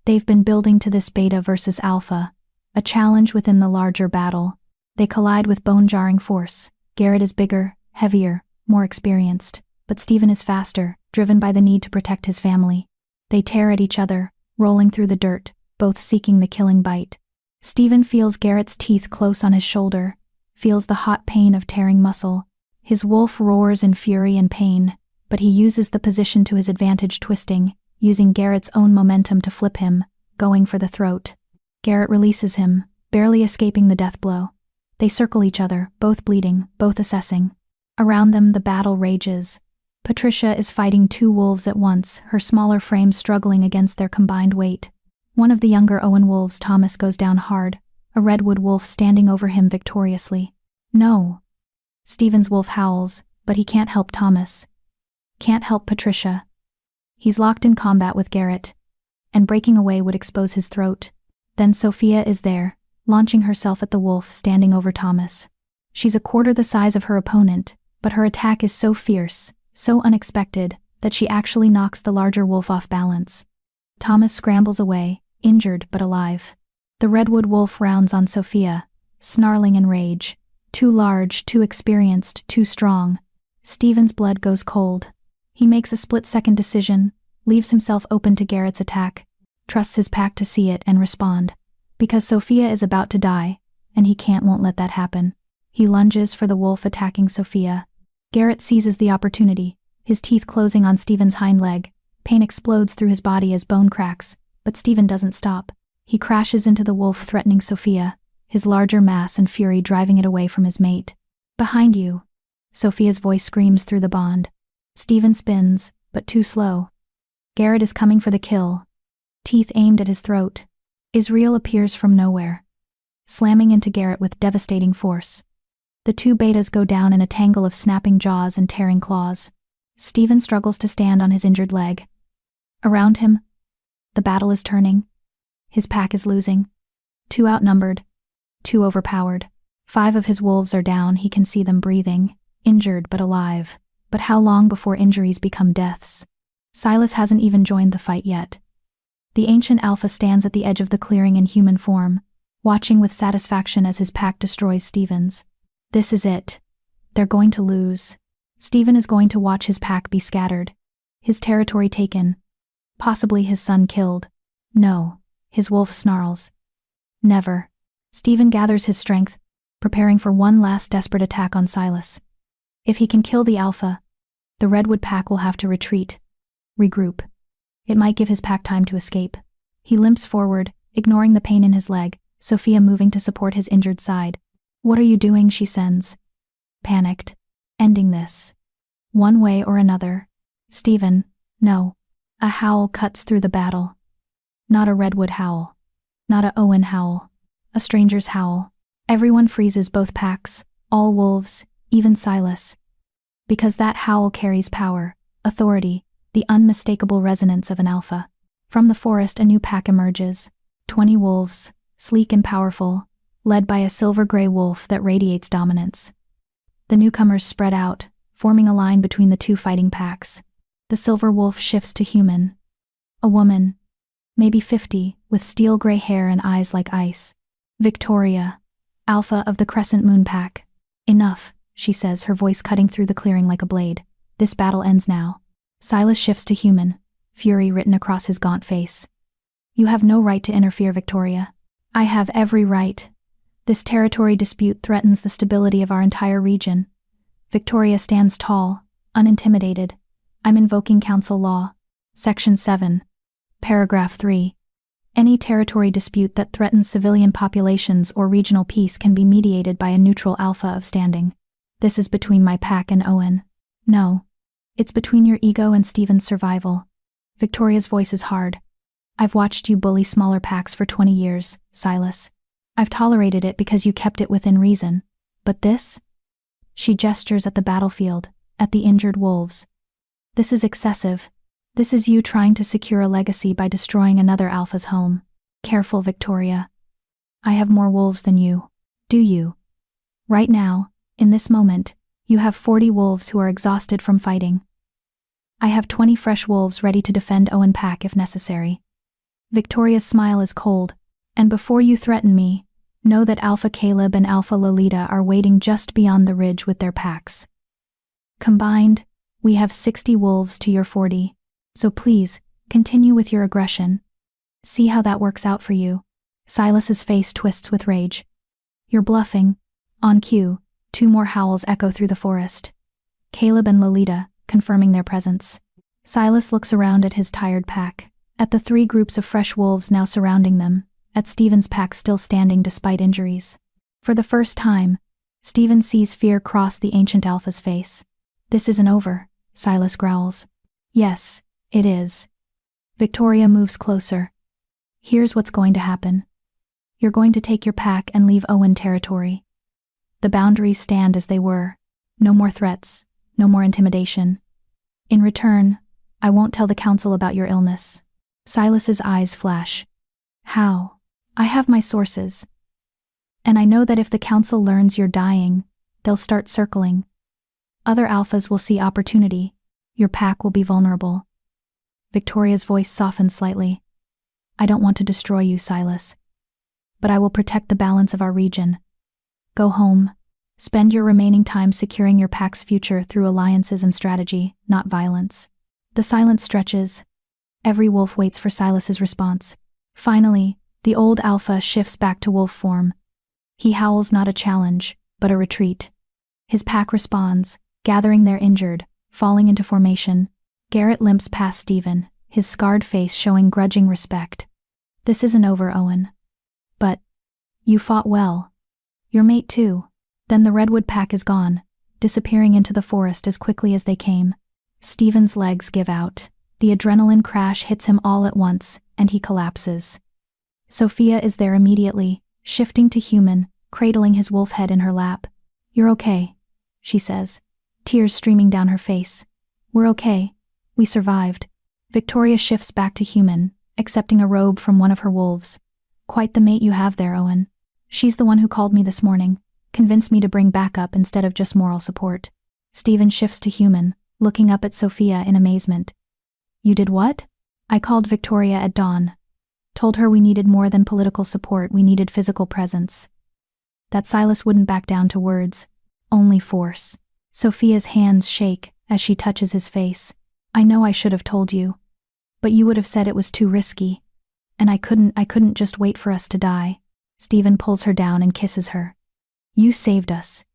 They've been building to this beta versus alpha, a challenge within the larger battle. They collide with bone-jarring force. Garrett is bigger, heavier, more experienced, but Stephen is faster, driven by the need to protect his family. They tear at each other, rolling through the dirt, both seeking the killing bite. Stephen feels Garrett's teeth close on his shoulder, feels the hot pain of tearing muscle. His wolf roars in fury and pain, but he uses the position to his advantage, twisting, using Garrett's own momentum to flip him, going for the throat. Garrett releases him, barely escaping the death blow. They circle each other, both bleeding, both assessing. Around them, the battle rages. Patricia is fighting 2 wolves at once, her smaller frame struggling against their combined weight. One of the younger Owen wolves, Thomas, goes down hard, a Redwood wolf standing over him victoriously. "No." Stephen's wolf howls, but he can't help Thomas. Can't help Patricia. He's locked in combat with Garrett, and breaking away would expose his throat. Then Sophia is there, launching herself at the wolf standing over Thomas. She's a quarter the size of her opponent, but her attack is so fierce, so unexpected, that she actually knocks the larger wolf off balance. Thomas scrambles away, injured but alive. The redwood wolf rounds on Sophia, snarling in rage. Too large, too experienced, too strong. Stephen's blood goes cold. He makes a split-second decision, leaves himself open to Garrett's attack, trusts his pack to see it and respond. Because Sophia is about to die, and he won't let that happen. He lunges for the wolf attacking Sophia. Garrett seizes the opportunity, his teeth closing on Stephen's hind leg. Pain explodes through his body as bone cracks, but Stephen doesn't stop. He crashes into the wolf, threatening Sophia, his larger mass and fury driving it away from his mate. Behind you. Sophia's voice screams through the bond. Stephen spins, but too slow. Garrett is coming for the kill. Teeth aimed at his throat. Israel appears from nowhere, slamming into Garrett with devastating force. The two betas go down in a tangle of snapping jaws and tearing claws. Stephen struggles to stand on his injured leg. Around him, the battle is turning. His pack is losing. Too outnumbered. Too overpowered. 5 of his wolves are down. He can see them breathing, injured but alive. But how long before injuries become deaths? Silas hasn't even joined the fight yet. The ancient alpha stands at the edge of the clearing in human form, watching with satisfaction as his pack destroys Stephen's. This is it. They're going to lose. Stephen is going to watch his pack be scattered, his territory taken, possibly his son killed. No, his wolf snarls. Never. Stephen gathers his strength, preparing for one last desperate attack on Silas. If he can kill the alpha, the redwood pack will have to retreat, regroup. It might give his pack time to escape. He limps forward, ignoring the pain in his leg, Sophia moving to support his injured side. What are you doing? She sends. Panicked. Ending this. One way or another. Stephen, no. A howl cuts through the battle. Not a redwood howl. Not a Owen howl. A stranger's howl. Everyone freezes, both packs, all wolves, even Silas. Because that howl carries power, authority, the unmistakable resonance of an alpha. From the forest a new pack emerges. 20 wolves, sleek and powerful, led by a silver-gray wolf that radiates dominance. The newcomers spread out, forming a line between the two fighting packs. The silver wolf shifts to human. A woman, maybe 50, with steel-gray hair and eyes like ice. Victoria, alpha of the Crescent Moon pack. Enough, she says, her voice cutting through the clearing like a blade. This battle ends now. Silas shifts to human, fury written across his gaunt face. You have no right to interfere, Victoria. I have every right. This territory dispute threatens the stability of our entire region. Victoria stands tall, unintimidated. I'm invoking council law. Section 7. Paragraph 3. Any territory dispute that threatens civilian populations or regional peace can be mediated by a neutral alpha of standing. This is between my pack and Owen. No. It's between your ego and Stephen's survival. Victoria's voice is hard. I've watched you bully smaller packs for 20 years, Silas. I've tolerated it because you kept it within reason. But this? She gestures at the battlefield, at the injured wolves. This is excessive. This is you trying to secure a legacy by destroying another alpha's home. Careful, Victoria. I have more wolves than you. Do you? Right now, in this moment, you have 40 wolves who are exhausted from fighting. I have 20 fresh wolves ready to defend Owen pack if necessary. Victoria's smile is cold, and before you threaten me, know that Alpha Caleb and Alpha Lolita are waiting just beyond the ridge with their packs. Combined, we have 60 wolves to your 40, so please, continue with your aggression. See how that works out for you. Silas's face twists with rage. You're bluffing. On cue, 2 more howls echo through the forest. Caleb and Lolita, confirming their presence. Silas looks around at his tired pack, at the 3 groups of fresh wolves now surrounding them, at Stephen's pack still standing despite injuries. For the first time, Stephen sees fear cross the ancient alpha's face. This isn't over, Silas growls. Yes, it is. Victoria moves closer. Here's what's going to happen. You're going to take your pack and leave Owen territory. The boundaries stand as they were. No more threats, no more intimidation. In return, I won't tell the council about your illness. Silas's eyes flash. How? I have my sources. And I know that if the council learns you're dying, they'll start circling. Other alphas will see opportunity. Your pack will be vulnerable. Victoria's voice softens slightly. I don't want to destroy you, Silas. But I will protect the balance of our region. Go home. Spend your remaining time securing your pack's future through alliances and strategy, not violence. The silence stretches. Every wolf waits for Silas's response. Finally, the old alpha shifts back to wolf form. He howls not a challenge, but a retreat. His pack responds, gathering their injured, falling into formation. Garrett limps past Stephen, his scarred face showing grudging respect. This isn't over, Owen. But you fought well. Your mate too. Then the redwood pack is gone, disappearing into the forest as quickly as they came. Stephen's legs give out. The adrenaline crash hits him all at once, and he collapses. Sophia is there immediately, shifting to human, cradling his wolf head in her lap. You're okay, she says, tears streaming down her face. We're okay. We survived. Victoria shifts back to human, accepting a robe from one of her wolves. Quite the mate you have there, Owen. She's the one who called me this morning, convinced me to bring backup instead of just moral support. Stephen shifts to human, looking up at Sophia in amazement. You did what? I called Victoria at dawn. Told her we needed more than political support, we needed physical presence. That Silas wouldn't back down to words, only force. Sophia's hands shake as she touches his face. I know I should have told you. But you would have said it was too risky. And I couldn't just wait for us to die. Stephen pulls her down and kisses her. You saved us.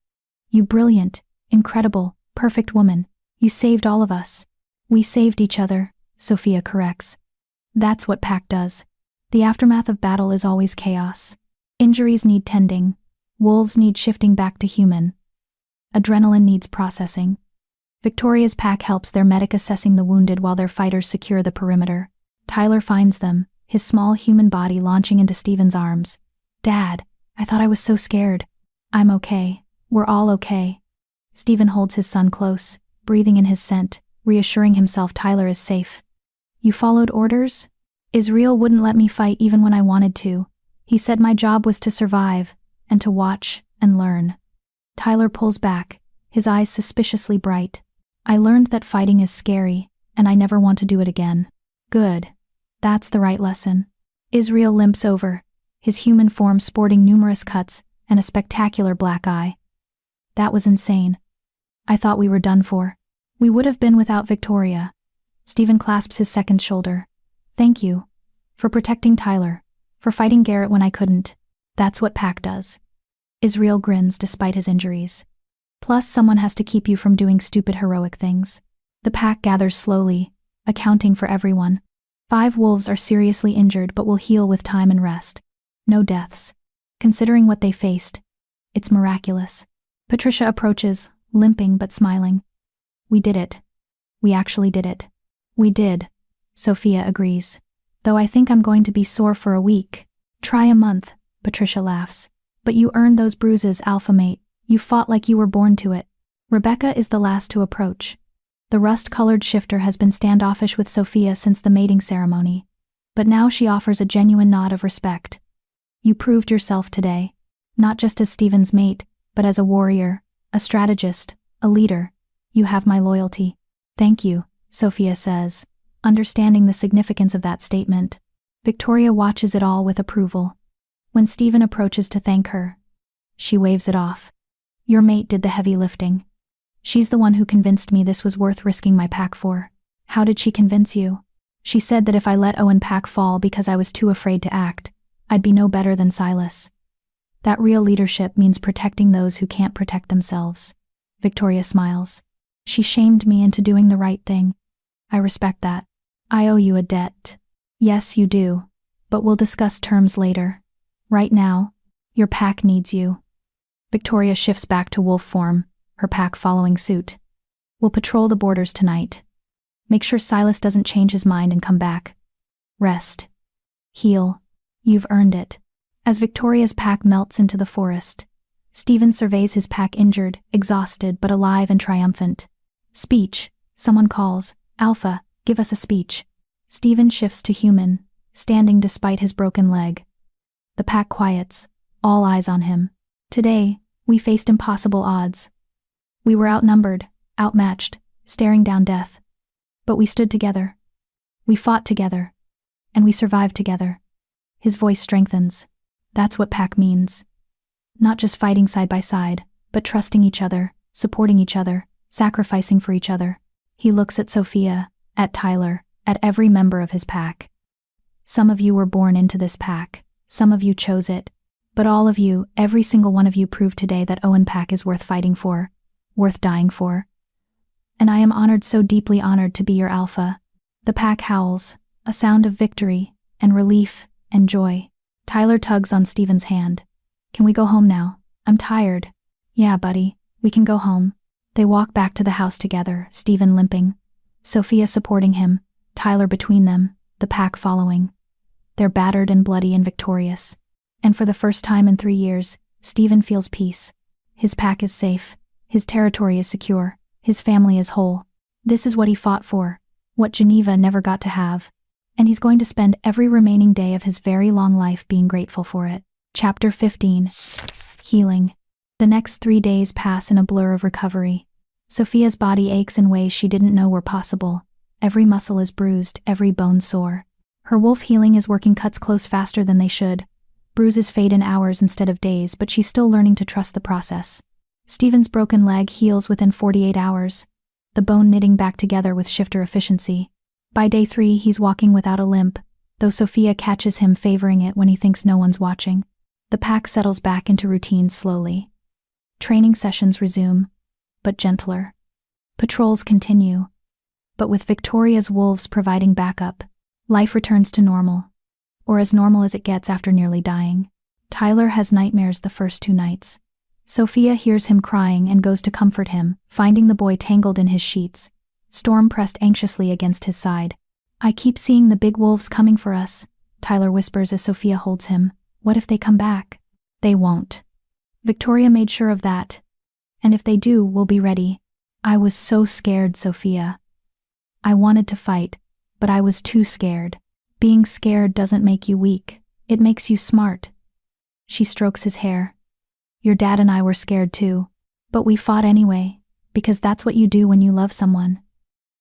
You brilliant, incredible, perfect woman. You saved all of us. We saved each other, Sophia corrects. That's what pack does. The aftermath of battle is always chaos. Injuries need tending. Wolves need shifting back to human. Adrenaline needs processing. Victoria's pack helps their medic assessing the wounded while their fighters secure the perimeter. Tyler finds them, his small human body launching into Stephen's arms. Dad, I thought I was so scared. I'm okay. We're all okay. Stephen holds his son close, breathing in his scent, reassuring himself Tyler is safe. You followed orders? Israel wouldn't let me fight even when I wanted to. He said my job was to survive, and to watch and learn. Tyler pulls back, his eyes suspiciously bright. I learned that fighting is scary, and I never want to do it again. Good. That's the right lesson. Israel limps over, his human form sporting numerous cuts and a spectacular black eye. That was insane. I thought we were done for. We would have been without Victoria. Stephen clasps his second shoulder. Thank you. For protecting Tyler. For fighting Garrett when I couldn't. That's what pack does. Israel grins despite his injuries. Plus someone has to keep you from doing stupid heroic things. The pack gathers slowly, accounting for everyone. 5 wolves are seriously injured but will heal with time and rest. No deaths. Considering what they faced, it's miraculous. Patricia approaches, limping but smiling. We did it. We actually did it. We did. Sophia agrees. Though I think I'm going to be sore for a week. Try a month, Patricia laughs. But you earned those bruises, alpha mate. You fought like you were born to it. Rebecca is the last to approach. The rust-colored shifter has been standoffish with Sophia since the mating ceremony. But now she offers a genuine nod of respect. You proved yourself today. Not just as Stephen's mate, but as a warrior, a strategist, a leader. You have my loyalty. Thank you, Sophia says, understanding the significance of that statement. Victoria watches it all with approval. When Stephen approaches to thank her, she waves it off. Your mate did the heavy lifting. She's the one who convinced me this was worth risking my pack for. How did she convince you? She said that if I let Owen pack fall because I was too afraid to act, I'd be no better than Silas. That real leadership means protecting those who can't protect themselves. Victoria smiles. She shamed me into doing the right thing. I respect that. I owe you a debt. Yes, you do. But we'll discuss terms later. Right now, your pack needs you. Victoria shifts back to wolf form, her pack following suit. We'll patrol the borders tonight. Make sure Silas doesn't change his mind and come back. Rest. Heal. You've earned it. As Victoria's pack melts into the forest, Stephen surveys his pack injured, exhausted, but alive and triumphant. Speech. Someone calls. Alpha, give us a speech. Stephen shifts to human, standing despite his broken leg. The pack quiets, all eyes on him. Today, we faced impossible odds. We were outnumbered, outmatched, staring down death. But we stood together. We fought together. and we survived together." His voice strengthens. That's what pack means. Not just fighting side by side, but trusting each other, supporting each other, sacrificing for each other. He looks at Sophia, at Tyler, at every member of his pack. Some of you were born into this pack, some of you chose it, but all of you, every single one of you proved today that Owen Pack is worth fighting for, worth dying for. And I am honored, so deeply honored to be your alpha. The pack howls, a sound of victory, and relief, and joy. Tyler tugs on Stephen's hand. "Can we go home now? I'm tired." "Yeah, buddy, we can go home." They walk back to the house together, Stephen limping, Sophia supporting him, Tyler between them, the pack following. They're battered and bloody and victorious. And for the first time in 3 years, Stephen feels peace. His pack is safe, his territory is secure, his family is whole. This is what he fought for, what Geneva never got to have. And he's going to spend every remaining day of his very long life being grateful for it. Chapter 15. Healing. The next 3 days pass in a blur of recovery. Sophia's body aches in ways she didn't know were possible. Every muscle is bruised, every bone sore. Her wolf healing is working cuts close faster than they should. Bruises fade in hours instead of days, but she's still learning to trust the process. Stephen's broken leg heals within 48 hours, the bone knitting back together with shifter efficiency. By day 3, he's walking without a limp, though Sophia catches him favoring it when he thinks no one's watching. The pack settles back into routine slowly. Training sessions resume, but gentler. Patrols continue, but with Victoria's wolves providing backup, life returns to normal, or as normal as it gets after nearly dying. Tyler has nightmares the first 2 nights. Sophia hears him crying and goes to comfort him, finding the boy tangled in his sheets, Storm pressed anxiously against his side. "I keep seeing the big wolves coming for us," Tyler whispers as Sophia holds him. "What if they come back?" "They won't. Victoria made sure of that. And if they do, we'll be ready." "I was so scared, Sophia. I wanted to fight, but I was too scared." "Being scared doesn't make you weak. It makes you smart." She strokes his hair. "Your dad and I were scared too. But we fought anyway, because that's what you do when you love someone.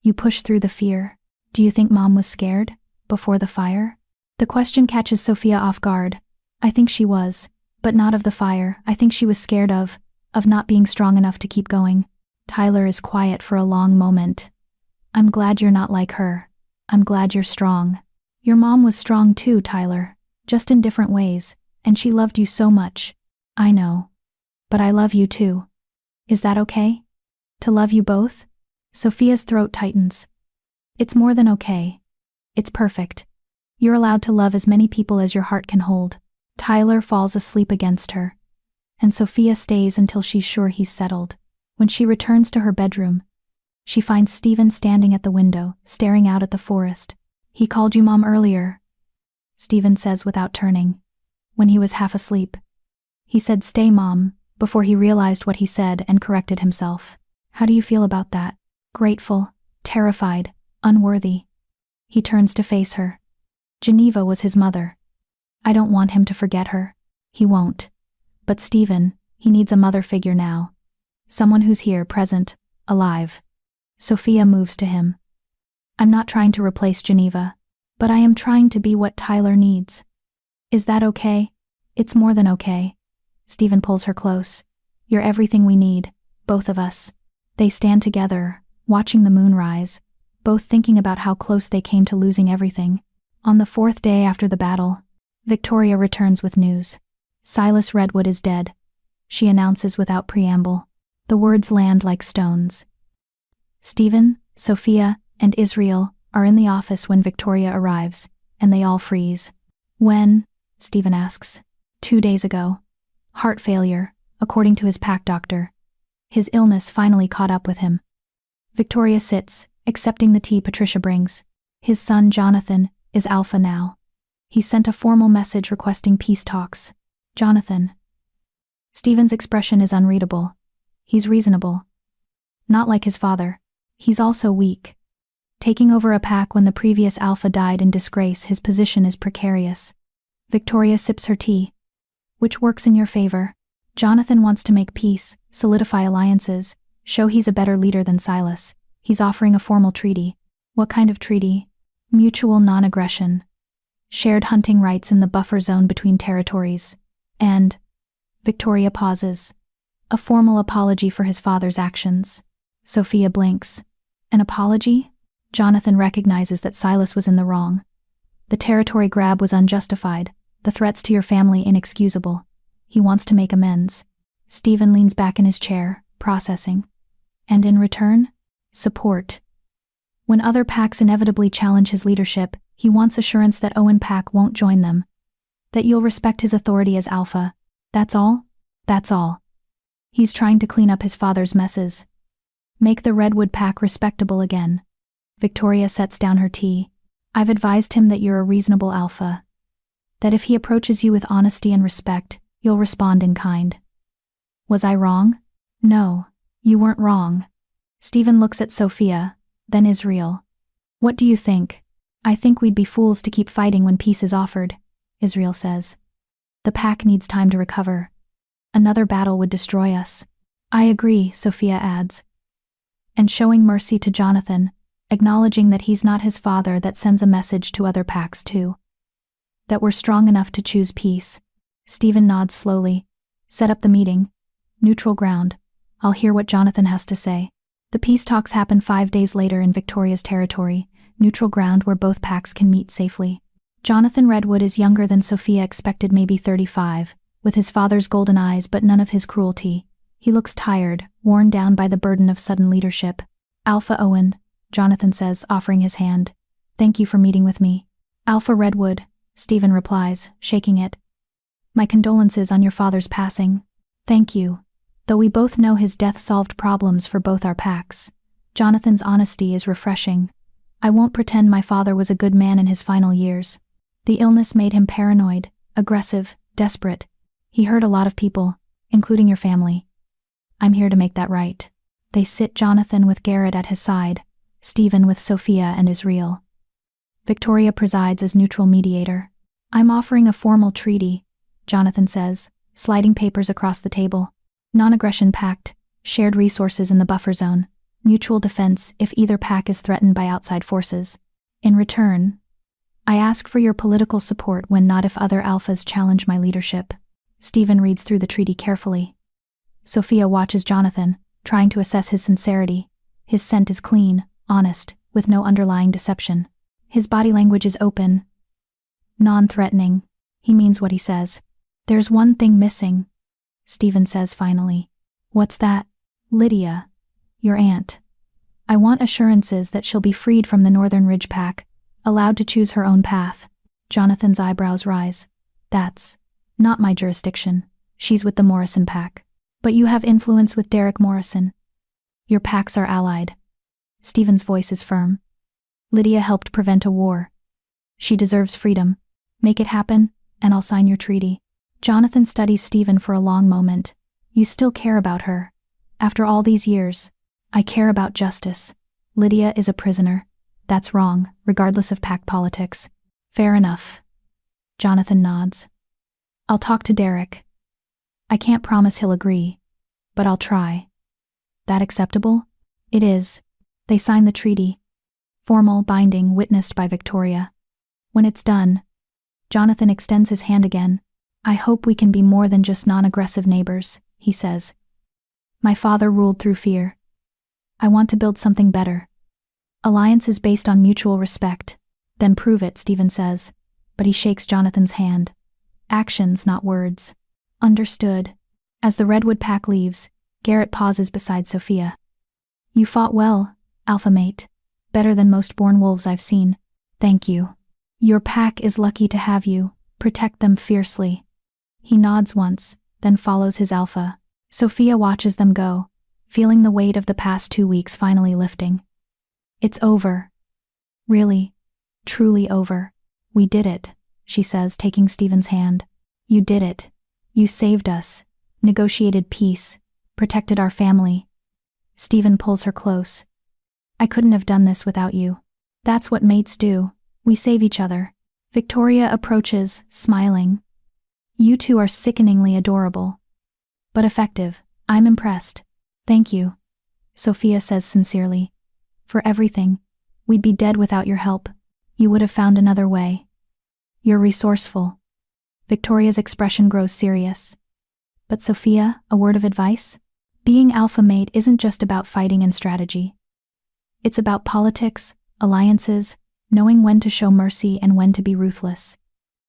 You push through the fear." "Do you think Mom was scared? Before the fire?" The question catches Sophia off guard. "I think she was, but not of the fire. I think she was scared of not being strong enough to keep going." Tyler is quiet for a long moment. "I'm glad you're not like her. I'm glad you're strong." "Your mom was strong too, Tyler, just in different ways, and she loved you so much." "I know. But I love you too. Is that okay? To love you both?" Sophia's throat tightens. "It's more than okay. It's perfect. You're allowed to love as many people as your heart can hold." Tyler falls asleep against her, and Sophia stays until she's sure he's settled. When she returns to her bedroom, she finds Stephen standing at the window, staring out at the forest. "He called you Mom earlier," Stephen says without turning, when he was half asleep. He said, "Stay, Mom," before he realized what he said and corrected himself. "How do you feel about that?" "Grateful, terrified, unworthy." He turns to face her. Geneva was his mother. I don't want him to forget her. He won't. But Stephen, he needs a mother figure now. Someone who's here, present, alive. Sophia moves to him. "I'm not trying to replace Geneva, but I am trying to be what Tyler needs. Is that okay?" "It's more than okay." Stephen pulls her close. "You're everything we need, both of us." They stand together, watching the moon rise, both thinking about how close they came to losing everything. On the 4th day after the battle, Victoria returns with news. Silas Redwood is dead, she announces without preamble. The words land like stones. Stephen, Sophia, and Israel are in the office when Victoria arrives, and they all freeze. "When?" Stephen asks. 2 days ago. Heart failure, according to his pack doctor. His illness finally caught up with him. Victoria sits, accepting the tea Patricia brings. His son, Jonathan, is alpha now. He sent a formal message requesting peace talks. Jonathan. Stephen's expression is unreadable. He's reasonable. Not like his father. He's also weak. Taking over a pack when the previous alpha died in disgrace, his position is precarious. Victoria sips her tea. "Which works in your favor?" Jonathan wants to make peace, solidify alliances, show he's a better leader than Silas. He's offering a formal treaty. What kind of treaty? Mutual non-aggression. shared hunting rights in the buffer zone between territories, and Victoria pauses. A formal apology for his father's actions. Sophia blinks. An apology? Jonathan recognizes that Silas was in the wrong. The territory grab was unjustified, the threats to your family inexcusable. He wants to make amends. Stephen leans back in his chair, processing. And in return? Support. When other packs inevitably challenge his leadership, he wants assurance that Owen Pack won't join them. That you'll respect his authority as alpha. That's all? That's all. He's trying to clean up his father's messes. Make the Redwood Pack respectable again. Victoria sets down her tea. I've advised him that you're a reasonable alpha. That if he approaches you with honesty and respect, you'll respond in kind. Was I wrong? No, you weren't wrong. Stephen looks at Sophia, then Israel. What do you think? I think we'd be fools to keep fighting when peace is offered, Israel says. The pack needs time to recover. Another battle would destroy us. I agree, Sophia adds. And showing mercy to Jonathan, acknowledging that he's not his father, that sends a message to other packs too. That we're strong enough to choose peace. Stephen nods slowly. Set up the meeting. Neutral ground. I'll hear what Jonathan has to say. The peace talks happen 5 days later in Victoria's territory, neutral ground where both packs can meet safely. Jonathan Redwood is younger than Sophia expected, maybe 35, with his father's golden eyes but none of his cruelty. He looks tired, worn down by the burden of sudden leadership. Alpha Owen, Jonathan says, offering his hand. Thank you for meeting with me. Alpha Redwood, Stephen replies, shaking it. My condolences on your father's passing. Thank you. Though we both know his death solved problems for both our packs. Jonathan's honesty is refreshing. I won't pretend my father was a good man in his final years. The illness made him paranoid, aggressive, desperate. He hurt a lot of people, including your family. I'm here to make that right. They sit, Jonathan with Garrett at his side, Stephen with Sophia and Israel. Victoria presides as neutral mediator. I'm offering a formal treaty, Jonathan says, sliding papers across the table. Non-aggression pact, shared resources in the buffer zone, mutual defense if either pack is threatened by outside forces. In return, I ask for your political support when not if other alphas challenge my leadership. Stephen reads through the treaty carefully. Sophia watches Jonathan, trying to assess his sincerity. His scent is clean, honest, with no underlying deception. His body language is open, non-threatening. He means what he says. There's one thing missing, Stephen says finally. What's that? Lydia, your aunt. I want assurances that she'll be freed from the Northern Ridge Pack, allowed to choose her own path. Jonathan's eyebrows rise. That's not my jurisdiction. She's with the Morrison Pack. But you have influence with Derek Morrison. Your packs are allied. Stephen's voice is firm. Lydia helped prevent a war. She deserves freedom. Make it happen, and I'll sign your treaty. Jonathan studies Stephen for a long moment. You still care about her. After all these years. I care about justice. Lydia is a prisoner. That's wrong, regardless of pack politics. Fair enough. Jonathan nods. I'll talk to Derek. I can't promise he'll agree, but I'll try. That acceptable? It is. They sign the treaty. Formal, binding, witnessed by Victoria. When it's done, Jonathan extends his hand again. I hope we can be more than just non-aggressive neighbors, he says. My father ruled through fear. I want to build something better. Alliances based on mutual respect. Then prove it, Stephen says, but he shakes Jonathan's hand. Actions, not words. Understood. As the Redwood Pack leaves, Garrett pauses beside Sophia. You fought well, alpha mate. Better than most born wolves I've seen. Thank you. Your pack is lucky to have you. Protect them fiercely. He nods once, then follows his alpha. Sophia watches them go, feeling the weight of the past 2 weeks finally lifting. It's over. Really, truly over. We did it, she says, taking Stephen's hand. You did it. You saved us, negotiated peace, protected our family. Stephen pulls her close. I couldn't have done this without you. That's what mates do. We save each other. Victoria approaches, smiling. You two are sickeningly adorable. But effective. I'm impressed. Thank you, Sophia says sincerely. For everything. We'd be dead without your help. You would have found another way. You're resourceful. Victoria's expression grows serious. But Sophia, a word of advice? Being alpha mate isn't just about fighting and strategy. It's about politics, alliances, knowing when to show mercy and when to be ruthless.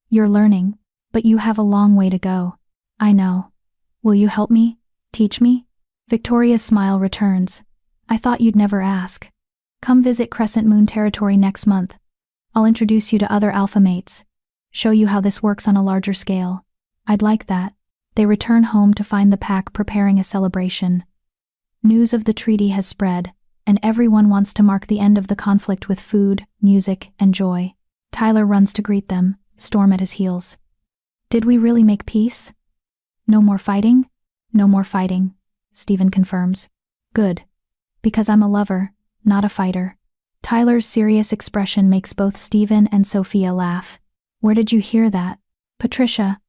You're learning, but you have a long way to go. I know. Will you help me? Teach me? Victoria's smile returns. I thought you'd never ask. Come visit Crescent Moon territory next month. I'll introduce you to other alpha mates. Show you how this works on a larger scale. I'd like that. They return home to find the pack preparing a celebration. News of the treaty has spread, and everyone wants to mark the end of the conflict with food, music, and joy. Tyler runs to greet them, Storm at his heels. Did we really make peace? No more fighting? No more fighting, Stephen confirms. Good. Because I'm a lover, not a fighter. Tyler's serious expression makes both Stephen and Sophia laugh. Where did you hear that? Patricia.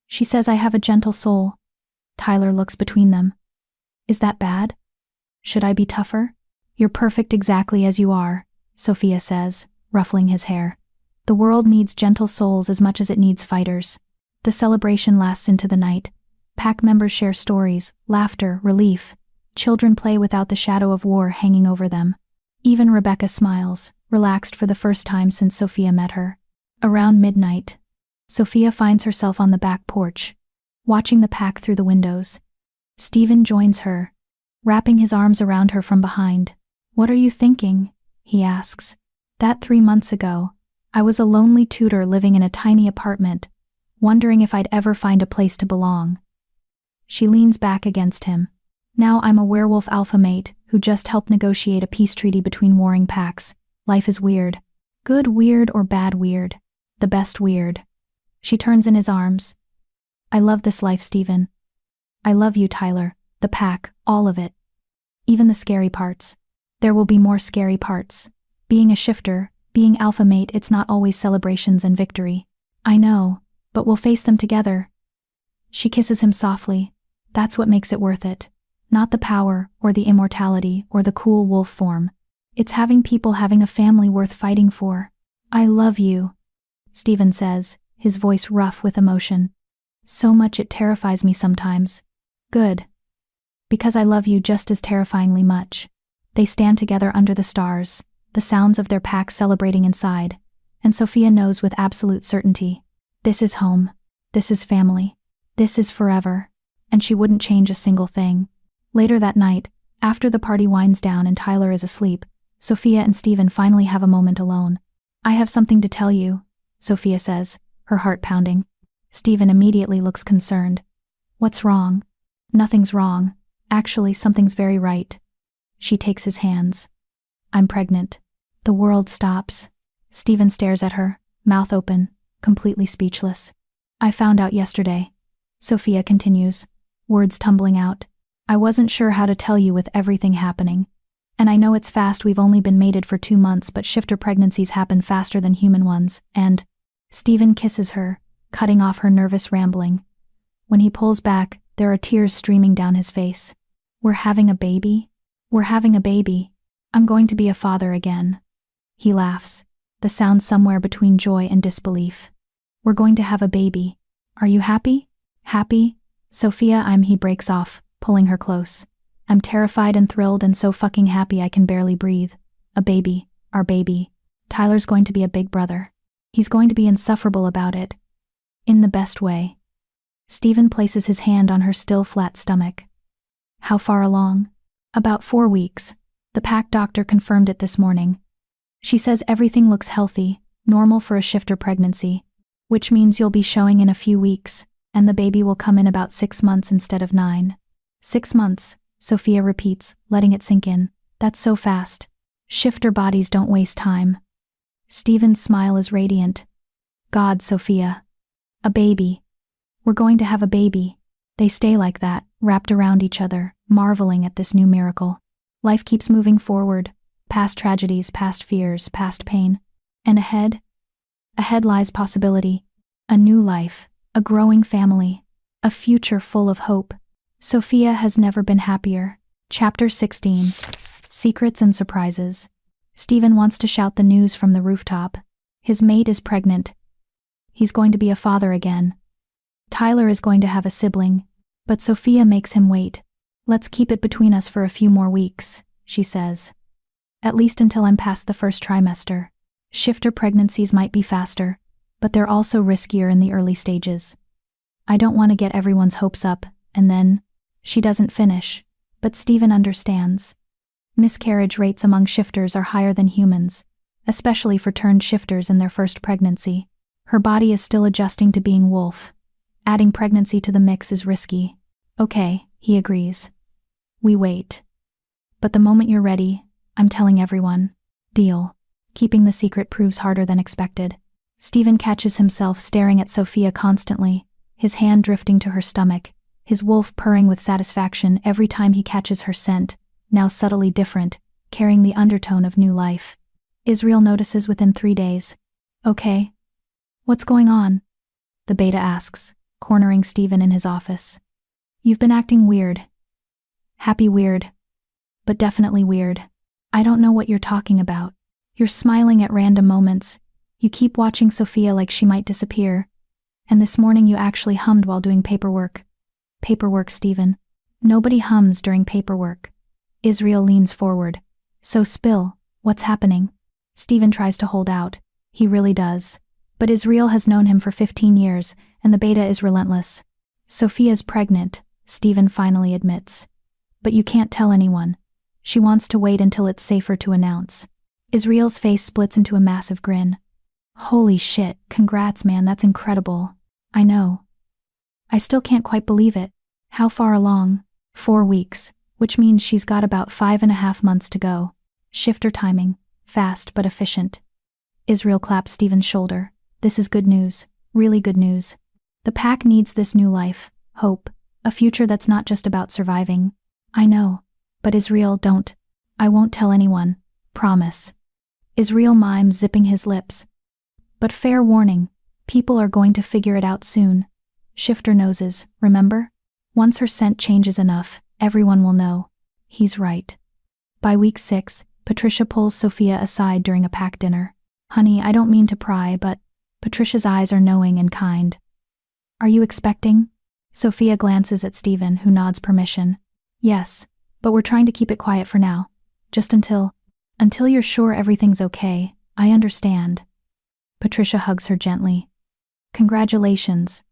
She says I have a gentle soul. Tyler looks between them. Is that bad? Should I be tougher? You're perfect exactly as you are, Sophia says, ruffling his hair. The world needs gentle souls as much as it needs fighters. The celebration lasts into the night. Pack members share stories, laughter, relief. Children play without the shadow of war hanging over them. Even Rebecca smiles, relaxed for the first time since Sophia met her. Around midnight, Sophia finds herself on the back porch, watching the pack through the windows. Stephen joins her, wrapping his arms around her from behind. What are you thinking? He asks. That 3 months ago, I was a lonely tutor living in a tiny apartment, wondering if I'd ever find a place to belong. She leans back against him. Now I'm a werewolf alpha mate who just helped negotiate a peace treaty between warring packs. Life is weird. Good weird or bad weird. The best weird. She turns in his arms. I love this life, Stephen. I love you, Tyler, the pack, all of it. Even the scary parts. There will be more scary parts. Being a shifter, being alpha mate, it's not always celebrations and victory. I know, but we'll face them together. She kisses him softly. That's what makes it worth it. Not the power, or the immortality, or the cool wolf form. It's having people having a family worth fighting for. I love you, Stephen says, his voice rough with emotion. So much it terrifies me sometimes. Good. Because I love you just as terrifyingly much. They stand together under the stars, the sounds of their pack celebrating inside, and Sophia knows with absolute certainty. This is home. This is family. This is forever. And she wouldn't change a single thing. Later that night, after the party winds down and Tyler is asleep, Sophia and Stephen finally have a moment alone. I have something to tell you, Sophia says, her heart pounding. Stephen immediately looks concerned. What's wrong? Nothing's wrong. Actually, something's very right. She takes his hands. I'm pregnant. The world stops. Stephen stares at her, mouth open, completely speechless. I found out yesterday. Sophia continues, words tumbling out. I wasn't sure how to tell you with everything happening. And I know it's fast, we've only been mated for 2 months, but shifter pregnancies happen faster than human ones, and… Stephen kisses her, cutting off her nervous rambling. When he pulls back, there are tears streaming down his face. We're having a baby? We're having a baby. I'm going to be a father again. He laughs, the sound somewhere between joy and disbelief. We're going to have a baby. Are you happy? Happy? Sophia, he breaks off, pulling her close. I'm terrified and thrilled and so fucking happy I can barely breathe. A baby, our baby. Tyler's going to be a big brother. He's going to be insufferable about it. In the best way. Stephen places his hand on her still flat stomach. How far along? About 4 weeks. The pack doctor confirmed it this morning. She says everything looks healthy, normal for a shifter pregnancy, which means you'll be showing in a few weeks, and the baby will come in about 6 months instead of 9. 6 months, Sophia repeats, letting it sink in. That's so fast. Shifter bodies don't waste time. Stephen's smile is radiant. God, Sophia. A baby. We're going to have a baby. They stay like that, wrapped around each other, marveling at this new miracle. Life keeps moving forward, past tragedies, past fears, past pain. And ahead? Ahead lies possibility. A new life, a growing family, a future full of hope. Sophia has never been happier. Chapter 16. Secrets and Surprises. Stephen wants to shout the news from the rooftop. His mate is pregnant. He's going to be a father again. Tyler is going to have a sibling, but Sophia makes him wait. Let's keep it between us for a few more weeks, she says. At least until I'm past the first trimester. Shifter pregnancies might be faster, but they're also riskier in the early stages. I don't want to get everyone's hopes up, and then, she doesn't finish, but Stephen understands. Miscarriage rates among shifters are higher than humans, especially for turned shifters in their first pregnancy. Her body is still adjusting to being wolf. Adding pregnancy to the mix is risky. Okay, he agrees. We wait. But the moment you're ready, I'm telling everyone. Deal. Keeping the secret proves harder than expected. Stephen catches himself staring at Sophia constantly, his hand drifting to her stomach, his wolf purring with satisfaction every time he catches her scent, now subtly different, carrying the undertone of new life. Israel notices within 3 days. Okay. What's going on? The beta asks, cornering Stephen in his office. You've been acting weird. Happy weird. But definitely weird. I don't know what you're talking about. You're smiling at random moments. You keep watching Sophia like she might disappear. And this morning you actually hummed while doing paperwork. Paperwork, Stephen. Nobody hums during paperwork. Israel leans forward. So spill, what's happening? Stephen tries to hold out. He really does. But Israel has known him for 15 years, and the beta is relentless. Sophia's pregnant, Stephen finally admits. But you can't tell anyone. She wants to wait until it's safer to announce. Israel's face splits into a massive grin. Holy shit, congrats man, that's incredible. I know. I still can't quite believe it. How far along? 4 weeks, which means she's got about 5.5 months to go. Shifter timing, fast but efficient. Israel claps Stephen's shoulder. This is good news, really good news. The pack needs this new life, hope, a future that's not just about surviving. I know, but Israel, don't. I won't tell anyone, promise. Israel mimes, zipping his lips. But fair warning, people are going to figure it out soon. Shifter noses, remember? Once her scent changes enough, everyone will know. He's right. By week 6, Patricia pulls Sophia aside during a pack dinner. Honey, I don't mean to pry, but Patricia's eyes are knowing and kind. Are you expecting? Sophia glances at Stephen, who nods permission. Yes, but we're trying to keep it quiet for now. Just until you're sure everything's okay. I understand. Patricia hugs her gently. Congratulations.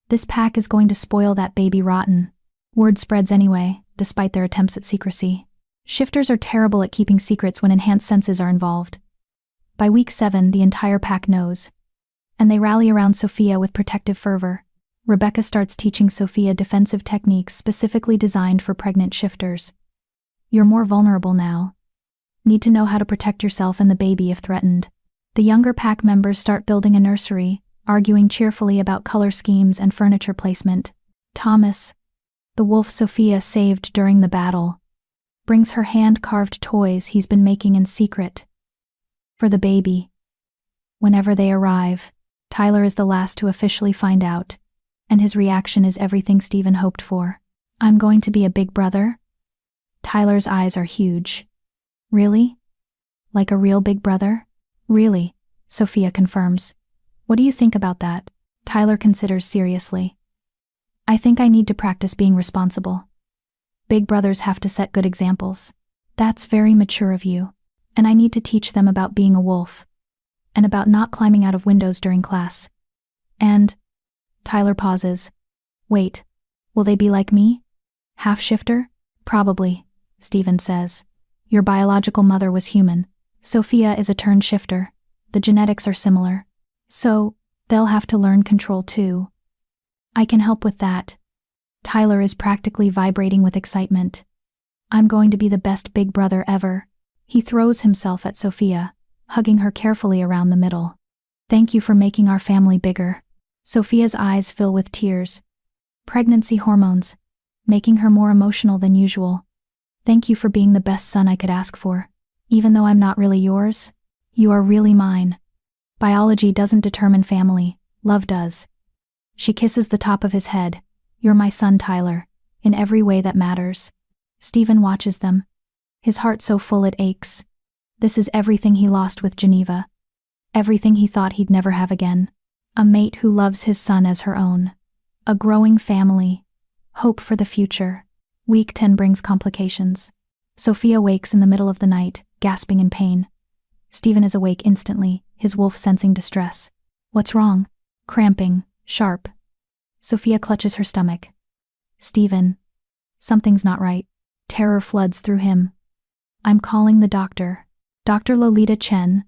This pack is going to spoil that baby rotten. Word spreads anyway, despite their attempts at secrecy. Shifters are terrible at keeping secrets when enhanced senses are involved. By week 7, the entire pack knows. And they rally around Sophia with protective fervor. Rebecca starts teaching Sophia defensive techniques specifically designed for pregnant shifters. You're more vulnerable now. Need to know how to protect yourself and the baby if threatened. The younger pack members start building a nursery, arguing cheerfully about color schemes and furniture placement. Thomas, the wolf Sophia saved during the battle, brings her hand-carved toys he's been making in secret. For the baby. Whenever they arrive, Tyler is the last to officially find out, and his reaction is everything Stephen hoped for. I'm going to be a big brother? Tyler's eyes are huge. Really? Like a real big brother? Really, Sophia confirms. What do you think about that? Tyler considers seriously. I think I need to practice being responsible. Big brothers have to set good examples. That's very mature of you. And I need to teach them about being a wolf. And about not climbing out of windows during class. And, Tyler pauses. Wait, will they be like me? Half shifter? Probably, Stephen says. Your biological mother was human. Sophia is a turned shifter. The genetics are similar. So, they'll have to learn control too. I can help with that. Tyler is practically vibrating with excitement. I'm going to be the best big brother ever. He throws himself at Sophia, hugging her carefully around the middle. Thank you for making our family bigger. Sophia's eyes fill with tears. Pregnancy hormones, making her more emotional than usual. Thank you for being the best son I could ask for. Even though I'm not really yours, you are really mine. Biology doesn't determine family, love does. She kisses the top of his head. You're my son, Tyler, in every way that matters. Stephen watches them. His heart so full it aches. This is everything he lost with Geneva. Everything he thought he'd never have again. A mate who loves his son as her own. A growing family. Hope for the future. Week 10 brings complications. Sophia wakes in the middle of the night, gasping in pain. Stephen is awake instantly, his wolf sensing distress. What's wrong? Cramping, sharp. Sophia clutches her stomach. Stephen. Something's not right. Terror floods through him. I'm calling the doctor. Dr. Lolita Chen,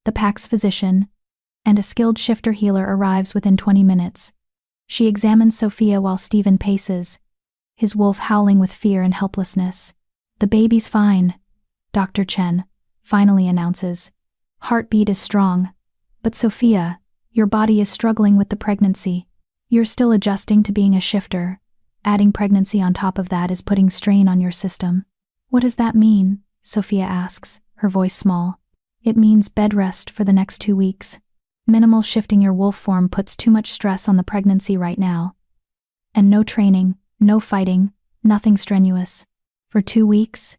the pack's physician, and a skilled shifter healer arrives within 20 minutes. She examines Sophia while Stephen paces, his wolf howling with fear and helplessness. The baby's fine, Dr. Chen finally announces. Heartbeat is strong. But Sophia, your body is struggling with the pregnancy. You're still adjusting to being a shifter. Adding pregnancy on top of that is putting strain on your system. What does that mean? Sophia asks, her voice small. It means bed rest for the next 2 weeks. Minimal shifting your wolf form puts too much stress on the pregnancy right now. And no training, no fighting, nothing strenuous. For 2 weeks?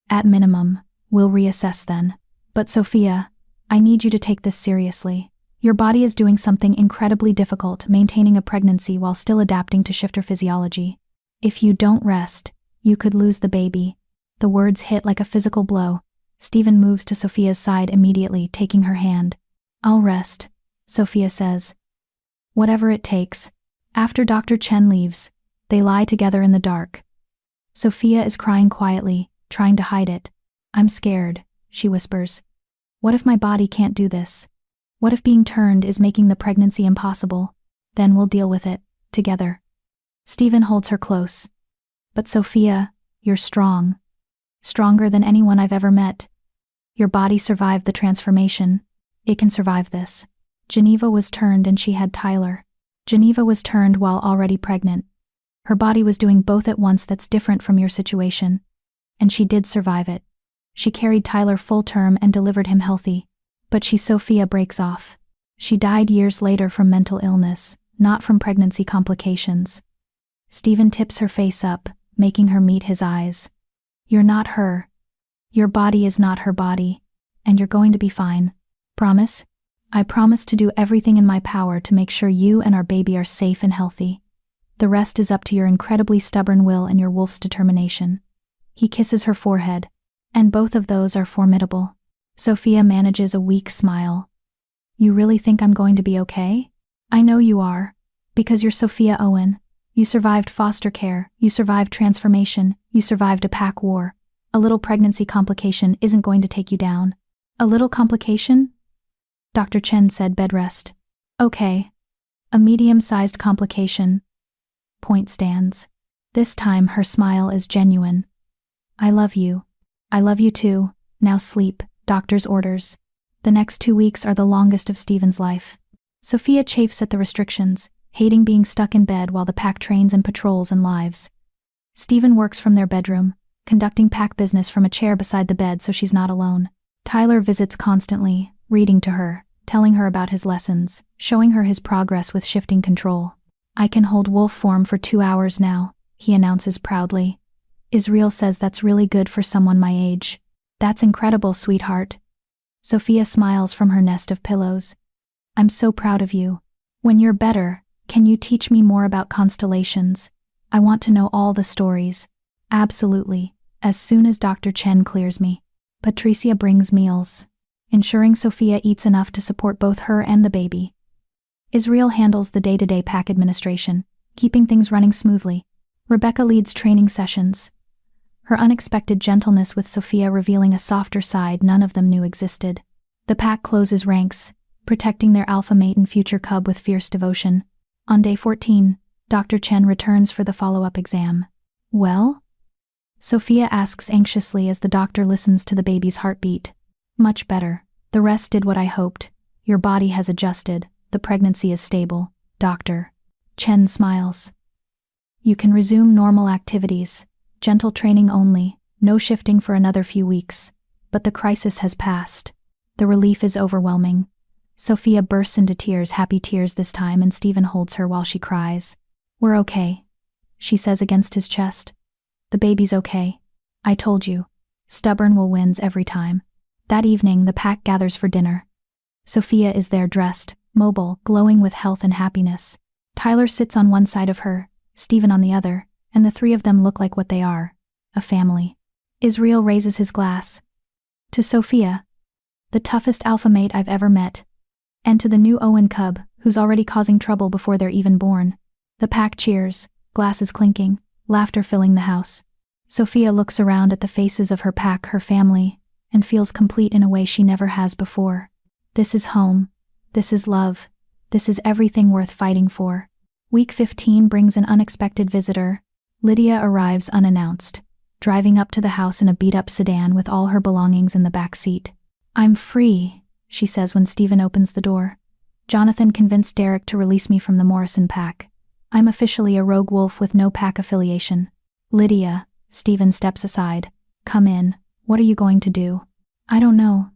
At minimum, we'll reassess then. But Sophia, I need you to take this seriously. Your body is doing something incredibly difficult, maintaining a pregnancy while still adapting to shifter physiology. If you don't rest, you could lose the baby. The words hit like a physical blow. Stephen moves to Sophia's side immediately, taking her hand. I'll rest, Sophia says. Whatever it takes. After Dr. Chen leaves, they lie together in the dark. Sophia is crying quietly, trying to hide it. I'm scared, she whispers. What if my body can't do this? What if being turned is making the pregnancy impossible? Then we'll deal with it, together. Stephen holds her close. But Sophia, you're strong. Stronger than anyone I've ever met. Your body survived the transformation. It can survive this. Geneva was turned and she had Tyler. Geneva was turned while already pregnant. Her body was doing both at once. That's different from your situation. And she did survive it. She carried Tyler full term and delivered him healthy. But Sophia breaks off. She died years later from mental illness, not from pregnancy complications. Stephen tips her face up, making her meet his eyes. You're not her. Your body is not her body. And you're going to be fine. Promise? I promise to do everything in my power to make sure you and our baby are safe and healthy. The rest is up to your incredibly stubborn will and your wolf's determination. He kisses her forehead, and both of those are formidable. Sophia manages a weak smile. You really think I'm going to be okay? I know you are. Because you're Sophia Owen. You survived foster care, you survived transformation, you survived a pack war. A little pregnancy complication isn't going to take you down. A little complication? Dr. Chen said bed rest. Okay. A medium-sized complication. Point stands. This time her smile is genuine. I love you. I love you too. Now sleep. Doctor's orders. The next 2 weeks are the longest of Stephen's life. Sophia chafes at the restrictions, hating being stuck in bed while the pack trains and patrols and lives. Stephen works from their bedroom, conducting pack business from a chair beside the bed so she's not alone. Tyler visits constantly, reading to her, telling her about his lessons, showing her his progress with shifting control. I can hold wolf form for 2 hours now, he announces proudly. Israel says that's really good for someone my age. That's incredible, sweetheart. Sophia smiles from her nest of pillows. I'm so proud of you. When you're better, can you teach me more about constellations? I want to know all the stories. Absolutely, as soon as Dr. Chen clears me. Patricia brings meals, ensuring Sophia eats enough to support both her and the baby. Israel handles the day-to-day pack administration, keeping things running smoothly. Rebecca leads training sessions, her unexpected gentleness with Sophia revealing a softer side none of them knew existed. The pack closes ranks, protecting their alpha mate and future cub with fierce devotion. On day 14, Dr. Chen returns for the follow-up exam. Well? Sophia asks anxiously as the doctor listens to the baby's heartbeat. Much better. The rest did what I hoped. Your body has adjusted. The pregnancy is stable. Doctor. Chen smiles. You can resume normal activities. Gentle training only, no shifting for another few weeks. But the crisis has passed. The relief is overwhelming. Sophia bursts into tears, happy tears this time, and Stephen holds her while she cries. We're okay, she says against his chest. The baby's okay. I told you. Stubborn wins every time. That evening, the pack gathers for dinner. Sophia is there dressed, mobile, glowing with health and happiness. Tyler sits on one side of her, Stephen on the other, and the three of them look like what they are: a family. Israel raises his glass. To Sophia, the toughest alpha mate I've ever met. And to the new Owen cub, who's already causing trouble before they're even born. The pack cheers, glasses clinking, laughter filling the house. Sophia looks around at the faces of her pack, her family, and feels complete in a way she never has before. This is home. This is love. This is everything worth fighting for. Week 15 brings an unexpected visitor. Lydia arrives unannounced, driving up to the house in a beat-up sedan with all her belongings in the back seat. "I'm free," she says when Stephen opens the door. "Jonathan convinced Derek to release me from the Morrison pack. I'm officially a rogue wolf with no pack affiliation." "Lydia," Stephen steps aside. "Come in. What are you going to do?" "I don't know.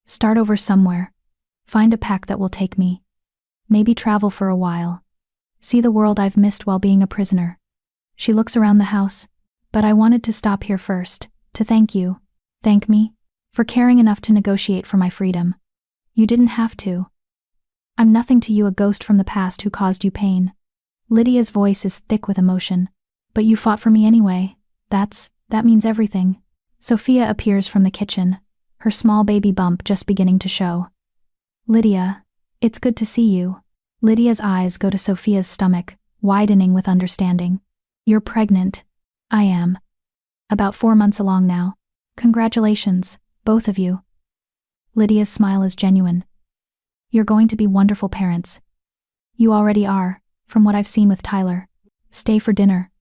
Start over somewhere. Find a pack that will take me. Maybe travel for a while. See the world I've missed while being a prisoner." She looks around the house. "But I wanted to stop here first, to thank you." "Thank me? For caring enough to negotiate for my freedom." "You didn't have to. I'm nothing to you, a ghost from the past who caused you pain." Lydia's voice is thick with emotion. "But you fought for me anyway. That means everything." Sophia appears from the kitchen, her small baby bump just beginning to show. "Lydia, it's good to see you." Lydia's eyes go to Sophia's stomach, widening with understanding. "You're pregnant." "I am. About 4 months along now. Congratulations, both of you." Lydia's smile is genuine. "You're going to be wonderful parents. You already are, from what I've seen with Tyler. Stay for dinner."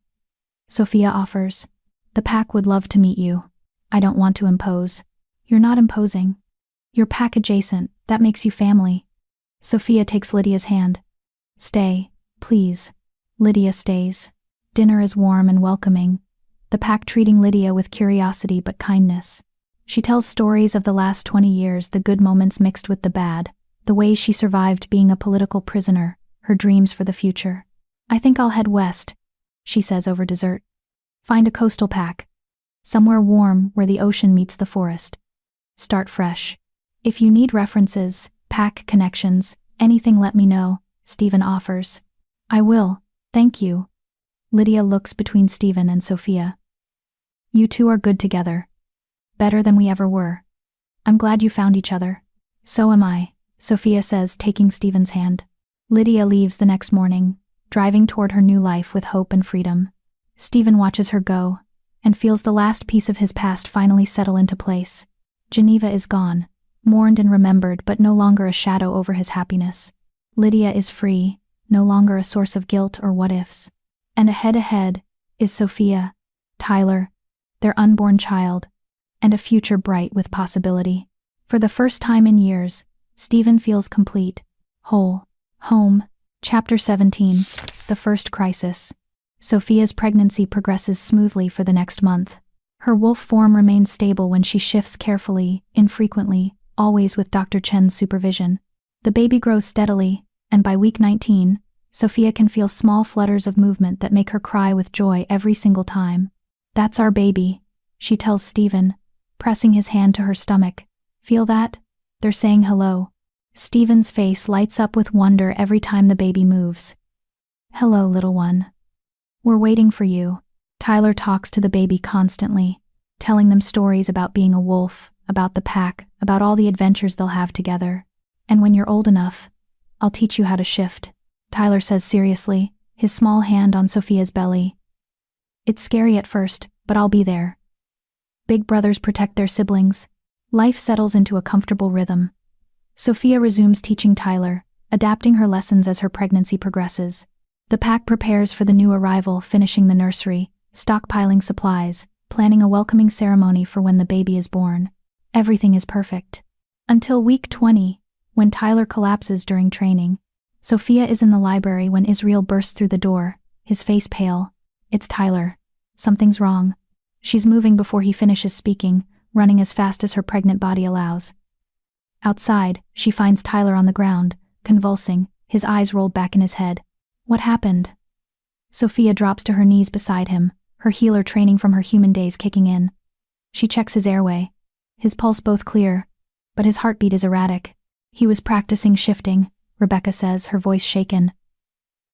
Sophia offers. "The pack would love to meet you." "I don't want to impose." "You're not imposing. You're pack adjacent, that makes you family." Sophia takes Lydia's hand. "Stay, please." Lydia stays. Dinner is warm and welcoming, the pack treating Lydia with curiosity but kindness. She tells stories of the last 20 years, the good moments mixed with the bad, the ways she survived being a political prisoner, her dreams for the future. "I think I'll head west," she says over dessert. "Find a coastal pack. Somewhere warm where the ocean meets the forest. Start fresh. If you need references, pack connections, anything, let me know," Stephen offers. "I will, thank you." Lydia looks between Stephen and Sophia. "You two are good together. Better than we ever were. I'm glad you found each other." "So am I," Sophia says, taking Stephen's hand. Lydia leaves the next morning, driving toward her new life with hope and freedom. Stephen watches her go, and feels the last piece of his past finally settle into place. Geneva is gone, mourned and remembered, but no longer a shadow over his happiness. Lydia is free, no longer a source of guilt or what-ifs. And ahead is Sophia, Tyler, their unborn child, and a future bright with possibility. For the first time in years, Stephen feels complete, whole. Home. Chapter 17. The First Crisis. Sophia's pregnancy progresses smoothly for the next month. Her wolf form remains stable when she shifts carefully, infrequently, always with Dr. Chen's supervision. The baby grows steadily, and by week 19, Sophia can feel small flutters of movement that make her cry with joy every single time. "That's our baby," she tells Stephen, pressing his hand to her stomach. "Feel that? They're saying hello." Stephen's face lights up with wonder every time the baby moves. "Hello, little one. We're waiting for you." Tyler talks to the baby constantly, telling them stories about being a wolf, about the pack, about all the adventures they'll have together. "And when you're old enough, I'll teach you how to shift," Tyler says seriously, his small hand on Sophia's belly. "It's scary at first, but I'll be there." Big brothers protect their siblings. Life settles into a comfortable rhythm. Sophia resumes teaching Tyler, adapting her lessons as her pregnancy progresses. The pack prepares for the new arrival, finishing the nursery, stockpiling supplies, planning a welcoming ceremony for when the baby is born. Everything is perfect. Until week 20, when Tyler collapses during training. Sophia is in the library when Israel bursts through the door, his face pale. "It's Tyler. Something's wrong." She's moving before he finishes speaking, running as fast as her pregnant body allows. Outside, she finds Tyler on the ground, convulsing, his eyes rolled back in his head. "What happened?" Sophia drops to her knees beside him, her healer training from her human days kicking in. She checks his airway. His pulse both clear, but his heartbeat is erratic. He was practicing shifting, Rebecca says, her voice shaken.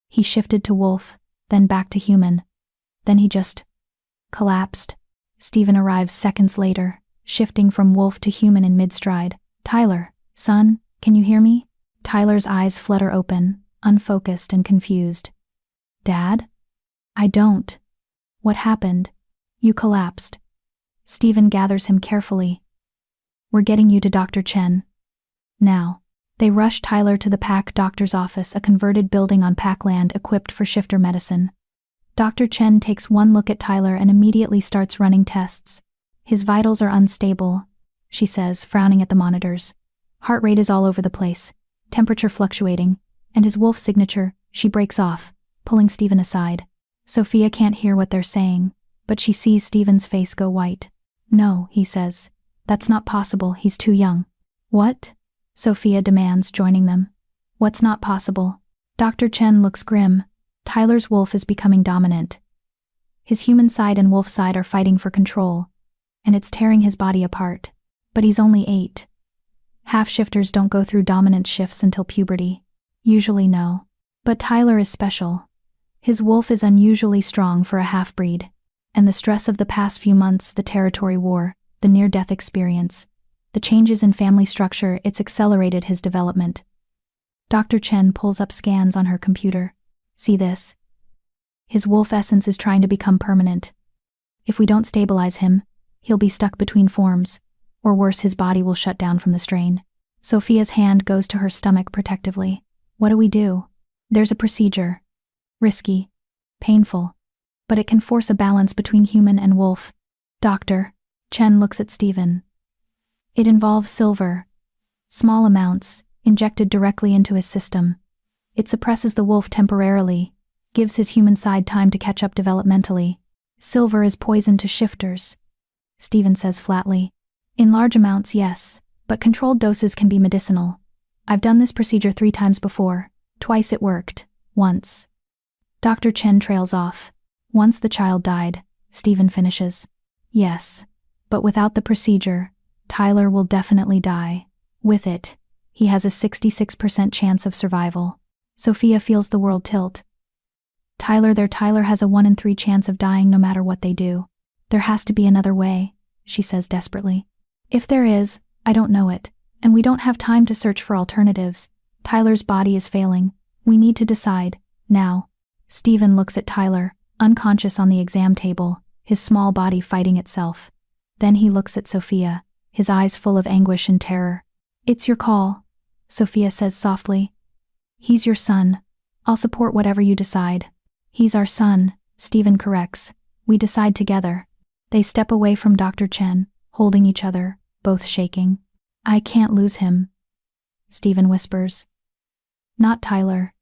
He shifted to wolf, then back to human. Then he just collapsed. Stephen arrives seconds later, shifting from wolf to human in mid-stride. Tyler, son, can you hear me? Tyler's eyes flutter open, unfocused and confused. Dad? I don't. What happened? You collapsed. Stephen gathers him carefully. We're getting you to Dr. Chen. Now. They rush Tyler to the Pack doctor's office, a converted building on Pack land equipped for shifter medicine. Dr. Chen takes one look at Tyler and immediately starts running tests. His vitals are unstable, she says, frowning at the monitors. Heart rate is all over the place, temperature fluctuating, and his wolf signature. She breaks off, pulling Stephen aside. Sophia can't hear what they're saying, but she sees Stephen's face go white. No, he says. That's not possible, he's too young. What? Sophia demands, joining them. What's not possible? Dr. Chen looks grim. Tyler's wolf is becoming dominant. His human side and wolf side are fighting for control, and it's tearing his body apart. But he's only 8. Half-shifters don't go through dominant shifts until puberty. Usually no. But Tyler is special. His wolf is unusually strong for a half-breed, and the stress of the past few months, the territory war, the near-death experience, the changes in family structure, it's accelerated his development. Dr. Chen pulls up scans on her computer. See this? His wolf essence is trying to become permanent. If we don't stabilize him, he'll be stuck between forms, or worse, his body will shut down from the strain. Sophia's hand goes to her stomach protectively. What do we do? There's a procedure. Risky. Painful. But it can force a balance between human and wolf. Doctor. Chen looks at Stephen. It involves silver. Small amounts, injected directly into his system. It suppresses the wolf temporarily, gives his human side time to catch up developmentally. Silver is poison to shifters, Stephen says flatly. In large amounts, yes, but controlled doses can be medicinal. I've done this procedure 3 times before. Twice it worked. Once. Dr. Chen trails off. Once the child died, Stephen finishes. Yes, but without the procedure, Tyler will definitely die. With it, he has a 66% chance of survival. Sophia feels the world tilt. Tyler has a 1 in 3 chance of dying no matter what they do. There has to be another way, she says desperately. If there is, I don't know it, and we don't have time to search for alternatives. Tyler's body is failing. We need to decide, now. Stephen looks at Tyler, unconscious on the exam table, his small body fighting itself. Then he looks at Sophia, his eyes full of anguish and terror. It's your call, Sophia says softly. He's your son. I'll support whatever you decide. He's our son, Stephen corrects. We decide together. They step away from Dr. Chen, holding each other, both shaking. I can't lose him, Stephen whispers. Not Tyler.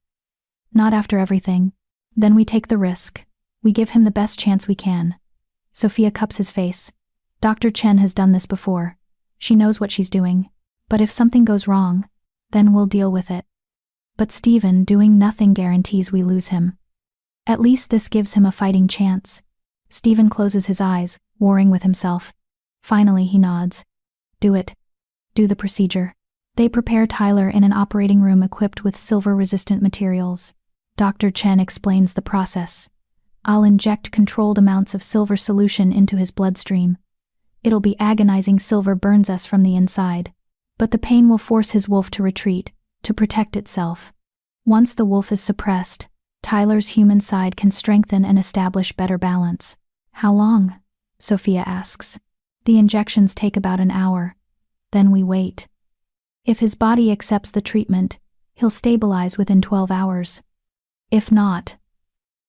Not after everything. Then we take the risk. We give him the best chance we can. Sophia cups his face. Dr. Chen has done this before. She knows what she's doing. But if something goes wrong, then we'll deal with it. But Stephen, doing nothing guarantees we lose him. At least this gives him a fighting chance. Stephen closes his eyes, warring with himself. Finally he nods. Do it. Do the procedure. They prepare Tyler in an operating room equipped with silver-resistant materials. Dr. Chen explains the process. I'll inject controlled amounts of silver solution into his bloodstream. It'll be agonizing. Silver burns us from the inside. But the pain will force his wolf to retreat, to protect itself. Once the wolf is suppressed, Tyler's human side can strengthen and establish better balance. How long? Sophia asks. The injections take about an hour. Then we wait. If his body accepts the treatment, he'll stabilize within 12 hours. If not,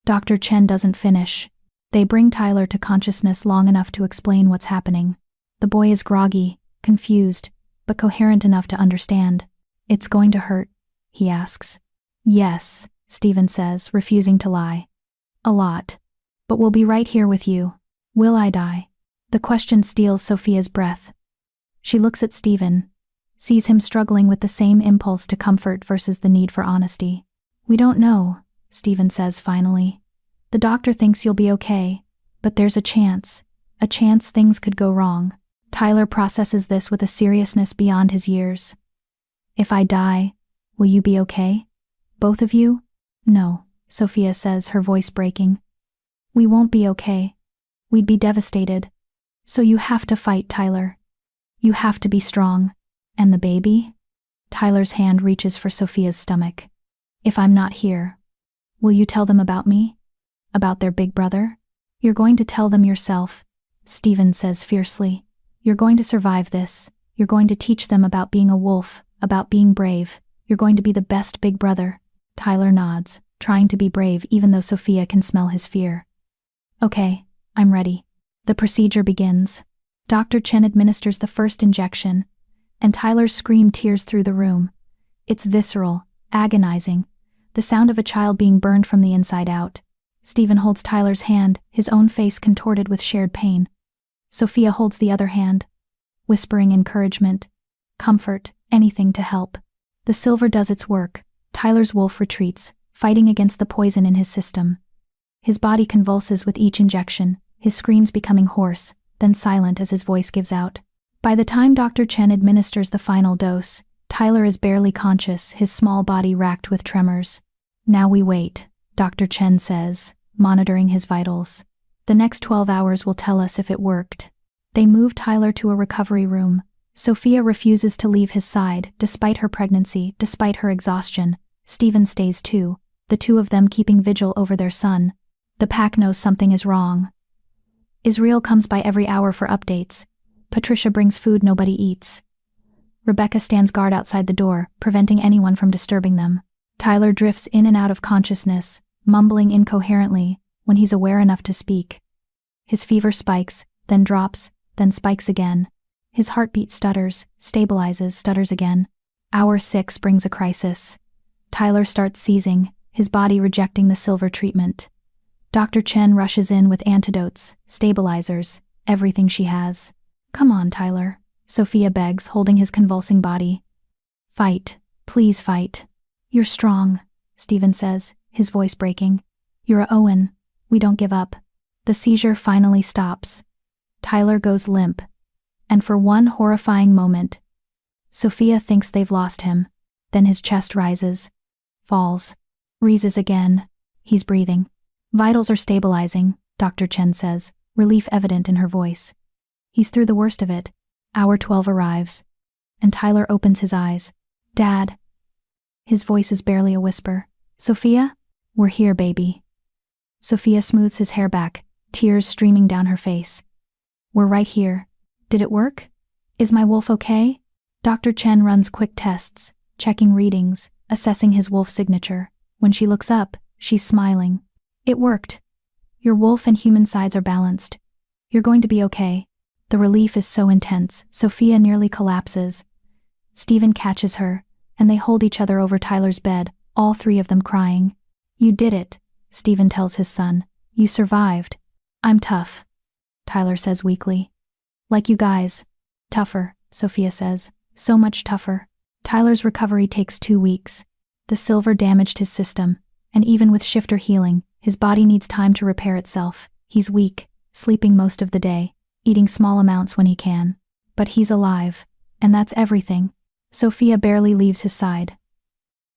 Dr. Chen doesn't finish. They bring Tyler to consciousness long enough to explain what's happening. The boy is groggy, confused, but coherent enough to understand. It's going to hurt, he asks. Yes, Stephen says, refusing to lie. A lot. But we'll be right here with you. Will I die? The question steals Sophia's breath. She looks at Stephen, sees him struggling with the same impulse to comfort versus the need for honesty. We don't know, Stephen says finally. The doctor thinks you'll be okay, but there's a chance things could go wrong. Tyler processes this with a seriousness beyond his years. If I die, Will you be okay? Both of you? No, Sophia says, her voice breaking. We won't be okay. We'd be devastated. So you have to fight, Tyler. You have to be strong. And the baby? Tyler's hand reaches for Sophia's stomach. If I'm not here, will you tell them about me? About their big brother? You're going to tell them yourself, Stephen says fiercely. You're going to survive this. You're going to teach them about being a wolf, about being brave. You're going to be the best big brother. Tyler nods, trying to be brave even though Sophia can smell his fear. Okay, I'm ready. The procedure begins. Dr. Chen administers the first injection, and Tyler's scream tears through the room. It's visceral, agonizing, the sound of a child being burned from the inside out. Stephen holds Tyler's hand, his own face contorted with shared pain. Sophia holds the other hand, whispering encouragement, comfort, anything to help. The silver does its work. Tyler's wolf retreats, fighting against the poison in his system. His body convulses with each injection, his screams becoming hoarse, then silent as his voice gives out. By the time Dr. Chen administers the final dose, Tyler is barely conscious, his small body racked with tremors. Now we wait, Dr. Chen says, monitoring his vitals. The next 12 hours will tell us if it worked. They move Tyler to a recovery room. Sophia refuses to leave his side, despite her pregnancy, despite her exhaustion. Stephen stays too, the two of them keeping vigil over their son. The pack knows something is wrong. Israel comes by every hour for updates. Patricia brings food nobody eats. Rebecca stands guard outside the door, preventing anyone from disturbing them. Tyler drifts in and out of consciousness, mumbling incoherently when he's aware enough to speak. His fever spikes, then drops, then spikes again. His heartbeat stutters, stabilizes, stutters again. Hour 6 brings a crisis. Tyler starts seizing, his body rejecting the silver treatment. Dr. Chen rushes in with antidotes, stabilizers, everything she has. Come on, Tyler, Sophia begs, holding his convulsing body. Fight, please fight. You're strong, Stephen says, his voice breaking. You're a Owen. We don't give up. The seizure finally stops. Tyler goes limp. And for one horrifying moment, Sophia thinks they've lost him. Then his chest rises, falls, raises again. He's breathing. Vitals are stabilizing, Dr. Chen says, relief evident in her voice. He's through the worst of it. Hour 12 arrives, and Tyler opens his eyes. Dad. His voice is barely a whisper. Sophia? We're here, baby. Sophia smooths his hair back, tears streaming down her face. We're right here. Did it work? Is my wolf okay? Dr. Chen runs quick tests, checking readings, assessing his wolf signature. When she looks up, she's smiling. It worked. Your wolf and human sides are balanced. You're going to be okay. The relief is so intense, Sophia nearly collapses. Stephen catches her, and they hold each other over Tyler's bed, all three of them crying. You did it, Stephen tells his son. You survived. I'm tough, Tyler says weakly. Like you guys. Tougher, Sophia says. So much tougher. Tyler's recovery takes 2 weeks. The silver damaged his system, and even with shifter healing, his body needs time to repair itself. He's weak, sleeping most of the day, eating small amounts when he can. But he's alive, and that's everything. Sophia barely leaves his side.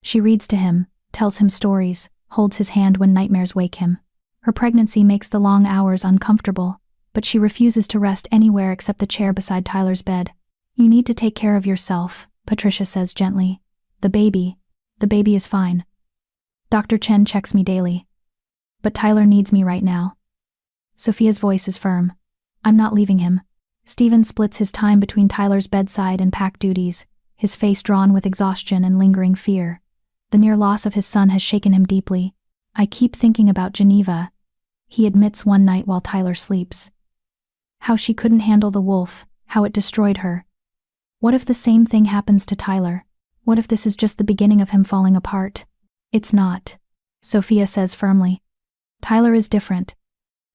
She reads to him, tells him stories, holds his hand when nightmares wake him. Her pregnancy makes the long hours uncomfortable, but she refuses to rest anywhere except the chair beside Tyler's bed. You need to take care of yourself, Patricia says gently. The baby is fine. Dr. Chen checks me daily. But Tyler needs me right now. Sophia's voice is firm. I'm not leaving him. Stephen splits his time between Tyler's bedside and pack duties, his face drawn with exhaustion and lingering fear. The near loss of his son has shaken him deeply. I keep thinking about Geneva, he admits one night while Tyler sleeps. How she couldn't handle the wolf, how it destroyed her. What if the same thing happens to Tyler? What if this is just the beginning of him falling apart? It's not, Sophia says firmly. Tyler is different.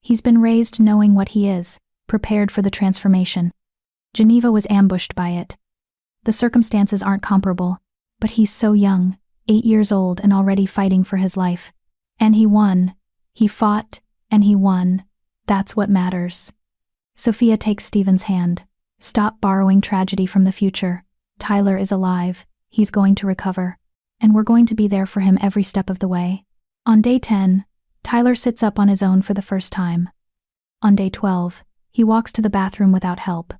He's been raised knowing what he is, prepared for the transformation. Geneva was ambushed by it. The circumstances aren't comparable, but he's so young, 8 years old and already fighting for his life. And he won. He fought, and he won. That's what matters. Sophia takes Stephen's hand. Stop borrowing tragedy from the future. Tyler is alive. He's going to recover. and we're going to be there for him every step of the way. On day 10, Tyler sits up on his own for the first time. On day 12, he walks to the bathroom without help.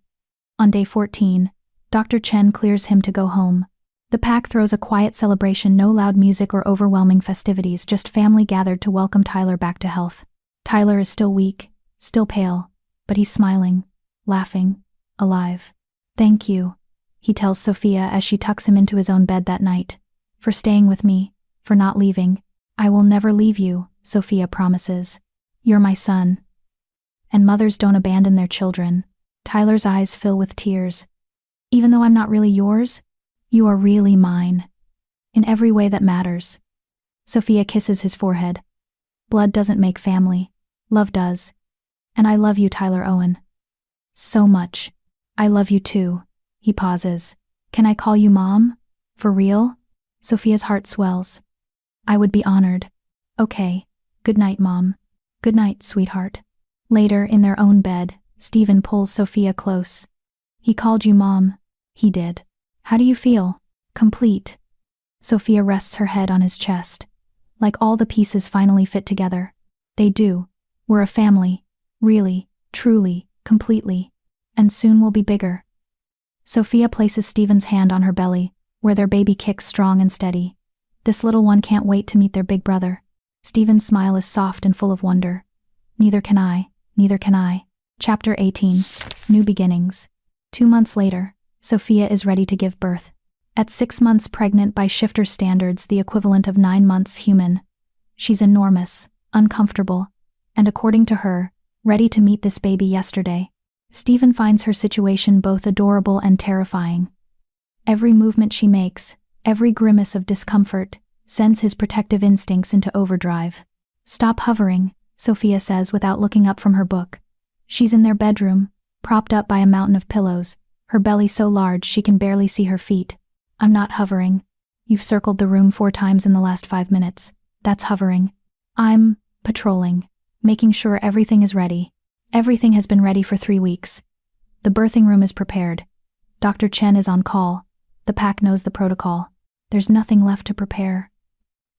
On day 14, Dr. Chen clears him to go home. The pack throws a quiet celebration, no loud music or overwhelming festivities, just family gathered to welcome Tyler back to health. Tyler is still weak, still pale, but he's smiling, laughing, alive. "Thank you," he tells Sophia as she tucks him into his own bed that night. "For staying with me, for not leaving. I will never leave you," Sophia promises. "You're my son." And mothers don't abandon their children. Tyler's eyes fill with tears. "Even though I'm not really yours, you are really mine. In every way that matters." Sophia kisses his forehead. "Blood doesn't make family. Love does. And I love you, Tyler Owen. So much. I love you too." He pauses. "Can I call you Mom? For real?" Sophia's heart swells. "I would be honored." "Okay. Good night, Mom." "Good night, sweetheart." Later, in their own bed, Stephen pulls Sophia close. "He called you Mom." "He did. How do you feel?" "Complete." Sophia rests her head on his chest. Like all the pieces finally fit together. They do. We're a family. Really, truly, completely. And soon we'll be bigger. Sophia places Stephen's hand on her belly, where their baby kicks strong and steady. This little one can't wait to meet their big brother. Stephen's smile is soft and full of wonder. Neither can I. Neither can I. Chapter 18. New Beginnings. 2 months later, Sophia is ready to give birth. At 6 months pregnant by shifter standards, the equivalent of 9 months human. She's enormous, uncomfortable, and according to her, ready to meet this baby yesterday. Stephen finds her situation both adorable and terrifying. Every movement she makes, every grimace of discomfort, sends his protective instincts into overdrive. "Stop hovering," Sophia says without looking up from her book. She's in their bedroom, propped up by a mountain of pillows, her belly so large she can barely see her feet. "I'm not hovering. You've circled the room 4 times in the last 5 minutes. That's hovering. I'm patrolling, making sure everything is ready. Everything has been ready for 3 weeks. The birthing room is prepared. Dr. Chen is on call. The pack knows the protocol. There's nothing left to prepare."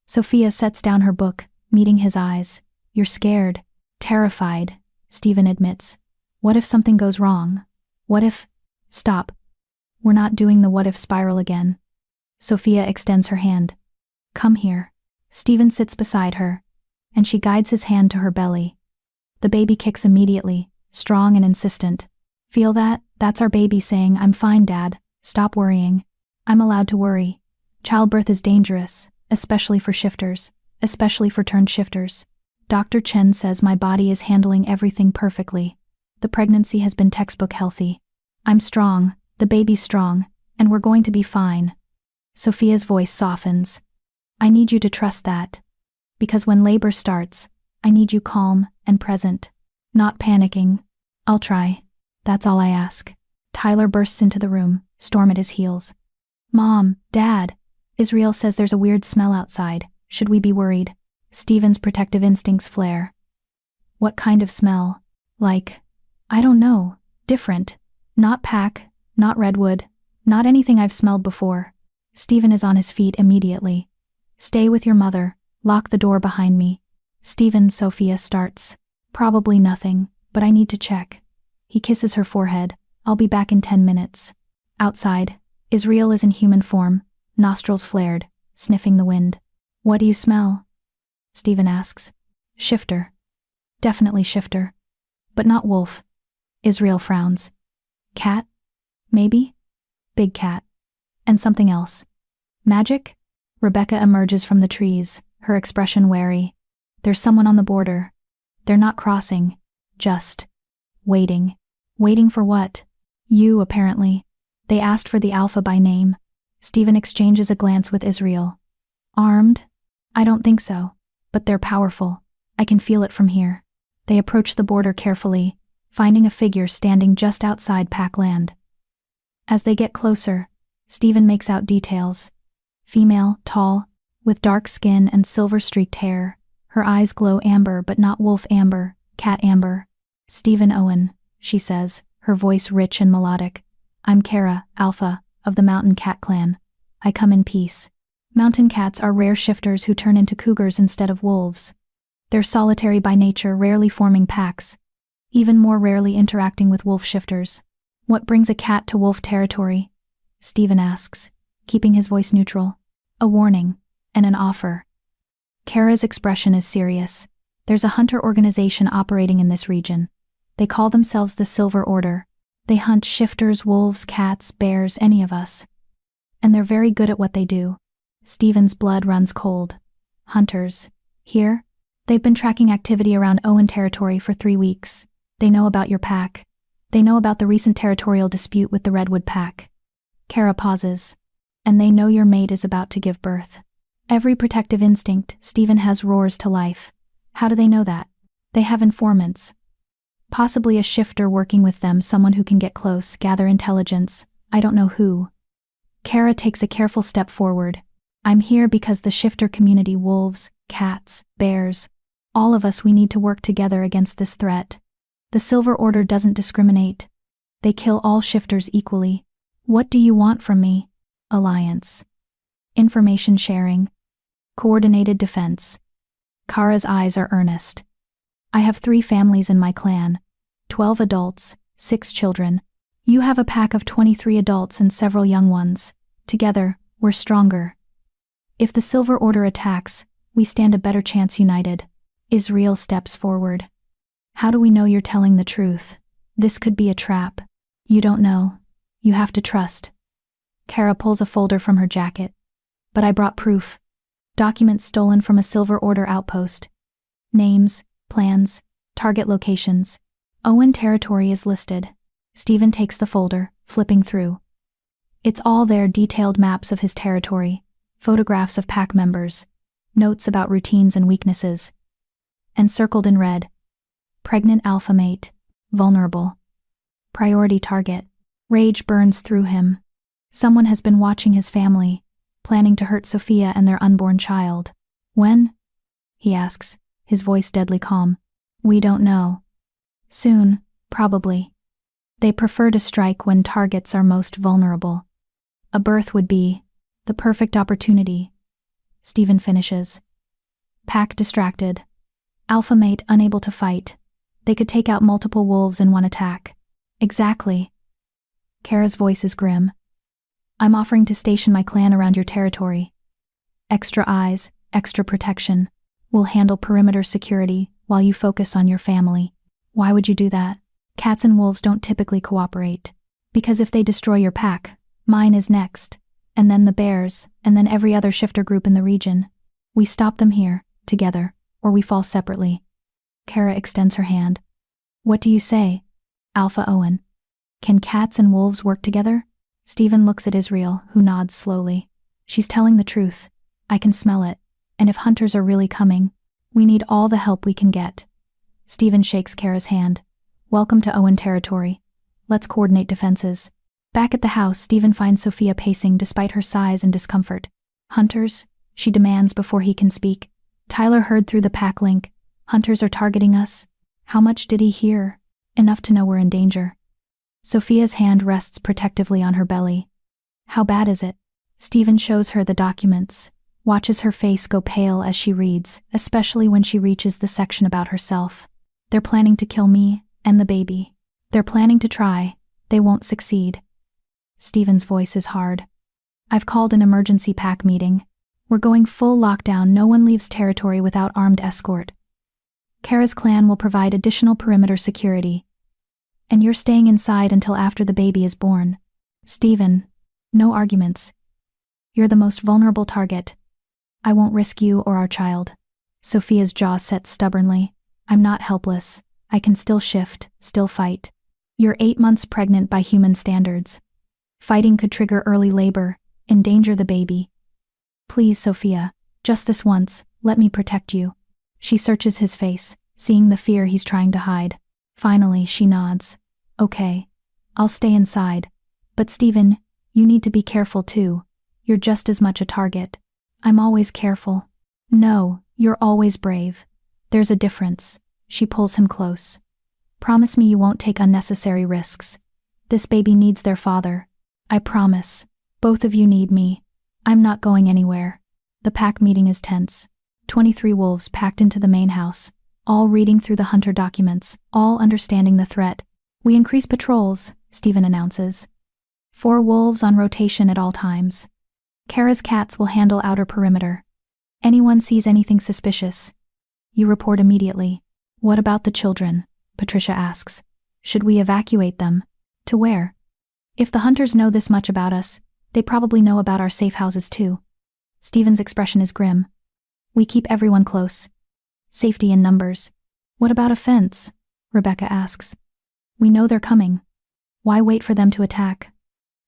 Sophia sets down her book, meeting his eyes. "You're scared, terrified," Stephen admits. "What if something goes wrong? What if—" "Stop. We're not doing the what if spiral again." Sophia extends her hand. "Come here." Stephen sits beside her, and she guides his hand to her belly. The baby kicks immediately, strong and insistent. "Feel that? That's our baby saying, 'I'm fine, Dad. Stop worrying.'" "I'm allowed to worry. Childbirth is dangerous, especially for shifters, especially for turned shifters. Dr. Chen says my body is handling everything perfectly. The pregnancy has been textbook healthy. I'm strong, the baby's strong, and we're going to be fine." Sophia's voice softens. "I need you to trust that. Because when labor starts, I need you calm and present. Not panicking. I'll try. That's all I ask." Tyler bursts into the room, Storm at his heels. "Mom, Dad, Israel says there's a weird smell outside. Should we be worried?" Stephen's protective instincts flare. "What kind of smell?" "Like, I don't know. Different. Not pack, not redwood, not anything I've smelled before." Stephen is on his feet immediately. "Stay with your mother. Lock the door behind me." "Stephen," Sophia starts. "Probably nothing, but I need to check." He kisses her forehead. "I'll be back in 10 minutes. Outside, Israel is in human form, nostrils flared, sniffing the wind. "What do you smell?" Stephen asks. "Shifter. Definitely shifter. But not wolf." Israel frowns. "Cat? Maybe? Big cat. And something else. Magic?" Rebecca emerges from the trees, her expression wary. "There's someone on the border. They're not crossing. Just waiting." "Waiting for what?" "You, apparently. They asked for the alpha by name." Stephen exchanges a glance with Israel. "Armed?" "I don't think so. But they're powerful. I can feel it from here." They approach the border carefully, finding a figure standing just outside pack land. As they get closer, Stephen makes out details. Female, tall, with dark skin and silver-streaked hair. Her eyes glow amber but not wolf amber, cat amber. "Stephen Owen," she says, her voice rich and melodic. "I'm Kara, Alpha, of the Mountain Cat Clan. I come in peace." Mountain cats are rare shifters who turn into cougars instead of wolves. They're solitary by nature, rarely forming packs, even more rarely interacting with wolf shifters. What brings a cat to wolf territory? Stephen asks, keeping his voice neutral. A warning, and an offer. Kara's expression is serious. There's a hunter organization operating in this region. They call themselves the Silver Order. They hunt shifters, wolves, cats, bears, any of us. And they're very good at what they do. Stephen's blood runs cold. Hunters. Here? They've been tracking activity around Owen territory for 3 weeks. They know about your pack. They know about the recent territorial dispute with the Redwood pack. Kara pauses. And they know your mate is about to give birth. Every protective instinct Stephen has roars to life. How do they know that? They have informants. Possibly a shifter working with them, someone who can get close, gather intelligence. I don't know who. Kara takes a careful step forward. I'm here because the shifter community, wolves, cats, bears, all of us, we need to work together against this threat. The Silver Order doesn't discriminate. They kill all shifters equally. What do you want from me? Alliance. Information sharing. Coordinated defense. Kara's eyes are earnest. I have 3 families in my clan. 12 adults, 6 children. You have a pack of 23 adults and several young ones. Together, we're stronger. If the Silver Order attacks, we stand a better chance united. Israel steps forward. How do we know you're telling the truth? This could be a trap. You don't know. You have to trust. Kara pulls a folder from her jacket. But I brought proof. Documents stolen from a Silver Order outpost. Names, plans, target locations. Owen territory is listed. Stephen takes the folder, flipping through. It's all there, detailed maps of his territory, photographs of pack members, notes about routines and weaknesses. And circled in red. Pregnant alpha mate. Vulnerable. Priority target. Rage burns through him. Someone has been watching his family, planning to hurt Sophia and their unborn child. When? He asks, his voice deadly calm. We don't know. Soon, probably. They prefer to strike when targets are most vulnerable. A birth would be the perfect opportunity. Stephen finishes. Pack distracted. Alpha mate unable to fight. They could take out multiple wolves in one attack. Exactly. Kara's voice is grim. I'm offering to station my clan around your territory. Extra eyes, extra protection. We'll handle perimeter security while you focus on your family. Why would you do that? Cats and wolves don't typically cooperate. Because if they destroy your pack, mine is next. And then the bears, and then every other shifter group in the region. We stop them here, together, or we fall separately. Kara extends her hand. What do you say? Alpha Owen. Can cats and wolves work together? Stephen looks at Israel, who nods slowly. She's telling the truth. I can smell it. And if hunters are really coming, we need all the help we can get. Stephen shakes Kara's hand. Welcome to Owen territory. Let's coordinate defenses. Back at the house, Stephen finds Sophia pacing despite her size and discomfort. Hunters? She demands before he can speak. Tyler heard through the pack link. Hunters are targeting us. How much did he hear? Enough to know we're in danger. Sophia's hand rests protectively on her belly. How bad is it? Stephen shows her the documents, watches her face go pale as she reads, especially when she reaches the section about herself. They're planning to kill me and the baby. They're planning to try. They won't succeed. Stephen's voice is hard. I've called an emergency pack meeting. We're going full lockdown. No one leaves territory without armed escort. Kara's clan will provide additional perimeter security. And you're staying inside until after the baby is born. Stephen, no arguments. You're the most vulnerable target. I won't risk you or our child. Sophia's jaw sets stubbornly. I'm not helpless. I can still shift, still fight. You're 8 months pregnant by human standards. Fighting could trigger early labor, endanger the baby. Please, Sophia, just this once, let me protect you. She searches his face, seeing the fear he's trying to hide. Finally, she nods. Okay, I'll stay inside. But Stephen, you need to be careful too. You're just as much a target. I'm always careful. No, you're always brave. There's a difference. She pulls him close. Promise me you won't take unnecessary risks. This baby needs their father. I promise. Both of you need me. I'm not going anywhere. The pack meeting is tense. 23 wolves packed into the main house, all reading through the hunter documents, all understanding the threat. We increase patrols, Stephen announces. 4 wolves on rotation at all times. Kara's cats will handle outer perimeter. Anyone sees anything suspicious, you report immediately. What about the children? Patricia asks. Should we evacuate them? To where? If the hunters know this much about us, they probably know about our safe houses too. Stephen's expression is grim. We keep everyone close. Safety in numbers. What about a fence? Rebecca asks. We know they're coming. Why wait for them to attack?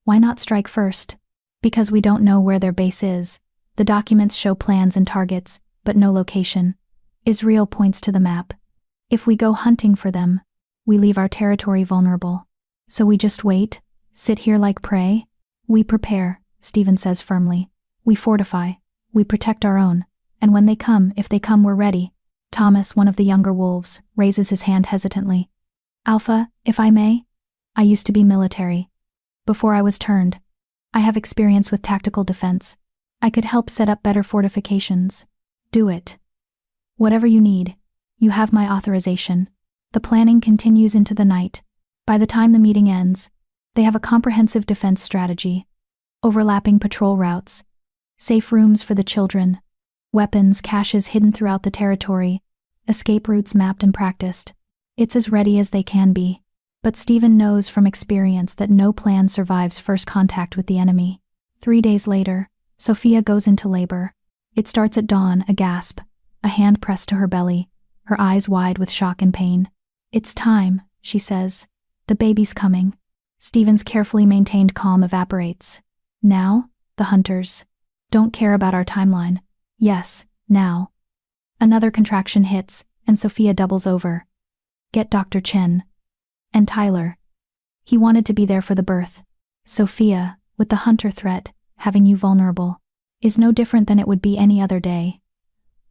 Why not strike first? Because we don't know where their base is. The documents show plans and targets, but no location. Israel points to the map. If we go hunting for them, we leave our territory vulnerable. So we just wait, sit here like prey? We prepare, Stephen says firmly. We fortify. We protect our own. And when they come, if they come, we're ready. Thomas, one of the younger wolves, raises his hand hesitantly. Alpha, if I may? I used to be military. Before I was turned. I have experience with tactical defense. I could help set up better fortifications. Do it. Whatever you need. You have my authorization. The planning continues into the night. By the time the meeting ends, they have a comprehensive defense strategy. Overlapping patrol routes. Safe rooms for the children. Weapons, caches hidden throughout the territory. Escape routes mapped and practiced. It's as ready as they can be. But Stephen knows from experience that no plan survives first contact with the enemy. 3 days later, Sophia goes into labor. It starts at dawn, a gasp, a hand pressed to her belly, her eyes wide with shock and pain. It's time, she says. The baby's coming. Stephen's carefully maintained calm evaporates. Now, the hunters don't care about our timeline. Yes, now. Another contraction hits, and Sophia doubles over. Get Dr. Chen. And Tyler. He wanted to be there for the birth. Sophia, with the hunter threat, having you vulnerable, is no different than it would be any other day.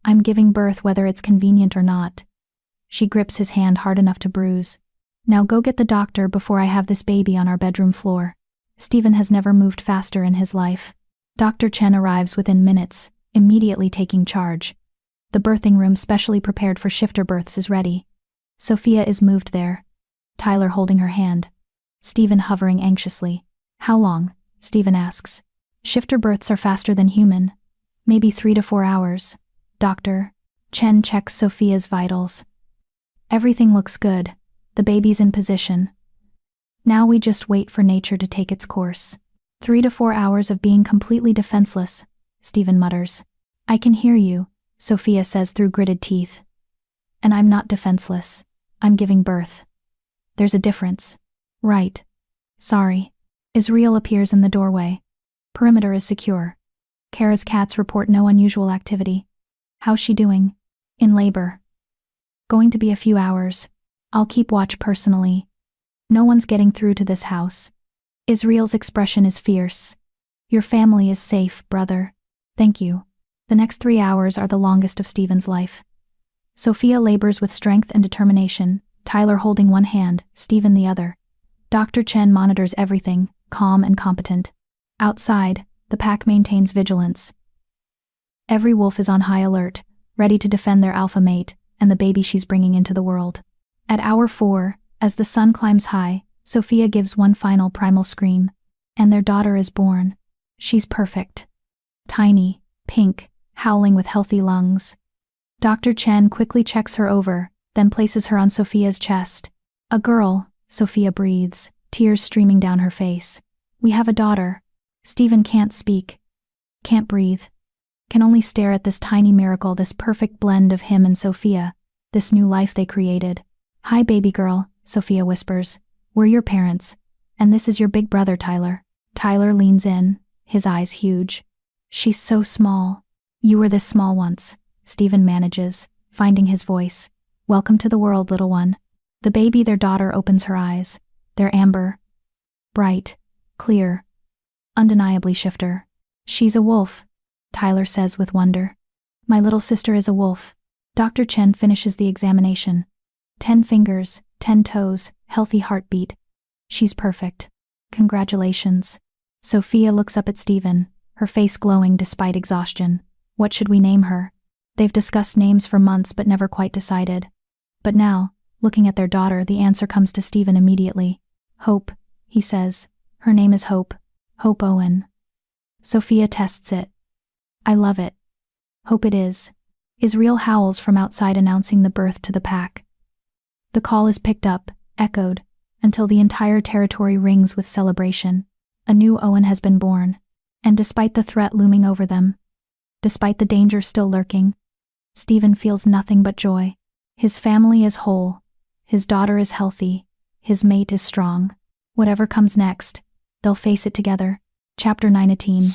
I'm giving birth whether it's convenient or not. She grips his hand hard enough to bruise. Now go get the doctor before I have this baby on our bedroom floor. Stephen has never moved faster in his life. Dr. Chen arrives within minutes, immediately taking charge. The birthing room specially prepared for shifter births is ready. Sophia is moved there. Tyler holding her hand. Stephen hovering anxiously. How long? Stephen asks. Shifter births are faster than human. Maybe 3 to 4 hours. Doctor. Chen checks Sophia's vitals. Everything looks good. The baby's in position. Now we just wait for nature to take its course. 3 to 4 hours of being completely defenseless, Stephen mutters. I can hear you, Sophia says through gritted teeth. And I'm not defenseless. I'm giving birth. There's a difference. Right. Sorry. Israel appears in the doorway. Perimeter is secure. Kara's cats report no unusual activity. How's she doing? In labor. Going to be a few hours. I'll keep watch personally. No one's getting through to this house. Israel's expression is fierce. Your family is safe, brother. Thank you. The next 3 hours are the longest of Stephen's life. Sophia labors with strength and determination, Tyler holding one hand, Stephen the other. Dr. Chen monitors everything, calm and competent. Outside, the pack maintains vigilance. Every wolf is on high alert, ready to defend their alpha mate and the baby she's bringing into the world. At hour 4, as the sun climbs high, Sophia gives one final primal scream, and their daughter is born. She's perfect. Tiny, pink, howling with healthy lungs. Dr. Chen quickly checks her over, then places her on Sophia's chest. A girl, Sophia breathes, tears streaming down her face. We have a daughter. Stephen can't speak. Can't breathe. Can only stare at this tiny miracle, this perfect blend of him and Sophia, this new life they created. Hi, baby girl, Sophia whispers. We're your parents. And this is your big brother, Tyler. Tyler leans in, his eyes huge. She's so small. You were this small once, Stephen manages, finding his voice. Welcome to the world, little one. The baby, their daughter, opens her eyes. They're amber. Bright. Clear. Undeniably shifter. She's a wolf, Tyler says with wonder. My little sister is a wolf. Dr. Chen finishes the examination. 10 fingers, 10 toes, healthy heartbeat. She's perfect. Congratulations. Sophia looks up at Stephen, her face glowing despite exhaustion. What should we name her? They've discussed names for months but never quite decided. But now, looking at their daughter, the answer comes to Stephen immediately. Hope, he says. Her name is Hope. Hope Owen. Sophia tests it. I love it. Hope it is. Israel howls from outside announcing the birth to the pack. The call is picked up, echoed, until the entire territory rings with celebration. A new Owen has been born. And despite the threat looming over them, despite the danger still lurking, Stephen feels nothing but joy. His family is whole. His daughter is healthy. His mate is strong. Whatever comes next, they'll face it together. Chapter 19.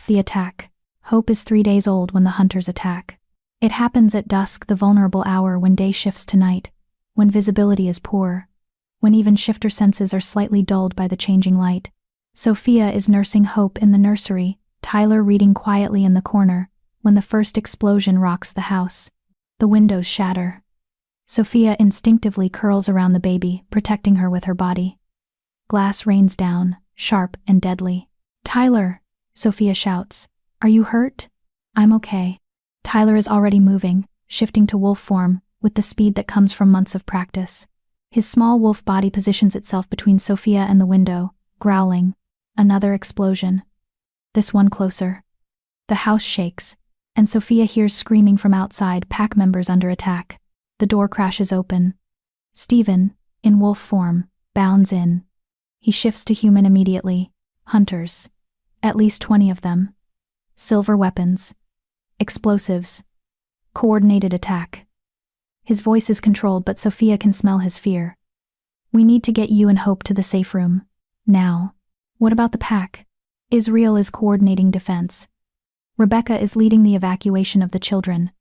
The Attack. Hope is 3 days old when the hunters attack. It happens at dusk, the vulnerable hour when day shifts to night, when visibility is poor, when even shifter senses are slightly dulled by the changing light. Sophia is nursing Hope in the nursery, Tyler reading quietly in the corner, when the first explosion rocks the house. The windows shatter. Sophia instinctively curls around the baby, protecting her with her body. Glass rains down, sharp and deadly. Tyler, Sophia shouts. Are you hurt? I'm okay. Tyler is already moving, shifting to wolf form, with the speed that comes from months of practice. His small wolf body positions itself between Sophia and the window, growling. Another explosion. This one closer. The house shakes, and Sophia hears screaming from outside, pack members under attack. The door crashes open. Stephen, in wolf form, bounds in. He shifts to human immediately. Hunters. At least 20 of them. Silver weapons. Explosives. Coordinated attack. His voice is controlled, but Sophia can smell his fear. We need to get you and Hope to the safe room. Now. What about the pack? Israel is coordinating defense. Rebecca is leading the evacuation of the children.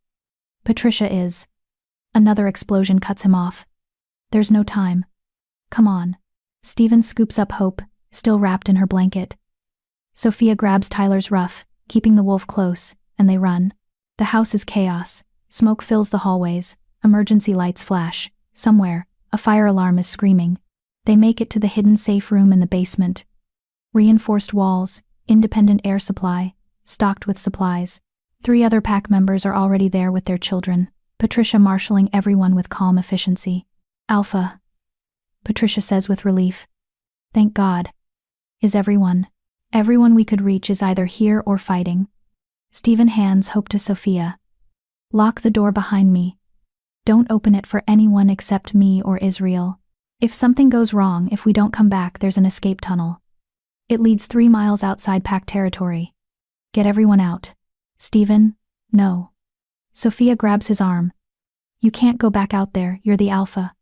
Patricia is. Another explosion cuts him off. There's no time. Come on. Stephen scoops up Hope, still wrapped in her blanket. Sophia grabs Tyler's ruff, keeping the wolf close, and they run. The house is chaos. Smoke fills the hallways. Emergency lights flash. Somewhere, a fire alarm is screaming. They make it to the hidden safe room in the basement. Reinforced walls, independent air supply, stocked with supplies. 3 other pack members are already there with their children, Patricia marshalling everyone with calm efficiency. Alpha, Patricia says with relief. Thank God. Is everyone? Everyone we could reach is either here or fighting. Stephen hands Hope to Sophia. Lock the door behind me. Don't open it for anyone except me or Israel. If something goes wrong, if we don't come back, there's an escape tunnel. It leads 3 miles outside pack territory. Get everyone out. Stephen, no. Sophia grabs his arm. You can't go back out there, you're the alpha.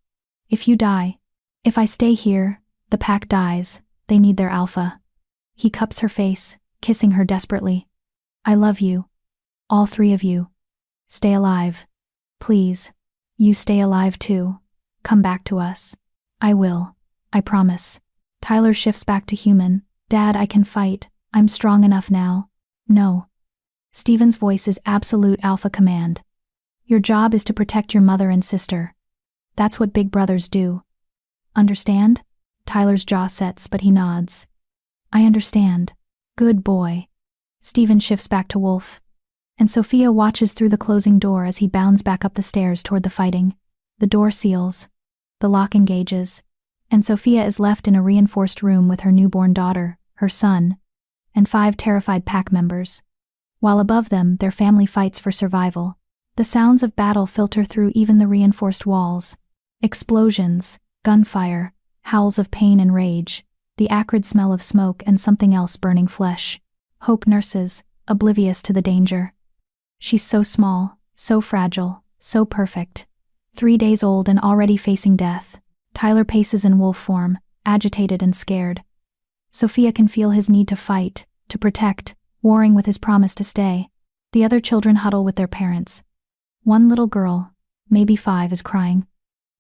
If you die, if I stay here, the pack dies, they need their alpha. He cups her face, kissing her desperately. I love you. All 3 of you. Stay alive. Please. You stay alive too. Come back to us. I will. I promise. Tyler shifts back to human. Dad, I can fight. I'm strong enough now. No. Stephen's voice is absolute alpha command. Your job is to protect your mother and sister. That's what big brothers do. Understand? Tyler's jaw sets, but he nods. I understand. Good boy. Stephen shifts back to wolf. And Sophia watches through the closing door as he bounds back up the stairs toward the fighting. The door seals. The lock engages. And Sophia is left in a reinforced room with her newborn daughter, her son, and 5 terrified pack members. While above them, their family fights for survival. The sounds of battle filter through even the reinforced walls. Explosions, gunfire, howls of pain and rage, the acrid smell of smoke and something else burning flesh. Hope nurses, oblivious to the danger. She's so small, so fragile, so perfect. 3 days old and already facing death. Tyler paces in wolf form, agitated and scared. Sophia can feel his need to fight, to protect, warring with his promise to stay. The other children huddle with their parents. One little girl, maybe 5, is crying.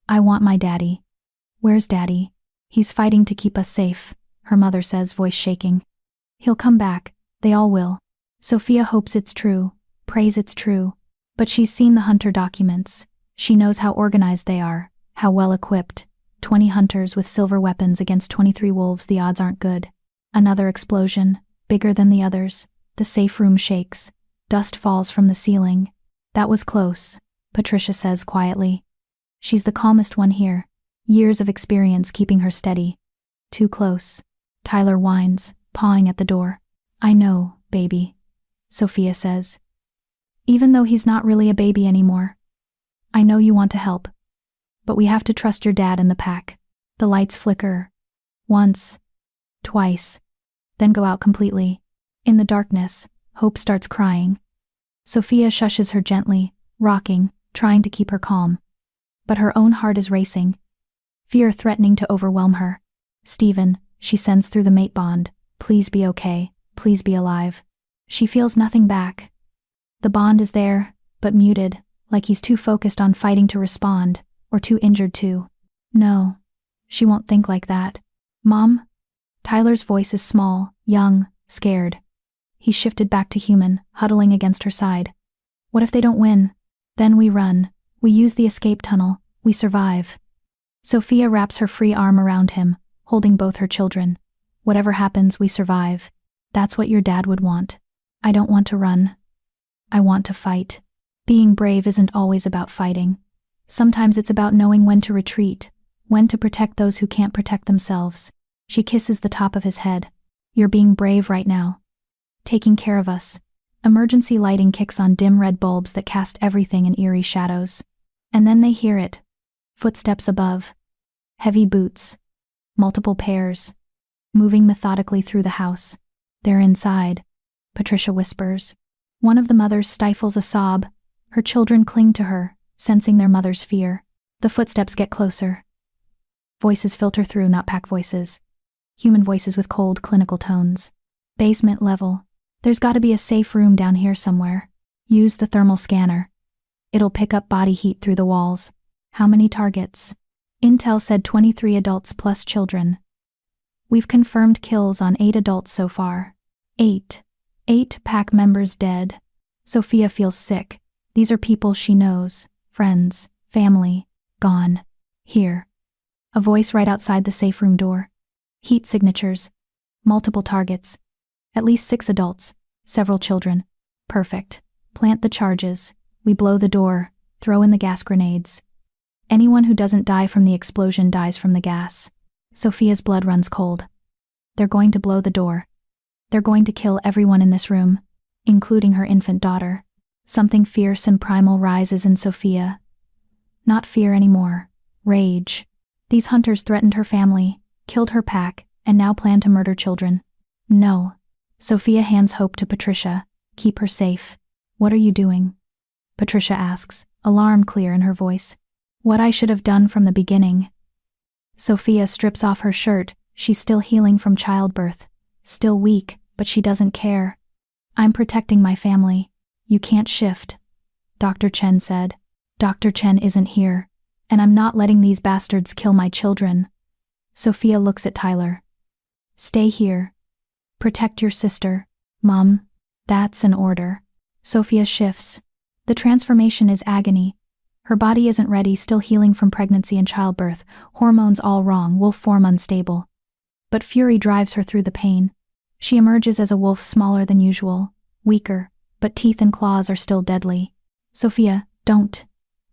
I want my daddy. Where's daddy? He's fighting to keep us safe, her mother says, voice shaking. He'll come back, they all will. Sophia hopes it's true, prays it's true. But she's seen the hunter documents. She knows how organized they are, how well equipped. 20 hunters with silver weapons against 23 wolves, the odds aren't good. Another explosion, bigger than the others. The safe room shakes. Dust falls from the ceiling. That was close, Patricia says quietly. She's the calmest one here. Years of experience keeping her steady. Too close. Tyler whines, pawing at the door. I know, baby, Sophia says. Even though he's not really a baby anymore. I know you want to help. But we have to trust your dad and the pack. The lights flicker. Once. Twice. Then go out completely. In the darkness, Hope starts crying. Sophia shushes her gently, rocking, trying to keep her calm. But her own heart is racing. Fear threatening to overwhelm her. Stephen, she sends through the mate bond. Please be okay. Please be alive. She feels nothing back. The bond is there, but muted, like he's too focused on fighting to respond, or too injured to. No, she won't think like that. Mom? Tyler's voice is small, young, scared. He's shifted back to human, huddling against her side. What if they don't win? Then we run. We use the escape tunnel. We survive. Sophia wraps her free arm around him, holding both her children. Whatever happens, we survive. That's what your dad would want. I don't want to run. I want to fight. Being brave isn't always about fighting. Sometimes it's about knowing when to retreat, when to protect those who can't protect themselves. She kisses the top of his head. You're being brave right now. Taking care of us. Emergency lighting kicks on dim red bulbs that cast everything in eerie shadows. And then they hear it. Footsteps above. Heavy boots. Multiple pairs. Moving methodically through the house. They're inside. Patricia whispers. One of the mothers stifles a sob. Her children cling to her, sensing their mother's fear. The footsteps get closer. Voices filter through, not pack voices. Human voices with cold, clinical tones. Basement level. There's gotta be a safe room down here somewhere. Use the thermal scanner. It'll pick up body heat through the walls. How many targets? Intel said 23 adults plus children. We've confirmed kills on 8 adults so far. 8 pack members dead. Sophia feels sick. These are people she knows. Friends, family, gone. Here. A voice right outside the safe room door. Heat signatures. Multiple targets. At least 6 adults. Several children. Perfect. Plant the charges. We blow the door. Throw in the gas grenades. Anyone who doesn't die from the explosion dies from the gas. Sophia's blood runs cold. They're going to blow the door. They're going to kill everyone in this room, including her infant daughter. Something fierce and primal rises in Sophia. Not fear anymore. Rage. These hunters threatened her family, killed her pack, and now plan to murder children. No. Sophia hands Hope to Patricia. Keep her safe. What are you doing? Patricia asks, alarm clear in her voice. What I should have done from the beginning. Sophia strips off her shirt. She's still healing from childbirth. Still weak, but she doesn't care. I'm protecting my family. You can't shift. Dr. Chen said. Dr. Chen isn't here. And I'm not letting these bastards kill my children. Sophia looks at Tyler. Stay here. Protect your sister. Mom. That's an order. Sophia shifts. The transformation is agony. Her body isn't ready, still healing from pregnancy and childbirth, hormones all wrong, wolf form unstable. But fury drives her through the pain. She emerges as a wolf smaller than usual, weaker, but teeth and claws are still deadly. Sophia, don't.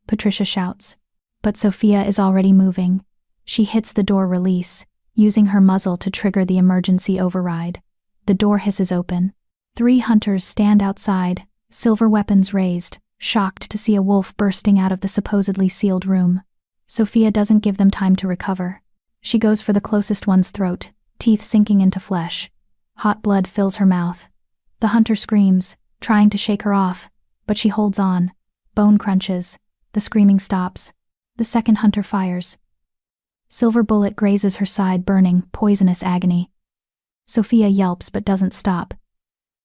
Patricia shouts. But Sophia is already moving. She hits the door release, using her muzzle to trigger the emergency override. The door hisses open. 3 hunters stand outside, silver weapons raised, shocked to see a wolf bursting out of the supposedly sealed room. Sophia doesn't give them time to recover. She goes for the closest one's throat, teeth sinking into flesh. Hot blood fills her mouth. The hunter screams, trying to shake her off, but she holds on. Bone crunches. The screaming stops. The second hunter fires. Silver bullet grazes her side, burning, poisonous agony. Sophia yelps but doesn't stop.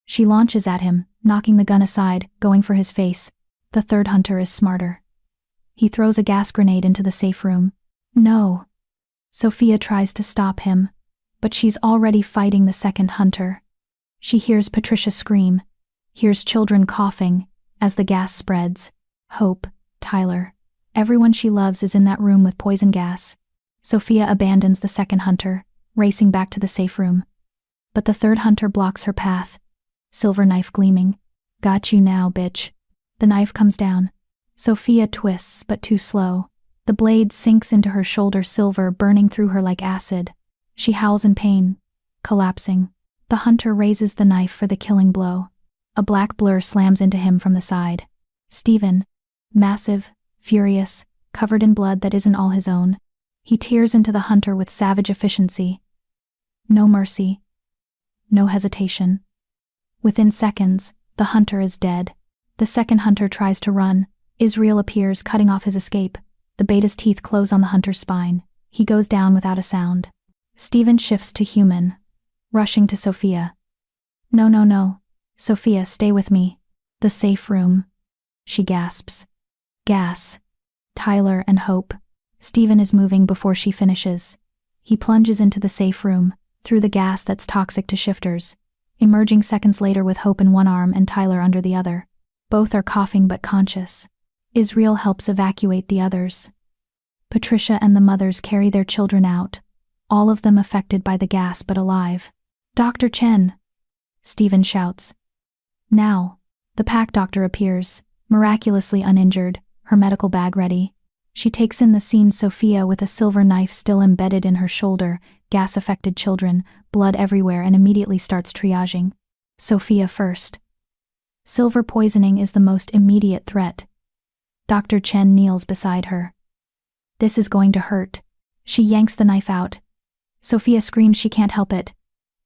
She launches at him, knocking the gun aside, going for his face. The third hunter is smarter. He throws a gas grenade into the safe room. No. Sophia tries to stop him, but she's already fighting the second hunter. She hears Patricia scream, hears children coughing, as the gas spreads. Hope, Tyler, everyone she loves is in that room with poison gas. Sophia abandons the second hunter, racing back to the safe room. But the third hunter blocks her path, silver knife gleaming. Got you now, bitch. The knife comes down. Sophia twists, but too slow. The blade sinks into her shoulder, silver burning through her like acid. She howls in pain, collapsing. The hunter raises the knife for the killing blow. A black blur slams into him from the side. Stephen, massive, furious, covered in blood that isn't all his own. He tears into the hunter with savage efficiency. No mercy. No hesitation. Within seconds, the hunter is dead. The second hunter tries to run. Israel appears, cutting off his escape. The beta's teeth close on the hunter's spine. He goes down without a sound. Stephen shifts to human, rushing to Sophia. No, no, no. Sophia, stay with me. The safe room. She gasps. Gas. Tyler and Hope. Stephen is moving before she finishes. He plunges into the safe room, through the gas that's toxic to shifters, emerging seconds later with Hope in one arm and Tyler under the other. Both are coughing but conscious. Israel helps evacuate the others. Patricia and the mothers carry their children out, all of them affected by the gas but alive. Dr. Chen! Stephen shouts. Now. The pack doctor appears, miraculously uninjured, her medical bag ready. She takes in the scene. Sophia with a silver knife still embedded in her shoulder, gas-affected children, blood everywhere, and immediately starts triaging. Sophia first. Silver poisoning is the most immediate threat. Dr. Chen kneels beside her. This is going to hurt. She yanks the knife out. Sophia screams she can't help it.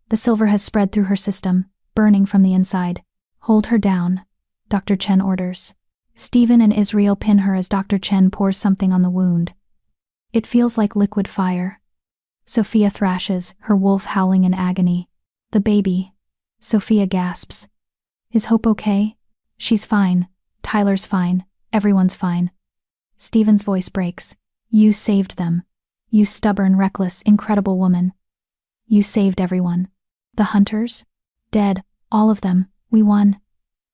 The silver has spread through her system, burning from the inside. Hold her down, Dr. Chen orders. Stephen and Israel pin her as Dr. Chen pours something on the wound. It feels like liquid fire. Sophia thrashes, her wolf howling in agony. The baby. Sophia gasps. Is Hope okay? She's fine. Tyler's fine. Everyone's fine. Stephen's voice breaks. You saved them. You stubborn, reckless, incredible woman. You saved everyone. The hunters? Dead, all of them. We won.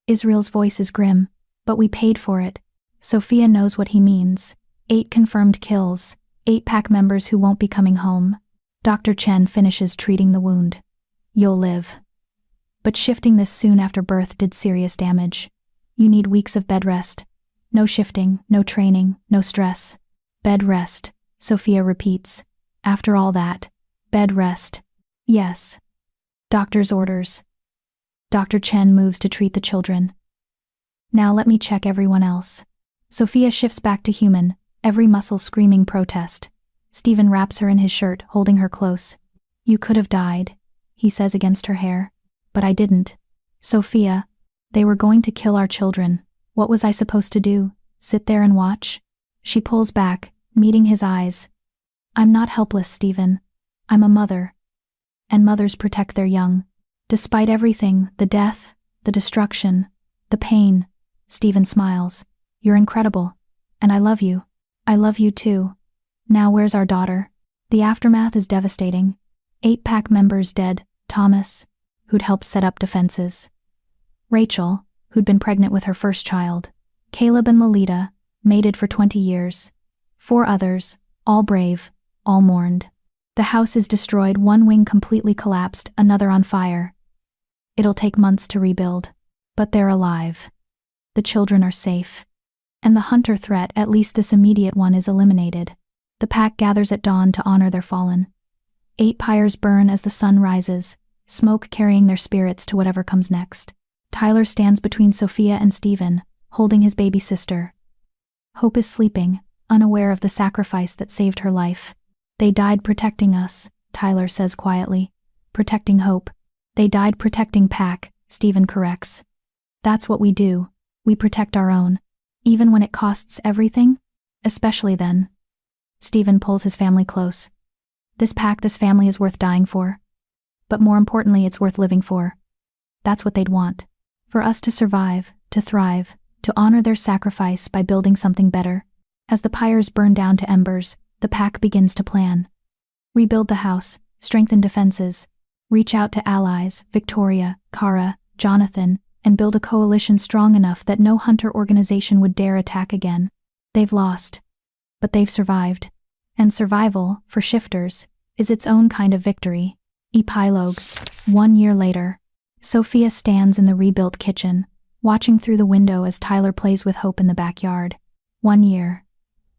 Israel's voice is grim. But we paid for it. Sophia knows what he means. 8 confirmed kills. 8 pack members who won't be coming home. Dr. Chen finishes treating the wound. You'll live. But shifting this soon after birth did serious damage. You need weeks of bed rest. No shifting, no training, no stress. Bed rest, Sophia repeats. After all that, bed rest. Yes. Doctor's orders. Dr. Chen moves to treat the children. Now let me check everyone else. Sophia shifts back to human, every muscle screaming protest. Stephen wraps her in his shirt, holding her close. You could have died, he says against her hair. But I didn't. Sophia, they were going to kill our children. What was I supposed to do? Sit there and watch? She pulls back, meeting his eyes. I'm not helpless, Stephen. I'm a mother. And mothers protect their young. Despite everything, the death, the destruction, the pain. Stephen smiles. You're incredible. And I love you. I love you too. Now where's our daughter? The aftermath is devastating. 8 pack members dead. Thomas, who'd helped set up defenses. Rachel, who'd been pregnant with her first child. Caleb and Lolita, mated for 20 years. 4 others, all brave, all mourned. The house is destroyed, one wing completely collapsed, another on fire. It'll take months to rebuild. But they're alive. The children are safe. And the hunter threat, at least this immediate one, is eliminated. The pack gathers at dawn to honor their fallen. 8 pyres burn as the sun rises, smoke carrying their spirits to whatever comes next. Tyler stands between Sophia and Stephen, holding his baby sister. Hope is sleeping, unaware of the sacrifice that saved her life. They died protecting us, Tyler says quietly. Protecting Hope. They died protecting Pack, Stephen corrects. That's what we do. We protect our own. Even when it costs everything? Especially then. Stephen pulls his family close. This Pack, this family is worth dying for. But more importantly, it's worth living for. That's what they'd want. For us to survive, to thrive, to honor their sacrifice by building something better. As the pyres burn down to embers, the Pack begins to plan. Rebuild the house, strengthen defenses, reach out to allies, Victoria, Kara, Jonathan, and build a coalition strong enough that no hunter organization would dare attack again. They've lost. But they've survived. And survival, for shifters, is its own kind of victory. Epilogue. 1 year later. Sophia stands in the rebuilt kitchen, watching through the window as Tyler plays with Hope in the backyard. 1 year.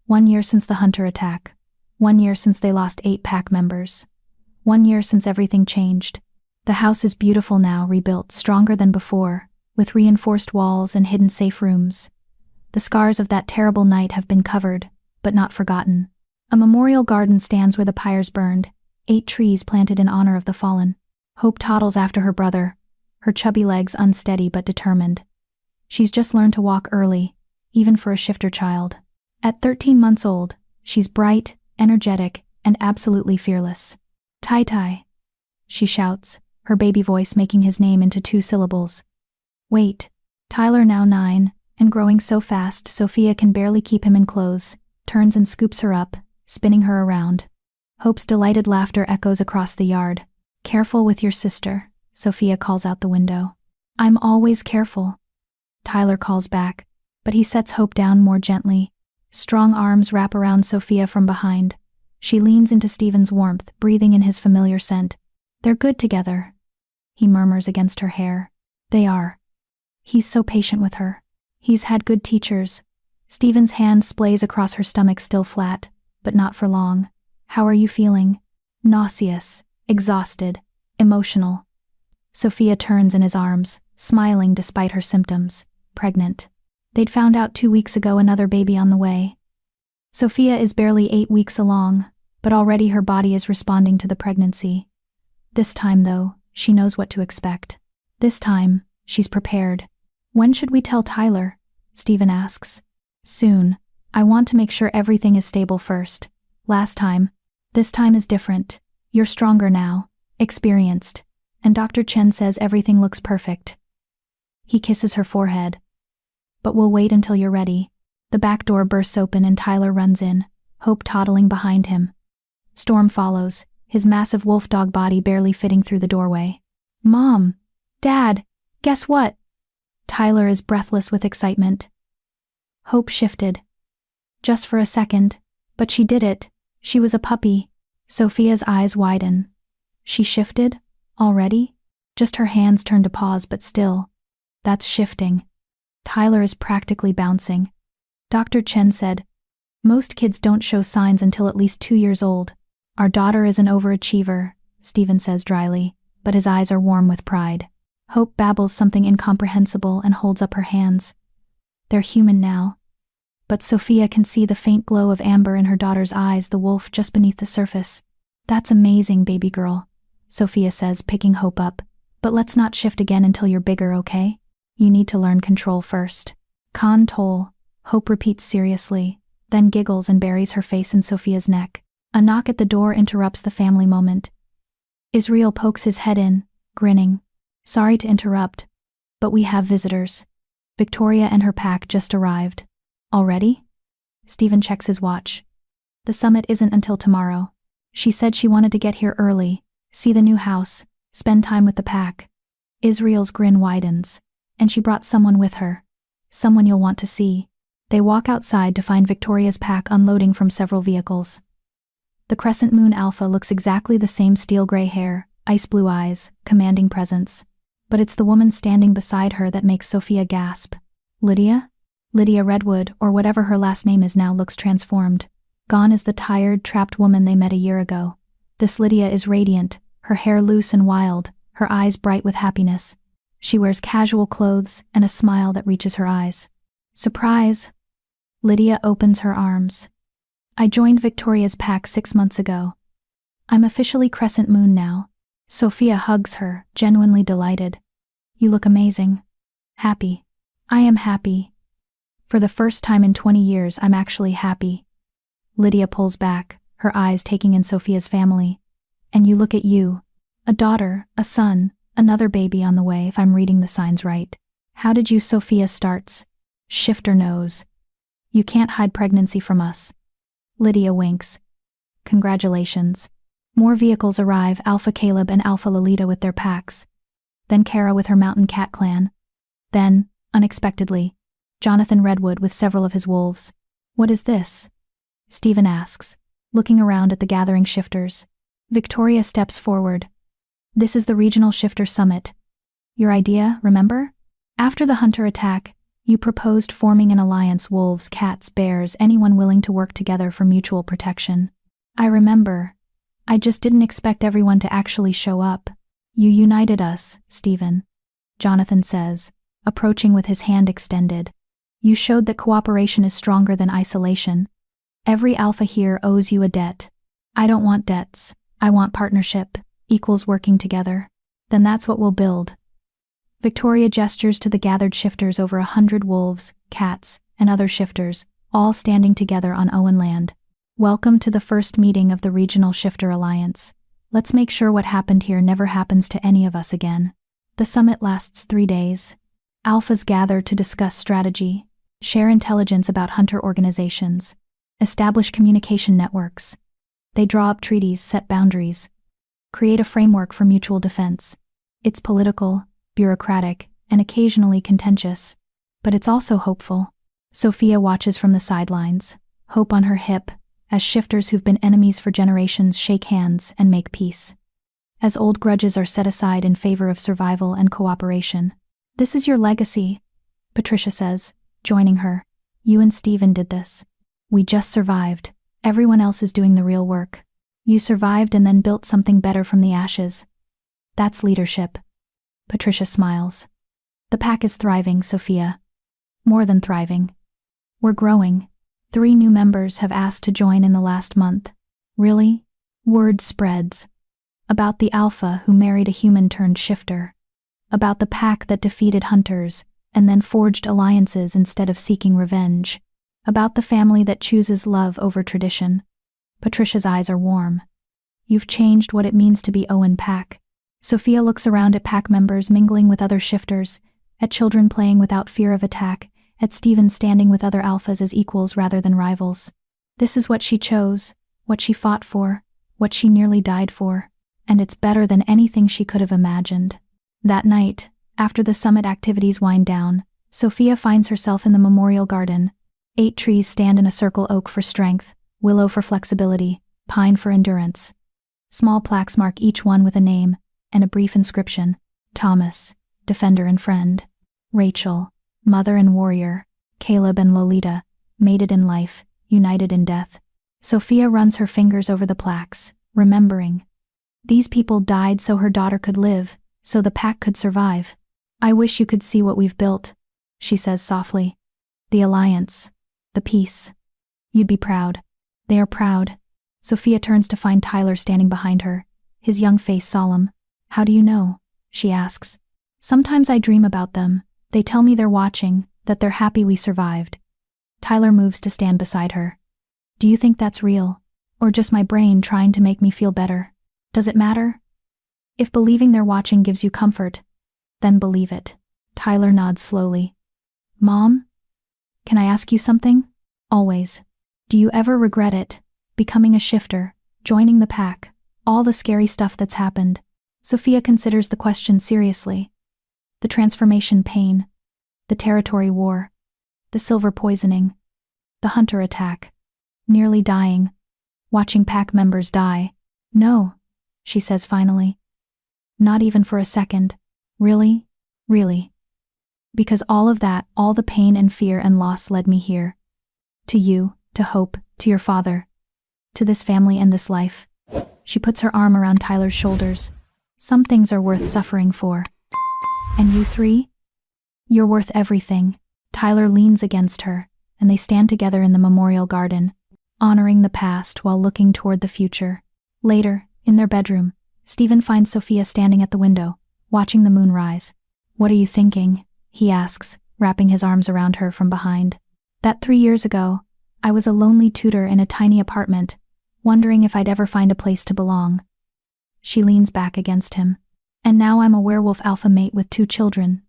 1 year since the hunter attack. 1 year since they lost 8 pack members. 1 year since everything changed. The house is beautiful now, rebuilt, stronger than before, with reinforced walls and hidden safe rooms. The scars of that terrible night have been covered, but not forgotten. A memorial garden stands where the pyres burned, 8 trees planted in honor of the fallen. Hope toddles after her brother, her chubby legs unsteady but determined. She's just learned to walk early, even for a shifter child. At 13 months old, she's bright, energetic, and absolutely fearless. "Tai-Tai," she shouts, her baby voice making his name into 2 syllables. Wait. Tyler, now 9, and growing so fast Sophia can barely keep him in clothes, turns and scoops her up, spinning her around. Hope's delighted laughter echoes across the yard. "Careful with your sister," Sophia calls out the window. "I'm always careful," Tyler calls back, but he sets Hope down more gently. Strong arms wrap around Sophia from behind. She leans into Stephen's warmth, breathing in his familiar scent. "They're good together," he murmurs against her hair. "They are. He's so patient with her. He's had good teachers." Stephen's hand splays across her stomach, still flat, but not for long. "How are you feeling?" "Nauseous, exhausted, emotional." Sophia turns in his arms, smiling despite her symptoms. Pregnant. They'd found out 2 weeks ago, another baby on the way. Sophia is barely 8 weeks along, but already her body is responding to the pregnancy. This time, though, she knows what to expect. This time, she's prepared. "When should we tell Tyler?" Stephen asks. "Soon. I want to make sure everything is stable first. Last time. This time is different. You're stronger now, experienced, and Dr. Chen says everything looks perfect." He kisses her forehead. "But we'll wait until you're ready." The back door bursts open and Tyler runs in, Hope toddling behind him. Storm follows, his massive wolf dog body barely fitting through the doorway. "Mom! Dad! Guess what?" Tyler is breathless with excitement. Hope shifted. Just for a second, but she did it. She was a puppy. Sophia's eyes widen. She shifted? Already? Just her hands turned to pause, but still. That's shifting. Tyler is practically bouncing. Dr. Chen said, "Most kids don't show signs until at least 2 years old. Our daughter is an overachiever," Stephen says dryly, but his eyes are warm with pride. Hope babbles something incomprehensible and holds up her hands. They're human now. But Sophia can see the faint glow of amber in her daughter's eyes, the wolf just beneath the surface. "That's amazing, baby girl," Sophia says, picking Hope up. "But let's not shift again until you're bigger, okay? You need to learn control first." "Control," Hope repeats seriously, then giggles and buries her face in Sophia's neck. A knock at the door interrupts the family moment. Israel pokes his head in, grinning. "Sorry to interrupt, but we have visitors. Victoria and her pack just arrived." "Already?" Stephen checks his watch. "The summit isn't until tomorrow. She said she wanted to get here early, see the new house, spend time with the pack." Israel's grin widens. "And she brought someone with her. Someone you'll want to see." They walk outside to find Victoria's pack unloading from several vehicles. The Crescent Moon Alpha looks exactly the same, steel-gray hair, ice-blue eyes, commanding presence. But it's the woman standing beside her that makes Sophia gasp. Lydia? Lydia Redwood, or whatever her last name is now, looks transformed. Gone is the tired, trapped woman they met a year ago. This Lydia is radiant, her hair loose and wild, her eyes bright with happiness. She wears casual clothes and a smile that reaches her eyes. "Surprise!" Lydia opens her arms. "I joined Victoria's pack 6 months ago. I'm officially Crescent Moon now." Sophia hugs her, genuinely delighted. "You look amazing." "Happy. I am happy. For the first time in 20 years, I'm actually happy." Lydia pulls back, her eyes taking in Sophia's family. "And you look at you. A daughter, a son, another baby on the way, if I'm reading the signs right. How did you?" Sophia starts. Shifter knows. "You can't hide pregnancy from us." Lydia winks. "Congratulations." More vehicles arrive, Alpha Caleb and Alpha Lolita with their packs. Then Kara with her mountain cat clan. Then, unexpectedly, Jonathan Redwood with several of his wolves. "What is this?" Stephen asks, looking around at the gathering shifters. Victoria steps forward. "This is the Regional Shifter Summit. Your idea, remember? After the hunter attack, you proposed forming an alliance: wolves, cats, bears, anyone willing to work together for mutual protection. I remember. I just didn't expect everyone to actually show up. You united us, Stephen, Jonathan says, approaching with his hand extended. You showed that cooperation is stronger than isolation. Every alpha here owes you a debt. I don't want debts. I want partnership, equals working together. Then that's what we'll build. Victoria gestures to the gathered shifters, over 100 wolves, cats, and other shifters, all standing together on Owen land. Welcome to the first meeting of the Regional Shifter Alliance. Let's make sure what happened here never happens to any of us again. The summit lasts 3 days. Alphas gather to discuss strategy, share intelligence about hunter organizations, establish communication networks. They draw up treaties, set boundaries, create a framework for mutual defense. It's political, bureaucratic, and occasionally contentious, but it's also hopeful. Sophia watches from the sidelines, hope on her hip, as shifters who've been enemies for generations shake hands and make peace. As old grudges are set aside in favor of survival and cooperation. This is your legacy, Patricia says, joining her. You and Stephen did this. We just survived. Everyone else is doing the real work. You survived and then built something better from the ashes. That's leadership. Patricia smiles. The pack is thriving, Sophia. More than thriving. We're growing. 3 new members have asked to join in the last month. Really? Word spreads. About the alpha who married a human-turned-shifter. About the pack that defeated hunters and then forged alliances instead of seeking revenge. About the family that chooses love over tradition. Patricia's eyes are warm. You've changed what it means to be Owen Pack. Sophia looks around at pack members mingling with other shifters, at children playing without fear of attack, at Stephen standing with other alphas as equals rather than rivals. This is what she chose, what she fought for, what she nearly died for, and it's better than anything she could have imagined. That night, after the summit activities wind down, Sophia finds herself in the memorial garden. 8 trees stand in a circle: oak for strength, willow for flexibility, pine for endurance. Small plaques mark each one with a name and a brief inscription: Thomas, defender and friend; Rachel, mother and warrior; Caleb and Lolita, mated in life, united in death. Sophia runs her fingers over the plaques, remembering. These people died so her daughter could live, so the pack could survive. I wish you could see what we've built, she says softly. The alliance, the peace. You'd be proud. They are proud. Sophia turns to find Tyler standing behind her, his young face solemn. How do you know? She asks. Sometimes I dream about them. They tell me they're watching, that they're happy we survived. Tyler moves to stand beside her. Do you think that's real? Or just my brain trying to make me feel better? Does it matter? If believing they're watching gives you comfort, then believe it. Tyler nods slowly. Mom? Can I ask you something? Always. Do you ever regret it? Becoming a shifter, joining the pack, all the scary stuff that's happened. Sophia considers the question seriously. The transformation pain, the territory war, the silver poisoning, the hunter attack, nearly dying, watching pack members die. No, she says finally. Not even for a second. Really? Really. Because all of that, all the pain and fear and loss led me here. To you, to Hope, to your father, to this family and this life. She puts her arm around Tyler's shoulders. Some things are worth suffering for. And you 3? You're worth everything. Tyler leans against her, and they stand together in the memorial garden, honoring the past while looking toward the future. Later, in their bedroom, Stephen finds Sophia standing at the window, watching the moon rise. What are you thinking? He asks, wrapping his arms around her from behind. That 3 years ago, I was a lonely tutor in a tiny apartment, wondering if I'd ever find a place to belong. She leans back against him. And now I'm a werewolf alpha mate with 2 children,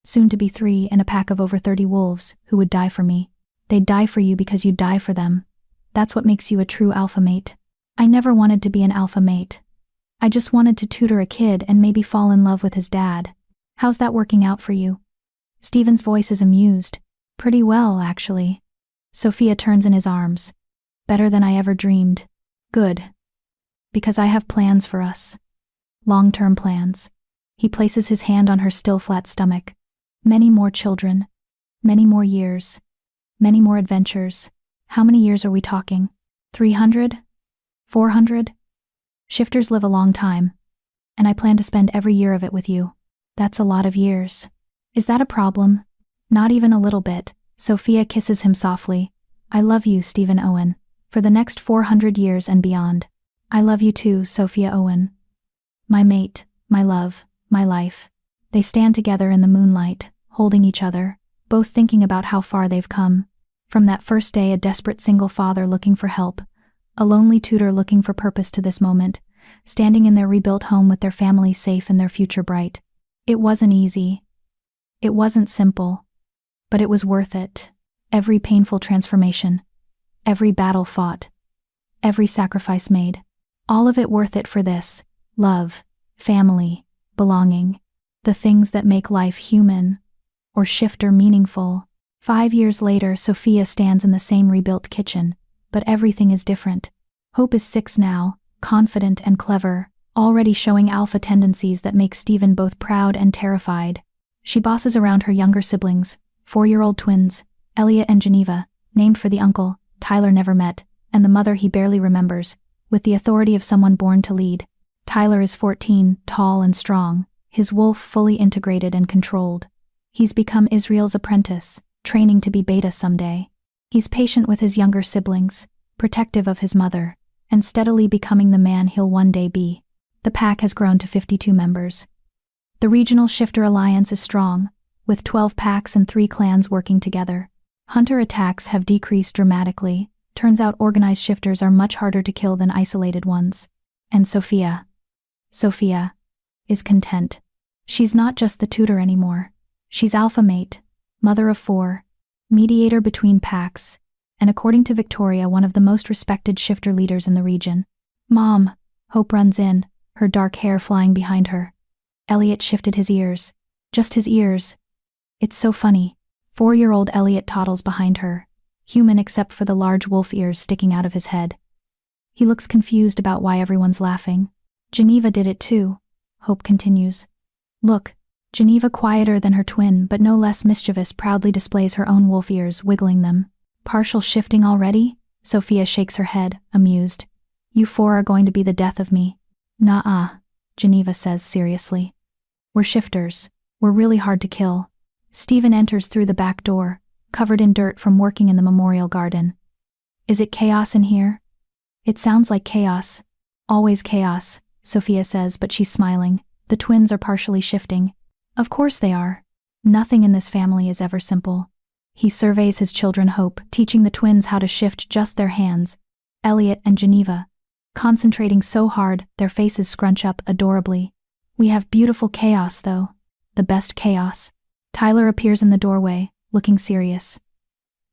soon to be 3, and a pack of over 30 wolves who would die for me. They'd die for you because you'd die for them. That's what makes you a true alpha mate. I never wanted to be an alpha mate. I just wanted to tutor a kid and maybe fall in love with his dad. How's that working out for you? Stephen's voice is amused. Pretty well, actually. Sophia turns in his arms. Better than I ever dreamed. Good. Because I have plans for us. Long-term plans. He places his hand on her still flat stomach. Many more children. Many more years. Many more adventures. How many years are we talking? 300? 400? Shifters live a long time. And I plan to spend every year of it with you. That's a lot of years. Is that a problem? Not even a little bit. Sophia kisses him softly. I love you, Stephen Owen. For the next 400 years and beyond. I love you too, Sophia Owen. My mate, my love, my life. They stand together in the moonlight, holding each other, both thinking about how far they've come. From that first day, a desperate single father looking for help, a lonely tutor looking for purpose, to this moment, standing in their rebuilt home with their family safe and their future bright. It wasn't easy. It wasn't simple. But it was worth it. Every painful transformation. Every battle fought. Every sacrifice made. All of it worth it for this. Love, family, belonging. The things that make life human. Or shifter meaningful. 5 years later, Sophia stands in the same rebuilt kitchen. But everything is different. Hope is 6 now, confident and clever, already showing alpha tendencies that make Stephen both proud and terrified. She bosses around her younger siblings, 4-year-old twins, Elliot and Geneva, named for the uncle Tyler never met, and the mother he barely remembers, with the authority of someone born to lead. Tyler is 14, tall and strong, his wolf fully integrated and controlled. He's become Israel's apprentice, training to be Beta someday. He's patient with his younger siblings, protective of his mother, and steadily becoming the man he'll one day be. The pack has grown to 52 members. The regional shifter alliance is strong, with 12 packs and 3 clans working together. Hunter attacks have decreased dramatically. Turns out organized shifters are much harder to kill than isolated ones. And Sophia is content. She's not just the tutor anymore. She's alpha mate, mother of 4, mediator between packs, and according to Victoria, one of the most respected shifter leaders in the region. Mom, Hope runs in, her dark hair flying behind her. Elliot shifted his ears. Just his ears. It's so funny. 4-year-old Elliot toddles behind her, human except for the large wolf ears sticking out of his head. He looks confused about why everyone's laughing. Geneva did it too, Hope continues. Look, Geneva, quieter than her twin but no less mischievous, proudly displays her own wolf ears, wiggling them. Partial shifting already? Sophia shakes her head, amused. You 4 are going to be the death of me. Nah-uh, Geneva says seriously. We're shifters. We're really hard to kill. Stephen enters through the back door, covered in dirt from working in the memorial garden. Is it chaos in here? It sounds like chaos. Always chaos, Sophia says, but she's smiling. The twins are partially shifting. Of course they are. Nothing in this family is ever simple. He surveys his children, Hope, teaching the twins how to shift just their hands. Elliot and Geneva, concentrating so hard, their faces scrunch up adorably. We have beautiful chaos, though. The best chaos. Tyler appears in the doorway, looking serious.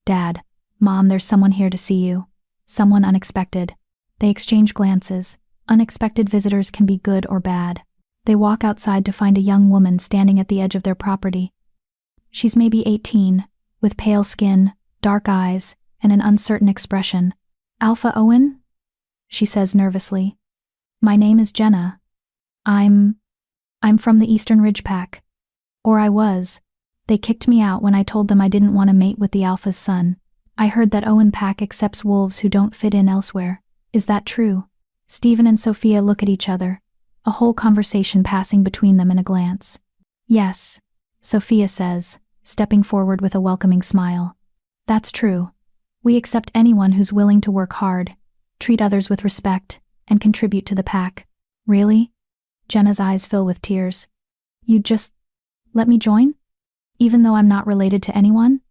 Dad, Mom, there's someone here to see you. Someone unexpected. They exchange glances. Unexpected visitors can be good or bad. They walk outside to find a young woman standing at the edge of their property. She's maybe 18, with pale skin, dark eyes, and an uncertain expression. Alpha Owen? She says nervously. My name is Jenna. I'm from the Eastern Ridge Pack. Or I was. They kicked me out when I told them I didn't want to mate with the Alpha's son. I heard that Owen Pack accepts wolves who don't fit in elsewhere. Is that true? Stephen and Sophia look at each other, a whole conversation passing between them in a glance. Yes, Sophia says, stepping forward with a welcoming smile. That's true. We accept anyone who's willing to work hard, treat others with respect, and contribute to the pack. Really? Jenna's eyes fill with tears. You'd just let me join? Even though I'm not related to anyone?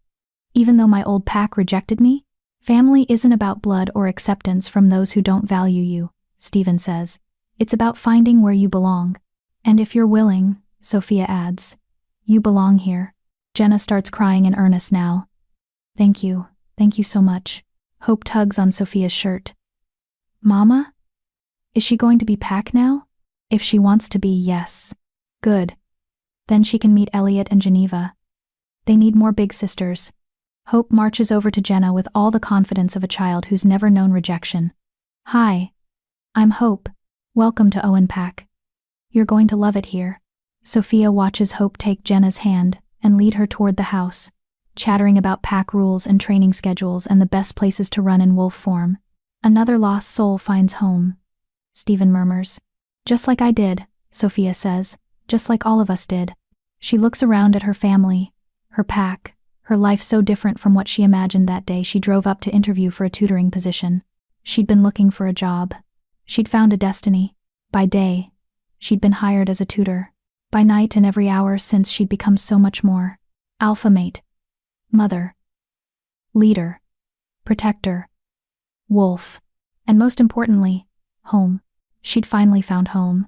Even though my old pack rejected me? Family isn't about blood or acceptance from those who don't value you, Stephen says. It's about finding where you belong. And if you're willing, Sophia adds, you belong here. Jenna starts crying in earnest now. Thank you so much. Hope tugs on Sophia's shirt. Mama? Is she going to be pack now? If she wants to be, yes. Good. Then she can meet Elliot and Geneva. They need more big sisters. Hope marches over to Jenna with all the confidence of a child who's never known rejection. Hi. I'm Hope. Welcome to Owen Pack. You're going to love it here. Sophia watches Hope take Jenna's hand and lead her toward the house, chattering about pack rules and training schedules and the best places to run in wolf form. Another lost soul finds home, Stephen murmurs. Just like I did, Sophia says, just like all of us did. She looks around at her family, her pack, her life so different from what she imagined that day she drove up to interview for a tutoring position. She'd been looking for a job. She'd found a destiny. By day, she'd been hired as a tutor. By night and every hour since, she'd become so much more. Alpha mate. Mother. Leader. Protector. Wolf. And most importantly, home. She'd finally found home.